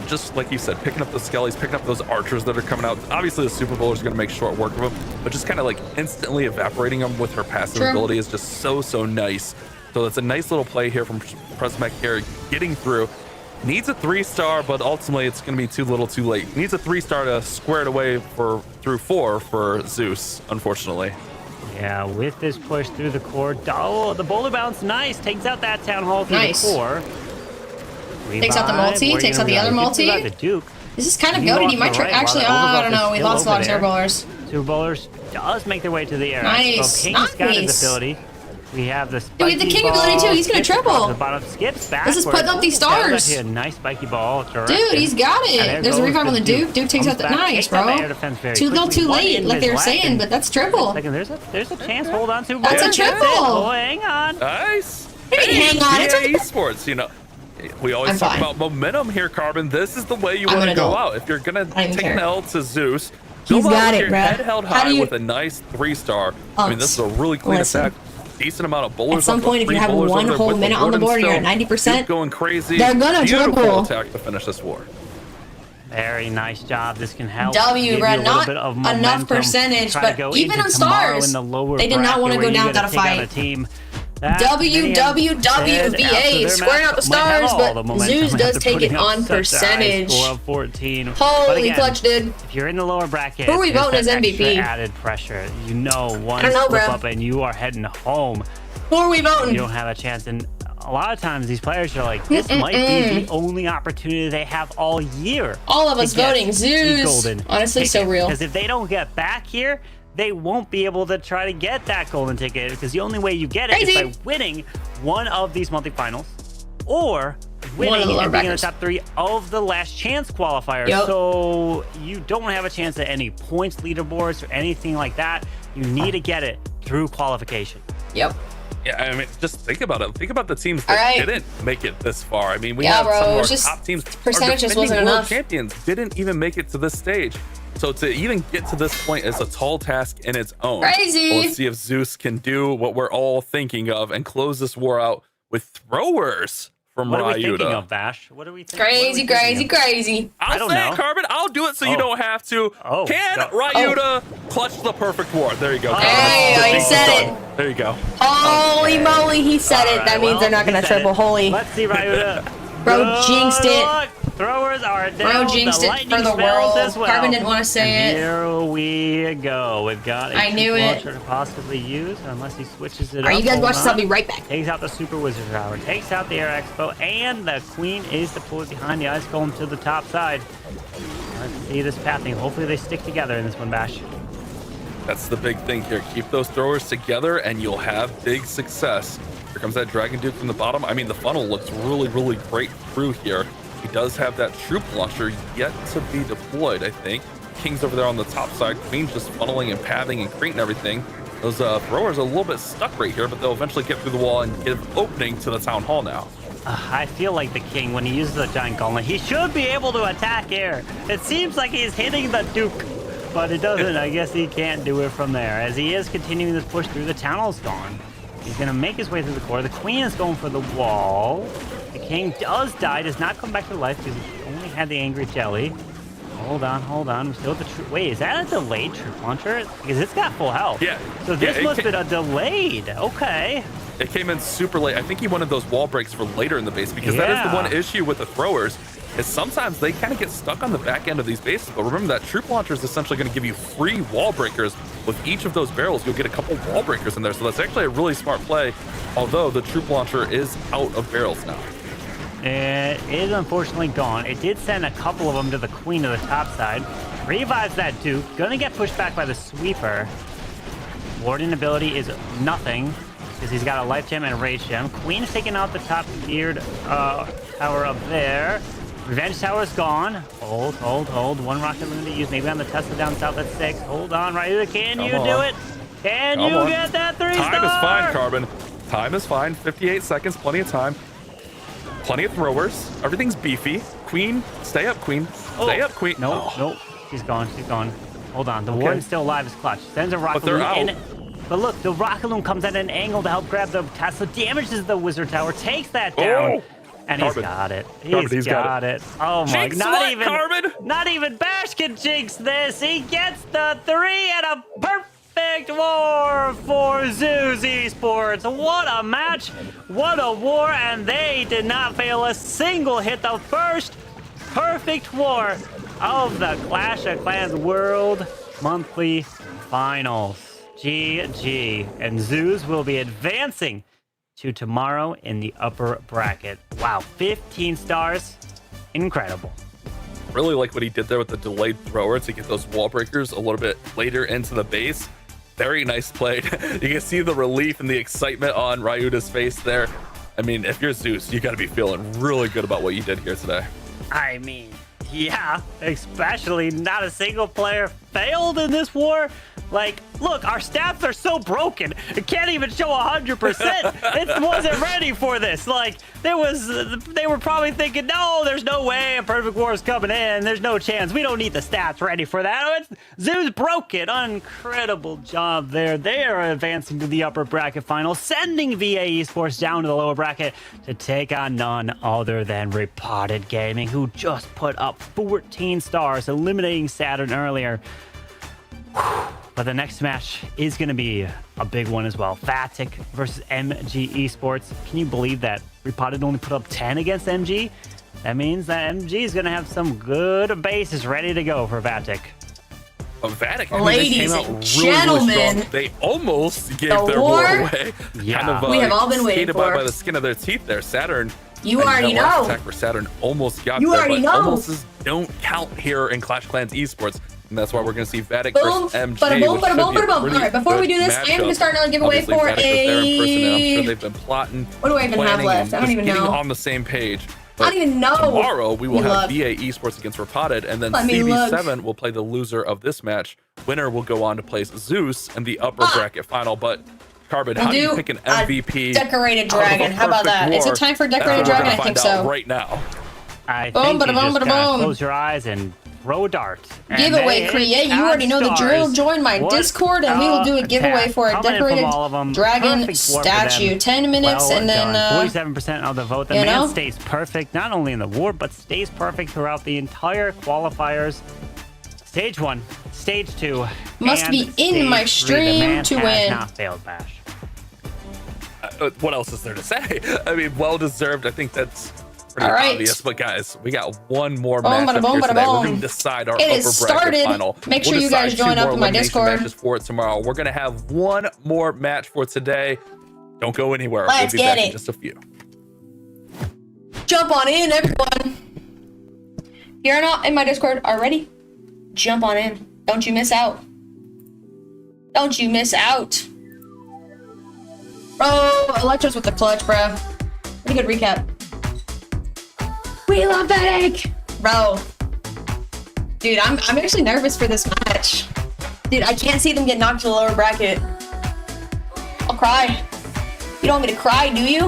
Just like you said, picking up the Skellies, picking up those archers that are coming out. Obviously, the Super Bowler is going to make short work of them, but just kind of like instantly evaporating them with her passive ability is just so nice. So it's a nice little play here from Prezmek here, getting through. Needs a 3-star, but ultimately it's going to be too little too late. Needs a 3-star to square it away through 4 for Zeus, unfortunately. Yeah, with this push through the core, the Bowler Bounce, nice, takes out that Town Hall through the core. Takes out the multi, takes out the other multi. The Duke. This is kind of goated. You might try. Actually, I don't know. We lost a lot of Super Bowlers. Super Bowlers does make their way to the air. Nice. So King's got his ability. We have the spiky the King ability too. He's gonna triple. The bottom skips back. This is putting up these stars. A nice spiky ball. Dude, he's got it. There's a revive on the Duke. Duke takes out the nice, bro. Too little, too late, like they were saying, but that's triple. There's a chance. Hold on to. That's a triple. Oh, hang on. Nice. Hang on. It's Esports, you know. We always talk about momentum here, Carbon. This is the way you want to go out. If you're gonna take an L to Zeus, he's got it, bro. Head held high with a nice 3-star. I mean, this is a really clean attack. Decent amount of bowlers. At some point, if you have 1 whole minute on the board, you're at 90%. Going crazy. They're gonna Beautiful triple. attack to finish this war. Very nice job. This can help. W, give bro, you a little not bit of enough momentum. percentage, Try to but go even into on tomorrow stars, in the lower they did not want to bracket go where down you without a gotta take on fight. team WWWVA, squaring out the stars, but Zeus does take it on percentage. Score of 14. Holy again, clutch, dude. If you're in the lower bracket, Who are we there's voting that as MVP? extra added pressure. You know, one I don't know, slip bro. up and you are heading home. Who are we voting? You don't have a chance. And a lot of times these players are like, this might be the only opportunity they have all year. All of us voting Zeus. Golden Honestly, so real. Because if they don't get back here, they won't be able to try to get that golden ticket, because the only way you get it is by winning one of these monthly finals or winning and being in the top 3 of the last chance qualifiers. So you don't have a chance at any points leaderboards or anything like that. You need to get it through qualification. Yep. Yeah, I mean, just think about it. Think about the teams that didn't make it this far. I mean, we have some of our top teams. Percentage just wasn't world enough. champions didn't even make it to this stage. So to even get to this point is a tall task in its own. Crazy. Well, let's see if Zeus can do what we're all thinking of and close this war out with throwers from What Ryuta. are we thinking of, Bash? What are we thinking? Crazy. I'll say it, Carbon. I'll do it so you don't have to. Can Ryuta clutch the perfect war? There you go. Hey, he said it. There you go. Holy moly, he said it. That means they're not going to triple. Holy. Let's see, Ryuta. Bro jinxed it. Throwers are down. Bro jinxed it for the world. As well. Carbon didn't want to say it. Here we go. We've got a knew it. launcher to possibly use, unless he switches it up. Alright, you guys watch this. I'll be right back. Takes out the Super Wizard Tower, takes out the Air Expo, and the Queen is deployed behind the Ice Golem to the top side. Let's see this pathing. Hopefully they stick together in this one, Bash. That's the big thing here. Keep those throwers together and you'll have big success. Here comes that Dragon Duke from the bottom. I mean, the funnel looks really great through here. He does have that troop launcher yet to be deployed, I think. King's over there on the top side. Queen's just funneling and pathing and creating everything. Those throwers are a little bit stuck right here, but they'll eventually get through the wall and give opening to the Town Hall now. I feel like the King, when he uses the Giant Golem, he should be able to attack here. It seems like he's hitting the Duke, but it doesn't. I guess he can't do it from there. As he is continuing to push through, the Town Hall's gone. He's going to make his way through the core. The Queen is going for the wall. The King does die, does not come back to life because he only had the Angry Jelly. Hold on. We still have the troop. Wait, is that a delayed troop launcher? Because it's got full health. Yeah. So this must have been a delayed. Okay. It came in super late. I think he wanted those wall breaks for later in the base, because that is the one issue with the throwers, is sometimes they kind of get stuck on the back end of these bases. But remember that troop launcher is essentially going to give you free wall breakers. With each of those barrels, you'll get a couple wall breakers in there. So that's actually a really smart play, although the troop launcher is out of barrels now. It is unfortunately gone. It did send a couple of them to the Queen of the top side. Revives that Duke. Gonna get pushed back by the Sweeper. Warding ability is nothing, because he's got a Life Gem and a Rage Gem. Queen's taking out the top tiered tower up there. Revenge Tower is gone. Hold. One rocket loon to use, maybe on the Tesla down south at 6. Hold on, Ryuta. Can you do it? Can you get that 3-star? Time is fine, Carbon. Time is fine. 58 seconds, plenty of time. Plenty of throwers. Everything's beefy. Queen, stay up, Queen. Stay up, Queen. Nope. She's gone. Hold on. The Warden's still alive as clutch. Sends a rocket loon in. But look, the rocket loon comes at an angle to help grab the Tesla, damages the Wizard Tower, takes that down. And Carbon. He's got it. He's got it. Oh my! Jinx Carbon? Not even Bash can jinx this. He gets the 3 and a perfect war for Zeus Esports. What a match! What a war! And they did not fail a single hit. The first perfect war of the Clash of Clans World Monthly Finals. GG. And Zeus will be advancing to tomorrow in the upper bracket. Wow, 15 stars. Incredible. Really like what he did there with the delayed thrower to get those wall breakers a little bit later into the base. Very nice play. You can see the relief and the excitement on Ryuta's face there. I mean, if you're Zeus, you got to be feeling really good about what you did here today. I mean, yeah, especially not a single player failed in this war? Like, look, our stats are so broken. It can't even show 100%. It wasn't ready for this. Like, they were probably thinking, no, there's no way a perfect war is coming in. There's no chance. We don't need the stats ready for that. Zeus broke it. Incredible job there. They are advancing to the upper bracket final, sending VA Esports down to the lower bracket to take on none other than Repotted Gaming, who just put up 14 stars, eliminating Saturn earlier. But the next match is going to be a big one as well. VATIC versus MG Esports. Can you believe that Repotted only put up 10 against MG? That means that MG is going to have some good bases ready to go for VATIC. VATIC, ladies and gentlemen, they almost gave their war away. Yeah. Kind of, we have all been waiting for by the skin of their teeth there. Saturn. You already know. Attack for Saturn almost got you there, already but know. almost don't count here in Clash of Clans Esports. And that's why we're going to see VATIC Boom, versus MG. bada boom, bada boom, bada boom. All right, before we do this, I am going to start another giveaway for I'm sure they've been plotting. What do I even have left? I don't even know. On the same page. I don't even know. Tomorrow we will have VA Esports against Repotted, and then CB7 will play the loser of this match. Winner will go on to place Zeus in the upper bracket final. But Carbon, how do you pick an MVP? Decorated Dragon. How about that? Is it time for Decorated Dragon? I think so. Right now. I think you just gotta close your eyes and throw a dart. Giveaway create. You already know the drill. Join my Discord and we will do a giveaway for a decorated dragon statue. 10 minutes and then 47% of the vote. The man stays perfect not only in the war but stays perfect throughout the entire qualifiers. Stage 1, Stage 2, must be in my stream to win. Not failed, Bash. What else is there to say? I mean, well deserved. I think that's pretty obvious. But guys, we got one more match here today. We're going to decide our upper bracket final. Make sure you guys join up in my Discord. Matches for it tomorrow. We're going to have one more match for today. Don't go anywhere. Let's we'll be get back it. in just a few. Jump on in, everyone. If you're not in my Discord already, jump on in. Don't you miss out. Don't you miss out. Bro, Electro's with the clutch, bro. Pretty good recap. We love VATIC! Bro. Dude, I'm actually nervous for this match. Dude, I can't see them get knocked to the lower bracket. I'll cry. You don't want me to cry, do you?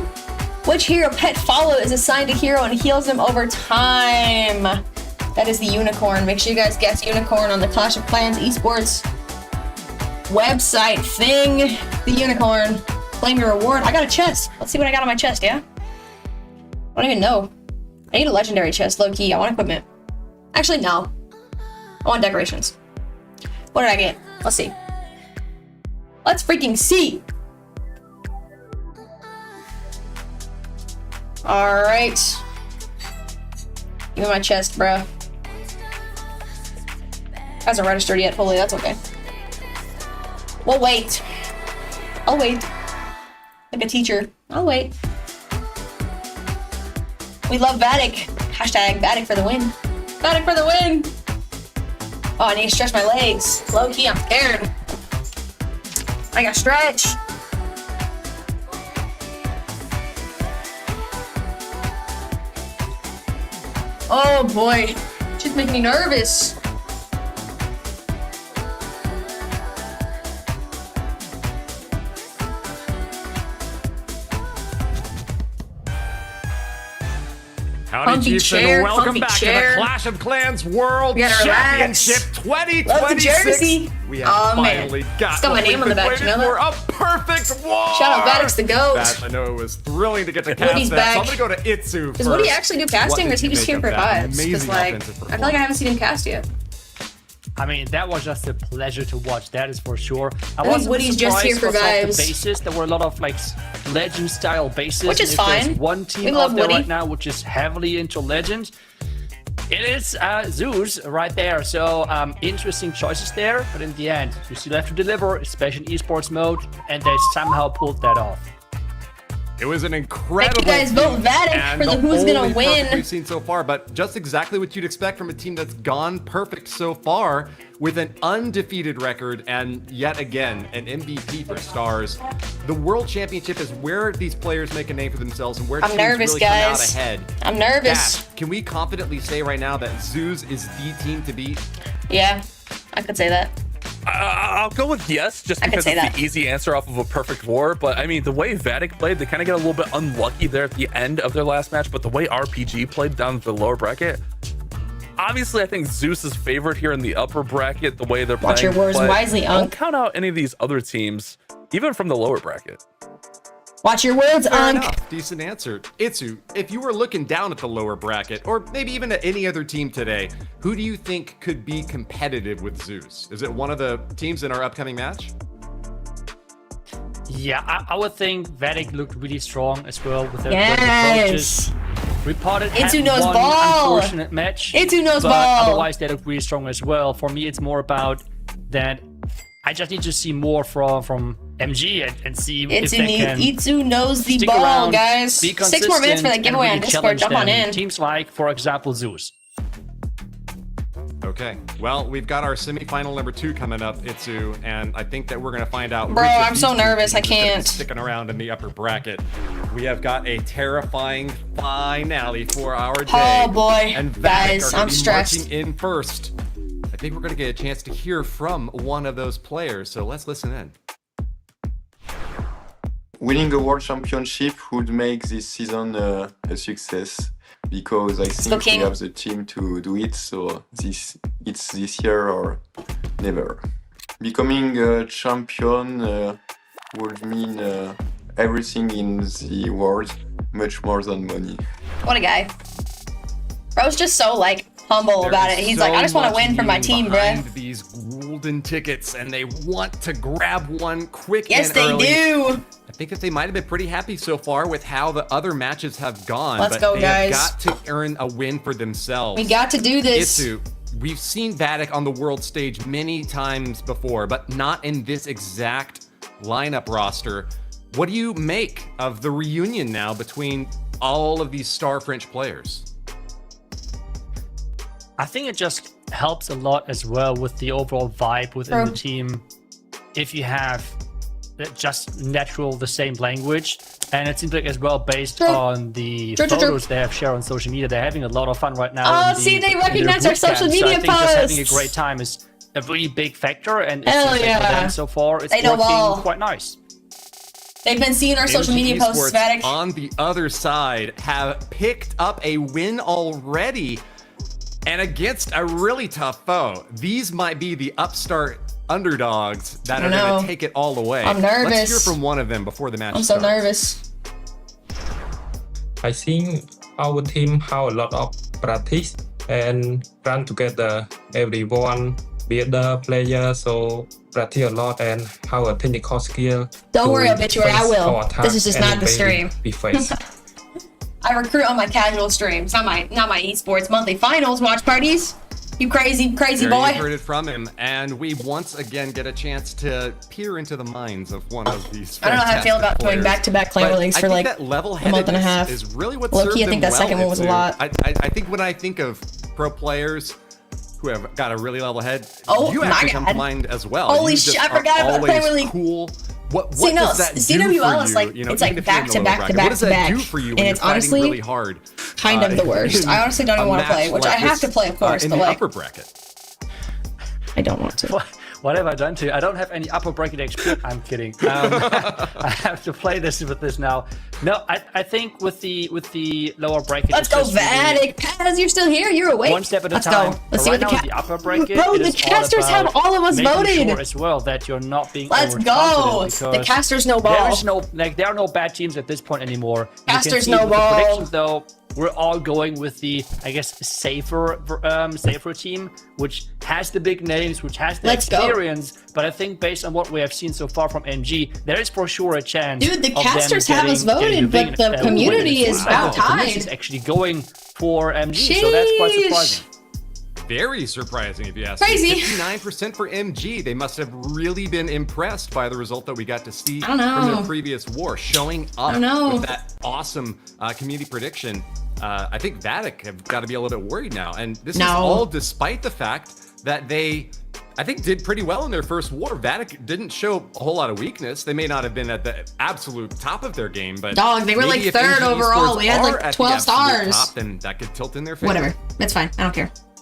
Which hero pet follow is assigned to hero and heals them over time? That is the unicorn. Make sure you guys guess unicorn on the Clash of Clans Esports website thing. The unicorn. Claim your reward. I got a chest. Let's see what I got on my chest, yeah? I don't even know. I need a legendary chest, low key. I want equipment. Actually, no. I want decorations. What did I get? Let's see. Let's freaking see. Alright. Give me my chest, bro. Hasn't registered yet, hopefully that's okay. We'll wait. I'll wait. Like a teacher. I'll wait. We love VATIC. Hashtag VATIC for the win. VATIC for the win! Oh, I need to stretch my legs. Low key, I'm scared. I gotta stretch. Oh boy. She's making me nervous. Howdy, Chiefs, and welcome back to the Clash of Clans World Championship 2026. We have finally got my name on the back, you know that? A perfect war. Shout out VATIC's the GOAT. I know it was thrilling to get to cast that, so I'm gonna go to Itsu first. Does Woody actually do casting, or is he just here for vibes? Because like, I feel like I haven't seen him cast yet. I mean, that was just a pleasure to watch. That is for sure. I think Woody's just here for vibes. Bases. There were a lot of like legend-style bases, which is fine. There's one team out there right now which is heavily into legend. It is Zeus right there. So interesting choices there, but in the end, you still have to deliver, especially in esports mode, and they somehow pulled that off. It was an incredible. Thank you guys vote VATIC for the who's gonna win. We've seen so far, but just exactly what you'd expect from a team that's gone perfect so far, with an undefeated record and yet again an MVP for stars. The World Championship is where these players make a name for themselves and where teams really come out ahead. I'm nervous. Can we confidently say right now that Zeus is the team to beat? Yeah. I could say that. I'll go with yes, just because it's the easy answer off of a perfect war. But I mean, the way VATIC played, they kind of get a little bit unlucky there at the end of their last match. But the way RPG played down the lower bracket, obviously, I think Zeus is favored here in the upper bracket. The way they're playing. Watch your words wisely, Don't count out any of these other teams, even from the lower bracket. Watch your words, enough. Decent answer. Itsu, if you were looking down at the lower bracket, or maybe even at any other team today, who do you think could be competitive with Zeus? Is it one of the teams in our upcoming match? Yeah, I would think VATIC looked really strong as well with their approaches. Reported Itsu knows one ball. unfortunate match. Itsu knows but ball. Otherwise, they look really strong as well. For me, it's more about that I just need to see more from MG and see if they can. Itsu knows the stick ball, around, guys. be 6 more minutes for that consistent, giveaway and on really Discord. Jump on challenge in. Teams like, for example, Zeus. Okay, well, we've got our semifinal number 2 coming up, Itsu, and I think that we're going to find out. Bro, I'm so nervous. I can't. Sticking around in the upper bracket. We have got a terrifying finale for our day. Oh boy, and guys, I'm stressed. Marching in first. I think we're going to get a chance to hear from one of those players, so let's listen in. Winning a world championship would make this season a success because I think we have the team to do it. So it's this year or never. Becoming a champion would mean everything in the world, much more than money. What a guy. Bro's just so like humble about it. He's like, I just want to win for my team, bro. These golden tickets, and they want to grab one quick. Yes, they do. I think that they might have been pretty happy so far with how the other matches have gone. Let's go, guys. guys. Have got to earn a win for themselves. We got to do this. Itsu, we've seen VATIC on the world stage many times before, but not in this exact lineup roster. What do you make of the reunion now between all of these star French players? I think it just helps a lot as well with the overall vibe within the team. If you have just the same language, and it seems like as well based on the photos they have shared on social media, they're having a lot of fun right now. Oh, see, they recognize our social media posts. So I think just having a posts. great time is a really big factor, and it Hell seems like yeah. for them so far it's They know working ball. quite nice. They've been seeing our social media posts, Esports VATIC. on the other side have picked up a win already, and against a really tough foe. These might be the upstart underdogs that are going to take it all away. I'm nervous. Let's hear from one of them before the match I'm so starts. nervous. I think our team have a lot of practice and run together. Everyone be the player, so practice a lot and have a technical skill. Don't worry, Obituary, I will. This is just not the stream. We face. I recruit on my casual streams, not my esports monthly finals watch parties. You crazy There boy. You heard it from him, and we once again get a chance to peer into the minds of one of these. I don't know how I feel about players. going back-to-back Clan Leagues for like a month and a half. Is really what Low-key, served I think them that second well one was a into- lot. I think when I think of pro players who have got a really level head, Oh, you my actually come to God. mind as well. Holy You just shit, I are forgot about always Premier League. Cool. What See, no, does that do CWL for is you? like, You know, it's even like if you're in back the to lower back bracket? to back What does to that back. do for you when And you're it's fighting honestly really hard? kind of the worst. I honestly don't even want to play, which I have to play, of course, in but the like, upper bracket. I don't want to. What have I done to you? I don't have any upper bracket XP. I'm kidding. I have to play this with this now. No, I think with the lower bracket. Let's go, VATIC. Paz, you're still here. You're awake. One step at a Let's time. go. Let's see right what now, the upper bracket. Bro, it the is all casters have about all of us making voted. Sure as well that you're not being Let's overconfident go. because The casters know ball. There is no there are no bad teams at this point anymore. Casters you can see know with ball. The predictions, though, we're all going with the, I guess, safer team, which has the big names, which has the Let's go. experience. But I think based on what we have seen so far from MG, there is for sure a chance. Dude, the of them casters have us getting voted, big, but the community win. is about The community is tied. actually going for MG, so that's quite Sheesh. surprising. Very surprising, if you ask Crazy. me. 59% for MG. They must have really been impressed by the result that we got to see I don't know. from the previous war, showing up with that awesome community prediction. I think VATIC have got to be a little bit worried now, and this is all despite the fact that they, I think, did pretty well in their first war. VATIC didn't show a whole lot of weakness. They may not have been at the absolute top of their game, but Dog, they were maybe like if third MG overall. Esports We had are like at the 12 absolute stars. top, then that could tilt in their favor. Whatever. That's fine. I don't care.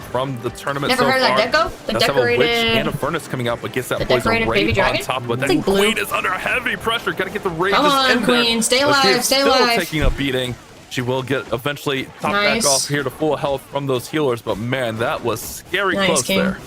card from the tournament Never so heard far. of that deco? The Does have a witch decorated... and a furnace coming out, but gets that the poison decorated baby right on dragon? top of it. It's That like blue. queen is under heavy pressure. Gotta get the rages Come on, in there. queen. Stay But she alive, is stay still alive. taking a beating. She will get eventually top back Nice. off here to full health from those healers, but man, that was scary Nice, close king. there.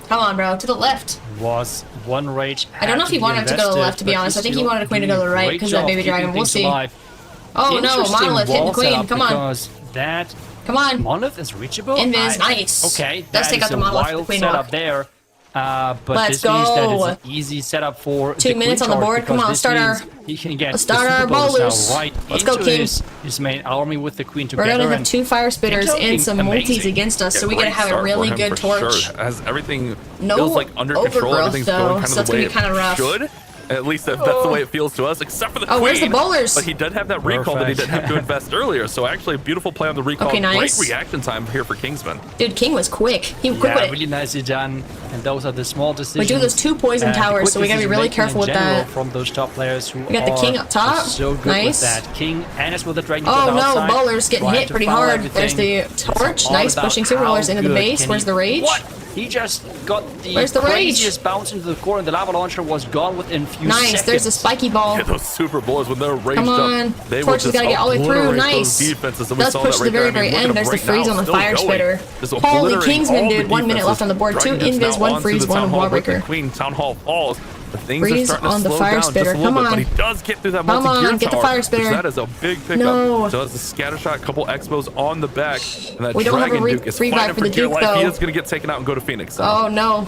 Come on, bro. To the left. Was one rage. I don't know if he wanted him to go to the left, to be honest. I think he wanted a queen to go to the right because of that baby dragon. We'll see. Oh no, Monolith hitting queen. Come on. That Come on. Monolith is reachable. Invis, nice. Okay, let's take out the Monolith. Wild Queen setup walk. there. But Let's this means that go. it's an easy setup for 2 minutes on the board. Come on, start our. He can get Let's start our bowlers. right Let's into go, King. his main army with the queen We're together. gonna have 2 fire spitters and some multis amazing. against us, so we gotta have a really good torch. Sure. As everything No feels like under control, overgrowth, everything's though, going kind so of that's the way gonna be kind of rough. it should. At least if that's the way it feels to us, except for the queen. Oh, where's the bowlers? But he did have that recall that he didn't have to invest earlier. So actually, a beautiful play on the recall. Okay, nice. Great reaction time here for Kingsman. Dude, King was quick. He was quick with it. Really nicely done. And those are the small decisions. We do those 2 poison towers, so we gotta be really careful with that. From those top players who We got the king up top. So good Nice. with that. King and as well the dragon. Oh no, bowlers getting hit pretty hard. There's the torch. Nice, pushing super rollers into the base. Where's the rage? What? He just got the Where's the rage? craziest bounce into the core, and the lava launcher was gone within few seconds. Nice, there's a spiky ball. Yeah, those super bowlers when they're raged Come on. up, they Torch will has just gotta get all the way through. obliterate Nice. those defenses. And we Let's saw push that to the right very, there. I mean, very look end. at There's the them freeze right on the now, fire still going. spitter. Just Holy obliterating Kingsman, all the dude. 1 minute defenses. left on the board. 2 Dragon is invis, now 1 onto freeze, the 1 Town Hall with the wallbreaker. Queen Town Hall falls. The things Freeze are starting on to the slow fire down spitter. just a little Come bit, but on. he does get through that Come multi-gear on, get the tower, fire spitter. which that is a big pickup. No. Does the scatter shot, a couple expos on the back, and that We don't have a Dragon Duke is revive fighting for for the dear Duke, life. He though. is going to get taken out and go to Phoenix. Oh no.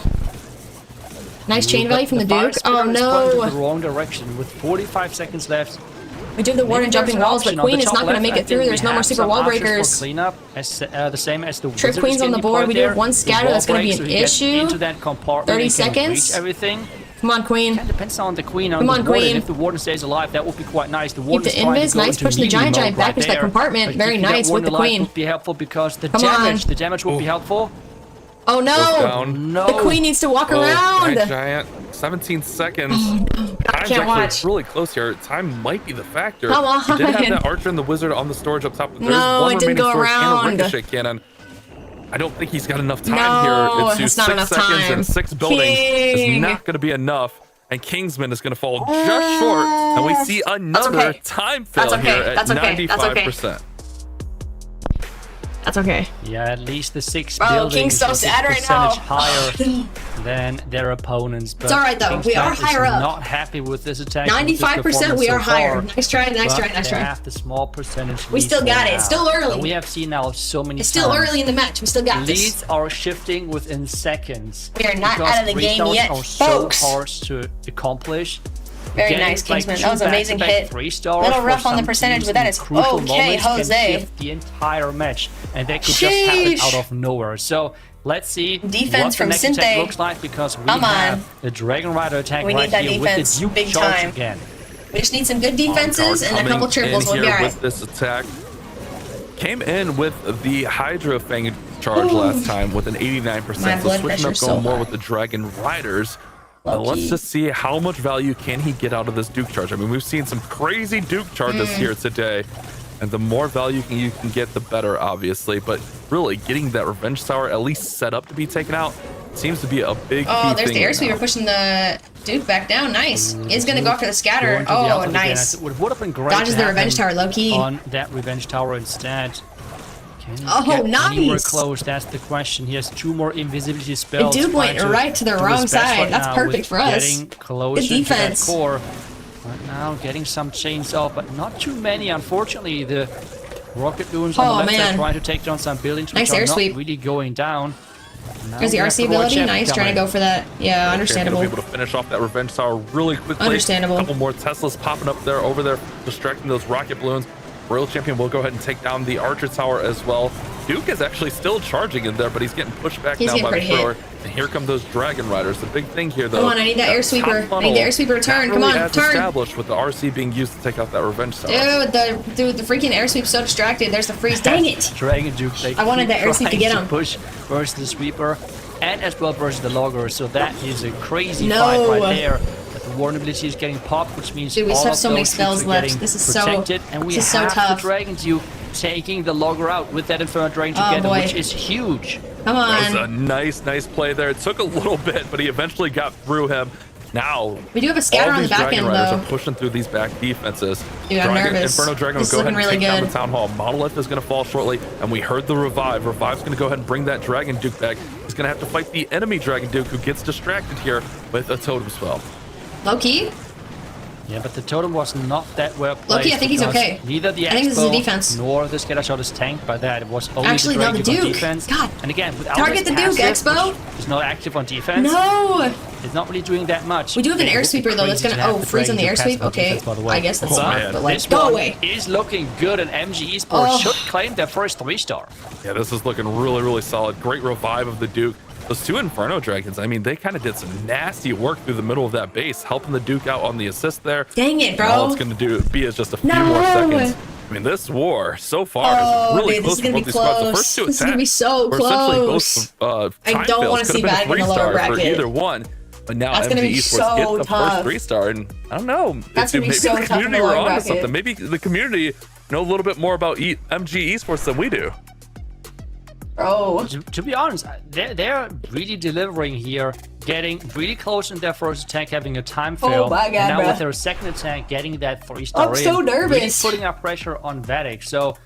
Nice chain value from the Duke. Oh The no. wrong direction with 45 seconds left. We do the warden jumping walls, but Queen is not going to make it through. There's no more super wall breakers. Cleanup, the same as the Trip Queen's on the board. We do have 1 scatter. That's going to be an issue. Into that compartment 30 and can seconds. reach everything. Come on, Queen. Depends on the Queen. Come on, Queen. Queen. If the warden stays alive, that would be quite nice. The Keep warden the invis. Nice, pushing the giant back into that compartment. Very nice with the Queen. Would be helpful because the Come damage. on. The damage would be helpful. Oh no. Down. No. The Queen needs to walk around. Giant, 17 seconds. Oh, no. I Time's can't actually watch. really close here. Time might be the factor. Come on. He did have that archer and the wizard on the storage up top. There's No, one it didn't remaining go storage and a around. ricochet cannon. I don't think he's got enough time No, here. it's not 6 enough seconds time. and 6 buildings King. is not going to be enough. And Kingsman is going to fall just short. And we see another okay. time fail That's okay. here at That's okay. 95%. That's okay. Yeah, at least the 6 Bro, buildings King's so is a sad right now. percentage higher than their opponents. But It's all right, though. King's We are Bank is higher up. Not happy with this attack. 95% we are higher. Nice try, nice try, nice They try. have the small percentage. We still lead got for it. It's still now. early. But we have seen now so many It's still times early in the match. We still got this. leads are shifting within seconds. We are not because out of the game restarts yet, are so folks. hard to accomplish. Very Getting, nice, Kingsman. like, That was an 2 amazing back-to-back hit. 3-stars Little for rough on the some percentage, teams but that in is crucial okay, moments can Jose. shift the entire match, and they could just happen Sheesh. out of nowhere. So let's see Defense what from the next attack Sinte. looks like, because we Come have on. the Dragon Rider attack We need right that here defense with the Duke big charge time. again. We just need some good defenses and a couple Coming triples. in We'll be here alright. with this attack. Came in with the Hydra Fang charge last time with an 89%. My So blood switching up, pressure's going so more high. with the Dragon Riders. Low-key. Let's just see how much value can he get out of this Duke charge. I mean, we've seen some crazy Duke charges here today. And the more value you can get, the better, obviously. But really, getting that Revenge Tower at least set up to be taken out seems to be a big key Oh, there's thing the air right sweeper now. pushing the Duke back down. Nice. Is going to go after the scatter. Going to the Oh, outlet again. nice. It would have been great Dodges to the have Revenge him Tower, low key. on that Revenge Tower instead. Can he Oh, get anywhere nice. close? That's the question. He has 2 more invisibility spells. Duke went trying right to the do wrong his best side. right That's now perfect with for us. Getting closer Good to that defense. core. Right now, getting some chains off, but not too many. Unfortunately, the rocket goons on the Oh, left side man. trying to take down some buildings, Nice which are air not sweep. really going down. Now There's the we have RC the Royal ability. Champion Nice. Trying to coming. go for that. Yeah, Gonna understandable. be able to finish off that Revenge Tower really quickly. Understandable. A couple more Teslas popping up there, over there, distracting those rocket balloons. Royal Champion will go ahead and take down the Archer Tower as well. Duke is actually still charging in there, but he's getting pushed back He's now getting by the pretty hit. thrower. And here come those Dragon Riders. The big thing here, though. Come on, I need that air sweeper. top I need the air sweeper to funnel turn. not Come really on, as turn. established with the RC being used to take out that Revenge Tower. Dude, the freaking air sweep's so distracted. There's the freeze. Dang it. Dragon Duke. I wanted that air sweep to get him. Push versus the sweeper, and as well versus the logger. So that is a crazy No. fight right there. But the warden ability is getting popped, which means Dude, we just all have of so many those spells troops are left. getting This is so- protected, and we this is so have tough. the Dragon Duke taking the logger out with that Inferno Dragon Oh, together, boy. which is huge. Come That was a on. nice play there. It took a little bit, but he eventually got through him. Now, we do have a scatter on the back end, though. Are pushing through these back defenses. Dude, I'm nervous. Inferno Dragon will go ahead and take down the Town Hall. Monolith is going to fall shortly, and we heard the Revive. Revive's going to go ahead and bring that Dragon Duke back. He's going to have to fight the enemy Dragon Duke, who gets distracted here with a totem spell. Low-key? Yeah, but the totem was not that well placed. Low-key, I think he's okay. Neither the I think this is a defense. nor the Scatter Shot is tanked by that. It was only actually, the no, the Duke on Duke. defense. God. And again, without Target the Duke, Expo. It's not active on defense. No. It's not really doing that much. We do have an air sweeper though. That's gonna freeze on the air sweep. Okay, I guess that's not. But like, go away. Is looking good, and MG Esports should claim their first 3-star. Yeah, this is looking really, really solid. Great revive of the Duke. Those two Inferno Dragons, I mean, they kind of did some nasty work through the middle of that base, helping the Duke out on the assist there. Dang it, bro. All it's going to be is just a few more seconds. I mean, this war so far is really close to both these squads. The first two attacks this is going to be so close. I don't want to see VATIC in the lower bracket. For either one. But now that's MG Esports get the first 3-star, and I don't know. That's going to be so tough in the community lower were onto bracket. something. Maybe the community know a little bit more about MG Esports than we do. Bro. To be honest, they're really delivering here, getting really close in their first attack, having a time fail. Oh my God, and now bro. with their second attack, getting that 3-star I'm so nervous. really putting up pressure on VATIC. So,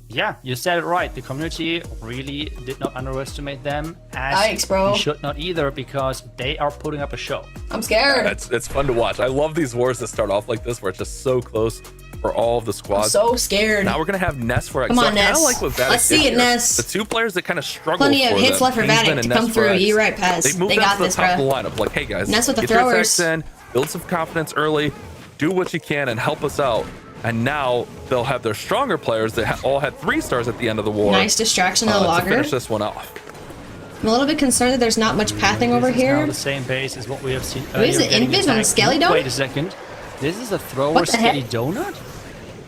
yeah, you said it right. The community really did not underestimate them, as Yikes, bro. you should not either, because they are putting up a show. I'm scared. It's fun to watch. I love these wars that start off like this, where it's just so close for all of the squads. I'm so scared. Now we're gonna have Ness for Come on, Ness. Like what VATIC Let's see it, here. Ness. The two players that kind of struggle. Plenty of hits left for VATIC to come through. You're right, Paz. They got this, top bro. of the lineup. Like, hey guys, Ness with the get your throwers. attacks in, build some confidence early, do what you can, and help us out. And now they'll have their stronger players that all had 3-stars at the end of the war. Nice distraction to the logger. To finish this one off. I'm a little bit concerned that there's not much pathing over here. Now the same base as what we have seen. Wait, is it invis on the Skelly Donut? Wait a second. This is a thrower What the Skelly heck? Donut?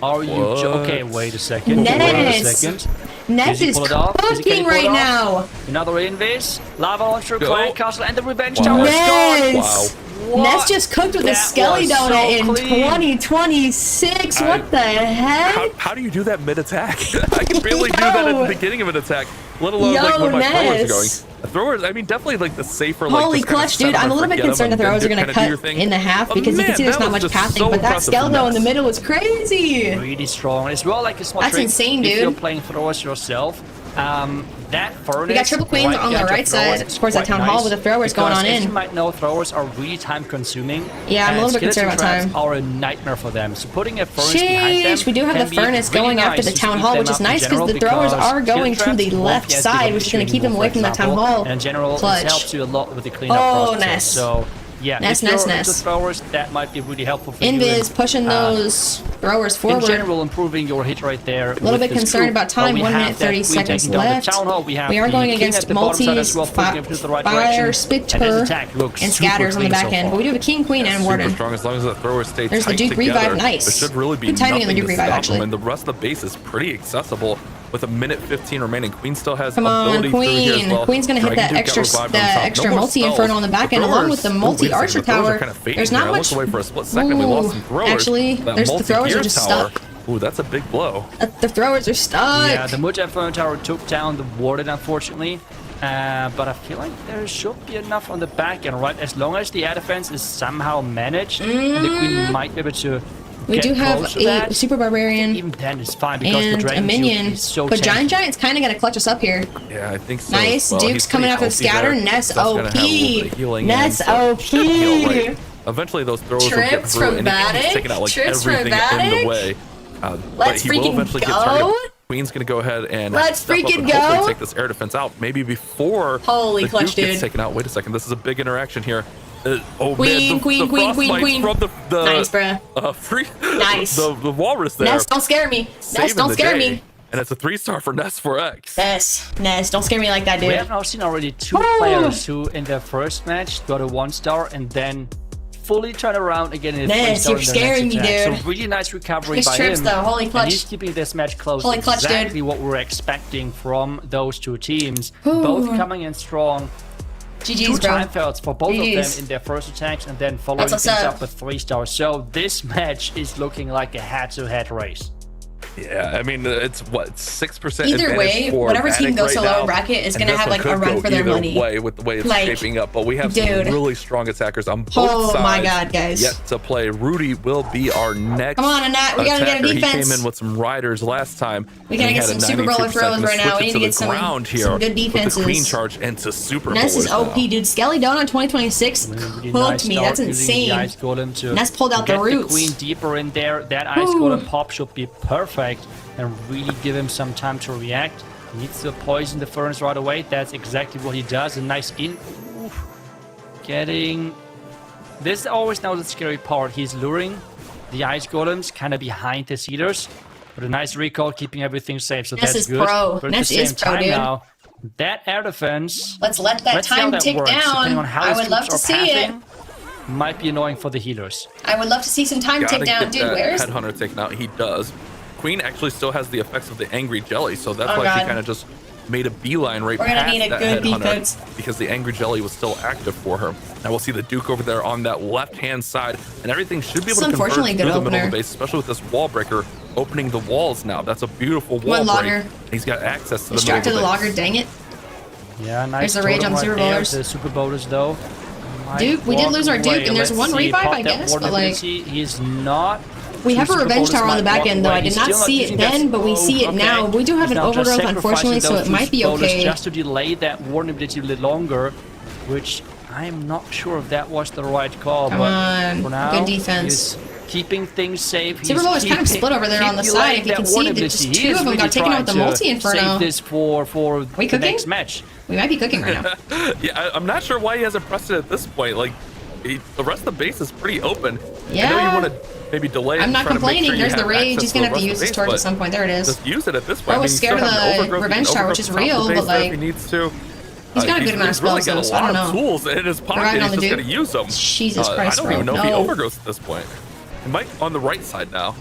Are you okay? Wait a second. Ness. Wait a second. Ness is cooking right now. Another invis. Lava launcher, Go. Clan Castle, and the Revenge Tower is gone. Ness. What? Ness just cooked with a That Skelly was so Donut in clean. 2026. What the heck? How do you do that mid-attack? I can barely do that at the beginning of an attack, let alone like when my throwers are going. The throwers, I mean, definitely like the safer. Like, Holy just kinda clutch, dude. set I'm a them little bit and forget concerned the them throwers are and going to kinda do your cut thing. in the half But because you can man, see there's that not was much just pathing, so but that impressive from Skeldo in the Ness. middle was crazy. Really strong. As well, like a small That's trick insane, if dude. you're playing throwers yourself. That furnace. We got triple queen on the right side, of course, at Town Hall with the throwers going on As in. you might know, throwers are really time consuming. Yeah, I'm a little bit concerned about skeleton time. traps are a nightmare for them. So putting a furnace behind them. Sheesh, we do have can the be furnace really going after nice the to Town speed Hall, them which is up in nice because general, the throwers are going to skeleton the traps left won't be as side, big of which is going an to keep issue them away from the for Town example. Hall. And in general, Clutch. this helps you a lot with the cleanup Oh, process. Ness. So yeah, Ness, if you're Ness, into Ness. throwers, that might be really helpful for you. Invis And, pushing those throwers forward. in general, improving your hit right there. A little bit concerned about time. 1 minute 30 seconds left. We are going against multis, fire, spitter, and scatters on the back end. But we do have a king, queen, and Super warden. strong as long as the throwers stay There's the tight Duke together. revive, nice. There should really be Good timing on the nothing Duke to revive, stop actually. them, and the rest of the base is pretty accessible with a minute 15 remaining. Queen still has Come on, ability through here as Queen. well. Queen's gonna hit Dragon that Duke got extra, revived on top. extra No more multi spells. inferno on the back end, The along with the throwers- multi wait a second, archer the throwers are tower. kinda fading There's here. not I much. looked away for a split second. We lost some throwers. Actually, That the throwers are multi-gear just tower. stuck. Ooh, that's a big blow. The throwers are stuck. Yeah, the Muj Inferno Tower took down the warden, unfortunately. But I feel like there should be enough on the back end, right? As long as the air defense is somehow managed, and the Queen might be able to We get do have close to a that. super barbarian Even then, it's fine because the and a Dragon minion. Duke is so But tanky. Giant's kind of going to clutch us up here. Yeah, I think so. Nice. Well, Duke's he's coming pretty after the healthy scatter. there. Ness That's gonna have a little bit of healing Ness in, so should be all right. OP. Eventually, those throwers will get Trips through, from and he's VATIC? taking out like Trips from everything in VATIC? the way. But Let's he will freaking eventually get go. targeted. Queen's gonna go ahead and Let's step up freaking and hopefully go. take this air defense out. Maybe before Holy the clutch, Duke gets dude. taken out. Wait a second, this is a big interaction here. Oh Queen, man, queen, the queen, queen, frostbites queen. from the Nice, bruh. Nice. the walrus there. Ness, don't scare me. Ness, saving don't the scare day. me. And it's a 3-star for Ness 4X. Ness, don't scare me like that, dude. We have now seen already two players who, in their first match, got a 1-star and then fully turn around again in a 3-star. Ness, you're in their scaring next me, attack. dude. So really nice recovery His by trips, him. though, holy clutch. And he's keeping this match close. Holy clutch, dude. exactly what we're expecting from those two teams. Ooh. Both coming in strong. GG's, Two bro. time fails for both of GG's. them in their first attacks and then following That's things what's up up. with 3 stars. So this match is looking like a head-to-head race. Yeah, I mean, it's what, 6% Either way, for whatever team VATIC goes to right lower now, bracket is and going to this have one like a could run go for their either money. way with the way it's Like, shaping up, but we have dude. some really strong attackers on both Oh sides. my God, guys. Yet to play. Rudy will be our next Come on, Annette, we gotta get a attacker. defense. He came in with some riders last time. We gotta and he get had a some Super Bowler 92%. throws right now. We need to get some ground here good with defenses. the queen charge into Super Ness is Bowlers OP, now. dude. Skelly down on 2026 Really hooked nice me. start That's using the insane. Ice Golem to Ness pulled out the get roots. the queen deeper in there. That Ice Ooh. Golem pop should be perfect and really give him some time to react. He needs to poison the furnace right away. That's exactly what he does. A nice in. Oof. Getting. This is always now the scary part. He's luring the Ice Golems kind of behind the seeders. But a nice recall, keeping everything safe. So Ness that's is good. pro. But at Ness the same is pro, time dude. now, that air defense. Let's let that Let's see how time that tick works. Depending down. on how I his would love troops to are see it. pathing, might be annoying for the healers. I would love to see some time Gotta tick down. get Dude, that where's... Headhunter taken out. He does. Queen actually still has the effects of the Angry Jelly, so that's Oh, why God. she kind of just made a beeline right We're gonna past need a that good Headhunter defense. because the Angry Jelly was still active for her. Now we'll see the Duke over there on that left-hand side, and everything should be able to converge unfortunately through good the middle of opener. the base, especially with this wall breaker opening the walls now. That's a beautiful wall One break. logger. He's got access to the middle of Distracted the the base. logger, dang it. Yeah, nice. There's the rage totem on Super right there. Bowlers. The Super Bowlers, though. might Duke, we did walk lose our Duke, away. and there's Let's one see, revive, pop I that guess, ward but, like, ability. He's not. We have a Super revenge Bowlers tower on the might back walk end, though. away. I did He's not still see it using then, that- but we see it okay. now. We do have He's an now just overgrowth, sacrificing unfortunately, so those it might be two bowlers okay. just to delay that warn ability a little longer, which I'm not sure if that was the right call. Come but on, for now, good defense. he's keeping things safe. Super Bowl is kind of split over there on the side. If you can see, just two of them got taken out with the multi-inferno. Save this for the cooking? next match. We might be cooking right now. Yeah, I'm not sure why he hasn't pressed it at this point. Like, the rest of the base is pretty open. I know Yeah. you want to maybe delay it. I'm and not try to make complaining. sure you There's the have rage. access He's gonna the have to rest use of the his torch base, at some point. There it is. Just use it at this point. Bro I mean, was you scared still of have an the overgrowth. revenge He can tower, which is overgrowth top real, the base but, there like, if he needs to. He's got a good amount of really spells, got though, a so I lot don't of know. tools in his pocket. riding He's on the just Duke. gonna use them. Jesus Christ, I don't bro. even know if he No. overgrowths at this point. He might on the right side now.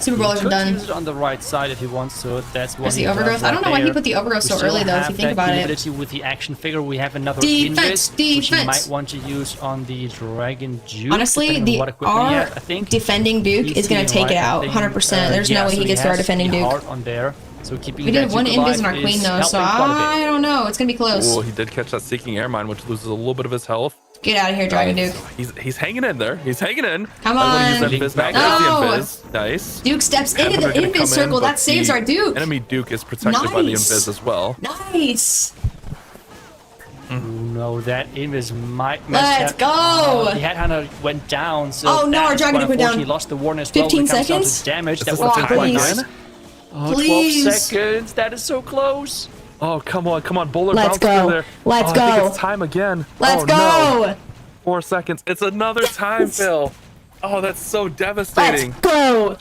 Super Bowlers are Could done. use it on the right side if he wants to. That's what There's he the does overgrowth. I right don't know why he there. put the overgrowth We so still early, though, if have you think that about it. ability with the action figure. We have another Defense, invis, which he defense. might want to use on the Dragon Duke. Honestly, depending on what equipment he has, I think defending Duke he's is going to doing take it right. I out, think, 100%. There's no way so he gets through our has defending the Duke. heart on there. So keeping We that did one Duke invis in our alive queen, is though, so helping quite a bit. I don't know. It's going to be close. Oh, he did catch that Seeking Airmine, which loses a little bit of his health. Get out of here, Dragon Duke. He's hanging in there. He's hanging in. Come I want to on. use that invis now. No. There's the invis. Nice. Duke steps into Headhunter the gonna come invis in, circle. but That saves the our Duke. Enemy Duke is protected by the Nice. invis as well. Nice. No, that invis might Let's go. The headhunter went down, so Oh, no, our that's Dragon why Duke went down. unfortunately lost the warning as well. 15 when it comes down to seconds? damage. Is That this would the have been quite time nice. again? Oh, Please. 12 seconds. That is so close. Oh, come on, come on. Bowler Let's bounce through go. there. Let's I go. think it's time again. Let's oh, go. No. 4 seconds. It's another time, Phil. Oh, that's so Let's devastating. go.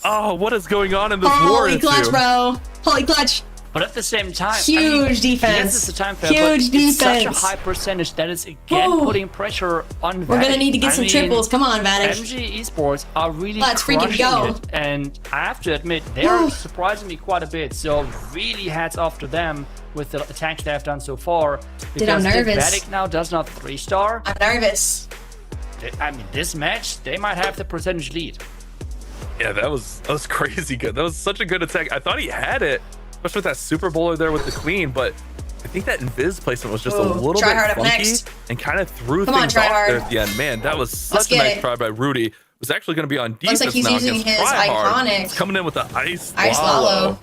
Oh, what is going on in this war? Holy clutch, bro. Holy clutch. But at the same time, Huge defense. Yes, it's a time fair, Huge but it's such a defense. high percentage that is again Woo. putting pressure on We're going to VATIC. need to get some triples. Come on, VATIC. MG Esports are really Let's freaking crushing go. it, and I have to admit they're Woo. surprising me quite a bit. So really, hats off to them with the attacks they have done so far. Dude, I'm Because if nervous. VATIC now does not 3-star, I'm nervous. I mean, this match they might have the percentage lead. Yeah, that was crazy good. That was such a good attack. I thought he had it, especially with that Super Bowler there with the Queen, but I think that invis placement was just a Ooh, little bit Tryhard up funky next. and kind of threw Come on, things off Tryhard. there at the end. Man, that was such a get nice it. try by Rudy. Was actually going to be on defense like he's now using against his Tryhard. iconic He's coming in with the Ice Ice Lalo. Lalo.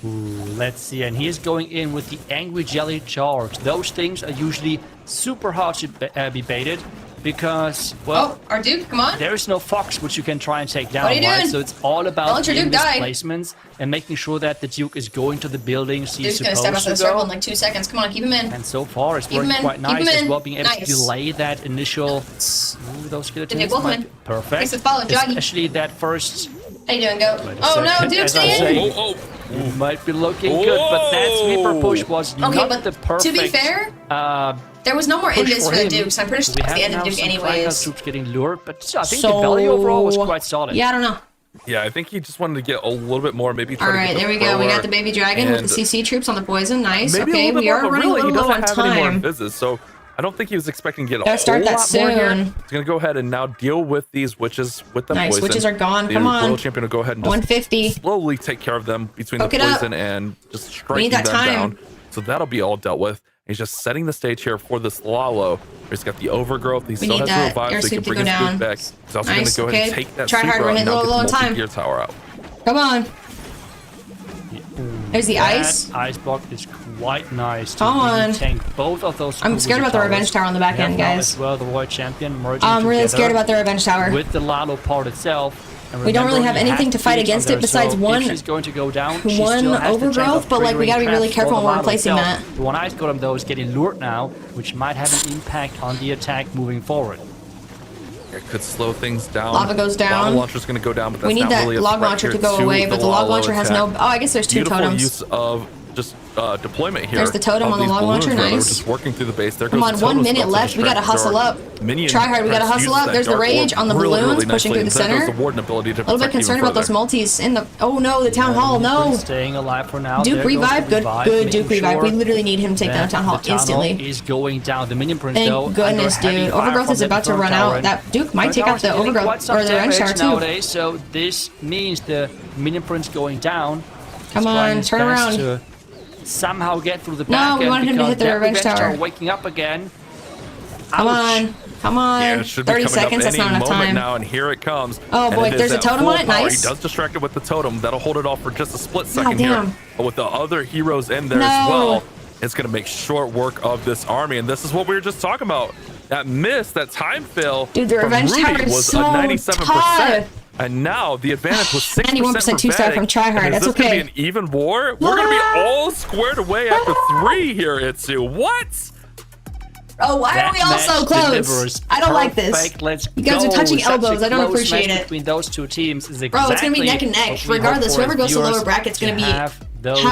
Let's see, and he's going in with the Angry Jelly Charge. Those things are usually super hard to be baited because, well, Oh, our Duke, come on. there is no fox which you can try and take down, What are you right? doing? So it's all about Don't let your the Duke die. placements and making sure that the Duke is going to the buildings he's Duke's going to step supposed out to the circle in go. like 2 seconds. Come on, keep him in. And so far, it's Keep him working in, quite keep him nice as in. well, being able to Nice. delay that initial. Ooh, those guillotines Wolfman. might be perfect. Thanks for following, Joggy. Especially that first. How you doing, Goat? Wait a Oh, no, second, Duke, as I stay say, in. Oh, might be looking good, but that sweeper push was Okay, not but the perfect. to be fair, uh, there was no more push invis for him. the Duke, so I'm pretty sure We that's have the end of now Duke some Triangle anyways. troops getting lured, but still, I think the value overall was quite solid. Yeah, I don't know. Yeah, I think he just wanted to get a little bit more, maybe try All to right, get the there we go. We thrower got the baby dragon with the and CC troops on the poison. Nice. maybe Okay, a little bit we more, are but running a really, little he low doesn't on have any more time. invises, so I don't think he was expecting to get a Gotta whole start that lot more here. soon. He's gonna go ahead and now deal with these witches with the Nice, poison. witches are gone. The Come on. Royal champion will go ahead and just 150. slowly take care of them between Poke the it up. poison and just We striking need them that time. down. So that'll be all dealt with. He's just setting the stage here for this Lalo. He's got the overgrowth. He We still need has that revive, air so he can soup to bring go his down. food back. He's also Nice, gonna go ahead and okay. take that Try hard, super we're out and hitting now low get on the time. multi-gear tower out. Come on. There's the That ice. ice block is quite nice. Come to really on. tank both of those. I'm scared about the revenge tower on the back end, Now guys. as well, the Royal champion merging I'm really together scared about the revenge tower. with the Lalo part itself. And We don't really remember, have he anything has to fight Phoenix against on it there, besides so one- if she's going to go down, she one still has the chance overgrowth, of but, like, we triggering gotta be really traps careful for the when we're Lalo placing itself. that. The one ice golem though is getting lured now, which might have an impact on the attack moving forward. It could slow things down. Lava goes down. Lava launcher's going to go down, but that's We need not that really a log threat launcher here to go away, but the log Lalo launcher has attack. no. Oh, I guess there's two Beautiful totems. use of just deployment here. There's the totem of on the these log balloons launcher, where they're nice. just working through the base. There Come goes on, the 1 totem minute spell to left. We gotta distract. hustle There are up. minion Try hard. We gotta press hustle uses up. that There's the dark rage orb on the really, balloons really pushing nicely. through the There goes center. the warden ability to A little bit protect concerned even about those further. multis in the. Oh no, the town hall. No. Staying alive for now. Duke There goes the revive. Good. revive, Good. making Duke revive. We sure literally need him to take down that town hall the tunnel instantly. is going down. The minion prince though. Thank goodness, under heavy dude. fire Overgrowth from is the about to front run tower, out. and That Duke might front take out tower's the dealing overgrowth quite some or the revenge tower damage too. nowadays, so this means the minion prince going down. Come He's trying on, his turn best around. to somehow get through the No, back we end want him to because hit the that revenge tower. waking up again. Come Ouch. on. Come on. Yeah, it should be 30 coming up seconds. That's any not enough moment time. now, and here it comes. Oh, And boy, it is there's a at totem full on it. power. Nice. He does distract it with the totem. That'll hold it off for just a split second damn. here. But with the other heroes in there No. as well, it's going to make short work of this army. And this is what we were just talking about. That miss, that time fail Dude, the from revenge Rudy tower is was so a 97%. tough. And now the advantage was 6% 91% for two-star VATIC. from Tryhard. And That's is this going okay. to be an even war? We're going to be all squared away after 3 here, Itsu. What? Oh, why are we all so close? I don't like this. Perfect. Let's You guys are go. touching Such a elbows. I don't close appreciate match it. Between those two teams is exactly Bro, it's gonna be neck and neck. what we Regardless, hope for whoever goes to viewers lower bracket's gonna to be have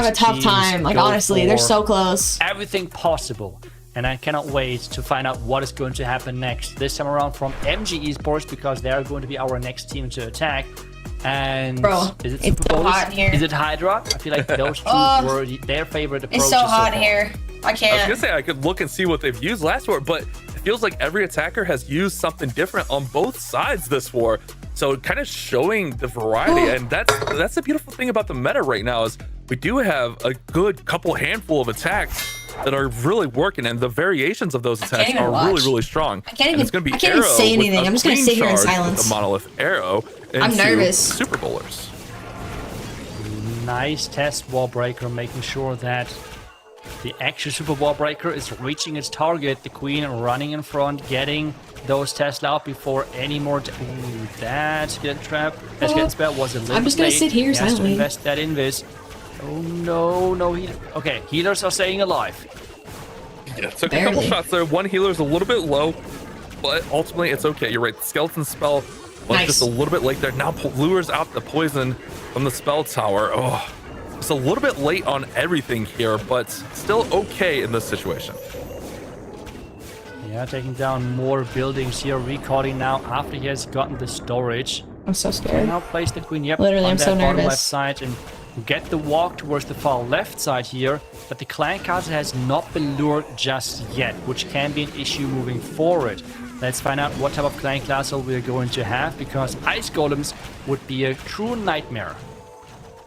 a tough teams time. Like go honestly, they're for so close. everything possible. And I cannot wait to find out what is going to happen next. This time around from MG Esports, because they are going to be our next team to attack. And Bro, is it it's Super so Bowls? hot here. Is it Hydra? I feel like those two were their favorite approaches. It's so hot far. here. I I was can't. gonna say I could look and see what they've used last war, but it feels like every attacker has used something different on both sides this war. So kind of showing the variety, and that's the beautiful thing about the meta right now is we do have a good couple handful of attacks that are really working, and the variations of those attacks even are watch. really, really strong. I can't And even- it's gonna be I can't even Arrow say with anything. a I'm just gonna clean sit here in charge with silence. The monolith arrow. I'm into nervous. Super bowlers. Nice test wall breaker, making sure that the actual super wall breaker is reaching its target. The queen running in front, getting those Tesla out before any more. Ooh, that skeleton trap, that skeleton spell was a little I'm just bit gonna late. sit here He has to silently. invest that in this. Oh no, no heal. Okay, healers are staying alive. Yeah, took a couple Barely. shots there. One healer's a little bit low, but ultimately it's okay. You're right. The skeleton spell was Nice. just a little bit late there. Now lures out the poison from the spell tower. Oh, it's a little bit late on everything here, but still okay in this situation. Yeah, taking down more buildings here. Recalling now after he has gotten the storage. I'm so Can scared. now place the queen, yep, Literally, on I'm that so bottom nervous. left side and get the walk towards the far left side here. But the clan castle has not been lured just yet, which can be an issue moving forward. Let's find out what type of clan castle we're going to have, because ice golems would be a true nightmare.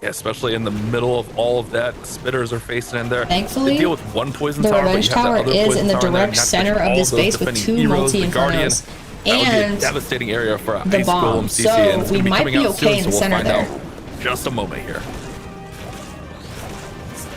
Yeah, especially in the middle of all of that, spitters are facing in there. Thankfully, they deal with one poison the tower, but revenge you have that tower other is poison in the tower there, direct not to center mention of all this those base with defending 2 heroes, the Guardian. multi-infernos. That would be a And devastating area for the Ice bomb. Golem CC, So and it's we gonna be might coming be out okay soon, in so the we'll center find there. out. Just a moment here.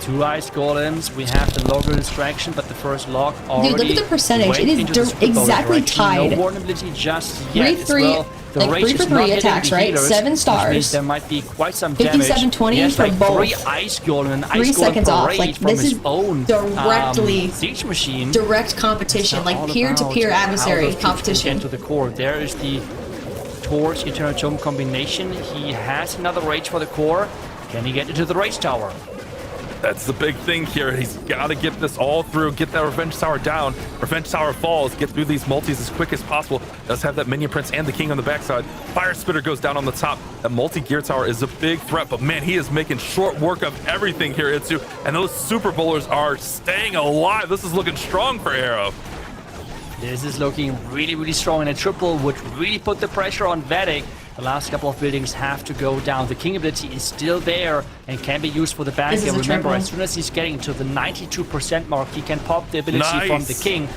2 ice golems. We have the logger distraction, but the first log already. Dude, look at the percentage. went It is into the super bowl exactly direction. tied. No vulnerability just yet. 3-3, as well. The like, rage 3 is for not 3 hitting attacks, the right? healers, 7 which stars. means there might be quite some damage. 57-20 He has for like both. 3 ice golem and 3 ice golem seconds off. parade Like, from this his is own directly siege machine. direct competition, like peer-to-peer adversary competition. Get to the core. There is the Torch Eternal Tome combination. He has another rage for the core. Can he get into the rage tower? That's the big thing here. He's got to get this all through, get that Revenge Tower down. Revenge Tower falls, get through these multis as quick as possible. Does have that Minion Prince and the King on the backside. Fire Spitter goes down on the top. That multi-gear tower is a big threat, but man, he is making short work of everything here, Itsu. And those Super Bowlers are staying alive. This is looking strong for Arrow. This is looking really, really strong, and a triple would really put the pressure on VATIC. The last couple of buildings have to go down. The King ability is still there and can be used for the back. And remember, as soon as he's getting to the 92% mark, he can pop the ability from the King.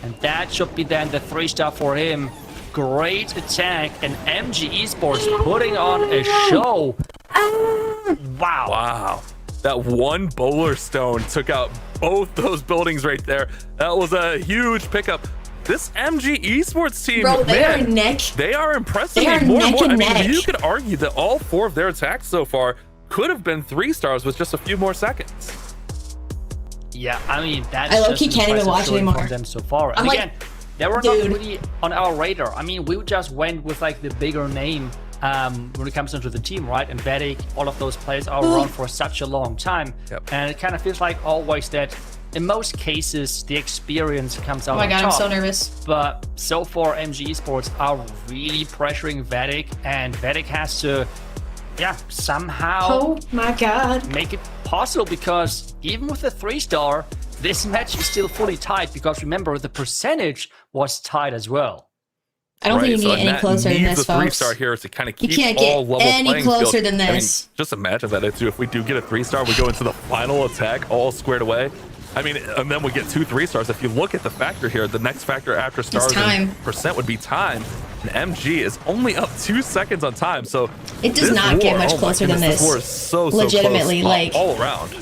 And that should be then the 3-star for him. Great attack, and MG Esports putting on a show. Wow. Wow. That one bowler stone took out both those buildings right there. That was a huge pickup. This MG Esports team, bro, they are neck. They are impressing me more and more. I mean, you could argue that all 4 of their attacks so far could have been 3-stars with just a few more seconds. Yeah, I mean, that's I low-key can't even watch anymore from them so far. And again, they were not really on our radar. I mean, we just went with like the bigger name when it comes into the team, right? And VATIC, all of those players are around for such a long time. And it kind of feels like always that in most cases, the experience comes out on top. Oh my god, I'm so nervous. But so far, MG Esports are really pressuring VATIC, and VATIC has to, somehow make it possible, because even with a 3-star, this match is still fully tied, because remember, the percentage was tied as well. I don't think you get any closer than this, folks. 3-star here to kind of keep you can't all get level any playing closer field. than this. I mean, just imagine that too. If we do get a 3-star, we go into the final attack all squared away. I mean, and then we get 2 3-stars. If you look at the factor here, the next factor after stars and percent would be time. And MG is only up 2 seconds on time. So it does not get much closer than this. This war is so legitimately close, like all around.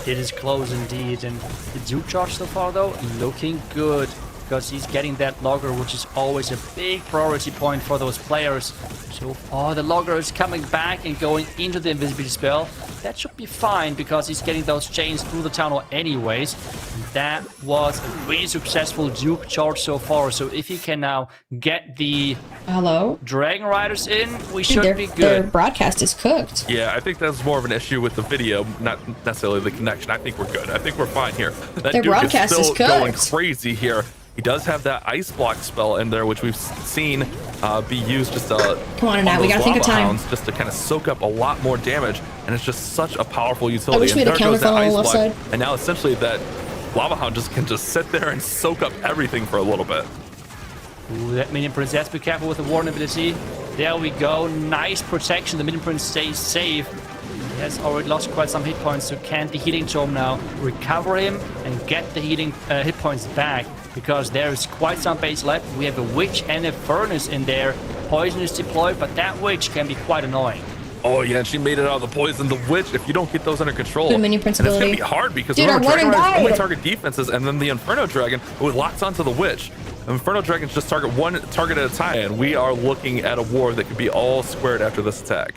It is close indeed, and the Duke charge so far though looking good, because he's getting that logger, which is always a big priority point for those players. So the logger is coming back and going into the invisibility spell. That should be fine, because he's getting those chains through the tunnel anyways. And that was a really successful Duke charge so far. So if he can now get the Dragon Riders in, we should be good. Their broadcast is cooked. Yeah, I think that's more of an issue with the video, not necessarily the connection. I think we're good. I think we're fine here. That their Duke broadcast is still cooked. going crazy here. He does have that ice block spell in there, which we've seen be used just come on now, we gotta think of time. Just to kind of soak up a lot more damage, and it's just such a powerful utility. I wish we had a counter fell on the left side. And now essentially that Lava Hound can just sit there and soak up everything for a little bit. Ooh, that Minion Prince has to be careful with the Warden ability. There we go, nice protection. The Minion Prince stays safe. He has already lost quite some hit points, so can the Healing Tome now recover him and get the healing hit points back, because there is quite some base left. We have a Witch and a Furnace in there. Poison is deployed, but that Witch can be quite annoying. Oh yeah, and she made it out of the poison. The Witch, if you don't get those under control, and it's going to be hard, because remember, Dragon Riders only target defenses, and then the Inferno Dragon, who locks onto the Witch. Inferno Dragons just target one target at a time, and we are looking at a war that could be all squared after this attack.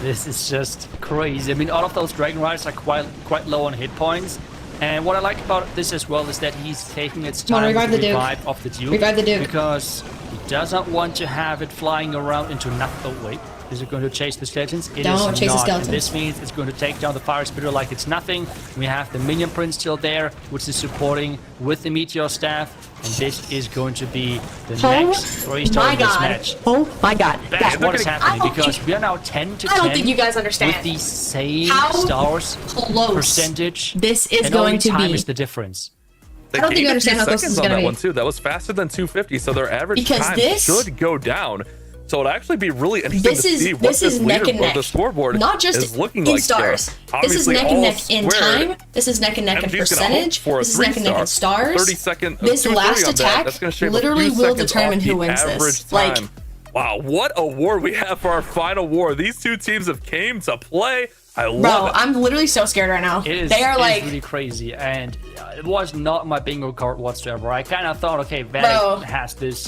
This is just crazy. I mean, all of those Dragon Riders are quite low on hit points. And what I like about this as well is that he's taking its time with the revive of the Duke. Revive the Duke. Because he doesn't want to have it flying around into nothing. Oh, wait. Is it going to chase the skeletons? It Don't is chase not. the skeletons. And this means it's going to take down the Fire Spitter like it's nothing. We have the Minion Prince still there, which is supporting with the Meteor Staff. And this is going to be the next 3-star in this match. Oh my god. That's what is happening, because we are now 10 to 10. I don't think you guys understand. With the same how stars close percentage. This is and going only to time be. is the difference. I don't think you understand how close this is going to be. One too. That was faster than 250, so their average because time this should go down. So it'd actually be really interesting to see what this this neck and neck. The scoreboard not just is looking in like stars. This is neck and neck in time. This is neck and neck in percentage. This is neck and neck in stars. 30-second. This last attack literally will determine who wins this. Like, wow, what a war we have for our final war. These two teams have came to play. I love it. I'm literally so scared right now. They are like really crazy, and it was not my bingo card whatsoever. I kind of thought, okay, VATIC has this.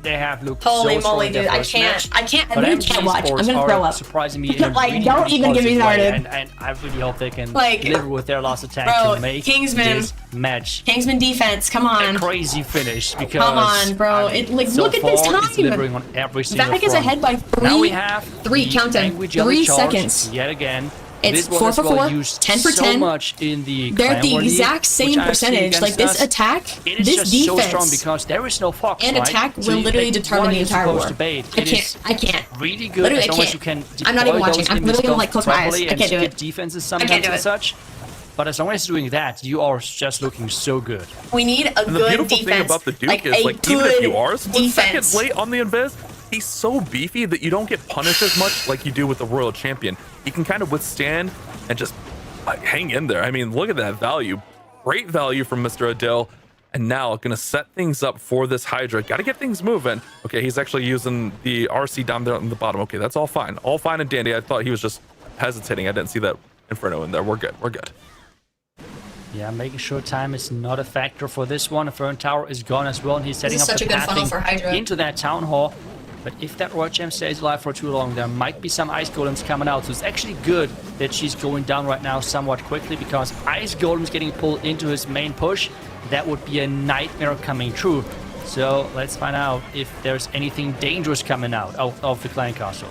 They have looked holy so moly, dude! I can't. I literally can't watch. I'm gonna throw up. Surprising me. Like, really don't even get me started. And I really hope they can like deliver with their last attack to make this match. Kingsman defense, come on. A crazy finish, because come on, bro. Look at this time. Delivering on every single VATIC is ahead by 3. Now we have 3. Count them. 3 seconds. Yet again. It's 4 for 4, 10 for 10. So much in the they're the exact same percentage. Like this attack, this defense, so strong because there is no fox, and attack will literally determine the entire war. I can't. Really good. Literally, I can't. I'm not even watching. I'm literally gonna like close my eyes. I can't do it. Defenses sometimes and such. But as long as you're doing that, you are just looking so good. We need a And the good beautiful defense. thing about the Duke like is, like, even if you are split defense. seconds late on the invis, he's so beefy that you don't get punished as much like you do with the Royal Champion. He can kind of withstand and just hang in there. I mean, look at that value. Great value from Mr. Adil. And now gonna set things up for this Hydra. Gotta get things moving. Okay, he's actually using the RC down there on the bottom. Okay, that's all fine. All fine and dandy. I thought he was just hesitating. I didn't see that Inferno in there. We're good. We're good. Yeah, making sure time is not a factor for this one. Inferno Tower is gone as well, and he's setting up such the a good funnel for pathing Hydra. into that Town Hall. But if that Royal Gem stays alive for too long, there might be some Ice Golems coming out. So it's actually good that she's going down right now somewhat quickly, because Ice Golems getting pulled into his main push, that would be a nightmare coming true. So let's find out if there's anything dangerous coming out of the Clan Castle.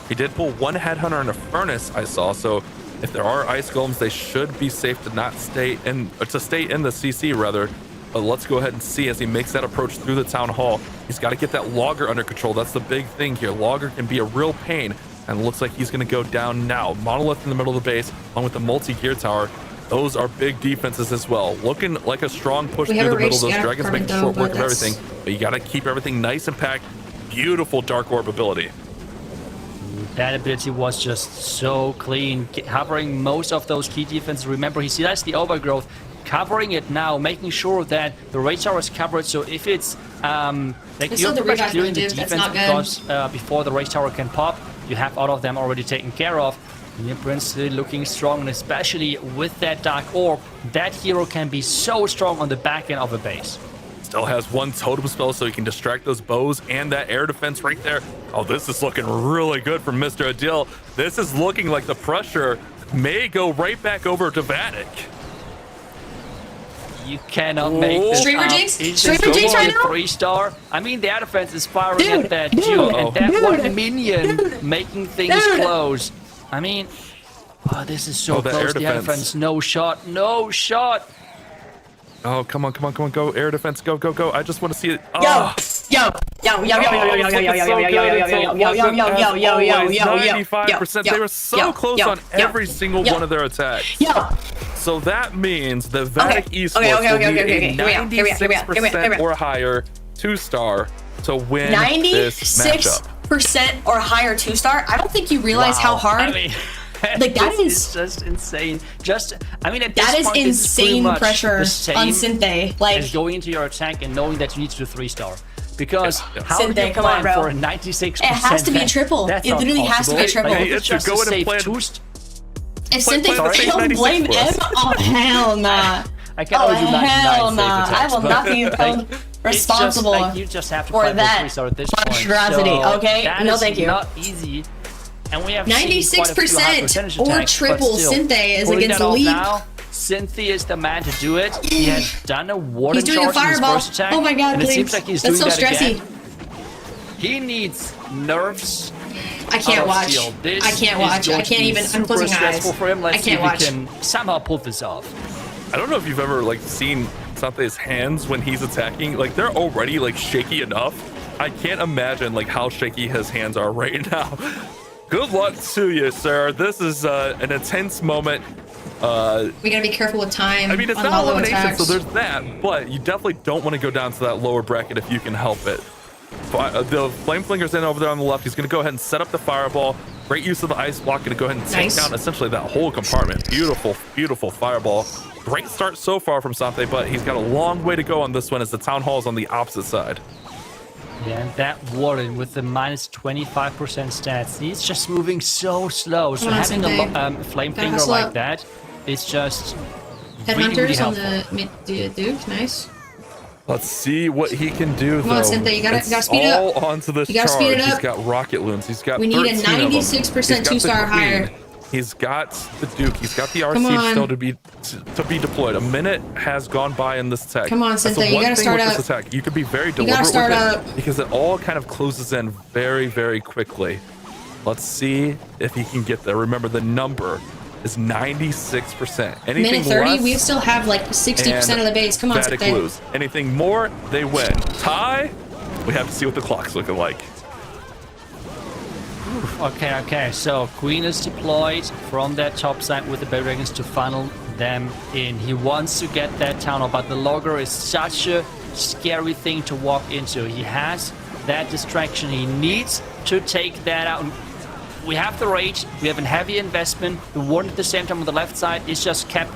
He did pull one Headhunter and a Furnace, I saw. So if there are Ice Golems, they should be safe to not stay in, or to stay in the CC rather. But let's go ahead and see as he makes that approach through the Town Hall. He's got to get that Logger under control. That's the big thing here. Logger can be a real pain, and it looks like he's going to go down now. Monolith in the middle of the base, along with the multi-gear tower. Those are big defenses as well. Looking like a strong push through the middle. Those dragons making short work of everything. But you got to keep everything nice and packed. Beautiful Dark Orb ability. That ability was just so clean, covering most of those key defenses. Remember, he sees the overgrowth, covering it now, making sure that the Rage Tower is covered. So if it's like you're pretty much clearing the defense, because before the Rage Tower can pop, you have all of them already taken care of. And Prince still looking strong, and especially with that Dark Orb, that hero can be so strong on the back end of a base. Still has one totem spell, so he can distract those bows and that air defense right there. Oh, this is looking really good from Mr. Adil. This is looking like the pressure may go right back over to VATIC. You cannot make this Streamer up. Jinx? It's Streamer Jinx right now? 3-star. I mean, the air defense is firing at that Duke, and that one minion making things close. I mean, oh, this is so close. The air defense, no shot, no shot. Oh, come on, come on, come on, go. Air defense, go, go, go. I just want to see it. Yo, yo, yo, yo, yo, yo, yo, yo, yo, yo, yo, yo, yo, yo, yo, yo, 95%. They were so close on every single one of their attacks. So that means the VATIC Esports will need a 96% or higher 2-star to win this matchup. 96% or higher 2-star? I don't think you realize how hard. I mean, like that is just insane. I mean, at that this is point, insane pressure on Synthé. Like as going into your attack and knowing that you need to do 3-star. Because how Synthé, do you come on, plan bro. for a 96%? It has to be a triple. It literally has to be a triple. Like, it's just a safe boost. If Synthé don't blame M, oh hell nah. I can always do 99 hell safe nah. attacks, I will not be held responsible you just have to for plan that 3-star at this point. monstrosity. So okay, no thank you. Not easy. And we have 96% or triple Synthé is against Leap. Now, Synthé is the man to do it. He has done a warden He's doing a charge in his fireball. first attack. Oh my god, and please. it seems like he's That's doing so that stressy. again. He needs nerfs. I can't watch. This I can't watch. I can't even. I'm closing my eyes. For him. Let's I can't watch. see if we can somehow pull this off. I don't know if you've ever like seen Sante's hands when he's attacking. Like they're already like shaky enough. I can't imagine like how shaky his hands are right now. Good luck to you, sir. This is an intense moment. We gotta be careful with time. I mean, it's on not hollow elimination, attacks. so there's that, but you definitely don't want to go down to that lower bracket if you can help it. The Flame Flinger's in over there on the left. He's going to go ahead and set up the fireball. Great use of the ice block. Going to go ahead and take down essentially that whole compartment. Beautiful, beautiful fireball. Great start so far from Sante, but he's got a long way to go on this one as the Town Hall is on the opposite side. Yeah, and that Warden with the minus 25% stats, he's just moving so slow. So having a Flame Flinger like that is just Headhunters really on the mid Duke, nice. Let's see what he can do, Come though. on, Synthé, you gotta speed it up. All onto this you gotta charge. Speed it up. He's got rocket loons. He's got we need a 96% 2-star higher. He's got the Duke. He's got the RC still to be deployed. A minute has gone by in this attack. Come on, Synthé, you gotta start up. This attack. You could be very deliberate with it because it all kind of closes in very, very quickly. Let's see if he can get there. Remember, the number is 96%. Anything minute 30, less, we still have like 60% of the base. Come on, VATIC lose. Anything more, they win. Tie, we have to see what the clock's looking like. Okay, so Queen is deployed from that top side with the Bay Dragons to funnel them in. He wants to get that town hall, but the logger is such a scary thing to walk into. He has that distraction. He needs to take that out. We have the rage. We have a heavy investment. The one at the same time on the left side is just kept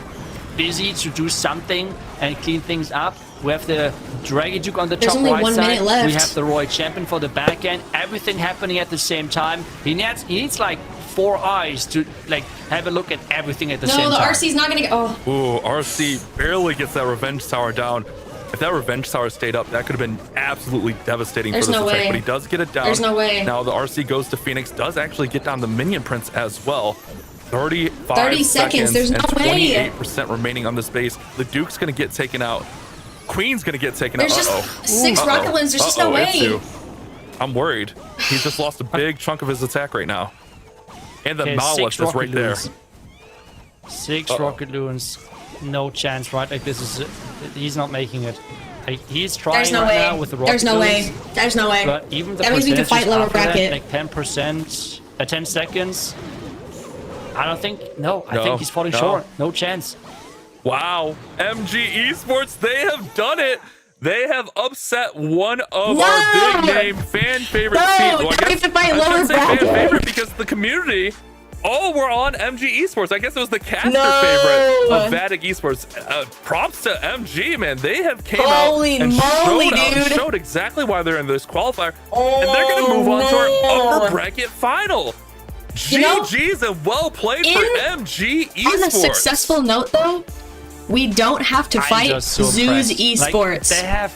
busy to do something and clean things up. We have the Dragon Duke on the top right side. We have the Roy Champion for the back end. Everything happening at the same time. He needs like 4 eyes to like have a look at everything at the same time. No, the RC's not gonna go. Ooh, RC barely gets that Revenge Tower down. If that Revenge Tower stayed up, that could have been absolutely devastating for this attack. But he does get it down. There's no way. Now the RC goes to Phoenix, does actually get down the Minion Prince as well. 30 seconds. There's no way. 28% remaining on this base. The Duke's gonna get taken out. Queen's gonna get taken out. There's just 6 Rocket Lens. There's just no way. I'm worried. He's just lost a big chunk of his attack right now. And the Malice is right there. 6 Rocket Loons. No chance, right? Like this is, he's not making it. Like, he's trying now with the Rocket There's no way. Loons, There's no way. But even the that means we can fight lower bracket. Like 10%, 10 seconds. I don't think. I think he's falling short. No chance. Wow. MG Esports, they have done it. They have upset one of our big name fan favorite teams. Well, I guess I shouldn't say fan favorite because the community all were on MG Esports. I guess it was the caster favorite of VATIC Esports. Props to MG, man. They have came out and showed exactly why they're in this qualifier. And they're going to move on to our upper bracket final. GG's and well played for MG Esports. On a successful note, though, we don't have to fight Zeus Esports. Like, they have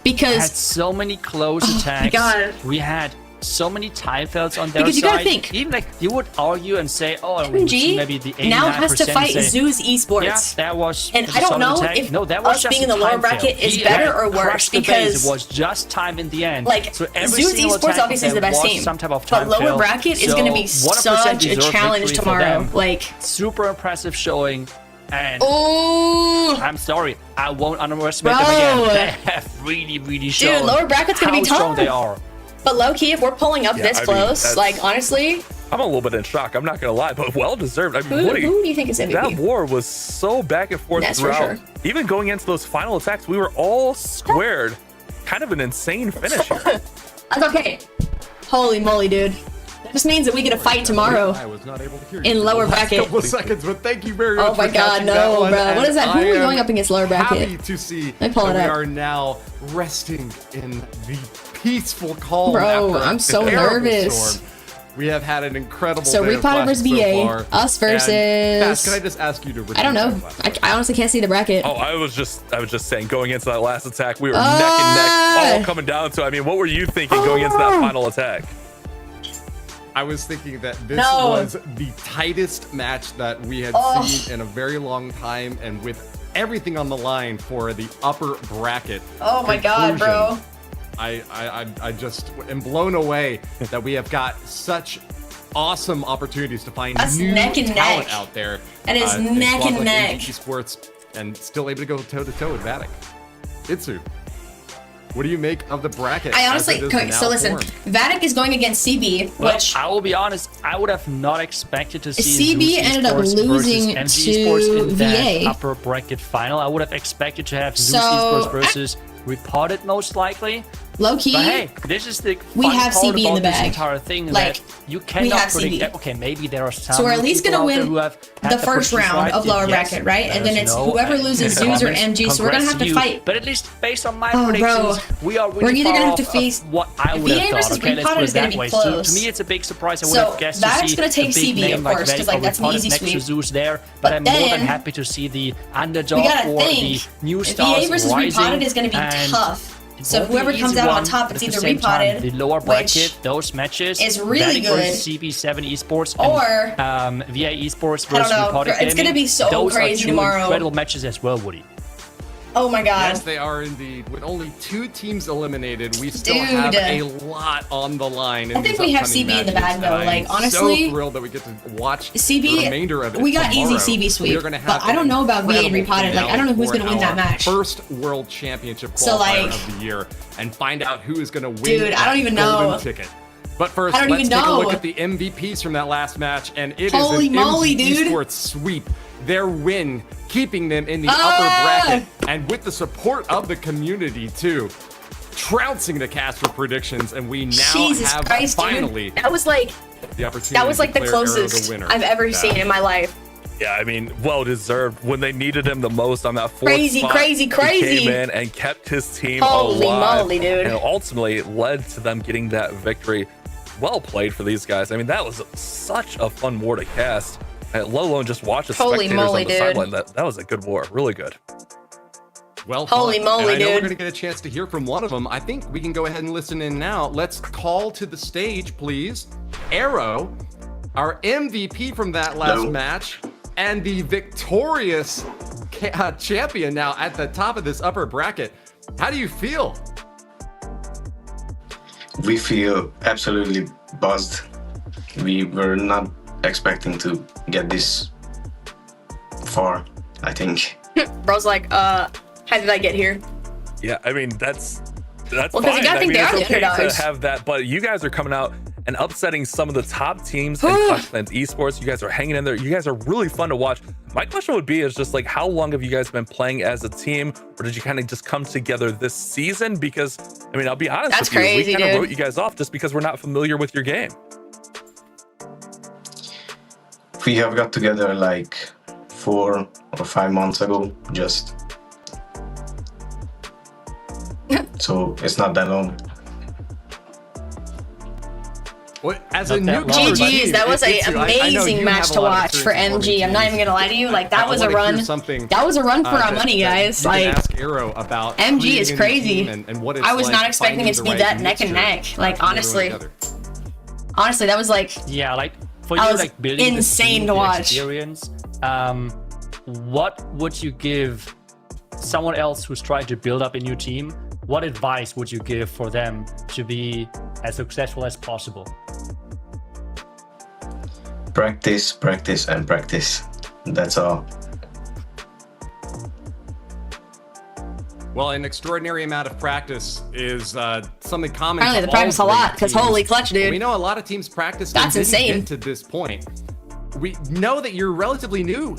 had so many close attacks. We had so many time fails on their side. Because you gotta think, even like you would argue and say, oh, MG maybe the 89% now has to fight Zeus Esports. Yeah, that was. And I don't know if us being in the lower bracket is better or worse because it was just time in the end. Like so Zeus Esports obviously is the best team, but lower bracket is going to be such a challenge tomorrow. Like super impressive showing. And I'm sorry, I won't underestimate them again. They have really shown lower bracket's gonna be tough. How strong they are. But low key, if we're pulling up this close, like honestly, I'm a little bit in shock. I'm not gonna lie, but well deserved. I mean, who do you think is MVP? That war was so back and forth throughout. Even going into those final attacks, we were all squared. Kind of an insane finish here. That's okay. Holy moly, dude. That just means that we get a fight tomorrow in lower bracket. Couple of seconds, but thank you very much. Oh my God, no, bro! What is that? Who are we going up against lower bracket? Happy to see that we are now resting in the peaceful calm. Bro, I'm so nervous. Storm. We have had an incredible. So repotted versus VA, us versus. Bass, can I just ask you to? I don't know. I honestly can't see the bracket. Oh, I was just saying, going into that last attack, we were neck and neck, all coming down to. I mean, what were you thinking going into that final attack? I was thinking that this was the tightest match that we had seen in a very long time, and with everything on the line for the upper bracket. Oh my God, bro. I just am blown away that we have got such awesome opportunities to find new talent out there. That is neck and neck. Esports and still able to go toe to toe with VATIC. Itsu, what do you make of the bracket? I honestly, so listen, VATIC is going against CB, which I will be honest, I would have not expected to see CB ended up losing to Esports in VA that upper bracket final. I would have expected to have Zeus Esports versus Repotted most likely. Low key. But hey, this is the we have CB in the bag. Entire thing like that you cannot predict. Okay, maybe there are some. So we're at least gonna win the first round of lower bracket, right? And then it's whoever loses Zeus or MG. So we're gonna have to fight. But at least based on my predictions, we're either gonna have to face what I would have thought. Okay, let's put it that way. So to me, it's a big surprise. I would have guessed to see gonna take CB, of course, because like that's an easy sweep. Zeus there, but I'm more than happy to see the underdog or the new stars VA versus Repotted is gonna be tough. So whoever comes out on top, it's either Repotted, the lower bracket, those matches is really good. CB7 Esports or VA Esports versus Repotted. It's gonna be so crazy tomorrow. Incredible matches as well, Woody. Oh my God. Yes, they are indeed. With only 2 teams eliminated, we still have a lot on the line. I think we have CB in the bag though. Like honestly, so thrilled that we get to watch CB, the remainder of it. We got easy CB sweep, but I don't know about VA and Repotted. Like I don't know who's gonna win that match. First World Championship qualifier of the year, and find out who is gonna win. Dude, I don't even know. Ticket. But first, I don't let's even take a know. look at the MVPs from that last match, and it Holy is an moly, MG dude. Esports sweep. Their win, keeping them in the upper bracket, and with the support of the community too, trouncing the cast for predictions, and we now Jesus have Christ, finally dude. That was like the opportunity. that was like to the declare Arrow closest winner. I've ever seen in my life. Yeah, I mean, well deserved. When they needed him the most on that fourth Crazy, spot, crazy, he crazy. came in and kept his team Holy alive, moly, dude. and ultimately led to them getting that victory. Well played for these guys. I mean, that was such a fun war to cast, and let alone just watch the Holy spectators moly, on the dude. sideline. That was a good war, really good. Well, Holy fun. moly, and I know we're dude. going to get a chance to hear from one of them. I think we can go ahead and listen in now. Let's call to the stage, please. Arrow, our MVP from that last match, and the victorious champion now at the top of this upper bracket. How do you feel? We feel absolutely buzzed. We were not expecting to get this far, I think. Bro's like, how did I get here? Yeah, I mean, that's Well, 'cause fine. you gotta I think mean, they it's are the okay to underdogs. have that, but you guys are coming out and upsetting some of the top teams in Clash of Clans Esports. You guys are hanging in there. You guys are really fun to watch. My question would be is just like, how long have you guys been playing as a team, or did you kind of just come together this season? Because, I mean, I'll be honest That's with you, crazy, we kind of dude. wrote you guys off just because we're not familiar with your game. We have got together like 4 or 5 months ago, just. So it's not that long. What, as Not a that new long. GG's, that was an I know amazing you match have a to lot of watch for experience MG. I'm not even gonna lie to you. Like, that I was a wanna hear run. something, That was a run for our that- money, that guys. you can Like, ask Arrow about MG is creating a new crazy. team and what it's I was like not expecting finding it to the be right that neck and mixture neck. Like, to put everyone honestly. together. Honestly, that was like, Yeah, like for That you, was like building insane the team, to the watch. experience. What would you give someone else who's trying to build up a new team? What advice would you give for them to be as successful as possible? Practice, practice, and practice. That's all. Well, an extraordinary amount of practice is something common. Apparently to they practice a all lot, great 'cause teams. holy clutch, dude. We know a lot of teams practice. That's and didn't insane. Get to this point. We know that you're relatively new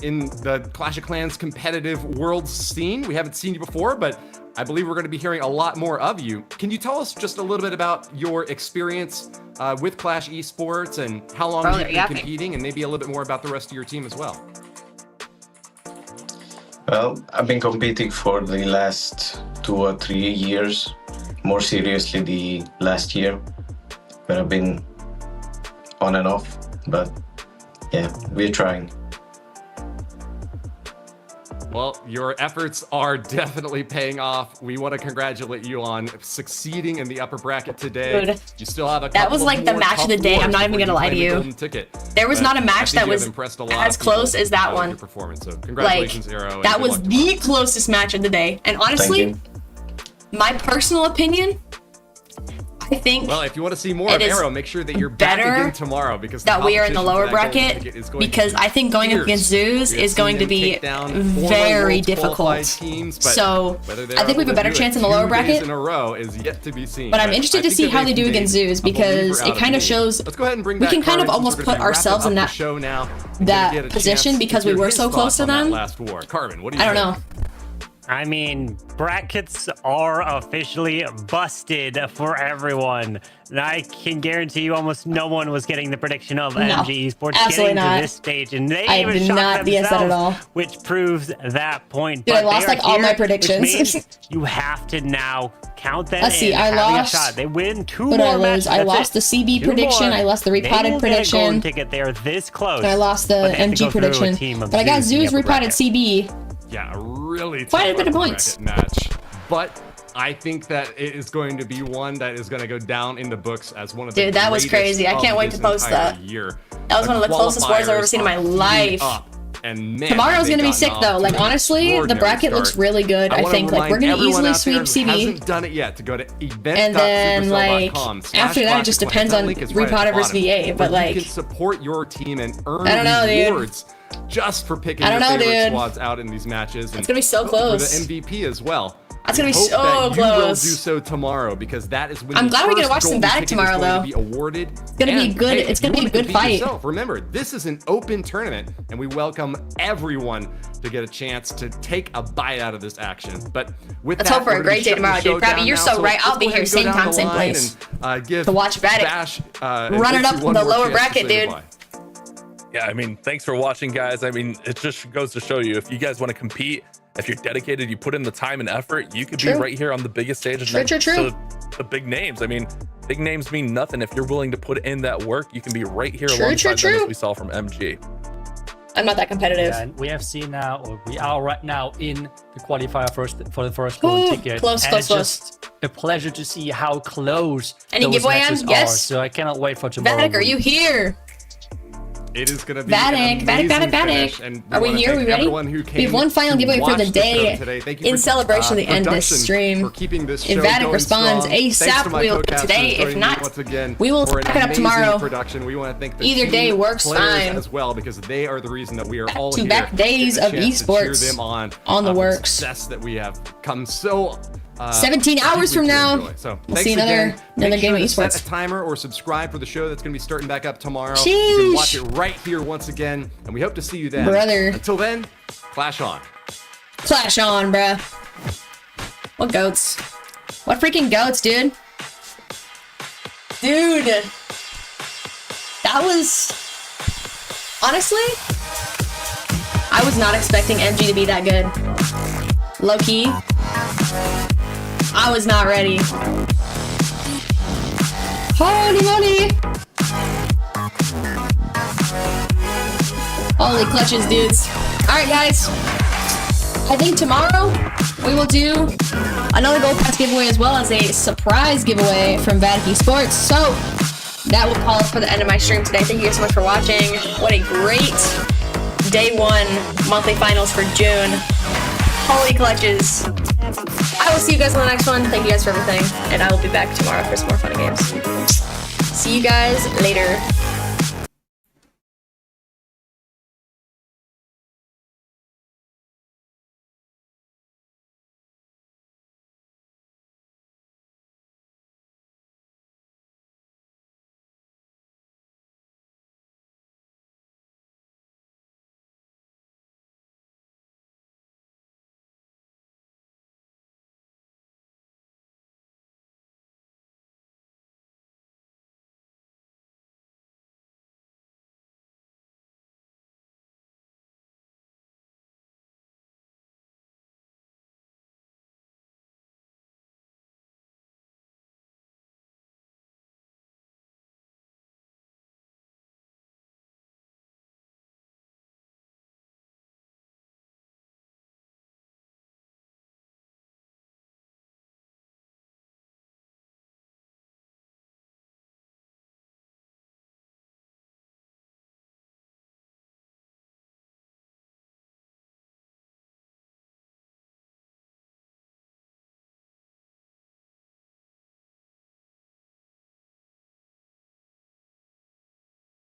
in the Clash of Clans competitive world scene. We haven't seen you before, but I believe we're going to be hearing a lot more of you. Can you tell us just a little bit about your experience with Clash Esports and how long you've been competing, and maybe a little bit more about the rest of your team as well? Well, I've been competing for the last 2 or 3 years, more seriously the last year, but I've been on and off, but yeah, we're trying. Well, your efforts are definitely paying off. We want to congratulate you on succeeding in the upper bracket today. Dude, you still have a that was couple like the more match of the tough day. I'm wars not even before gonna lie to claim the you. golden ticket. There was But not a I match think that you have was impressed a lot as of people, close as that with one. your performance. So Like, congratulations, Arrow. and that good was luck tomorrow. the closest match of the day. And honestly, Thank you. my personal opinion, I think Well, if you want to see more it of is Arrow, make sure that you're back better again tomorrow because that we are in the lower bracket bracket, because I think going up against Zeus is going to be very difficult. So I think we have a better chance in the lower bracket. In a row is yet to be seen. But I'm interested to see how they do against Zeus, because it kind of shows Let's go ahead and bring we back can kind of Carmen, almost since we're put gonna be ourselves wrapping in up that the show now. that position because we were so close to them. Last war. Carmen, what do you I don't think? know. I mean, brackets are officially busted for everyone. And I can guarantee you almost no one was getting the prediction of MG Esports absolutely getting not. to this stage. And they I even did shocked not guess that at all. themselves, which proves that point. Dude, I But lost, they are like, all my here, predictions. Which means you have to now count them Let's see, in, I having lost- a shot. They win 2 What did more I lose? matches. I That's lost it. the CB 2 prediction. more. I lost the They repotted will get a golden prediction. ticket. They are this close. And I lost the But they have to MG go through a prediction. team of But I got Zeus in the Zeus upper repotted bracket. CB. Yeah, a really Quite a tough bit of upper points. bracket match. But I think that it is going to be one that is going to go down in the books as one of the Dude, that was greatest crazy. I can't of wait this to post entire that. Year. That was one of the closest wars I've ever seen in my life. And man, Tomorrow's they gonna be gotten sick off though. to Like, an honestly, the extraordinary bracket looks start. really good. I wanna think like we're remind gonna everyone easily out there sweep who CB. hasn't done it yet to go to event.supercell.com. And then, like, after that, it just depends on Repotted versus VA, but, where like, you can support your team and earn I don't know, dude. rewards just for picking I don't your know, favorite dude. squads out in these matches. And It's gonna be so for close. the MVP as well. That's gonna be Hope so that you will close. do so tomorrow because that is when I'm the glad we get to first watch some golden VATIC ticket tomorrow, is going though. to be awarded. It's gonna be good. It's gonna be a good fight. Remember, this is an open tournament, and we welcome everyone to get a chance to take a bite out of this action. But with Let's that, hope for a we're gonna great day shut the tomorrow, show dude. Probably, down you're now. so right. I'll let's be go ahead here and go same down time, the same line place. and, give To watch VATIC. Bash, Run it and up Itsu in one the more lower chance to bracket, say dude. goodbye. Yeah, I mean, thanks for watching, guys. I mean, it just goes to show you if you guys want to compete, if you're dedicated, you put in the time and effort, you could be right here on the biggest stage next to the big names. I mean, big names mean nothing. If you're willing to put in that work, you can be right here alongside them, as we saw from MG. I'm not that competitive. Yeah, and we have seen now, or we are right now in the qualifier for the first golden ticket. Close, and close, it's close. just a pleasure to see how close Any those giveaway matches on? are. Yes. So I cannot wait for tomorrow. VATIC, are you here? It is going to be VATIC, an VATIC, amazing VATIC, finish, VATIC. and Are we wanna here? thank We ready? everyone who We came have one final to giveaway for watch the show day today. Thank you in for, celebration of the end of this production stream. for keeping this If show VATIC going responds strong. Thanks ASAP, to my we'll do it co-casters today. If joining me not, once again we will for an pack it up amazing tomorrow. Production. We want to thank the Either team day works players fine. as well because they are the reason that we are all here. Back-to-back days getting a of chance to cheer esports them on the the works. success that we have come so 17 hours from now, so we'll thanks see another again. Make game sure of to set esports. a timer or subscribe for the show that's going to be starting back up tomorrow. Sheesh. You can watch it right here once again, and we hope to see you then. Brother. Until then, clash on. Clash on, bruh. What goats? What freaking goats, dude? Dude. That was... Honestly, I was not expecting MG to be that good. Low-key. I was not ready. Holy moly! Holy clutches, dudes. Alright, guys. I think tomorrow we will do another Gold Pass giveaway as well as a surprise giveaway from VATIC Esports. So that will call it for the end of my stream today. Thank you guys so much for watching. What a great day one monthly finals for June. Holy clutches. I will see you guys on the next one. Thank you guys for everything. And I will be back tomorrow for some more fun and games. See you guys later.